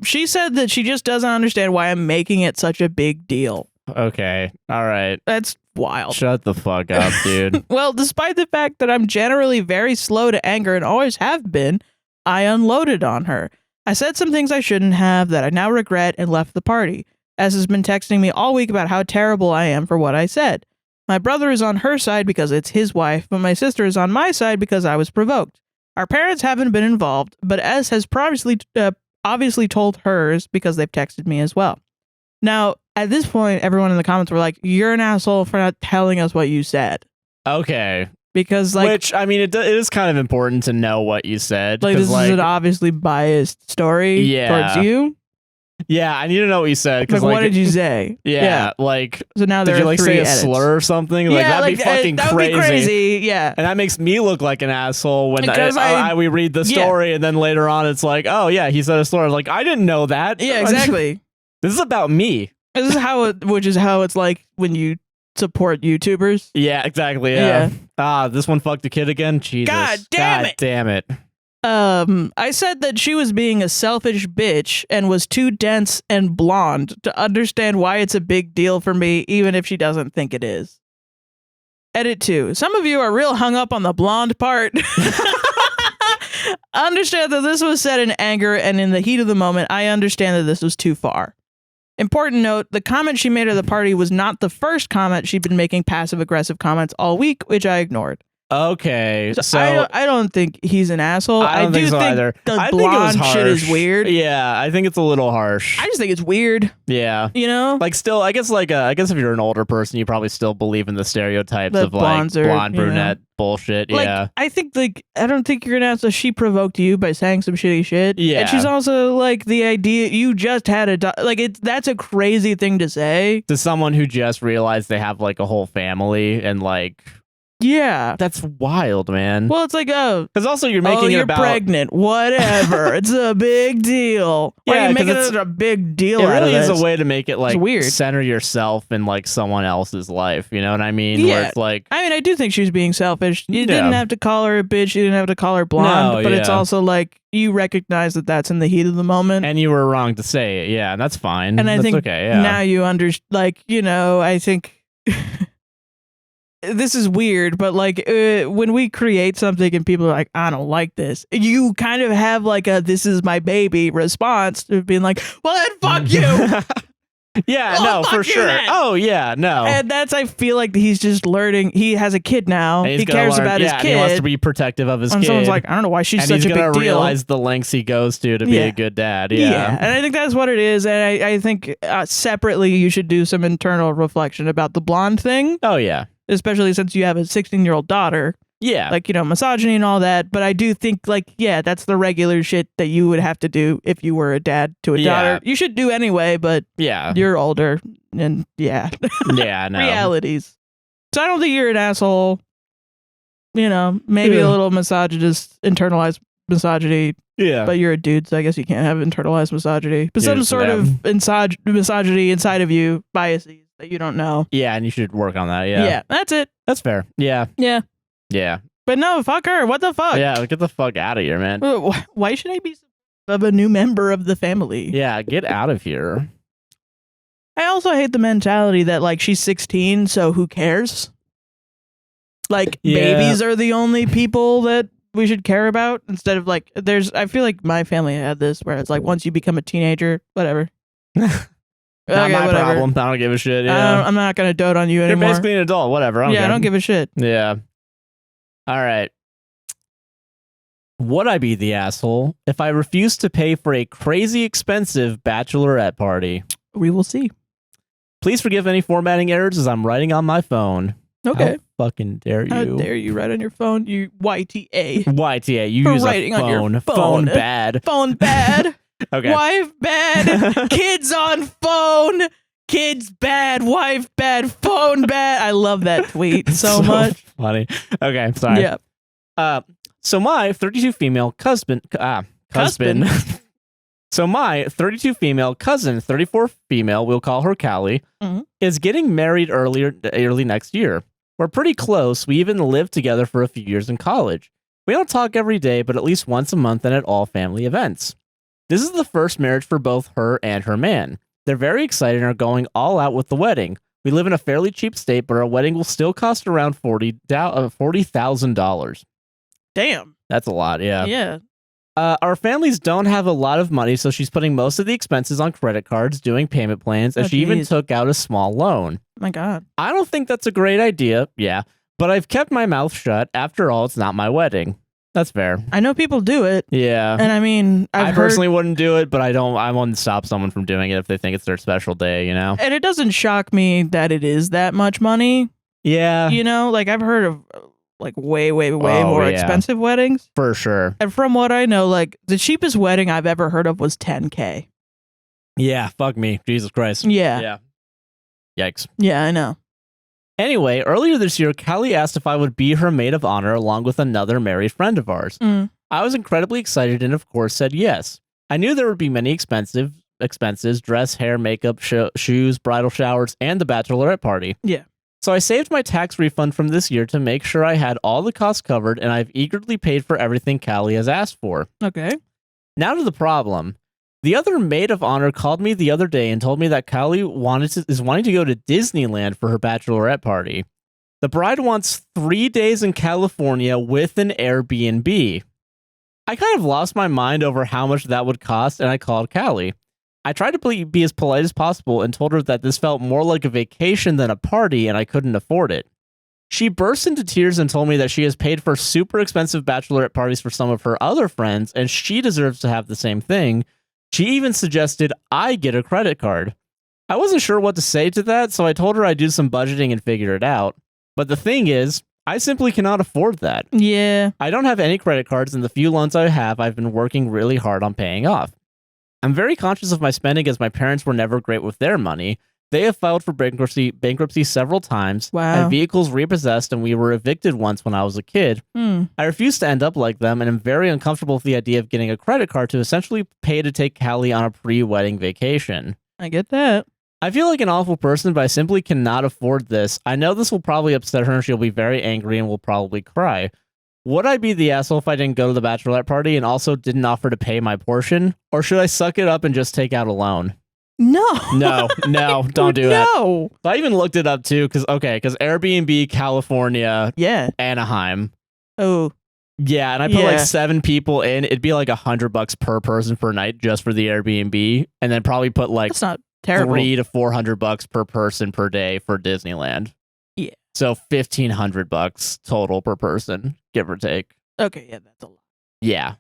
She said that she just doesn't understand why I'm making it such a big deal. Okay. All right. That's wild. Shut the fuck up, dude. Well, despite the fact that I'm generally very slow to anger and always have been, I unloaded on her. I said some things I shouldn't have that I now regret and left the party. S has been texting me all week about how terrible I am for what I said. My brother is on her side because it's his wife, but my sister is on my side because I was provoked. Our parents haven't been involved, but S has obviously told hers because they've texted me as well. Now, at this point, everyone in the comments were like, you're an asshole for not telling us what you said. Okay. Because, like... Which, I mean, it is kind of important to know what you said. Like, this is an obviously biased story towards you. Yeah, I need to know what you said. Like, what did you say? Yeah, like... So now there did you, are say three a edits. slur or something? Like, that'd be fucking that crazy. Would be crazy, yeah. And that makes me look like an asshole when we read the Yeah. story, and then later on it's like, oh, yeah, he said a slur. I was like, I didn't know that. Yeah, exactly. This is about me. This is which is how it's like when you support YouTubers. Yeah, exactly. Yeah. This one fucked a kid again. Jesus. God damn it. I said that she was being a selfish bitch and was too dense and blonde to understand why it's a big deal for me, even if she doesn't think it is. Edit 2. Some of you are real hung up on the blonde part. Understand that this was said in anger, and in the heat of the moment, I understand that this was too far. Important note, the comment she made at the party was not the first comment. She'd been making passive-aggressive comments all week, which I ignored. Okay, so I don't think he's an asshole. I don't think so either. The blonde shit is weird. Yeah, I think it's a little harsh. I just think it's weird. Yeah, like still, I guess if you're an older person, you probably still believe in the stereotypes of like blonde brunette bullshit. Yeah, I think I don't think you're an asshole. She provoked you by saying some shitty shit. Yeah, and she's also like the idea you just had that's a crazy thing to say to someone who just realized they have like a whole family and like. Yeah, that's wild, man. Well, it's like, because also you're making it about pregnant, whatever. It's a big deal. Why are you making it a big deal? It really is a way to make it like weird. Center yourself in like someone else's life. You know what I mean? Yeah. Where it's like, I mean, I do think she was being selfish. You didn't have to call her a bitch. You didn't have to call her blonde. But it's also like you recognize that that's in the heat of the moment, and you were wrong to say it. Yeah, and that's fine. And I that's think okay. Yeah. Now you I think. This is weird, but like when we create something and people are like, I don't like this, you kind of have like a "this is my baby" response to being like, well then fuck you. Yeah, no, for sure. Then. Oh yeah, no. And I feel like he's just learning. He has a kid now. He cares about his kid. He wants to be protective of his kid. Someone's like, I don't know why she's such a big deal. And he's gonna realize the lengths he goes to be a good dad. Yeah. And I think that's what it is. And I think separately you should do some internal reflection about the blonde thing. Oh yeah. Especially since you have a 16-year-old daughter. Yeah. Like, misogyny and all that. But I do think, that's the regular shit that you would have to do if you were a dad to a daughter. You should do anyway, but you're older. And Yeah, no. Realities. So I don't think you're an asshole. Maybe a little misogynist, internalized misogyny. Yeah. But you're a dude, so I guess you can't have internalized misogyny. But some sort of misogyny inside of you, biases that you don't know. Yeah, and you should work on that. Yeah. Yeah, that's it. That's fair. Yeah. Yeah. Yeah. But no, fuck her. What the fuck? Yeah, get the fuck out of here, man. Why should I be of a new member of the family? Yeah, get out of here. I also hate the mentality that she's 16, so who cares? Babies are the only people that we should care about instead of I feel like my family had this where it's once you become a teenager, whatever. Not my problem. I don't give a shit. Yeah. I'm not going to dote on you anymore. You're basically an adult. Whatever. I don't give a shit. Yeah. All right. Would I be the asshole if I refused to pay for a crazy expensive bachelorette party? We will see. Please forgive any formatting errors as I'm writing on my phone. Okay. How fucking dare you? How dare you write on your phone? You YTA. YTA. You use a phone. On your phone. Phone bad. Phone bad. Okay. Wife bad. Kids on phone. Kids bad. Wife bad. Phone bad. I love that tweet so much. Funny. Okay, sorry. Yeah. So my 32 female cousin. So my 32 female cousin, 34 female, we'll call her Kailee, is getting married early next year. We're pretty close. We even lived together for a few years in college. We don't talk every day, but at least once a month and at all family events. This is the first marriage for both her and her man. They're very excited and are going all out with the wedding. We live in a fairly cheap state, but our wedding will still cost around $40,000. Damn. That's a lot, yeah. Yeah. Our families don't have a lot of money, so she's putting most of the expenses on credit cards, doing payment plans, and she even took out a small loan. My God. I don't think that's a great idea, but I've kept my mouth shut. After all, it's not my wedding. That's fair. I know people do it. Yeah. And I mean, I personally wouldn't do it, but I wouldn't stop someone from doing it if they think it's their special day, And it doesn't shock me that it is that much money. Yeah. I've heard of way more expensive weddings. For sure. And from what I know, the cheapest wedding I've ever heard of was $10K. Yeah, fuck me. Jesus Christ. Yeah. Yeah. Yikes. Yeah, I know. Anyway, earlier this year, Kailee asked if I would be her maid of honor along with another married friend of ours. I was incredibly excited and of course said yes. I knew there would be many expenses, dress, hair, makeup, shoes, bridal showers, and the bachelorette party. Yeah. So I saved my tax refund from this year to make sure I had all the costs covered, and I've eagerly paid for everything Kailee has asked for. Okay. Now to the problem. The other maid of honor called me the other day and told me that Kailee is wanting to go to Disneyland for her bachelorette party. The bride wants 3 days in California with an Airbnb. I kind of lost my mind over how much that would cost, and I called Kailee. I tried to be as polite as possible and told her that this felt more like a vacation than a party and I couldn't afford it. She burst into tears and told me that she has paid for super expensive bachelorette parties for some of her other friends, and she deserves to have the same thing. She even suggested I get a credit card. I wasn't sure what to say to that, so I told her I'd do some budgeting and figure it out. But the thing is, I simply cannot afford that. Yeah. I don't have any credit cards, and the few loans I have, I've been working really hard on paying off. I'm very conscious of my spending as my parents were never great with their money. They have filed for bankruptcy several times, had vehicles repossessed, and we were evicted once when I was a kid. I refuse to end up like them, and am very uncomfortable with the idea of getting a credit card to essentially pay to take Kailee on a pre-wedding vacation. I get that. I feel like an awful person, but I simply cannot afford this. I know this will probably upset her, and she'll be very angry and will probably cry. Would I be the asshole if I didn't go to the bachelorette party and also didn't offer to pay my portion? Or should I suck it up and just take out a loan? No, don't do it. No. So I even looked it up too, because Airbnb, California, Anaheim. Oh, yeah, and I put like 7 people in. It'd be like $100 per person per night just for the Airbnb, and then probably put like that's not terrible. $300 to $400 per person per day for Disneyland. Yeah, so $1,500 total per person, give or take. Okay, yeah, that's a lot. Yeah.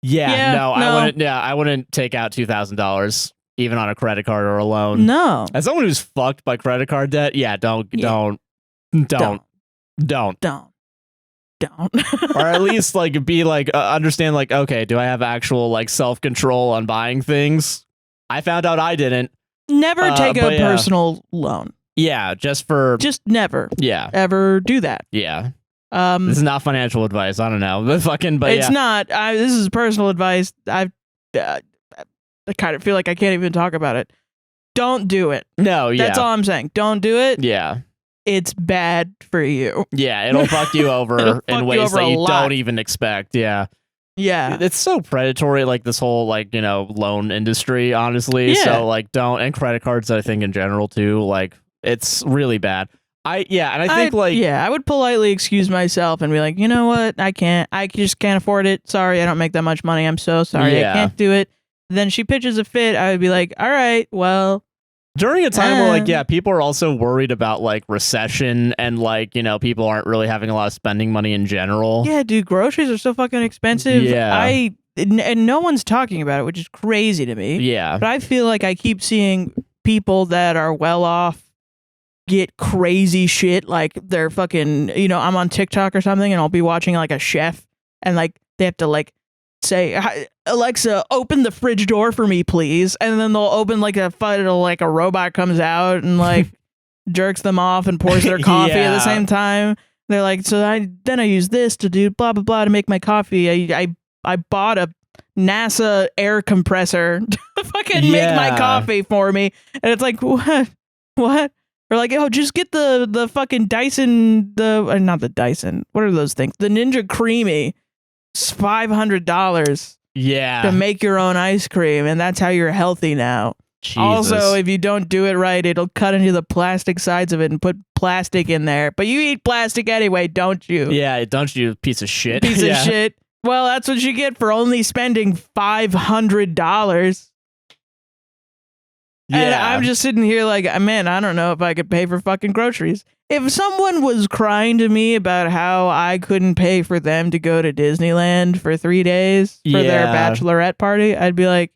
No, I wouldn't take out $2,000 even on a credit card or a loan. No. As someone who's fucked by credit card debt, don't. Or at least like be like understand like, okay, do I have actual like self-control on buying things? I found out I didn't. Never take a personal loan. Yeah, just never. Yeah. Ever do that. Yeah. This is not financial advice. I don't know. It's not. This is personal advice. I kind of feel like I can't even talk about it. Don't do it. No, yeah. That's all I'm saying. Don't do it. Yeah. It's bad for you. Yeah, it'll fuck you over in ways that you don't even expect. Yeah. Yeah. It's so predatory, like this whole like, loan industry, honestly. Yeah. So like and credit cards, I think in general too, like it's really bad. I would politely excuse myself and be like, you know what? I just can't afford it. Sorry, I don't make that much money. I'm so sorry. I can't do it. Then she pitches a fit. I would be like, all right, well. During a time where people are also worried about like recession and like, people aren't really having a lot of spending money in general. Yeah, dude, groceries are so fucking expensive. Yeah. And no one's talking about it, which is crazy to me. Yeah. But I feel like I keep seeing people that are well off get crazy shit, like they're fucking, I'm on TikTok or something and I'll be watching like a chef and like they have to like say, Alexa, open the fridge door for me, please. And then they'll open like a robot comes out and like jerks them off and pours their coffee at the same time. They're like, so I use this to do blah, blah, blah to make my coffee. I bought a NASA air compressor to fucking make my coffee for me. And it's like, what? Or like, oh, just get the fucking Dyson, not the Dyson. What are those things? The Ninja Creamy. It's $500. Yeah. To make your own ice cream, and that's how you're healthy now. Jesus. Also, if you don't do it right, it'll cut into the plastic sides of it and put plastic in there. But you eat plastic anyway, don't you? Yeah, don't you, piece of shit. Piece of shit. Well, that's what you get for only spending $500. Yeah. And I'm just sitting here like, man, I don't know if I could pay for fucking groceries. If someone was crying to me about how I couldn't pay for them to go to Disneyland for 3 days for their bachelorette party, I'd be like,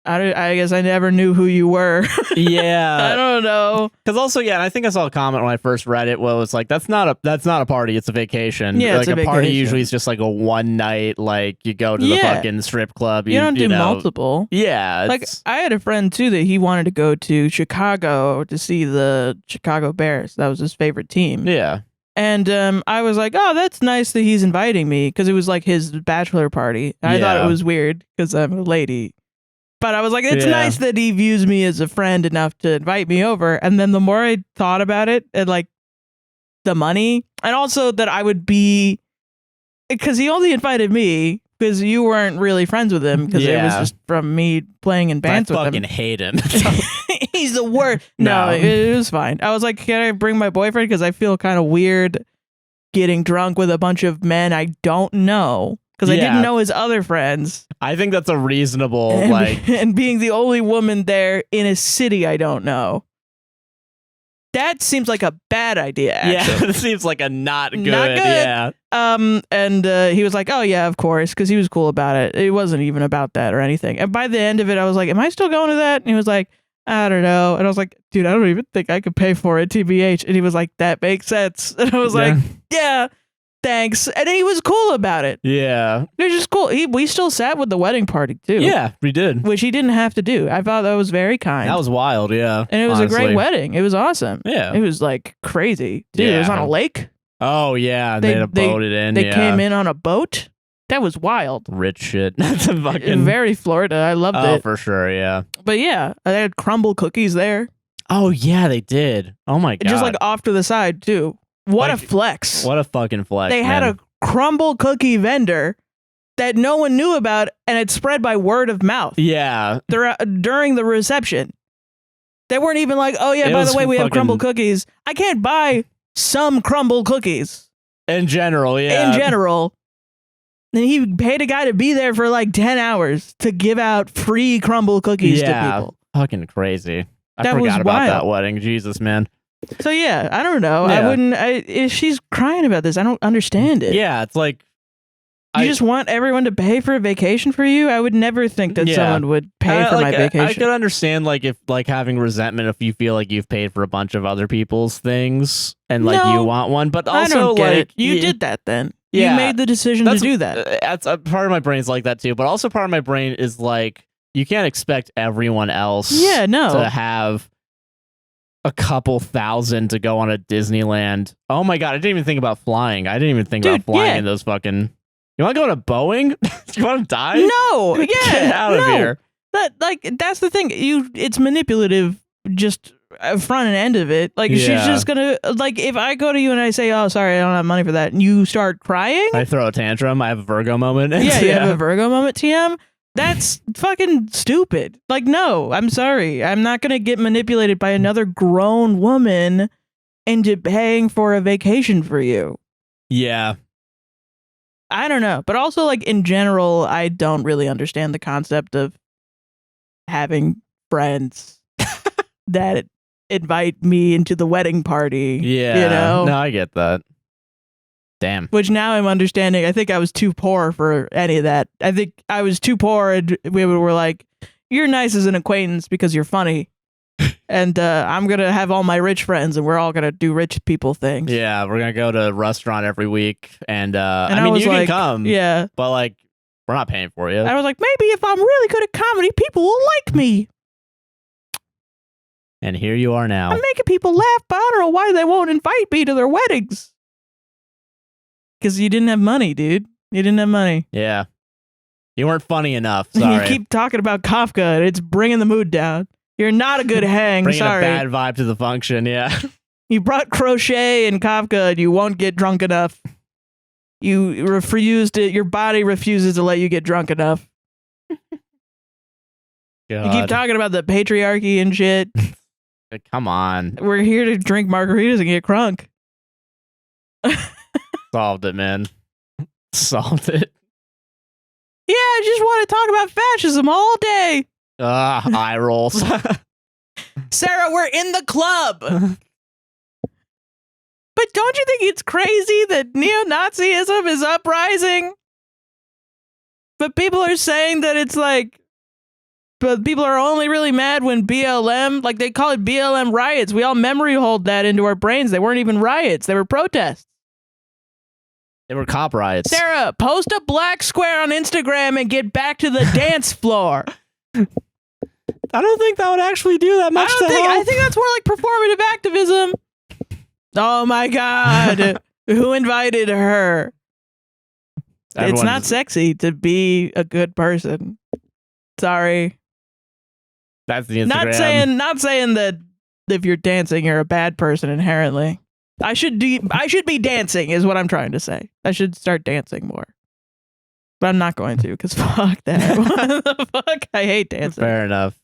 I guess I never knew who you were. Yeah. I don't know. Because also, I think I saw a comment when I first read it. Well, it's like, that's not a party. It's a vacation. Yeah, like it's a party vacation. usually is just like a one night, like you go to the fucking strip club. You don't do multiple. Yeah. Like I had a friend too that he wanted to go to Chicago to see the Chicago Bears. That was his favorite team. Yeah. And I was like, oh, that's nice that he's inviting me because it was like his bachelor party. I thought it was weird because I'm a lady. But I was like, it's nice that he views me as a friend enough to invite me over. And then the more I thought about it and like the money and also that I would be, because he only invited me because you weren't really friends with him because it was just from me playing in bands with him. I fucking hate him. He's the worst. No, it was fine. I was like, can I bring my boyfriend? Because I feel kind of weird getting drunk with a bunch of men I don't know. Because I didn't know his other friends. I think that's a reasonable, and being the only woman there in a city I don't know. that seems like a bad idea, actually. Yeah, it seems like a not good. Yeah. And he was like, oh, yeah, of course, because he was cool about it. It wasn't even about that or anything. And by the end of it, I was like, am I still going to that? And he was like, I don't know. And I was like, dude, I don't even think I could pay for it, TBH. And he was like, that makes sense. And I was like, yeah, thanks. And he was cool about it. Yeah. It was just cool. We still sat with the wedding party, too. Yeah, we did. Which he didn't have to do. I thought that was very kind. That was wild, yeah. And it was a great wedding. It was awesome. Yeah. It was like crazy. Dude, it was on a lake. Oh, yeah. They had a boat in. They came in on a boat. That was wild. Rich shit. That's a fucking... Very Florida. I loved it. Oh, for sure, yeah. But yeah, they had crumble cookies there. Oh, yeah, they did. Oh, my God. Just like off to the side, too. What a flex. What a fucking flex, They had a crumble cookie vendor that no one knew about, and it spread by word of mouth. Yeah. During the reception. They weren't even like, oh, yeah, by the way, we have crumble cookies. I can't buy some crumble cookies. In general, yeah. In general. And he paid a guy to be there for like 10 hours to give out free crumble cookies to people. Fucking crazy. I forgot about that wedding. Jesus, man. So yeah, I don't know. Yeah. If she's crying about this, I don't understand it. Yeah, it's like... You just want everyone to pay for a vacation for you? I would never think that someone would pay for my vacation. I could understand like if like having resentment if you feel like you've paid for a bunch of other people's things and like you want one, but also I don't get like it. You did that then. Yeah, you made the decision to do that. That's part of my brain's like that too, but also part of my brain is like you can't expect everyone else to have a couple thousand to go on a Disneyland. Oh my God, I didn't even think about flying. I didn't even think about flying in those fucking... You want to go to Boeing? You want to die? No. Yeah. Get out of here. That's the thing. It's manipulative. Just front and end of it. Like she's just gonna like if I go to you and I say, "Oh, sorry, I don't have money for that," and you start crying. I throw a tantrum. I have a Virgo moment. Yeah, you have a Virgo moment, TM. That's fucking stupid. Like, no, I'm sorry. I'm not gonna get manipulated by another grown woman into paying for a vacation for you. Yeah. I don't know. But also, like, in general, I don't really understand the concept of having friends that invite me into the wedding party. Yeah. You know? No, I get that. Damn. Which now I'm understanding. I think I was too poor for any of that. I think I was too poor and we were like, you're nice as an acquaintance because you're funny. And I'm going to have all my rich friends and we're all going to do rich people things. Yeah, we're going to go to a restaurant every week. And I mean, you can come. Yeah. But like, we're not paying for you. I was like, maybe if I'm really good at comedy, people will like me. And here you are now. I'm making people laugh, but I don't know why they won't invite me to their weddings. Because you didn't have money, dude. You didn't have money. Yeah. You weren't funny enough. Sorry. You keep talking about Kafka, and it's bringing the mood down. You're not a good hang. Bringing Sorry. a bad vibe to the function, yeah. You brought crochet and Kafka, and you won't get drunk enough. You refused it. Your body refuses to let you get drunk enough. You keep talking about the patriarchy and shit. Come on. We're here to drink margaritas and get crunk. Solved it, man. Solved it. Yeah, I just want to talk about fascism all day. Eye rolls. Sara, we're in the club. But don't you think it's crazy that neo-Nazism is uprising? But people are saying that it's like, but people are only really mad when BLM, like they call it BLM riots. We all memory hold that into our brains. They weren't even riots. They were protests. They were cop riots. Sara, post a black square on Instagram and get back to the dance floor. I don't think that would actually do that much to help. I think that's more like performative activism. Oh my God. Who invited her? It's not sexy to be a good person. Sorry. That's the Instagram. Not saying that if you're dancing, you're a bad person inherently. I should be dancing is what I'm trying to say. I should start dancing more. But I'm not going to because fuck that. What the fuck? I hate dancing. Fair enough.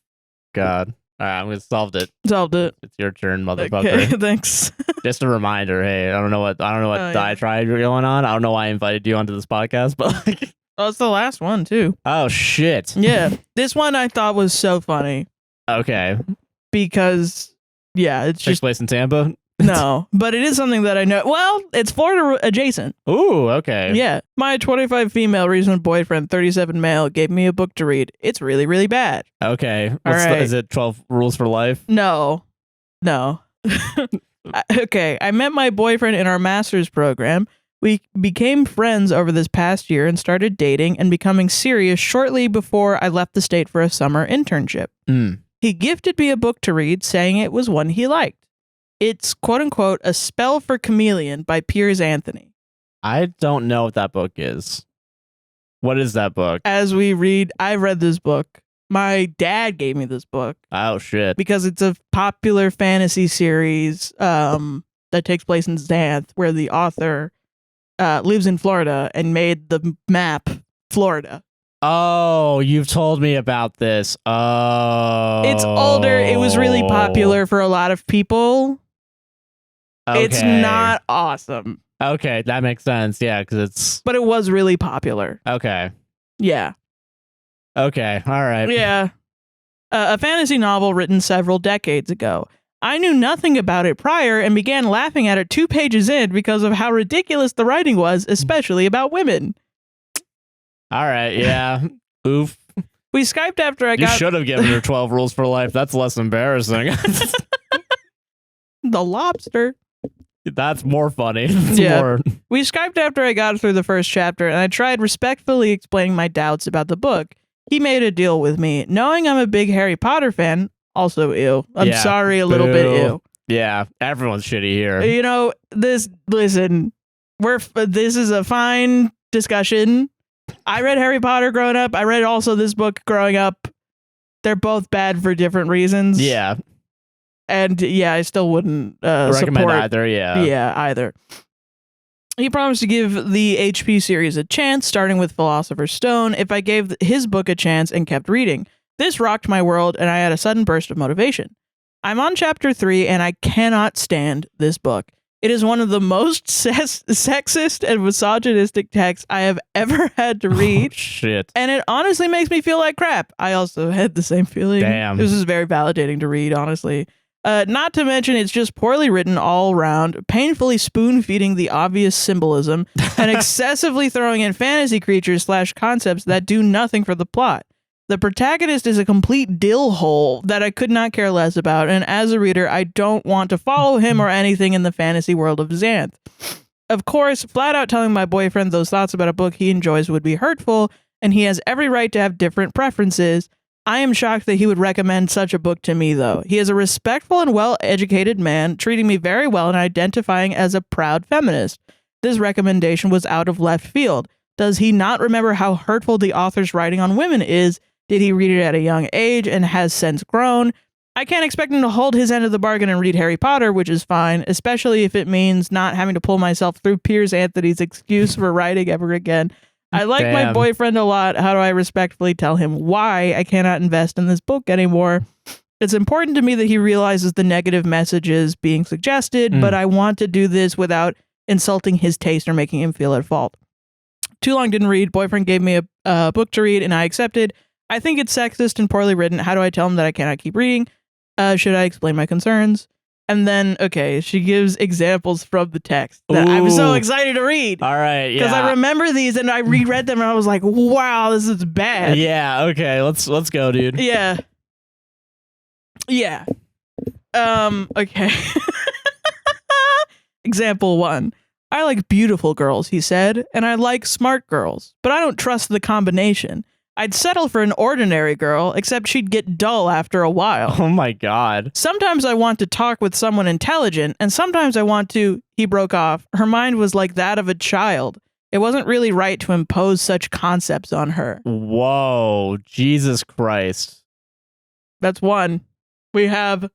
God. All right, I'm gonna solved it. Solved it. It's your turn, motherfucker. Okay, thanks. Just a reminder. Hey, I don't know what diatribe you're going on. I don't know why I invited you onto this podcast, but like, oh, it's the last one too. Oh shit. Yeah, this one I thought was so funny. Okay. Because Yeah, it's takes just place in Tampa. no, but it is something that I know. Well, it's Florida adjacent. Ooh, okay. Yeah. My 25 female recent boyfriend, 37 male, gave me a book to read. It's really, really bad. Okay. Right. Is it 12 Rules for Life? No. Okay. I met my boyfriend in our master's program. We became friends over this past year and started dating and becoming serious shortly before I left the state for a summer internship. He gifted me a book to read, saying it was one he liked. It's, quote unquote, A Spell for Chameleon by Piers Anthony. I don't know what that book is. What is that book? As we read, I read this book. My dad gave me this book. Oh, shit. Because it's a popular fantasy series that takes place in Xanth, where the author lives in Florida and made the map Florida. Oh, you've told me about this. Oh. It's older. It was really popular for a lot of people. Okay. It's not awesome. Okay, that makes sense. Yeah, because it's... But it was really popular. Okay. Yeah. Okay, all right. Yeah. A fantasy novel written several decades ago. I knew nothing about it prior and began laughing at it 2 pages in because of how ridiculous the writing was, especially about women. All right, yeah. Oof. We Skyped after I got... You should have given her 12 Rules for Life. That's less embarrassing. The lobster. That's more funny. We Skyped after I got through the first chapter, and I tried respectfully explaining my doubts about the book. He made a deal with me. Knowing I'm a big Harry Potter fan, also ew. I'm sorry, a little bit ew. Yeah, everyone's shitty here. You know, this is a fine discussion. I read Harry Potter growing up. I read also this book growing up. They're both bad for different reasons. Yeah. And yeah, I still wouldn't recommend support either. Yeah. Yeah, either. He promised to give the HP series a chance, starting with Philosopher's Stone, if I gave his book a chance and kept reading. This rocked my world, and I had a sudden burst of motivation. I'm on chapter 3, and I cannot stand this book. It is one of the most sexist and misogynistic texts I have ever had to read. Oh, shit. And it honestly makes me feel like crap. I also had the same feeling. Damn. This is very validating to read, honestly. Not to mention, it's just poorly written all around, painfully spoon-feeding the obvious symbolism, and excessively throwing in fantasy creatures / concepts that do nothing for the plot. The protagonist is a complete dill hole that I could not care less about, and as a reader, I don't want to follow him or anything in the fantasy world of Xanth. Of course, flat out telling my boyfriend those thoughts about a book he enjoys would be hurtful, and he has every right to have different preferences. I am shocked that he would recommend such a book to me, though. He is a respectful and well-educated man, treating me very well and identifying as a proud feminist. This recommendation was out of left field. Does he not remember how hurtful the author's writing on women is? Did he read it at a young age and has since grown? I can't expect him to hold his end of the bargain and read Harry Potter, which is fine, especially if it means not having to pull myself through Piers Anthony's excuse for writing ever again. I like my boyfriend a lot. How do I respectfully tell him why I cannot invest in this book anymore? It's important to me that he realizes the negative messages being suggested, but I want to do this without insulting his taste or making him feel at fault. Too long didn't read. Boyfriend gave me a book to read and I accepted. I think it's sexist and poorly written. How do I tell him that I cannot keep reading? Should I explain my concerns? And then, okay, she gives examples from the text that I'm so excited to read. All right, yeah. Because I remember these and I reread them and I was like, wow, this is bad. Yeah, okay, let's go, dude. Yeah. Yeah. Okay. Example 1. I like beautiful girls, he said, and I like smart girls, but I don't trust the combination. I'd settle for an ordinary girl, except she'd get dull after a while. Oh my god. Sometimes I want to talk with someone intelligent, and sometimes I want to... He broke off. Her mind was like that of a child. It wasn't really right to impose such concepts on her. Whoa, Jesus Christ. That's 1. We have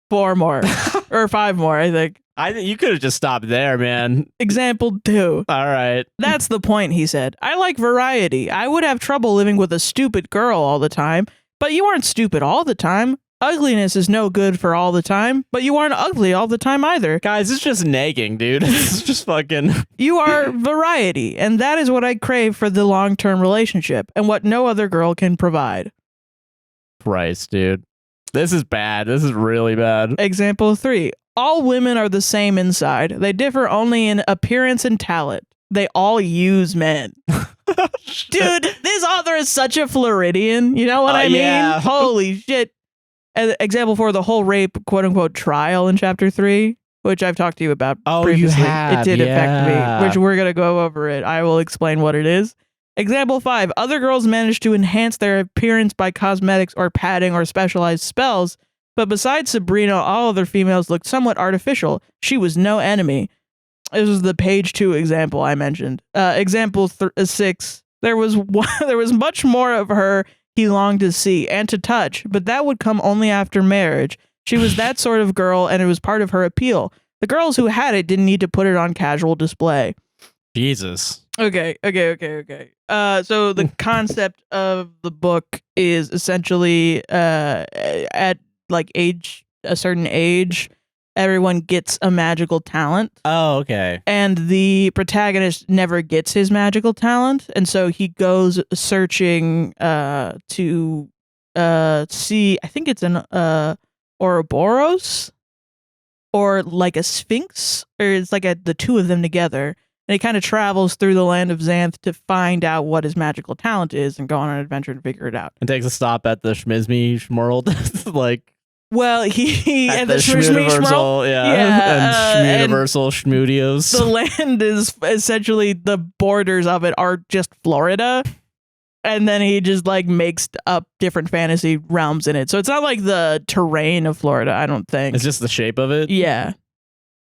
4 more. Or 5 more, I think. You could have just stopped there, man. Example 2. All right. That's the point, he said. I like variety. I would have trouble living with a stupid girl all the time, but you aren't stupid all the time. Ugliness is no good for all the time, but you aren't ugly all the time either. Guys, it's just nagging, dude. It's just fucking... You are variety, and that is what I crave for the long-term relationship, and what no other girl can provide. Christ, dude. This is bad. This is really bad. Example 3. All women are the same inside. They differ only in appearance and talent. They all use men. Dude, this author is such a Floridian. You know what I mean? Yeah. Holy shit. Example 4, the whole rape, quote unquote, trial in chapter 3, which I've talked to you about previously. You have. It did affect me, which we're going to go over it. I will explain what it is. Example 5, other girls manage to enhance their appearance by cosmetics or padding or specialized spells, but besides Sabrina, all other females looked somewhat artificial. She was no enemy. This was the page 2 example I mentioned. Example 6, there was much more of her he longed to see and to touch, but that would come only after marriage. She was that sort of girl, and it was part of her appeal. The girls who had it didn't need to put it on casual display. Jesus. Okay. So the concept of the book is essentially at like a certain age, everyone gets a magical talent. Oh, okay. And the protagonist never gets his magical talent, and so he goes searching to see, I think it's an Ouroboros or like a sphinx, or it's like the two of them together. And he kind of travels through the land of Xanth to find out what his magical talent is and go on an adventure and figure it out. And takes a stop at the Schmizmy Schmorld. like, well, he at and the the Schmuniversal, and Schmuniversal Schmudios. The land is essentially, the borders of it are just Florida. And then he just like makes up different fantasy realms in it. So it's not like the terrain of Florida, I don't think. It's just the shape of it? Yeah.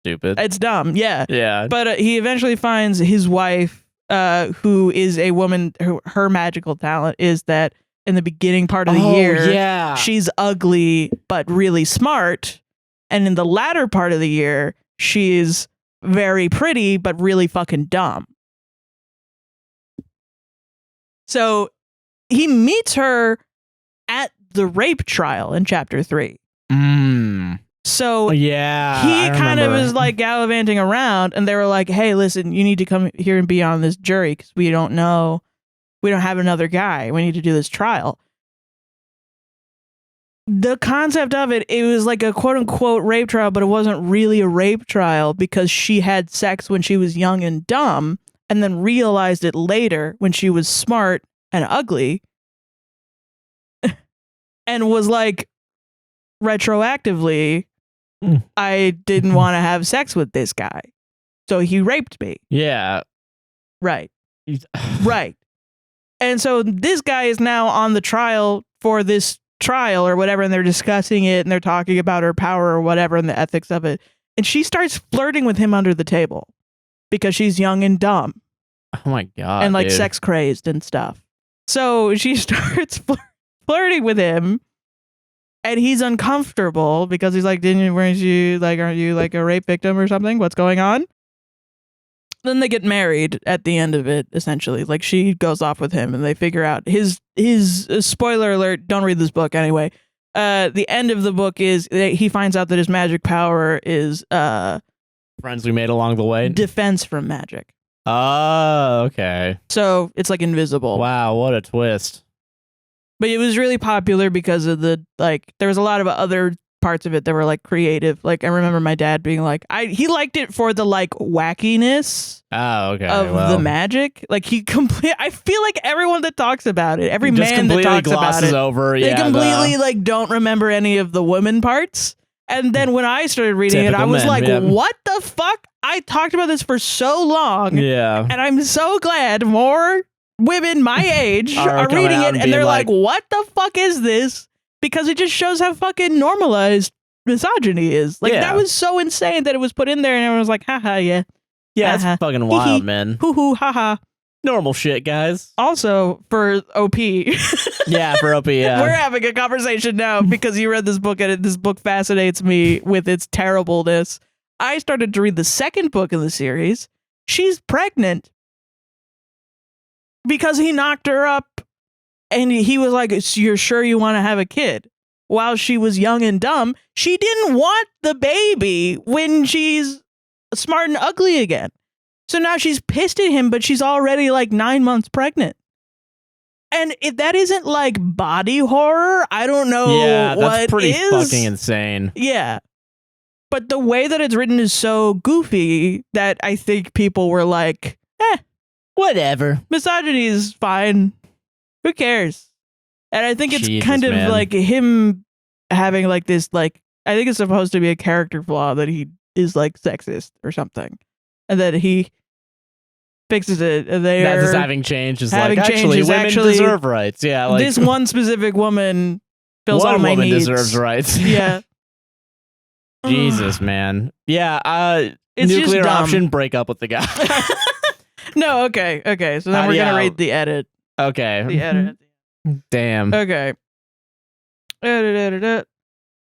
Stupid. It's dumb, yeah. Yeah. But he eventually finds his wife, who is a woman, her magical talent is that in the beginning part of the year, she's ugly but really smart. And in the latter part of the year, she's very pretty but really fucking dumb. So he meets her at the rape trial in chapter 3. So he kind of is like gallivanting around, and they were like, hey, listen, you need to come here and be on this jury because we don't have another guy. We need to do this trial. The concept of it was like a quote unquote rape trial, but it wasn't really a rape trial because she had sex when she was young and dumb and then realized it later when she was smart and ugly and was like, retroactively, I didn't want to have sex with this guy, so he raped me. Yeah. Right. Right. And so this guy is now on the trial for this trial or whatever, and they're discussing it and they're talking about her power or whatever and the ethics of it. And she starts flirting with him under the table because she's young and dumb. Oh my God. And like sex crazed and stuff. So she starts flirting with him. And he's uncomfortable because he's like, aren't you like a rape victim or something? What's going on? Then they get married at the end of it, essentially. Like she goes off with him and they figure out his spoiler alert, don't read this book anyway. The end of the book is he finds out that his magic power is friends we made along the way. Defense from magic. Oh, okay. So it's like invisible. Wow, what a twist. But it was really popular because of there was a lot of other parts of it that were like creative. Like I remember my dad being like, he liked it for the like wackiness of the magic. Like I feel like everyone that talks about it, every man that talks about it, they completely like don't remember any of the women parts. And then when I started reading it, I was like, what the fuck? I talked about this for so long. Yeah. And I'm so glad more women my age are reading it and they're like, what the fuck is this? Because it just shows how fucking normalized misogyny is. Like that was so insane that it was put in there and everyone was like, haha, yeah. Yeah, it's fucking wild, man. Hoo hoo, haha. Normal shit, guys. Also, for OP. Yeah, for OP, yeah. We're having a conversation now because you read this book and this book fascinates me with its terribleness. I started to read the second book in the series. She's pregnant. Because he knocked her up and he was like, you're sure you want to have a kid? While she was young and dumb, she didn't want the baby when she's smart and ugly again. So now she's pissed at him, but she's already like 9 months pregnant. And if that isn't like body horror, I don't know. Yeah, that's what pretty is. fucking insane. Yeah. But the way that it's written is so goofy that I think people were like, whatever. Misogyny is fine. Who cares? And I think it's Jesus, kind of man. like him having like this, like, I think it's supposed to be a character flaw that he is like sexist or something. And that he fixes it. And That's just having change is like, actually, women deserve rights. Yeah. Like, this one specific woman fills all my woman needs. deserves rights. Yeah. Jesus, man. Yeah. It's nuclear just dumb. option, break up with the guy. No, okay. So then we're going to read the edit. Okay. The edit. Damn. Okay.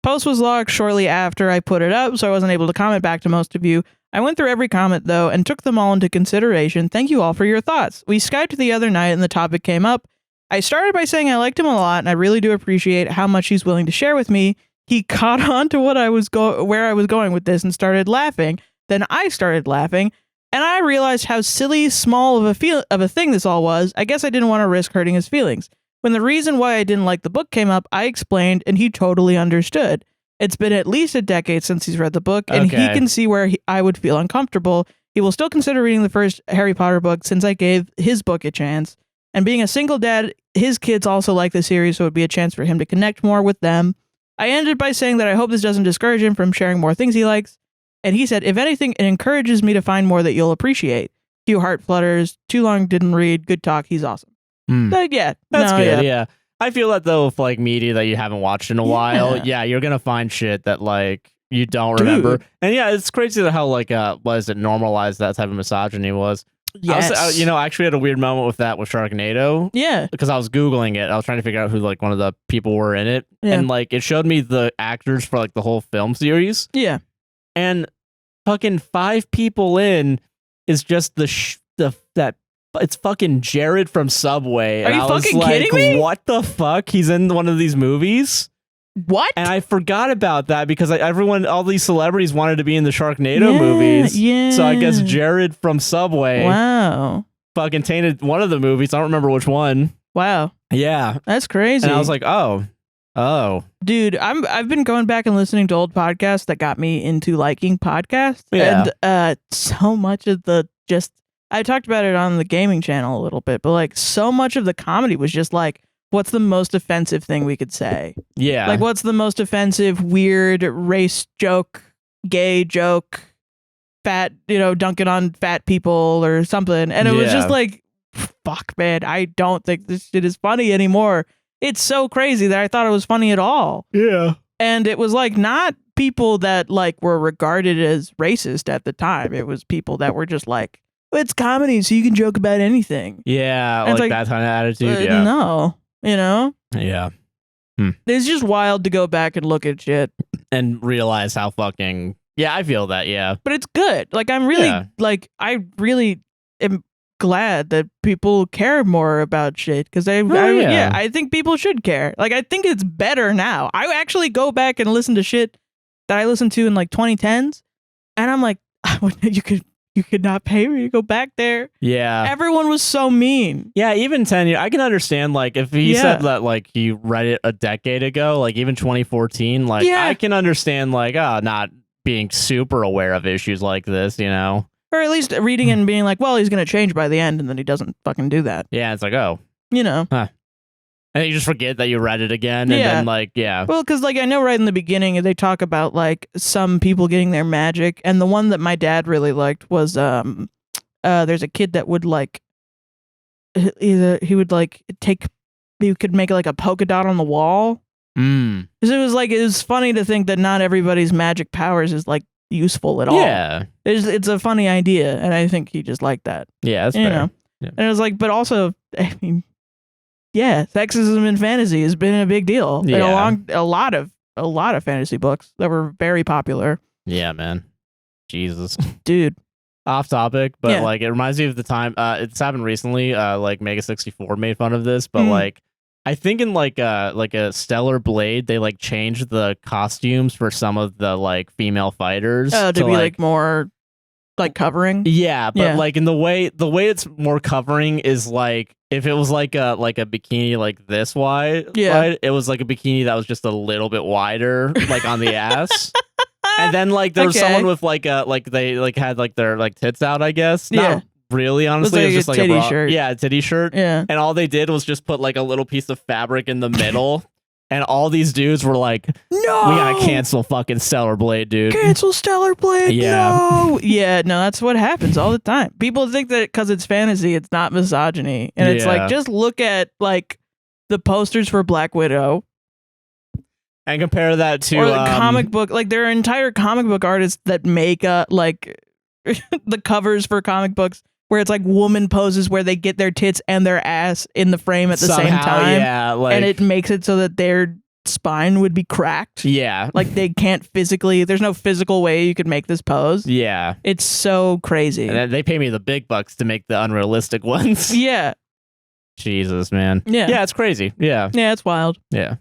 Post was locked shortly after I put it up, so I wasn't able to comment back to most of you. I went through every comment, though, and took them all into consideration. Thank you all for your thoughts. We Skyped the other night, and the topic came up. I started by saying I liked him a lot, and I really do appreciate how much he's willing to share with me. He caught on to what I was where I was going with this and started laughing. Then I started laughing, and I realized how silly, small of a thing this all was. I guess I didn't want to risk hurting his feelings. When the reason why I didn't like the book came up, I explained, and he totally understood. It's been at least a decade since he's read the book, and he can see where I would feel uncomfortable. He will still consider reading the first Harry Potter book since I gave his book a chance. And being a single dad, his kids also like the series, so it would be a chance for him to connect more with them. I ended by saying that I hope this doesn't discourage him from sharing more things he likes. And he said, if anything, it encourages me to find more that you'll appreciate. Few heart flutters, too long didn't read, good talk, he's awesome. But yeah. That's good, yeah. I feel that though with like media that you haven't watched in a while, you're gonna find shit that like you don't remember. And yeah, it's crazy that how like what is it, normalized that type of misogyny was. Yes. I actually had a weird moment with that with Sharknado. Yeah. Because I was Googling it. I was trying to figure out who like one of the people were in it. And like it showed me the actors for like the whole film series. Yeah. And fucking 5 people in is just that it's fucking Jared from Subway. Are and you I was fucking like, kidding me? What the fuck? He's in one of these movies? What? And I forgot about that because all these celebrities wanted to be in the Sharknado movies. Yeah. So I guess Jared from Subway fucking tainted one of the movies. I don't remember which one. Wow. Yeah. That's crazy. And I was like, oh. Dude, I've been going back and listening to old podcasts that got me into liking podcasts. Yeah. And so much of I talked about it on the gaming channel a little bit, but like so much of the comedy was just like, what's the most offensive thing we could say? Yeah. Like, what's the most offensive, weird race joke, gay joke, fat, dunking on fat people or something. And it was just like, fuck, man, I don't think this shit is funny anymore. It's so crazy that I thought it was funny at all. Yeah. And it was like not people that like were regarded as racist at the time. It was people that were just like, it's comedy, so you can joke about anything. Yeah, like that kind of attitude. Yeah. No, Yeah. It's just wild to go back and look at shit and realize how fucking I feel that. Yeah, but it's good. Like I'm really like I really am glad that people care more about shit because I think people should care. Like I think it's better now. I actually go back and listen to shit that I listened to in like 2010s, and I'm like, You could not pay me to go back there. Yeah. Everyone was so mean. Yeah, even 10 years. I can understand, like, if he said that, like, he read it a decade ago, like, even 2014, like, I can understand, like, not being super aware of issues like this, Or at least reading and being like, well, he's going to change by the end, and then he doesn't fucking do that. Yeah, it's like, oh. Huh. And you just forget that you read it again, and then, like, Well, because, like, I know right in the beginning, they talk about, like, some people getting their magic, and the one that my dad really liked was, there's a kid that would, like, he would, like, he could make, like, a polka dot on the wall. Because it was funny to think that not everybody's magic powers is, like, useful at all. Yeah. It's a funny idea, and I think he just liked that. Yeah, that's fair. Yeah. And it was like, but also, I mean... Yeah, sexism in fantasy has been a big deal. Yeah. A lot of fantasy books that were very popular. Yeah, man. Jesus. Dude. Off topic, but like it reminds me of the time it's happened recently, like Mega 64 made fun of this, but like I think in like a Stellar Blade, they like changed the costumes for some of the like female fighters to be like more like covering. Yeah, but like in the way it's more covering is like if it was like a bikini like this wide, right? It was like a bikini that was just a little bit wider, like on the ass. And then like there was someone with like they like had like their like tits out, I guess. Not really, honestly. It was just like a bra. Shirt. Yeah, a titty shirt. Yeah. And all they did was just put like a little piece of fabric in the middle. And all these dudes were like, no, we gotta cancel fucking Stellar Blade, dude. Cancel Stellar Blade, no. Yeah, no, that's what happens all the time. People think that because it's fantasy, it's not misogyny. And it's like, just look at like the posters for Black Widow. And compare that to... Or the comic book, like there are entire comic book artists that make like the covers for comic books where it's like woman poses where they get their tits and their ass in the frame at the same time. Yeah, like, and it makes it so that their spine would be cracked. Yeah. Like they can't physically, there's no physical way you could make this pose. Yeah. It's so crazy. And they pay me the big bucks to make the unrealistic ones. Yeah. Jesus, man. Yeah. Yeah, it's crazy. Yeah. Yeah, it's wild. Yeah.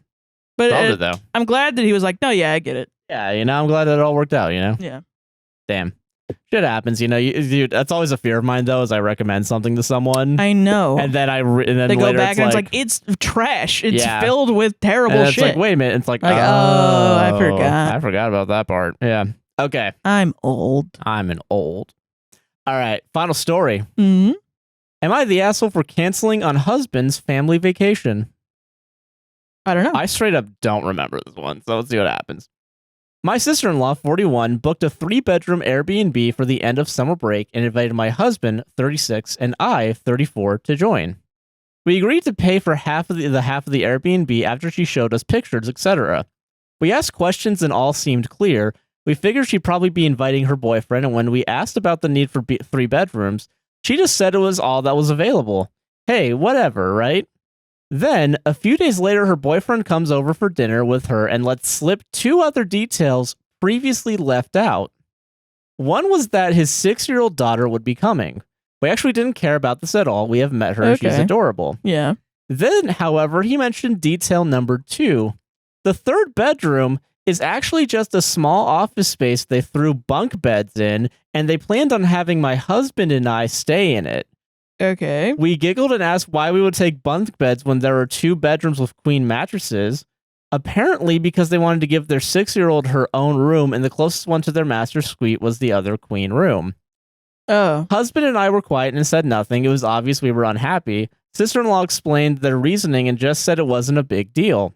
But though. I'm glad that he was like, no, yeah, I get it. Yeah, you know, I'm glad that it all worked out, you know? Yeah. Damn. Shit happens, you know. Dude, that's always a fear of mine, though, is I recommend something to someone. I know. And then they go back and it's like, it's trash. It's filled with terrible and it's shit. Like, wait a minute. It's like, oh, I forgot. I forgot about that part. Yeah. Okay. I'm old. I'm an old. All right. Final story. Mm-hmm. Am I the asshole for canceling on husband's family vacation? I don't know. I straight up don't remember this one, so let's see what happens. My sister-in-law, 41, booked a 3-bedroom Airbnb for the end of summer break and invited my husband, 36, and I, 34, to join. We agreed to pay for half of the Airbnb after she showed us pictures, etc. We asked questions and all seemed clear. We figured she'd probably be inviting her boyfriend, and when we asked about the need for 3 bedrooms, she just said it was all that was available. Hey, whatever, right? Then, a few days later, her boyfriend comes over for dinner with her and lets slip 2 other details previously left out. One was that his 6-year-old daughter would be coming. We actually didn't care about this at all. We have met her. Okay. She's adorable. Yeah. Then, however, he mentioned detail number 2. The 3rd bedroom is actually just a small office space they threw bunk beds in, and they planned on having my husband and I stay in it. Okay. We giggled and asked why we would take bunk beds when there are 2 bedrooms with queen mattresses. Apparently because they wanted to give their 6-year-old her own room, and the closest one to their master suite was the other queen room. Oh. Husband and I were quiet and said nothing. It was obvious we were unhappy. Sister-in-law explained their reasoning and just said it wasn't a big deal.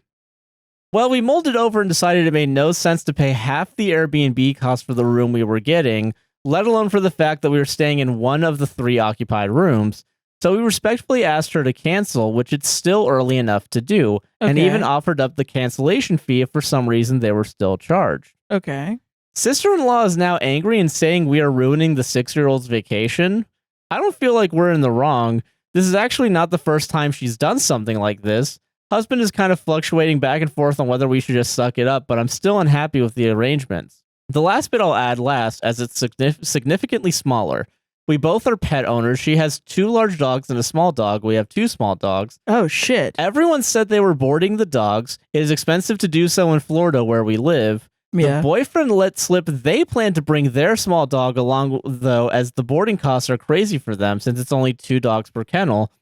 Well, we mulled it over and decided it made no sense to pay half the Airbnb cost for the room we were getting, let alone for the fact that we were staying in one of the 3 occupied rooms. So we respectfully asked her to cancel, which it's still early enough to do, and even offered up the cancellation fee if for some reason they were still charged. Okay. Sister-in-law is now angry and saying we are ruining the 6-year-old's vacation. I don't feel like we're in the wrong. This is actually not the first time she's done something like this. Husband is kind of fluctuating back and forth on whether we should just suck it up, but I'm still unhappy with the arrangements. The last bit I'll add last, as it's significantly smaller. We both are pet owners. She has 2 large dogs and a small dog. We have 2 small dogs. Oh, shit. Everyone said they were boarding the dogs. It is expensive to do so in Florida, where we live. Yeah. The boyfriend let slip they plan to bring their small dog along, though, as the boarding costs are crazy for them, since it's only 2 dogs per kennel.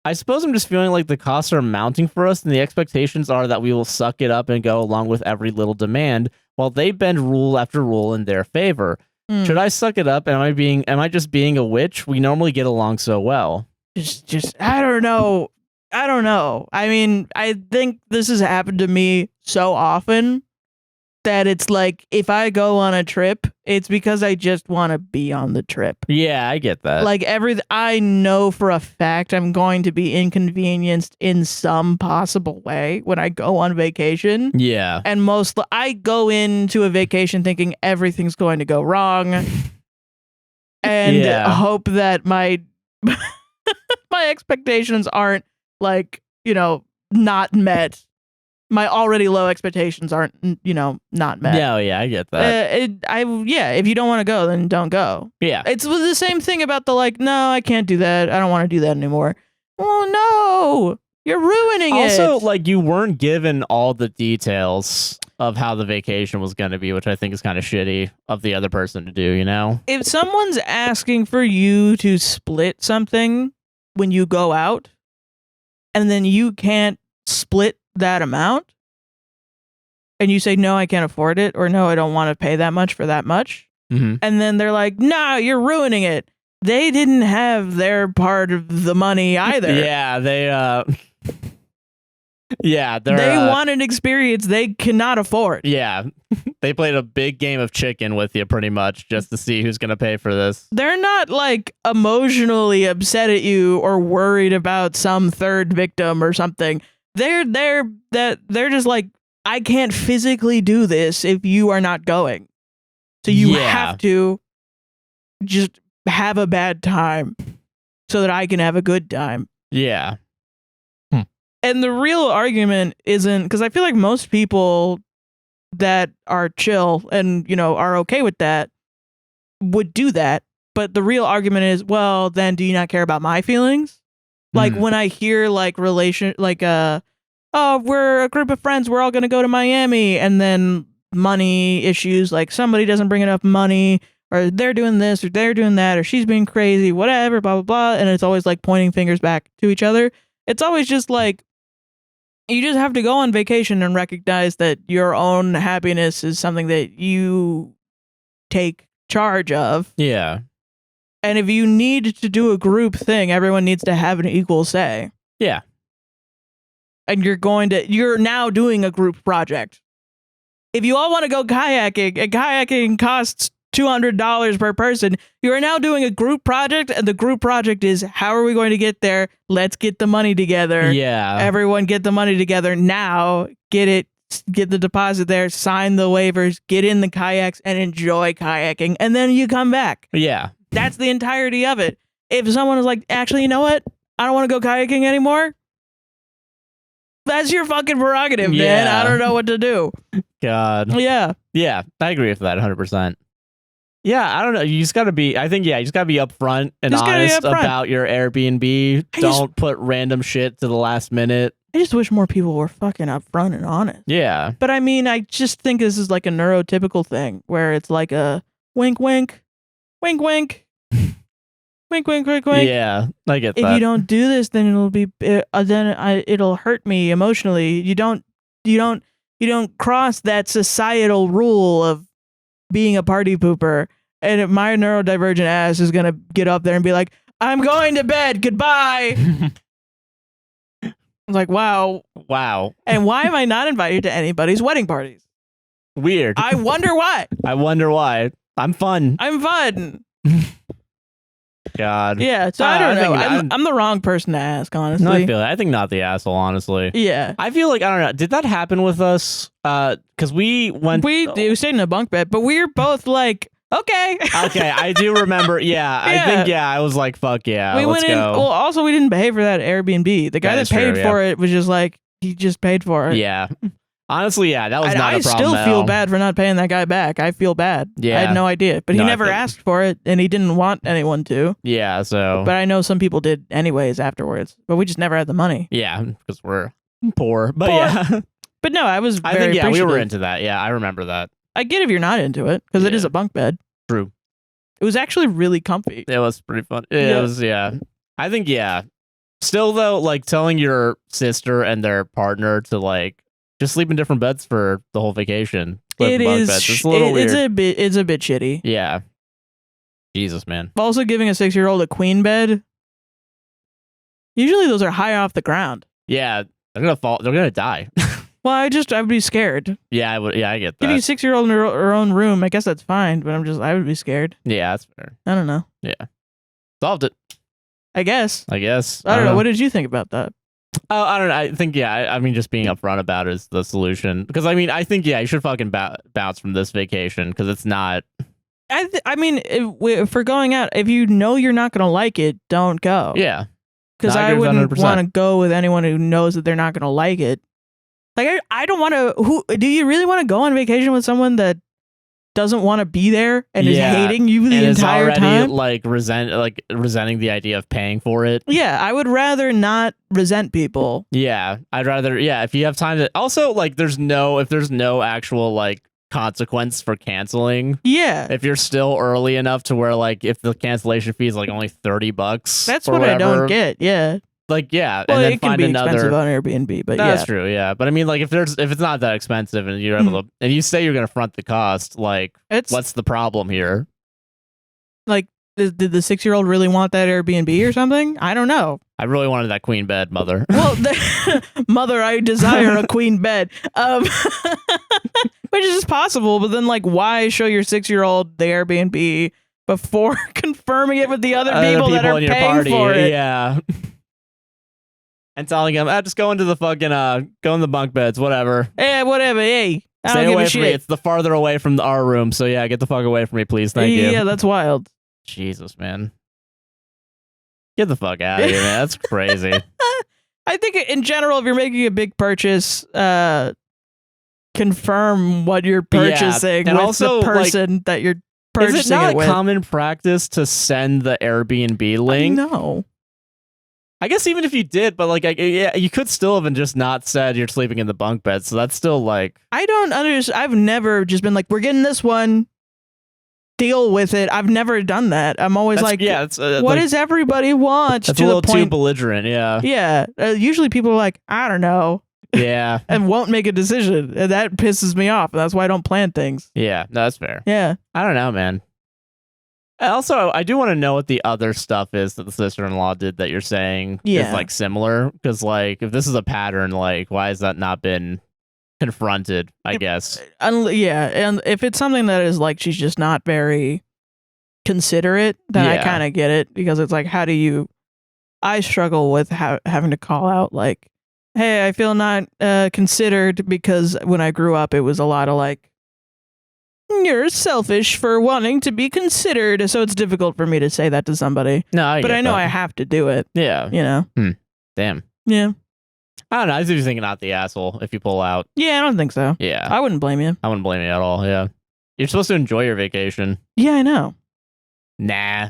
I suppose I'm just feeling like the costs are mounting for us, and the expectations are that we will suck it up and go along with every little demand, while they bend rule after rule in their favor. Should I suck it up? Am I just being a witch? We normally get along so well. Just I don't know. I mean, I think this has happened to me so often that it's like if I go on a trip, it's because I just want to be on the trip. Yeah, I get that. Like I know for a fact I'm going to be inconvenienced in some possible way when I go on vacation. Yeah. And I go into a vacation thinking everything's going to go wrong and hope that my my expectations aren't like, not met. My already low expectations aren't, not met. Yeah, I get that. If you don't want to go, then don't go. Yeah. It's the same thing about the no, I can't do that. I don't want to do that anymore. Well, no, you're ruining it. Also, you weren't given all the details. of how the vacation was going to be, which I think is kind of shitty of the other person to do, you know? If someone's asking for you to split something when you go out, and then you can't split that amount, and you say, no, I can't afford it, or no, I don't want to pay that much for that much, and then they're like, no, you're ruining it. They didn't have their part of the money either. Yeah, they want an experience they cannot afford. Yeah, they played a big game of chicken with you pretty much just to see who's going to pay for this. They're not like emotionally upset at you or worried about some third victim or something. They're just like, I can't physically do this if you are not going. So you have to just have a bad time so that I can have a good time. Yeah. And the real argument isn't, because I feel like most people that are chill and, you know, are okay with that would do that. But the real argument is, well, then do you not care about my feelings? Like when I hear like oh, we're a group of friends, we're all going to go to Miami, and then money issues, like somebody doesn't bring enough money, or they're doing this, or they're doing that, or she's being crazy, whatever, blah, blah, blah. And it's always like pointing fingers back to each other. It's always just like, you just have to go on vacation and recognize that your own happiness is something that you take charge of. Yeah. And if you need to do a group thing, everyone needs to have an equal say. Yeah. And you're now doing a group project. If you all want to go kayaking, and kayaking costs $200 per person, you are now doing a group project, and the group project is, how are we going to get there? Let's get the money together. Yeah. Everyone get the money together now. Get the deposit there, sign the waivers, get in the kayaks, and enjoy kayaking. And then you come back. Yeah. That's the entirety of it. If someone is like, actually, you know what? I don't want to go kayaking anymore. That's your fucking prerogative, man. I don't know what to do. God. Yeah. Yeah. I agree with that 100%. Yeah, I don't know. You just got to be, I think, you just got to be upfront and honest about your Airbnb. Don't put random shit to the last minute. I just wish more people were fucking upfront and honest. Yeah. But I mean, I just think this is like a neurotypical thing where it's like a wink, wink, wink, wink, wink, wink, wink, wink. Yeah, I get that. If you don't do this, then it'll hurt me emotionally. You don't cross that societal rule of being a party pooper. And my neurodivergent ass is going to get up there and be like, I'm going to bed. Goodbye. I was like, wow. Wow. And why am I not invited to anybody's wedding parties? Weird. I wonder why. I'm fun. God. Yeah, so I don't know. I'm the wrong person to ask, honestly. No, I feel it. I think not the asshole, honestly. Yeah. I feel like, I don't know. Did that happen with us? Because we stayed in a bunk bed, but we were both like, okay. Okay, I do remember. Yeah, I think, I was like, fuck yeah, let's go. Well, also, we didn't pay for that Airbnb. The guy that paid for it was just like, he just paid for it. Yeah. Honestly, yeah, that was not a problem. I still feel bad for not paying that guy back. I feel bad. Yeah. I had no idea. But he never asked for it, and he didn't want anyone to. Yeah, so. But I know some people did anyways afterwards. But we just never had the money. Yeah, because we're poor. But yeah. But no, I was very appreciative. We were into that. Yeah, I remember that. I get if you're not into it, because it is a bunk bed. True. It was actually really comfy. It was pretty fun. It was, I think, Still, though, like, telling your sister and their partner to, like, just sleep in different beds for the whole vacation. It is. It's a little weird. It's a bit shitty. Yeah. Jesus, man. Also, giving a 6-year-old a queen bed. Usually, those are high off the ground. Yeah, they're gonna fall. They're gonna die. Well, I'd be scared. Yeah, I would. Yeah, I get that. Giving a 6-year-old in her own room, I guess that's fine. But I would be scared. Yeah, that's fair. I don't know. Yeah, solved it. I guess. I don't know. What did you think about that? Oh, I don't know. I think, I mean, just being upfront about it is the solution. Because, I mean, I think, you should fucking bounce from this vacation because it's not. I mean, if we're going out, if you know you're not going to like it, don't go. Yeah. Because I wouldn't want to go with anyone who knows that they're not going to like it. Like, I don't want to. Do you really want to go on vacation with someone that doesn't want to be there and is hating you the entire time. Like resenting the idea of paying for it. Yeah, I would rather not resent people. Yeah, I'd rather. Yeah, if you have time to. Also, like, if there's no actual like consequence for canceling. Yeah, if you're still early enough to where like if the cancellation fee is like only $30, that's what I don't get. Yeah. Like, yeah, well, and then it can find be another expensive on Airbnb, but that's true, yeah. But I mean, like, if it's not that expensive and you're able to, and you say you're gonna front the cost, like, what's the problem here? Like, did the 6-year-old really want that Airbnb or something? I don't know. I really wanted that queen bed, mother. Well, mother, I desire a queen bed. Which is possible, but then, like, why show your 6-year-old the Airbnb before confirming it with the other people that are paying for it? Yeah. And telling him, just go into the fucking, go in the bunk beds, whatever. Yeah, whatever, hey. I Stay don't away give a from shit. me. It's the farther away from our room, so yeah, get the fuck away from me, please. Thank you. Yeah, that's wild. Jesus, man. Get the fuck out of here, man. That's crazy. I think in general, if you're making a big purchase, confirm what you're purchasing and with also, the person that you're purchasing it with. Is it not common practice to send the Airbnb link? No. I guess even if you did, but like, yeah, you could still have just not said you're sleeping in the bunk bed. So that's still like, I don't understand. I've never just been like, we're getting this one. Deal with it. I've never done that. I'm always like, yeah, it's, what like, does everybody want? That's to a little the point, too belligerent. Yeah. Yeah. Usually people are like, I don't know. Yeah. And won't make a decision. And that pisses me off. That's why I don't plan things. Yeah. No, that's fair. Yeah. I don't know, man. Also, I do want to know what the other stuff is that the sister-in-law did that you're saying is like similar. Because like, if this is a pattern, like, why has that not been confronted? I guess. Yeah, and if it's something that is like she's just not very considerate, then I kind of get it, because it's like, how do you? I struggle with having to call out like, hey, I feel not considered, because when I grew up, it was a lot of like, you're selfish for wanting to be considered. So it's difficult for me to say that to somebody. No, but I know I have to do it. Yeah. You know? Damn. Yeah. I don't know. I was just thinking out the asshole if you pull out. Yeah, I don't think so. Yeah. I wouldn't blame you. I wouldn't blame you at all. Yeah. You're supposed to enjoy your vacation. Yeah, I know. Nah.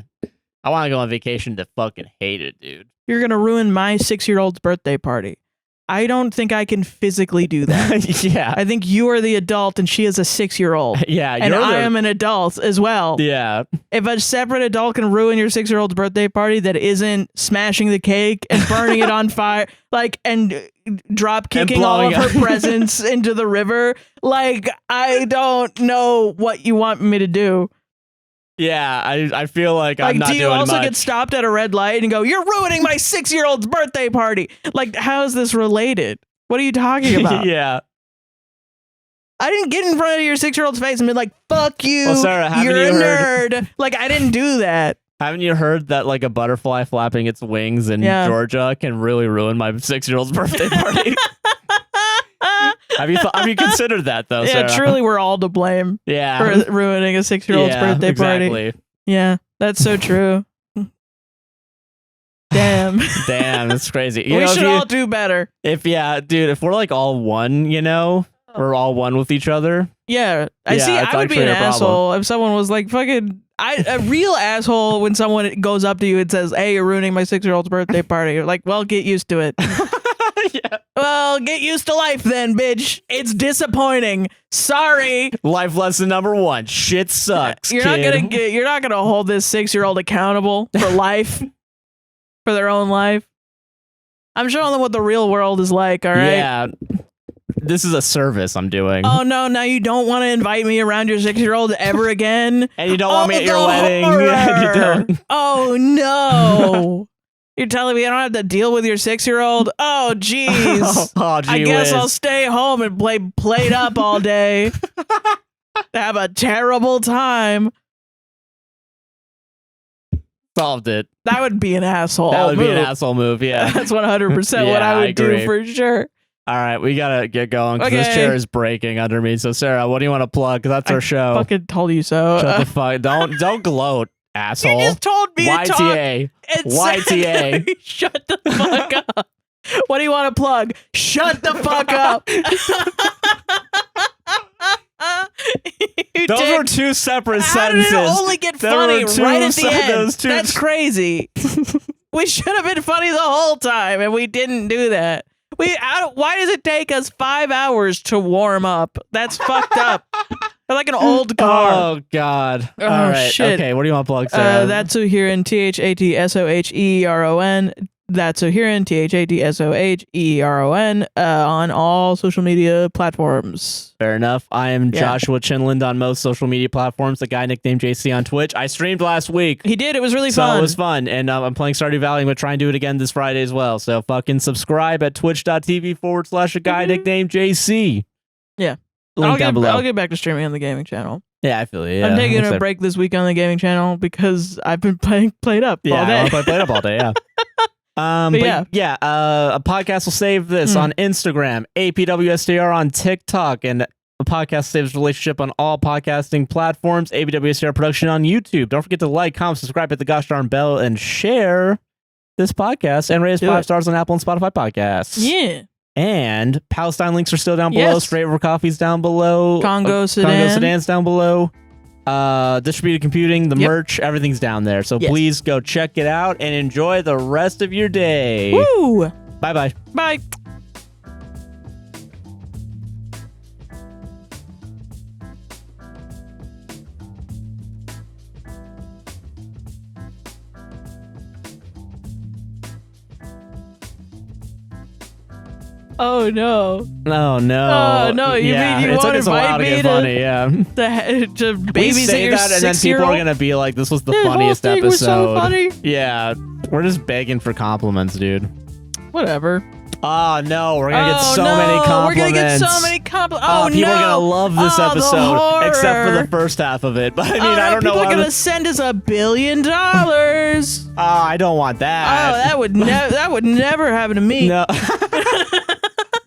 I want to go on vacation to fucking hate it, dude. You're going to ruin my 6-year-old's birthday party. I don't think I can physically do that. Yeah. I think you are the adult and she is a 6-year-old. Yeah. And I am an adult as well. Yeah. If a separate adult can ruin your 6-year-old's birthday party that isn't smashing the cake and burning it on fire, like, and drop kicking all of her presents into the river, like, I don't know what you want me to do. Yeah, I feel like I'm not doing much. Do you also get stopped at a red light and go, you're ruining my 6-year-old's birthday party? Like, how is this related? What are you talking about? Yeah. I didn't get in front of your 6-year-old's face and be like, fuck you, well, Sarah, you're a nerd. Like, I didn't do that. Haven't you heard that like a butterfly flapping its wings in Georgia can really ruin my 6-year-old's birthday party? Have you considered that though? Yeah, Sarah? Truly, we're all to blame. Yeah, for ruining a 6-year-old's birthday party. Yeah, that's so true. Damn, that's crazy. We should all do better. If we're like all one, you know, we're all one with each other. Yeah, I would be an asshole if someone was like fucking. A real asshole when someone goes up to you and says, "Hey, you're ruining my 6-year-old's birthday party." You're like, "Well, get used to it." Yeah. Well, get used to life then, bitch. It's disappointing. Sorry. Life lesson number 1: shit sucks. You're not gonna hold this 6-year-old accountable for life, for their own life. I'm showing them what the real world is like. All right. Yeah. This is a service I'm doing. Oh no! Now you don't want to invite me around your 6-year-old ever again, and you don't want me at your wedding. You don't. Oh no! You're telling me I don't have to deal with your 6-year-old? Oh, jeez. I guess I'll stay home and play Played Up all day. Have a terrible time. Solved it. That would be an asshole That would move. be an asshole move, yeah. That's 100% what I would do for sure. All right, we got to get going because this chair is breaking under me. So, Sarah, what do you want to plug? Because that's our show. I fucking told you so. Shut the fuck. Don't gloat. Asshole. You just told me YTA. to talk. YTA. Shut the fuck up. What do you want to plug? Shut the fuck up. Those were two separate sentences. How did it only get funny right at the end? That's crazy. We should have been funny the whole time, and we didn't do that. Why does it take us 5 hours to warm up? That's fucked up. They're like an old car. Oh, God. Oh, all right. shit. Okay, what do you want to plug, Sarah? That's Soheron, THATSOHERON. That's Soheron, THATSOHERON, on all social media platforms. Fair enough. I am Joshua Chinland on most social media platforms. The guy nicknamed JC on Twitch. I streamed last week. He did. It was really fun. So it was fun. And I'm playing Stardew Valley. I'm going to try and do it again this Friday as well. So fucking subscribe at twitch.tv/a guy nicknamed JC. Yeah. Link down below. I'll get back to streaming on the gaming channel. Yeah, I feel it. Yeah. I'm taking a break this week on the gaming channel because I've been playing Played Up all day. I played Up all day, yeah. A podcast will save this on Instagram, APWSTR on TikTok, and a podcast saves relationship on all podcasting platforms, APWSTR production on YouTube. Don't forget to like, comment, subscribe, hit the gosh darn bell, and share this podcast, and rate us 5 stars on Apple and Spotify podcasts. Yeah. And Palestine links are still down below. Straight over coffee's down below. Congo Sedan's down below. Distributed computing, the merch, everything's down there. So please go check it out and enjoy the rest of your day. Woo! Bye-bye. Bye. Oh no! Oh no! Oh no! You mean you won't invite me to babysit we say that, and then people are gonna be like, "This was the funniest episode." Was so funny. Yeah, we're just begging for compliments, dude. Whatever. Oh no, we're gonna get so many compliments. We're gonna get so many compliments. Oh, people are gonna love this episode, except for the first half of it. But I mean, I don't know. People are gonna send us $1 billion. I don't want that. Oh, that would never happen to me. No.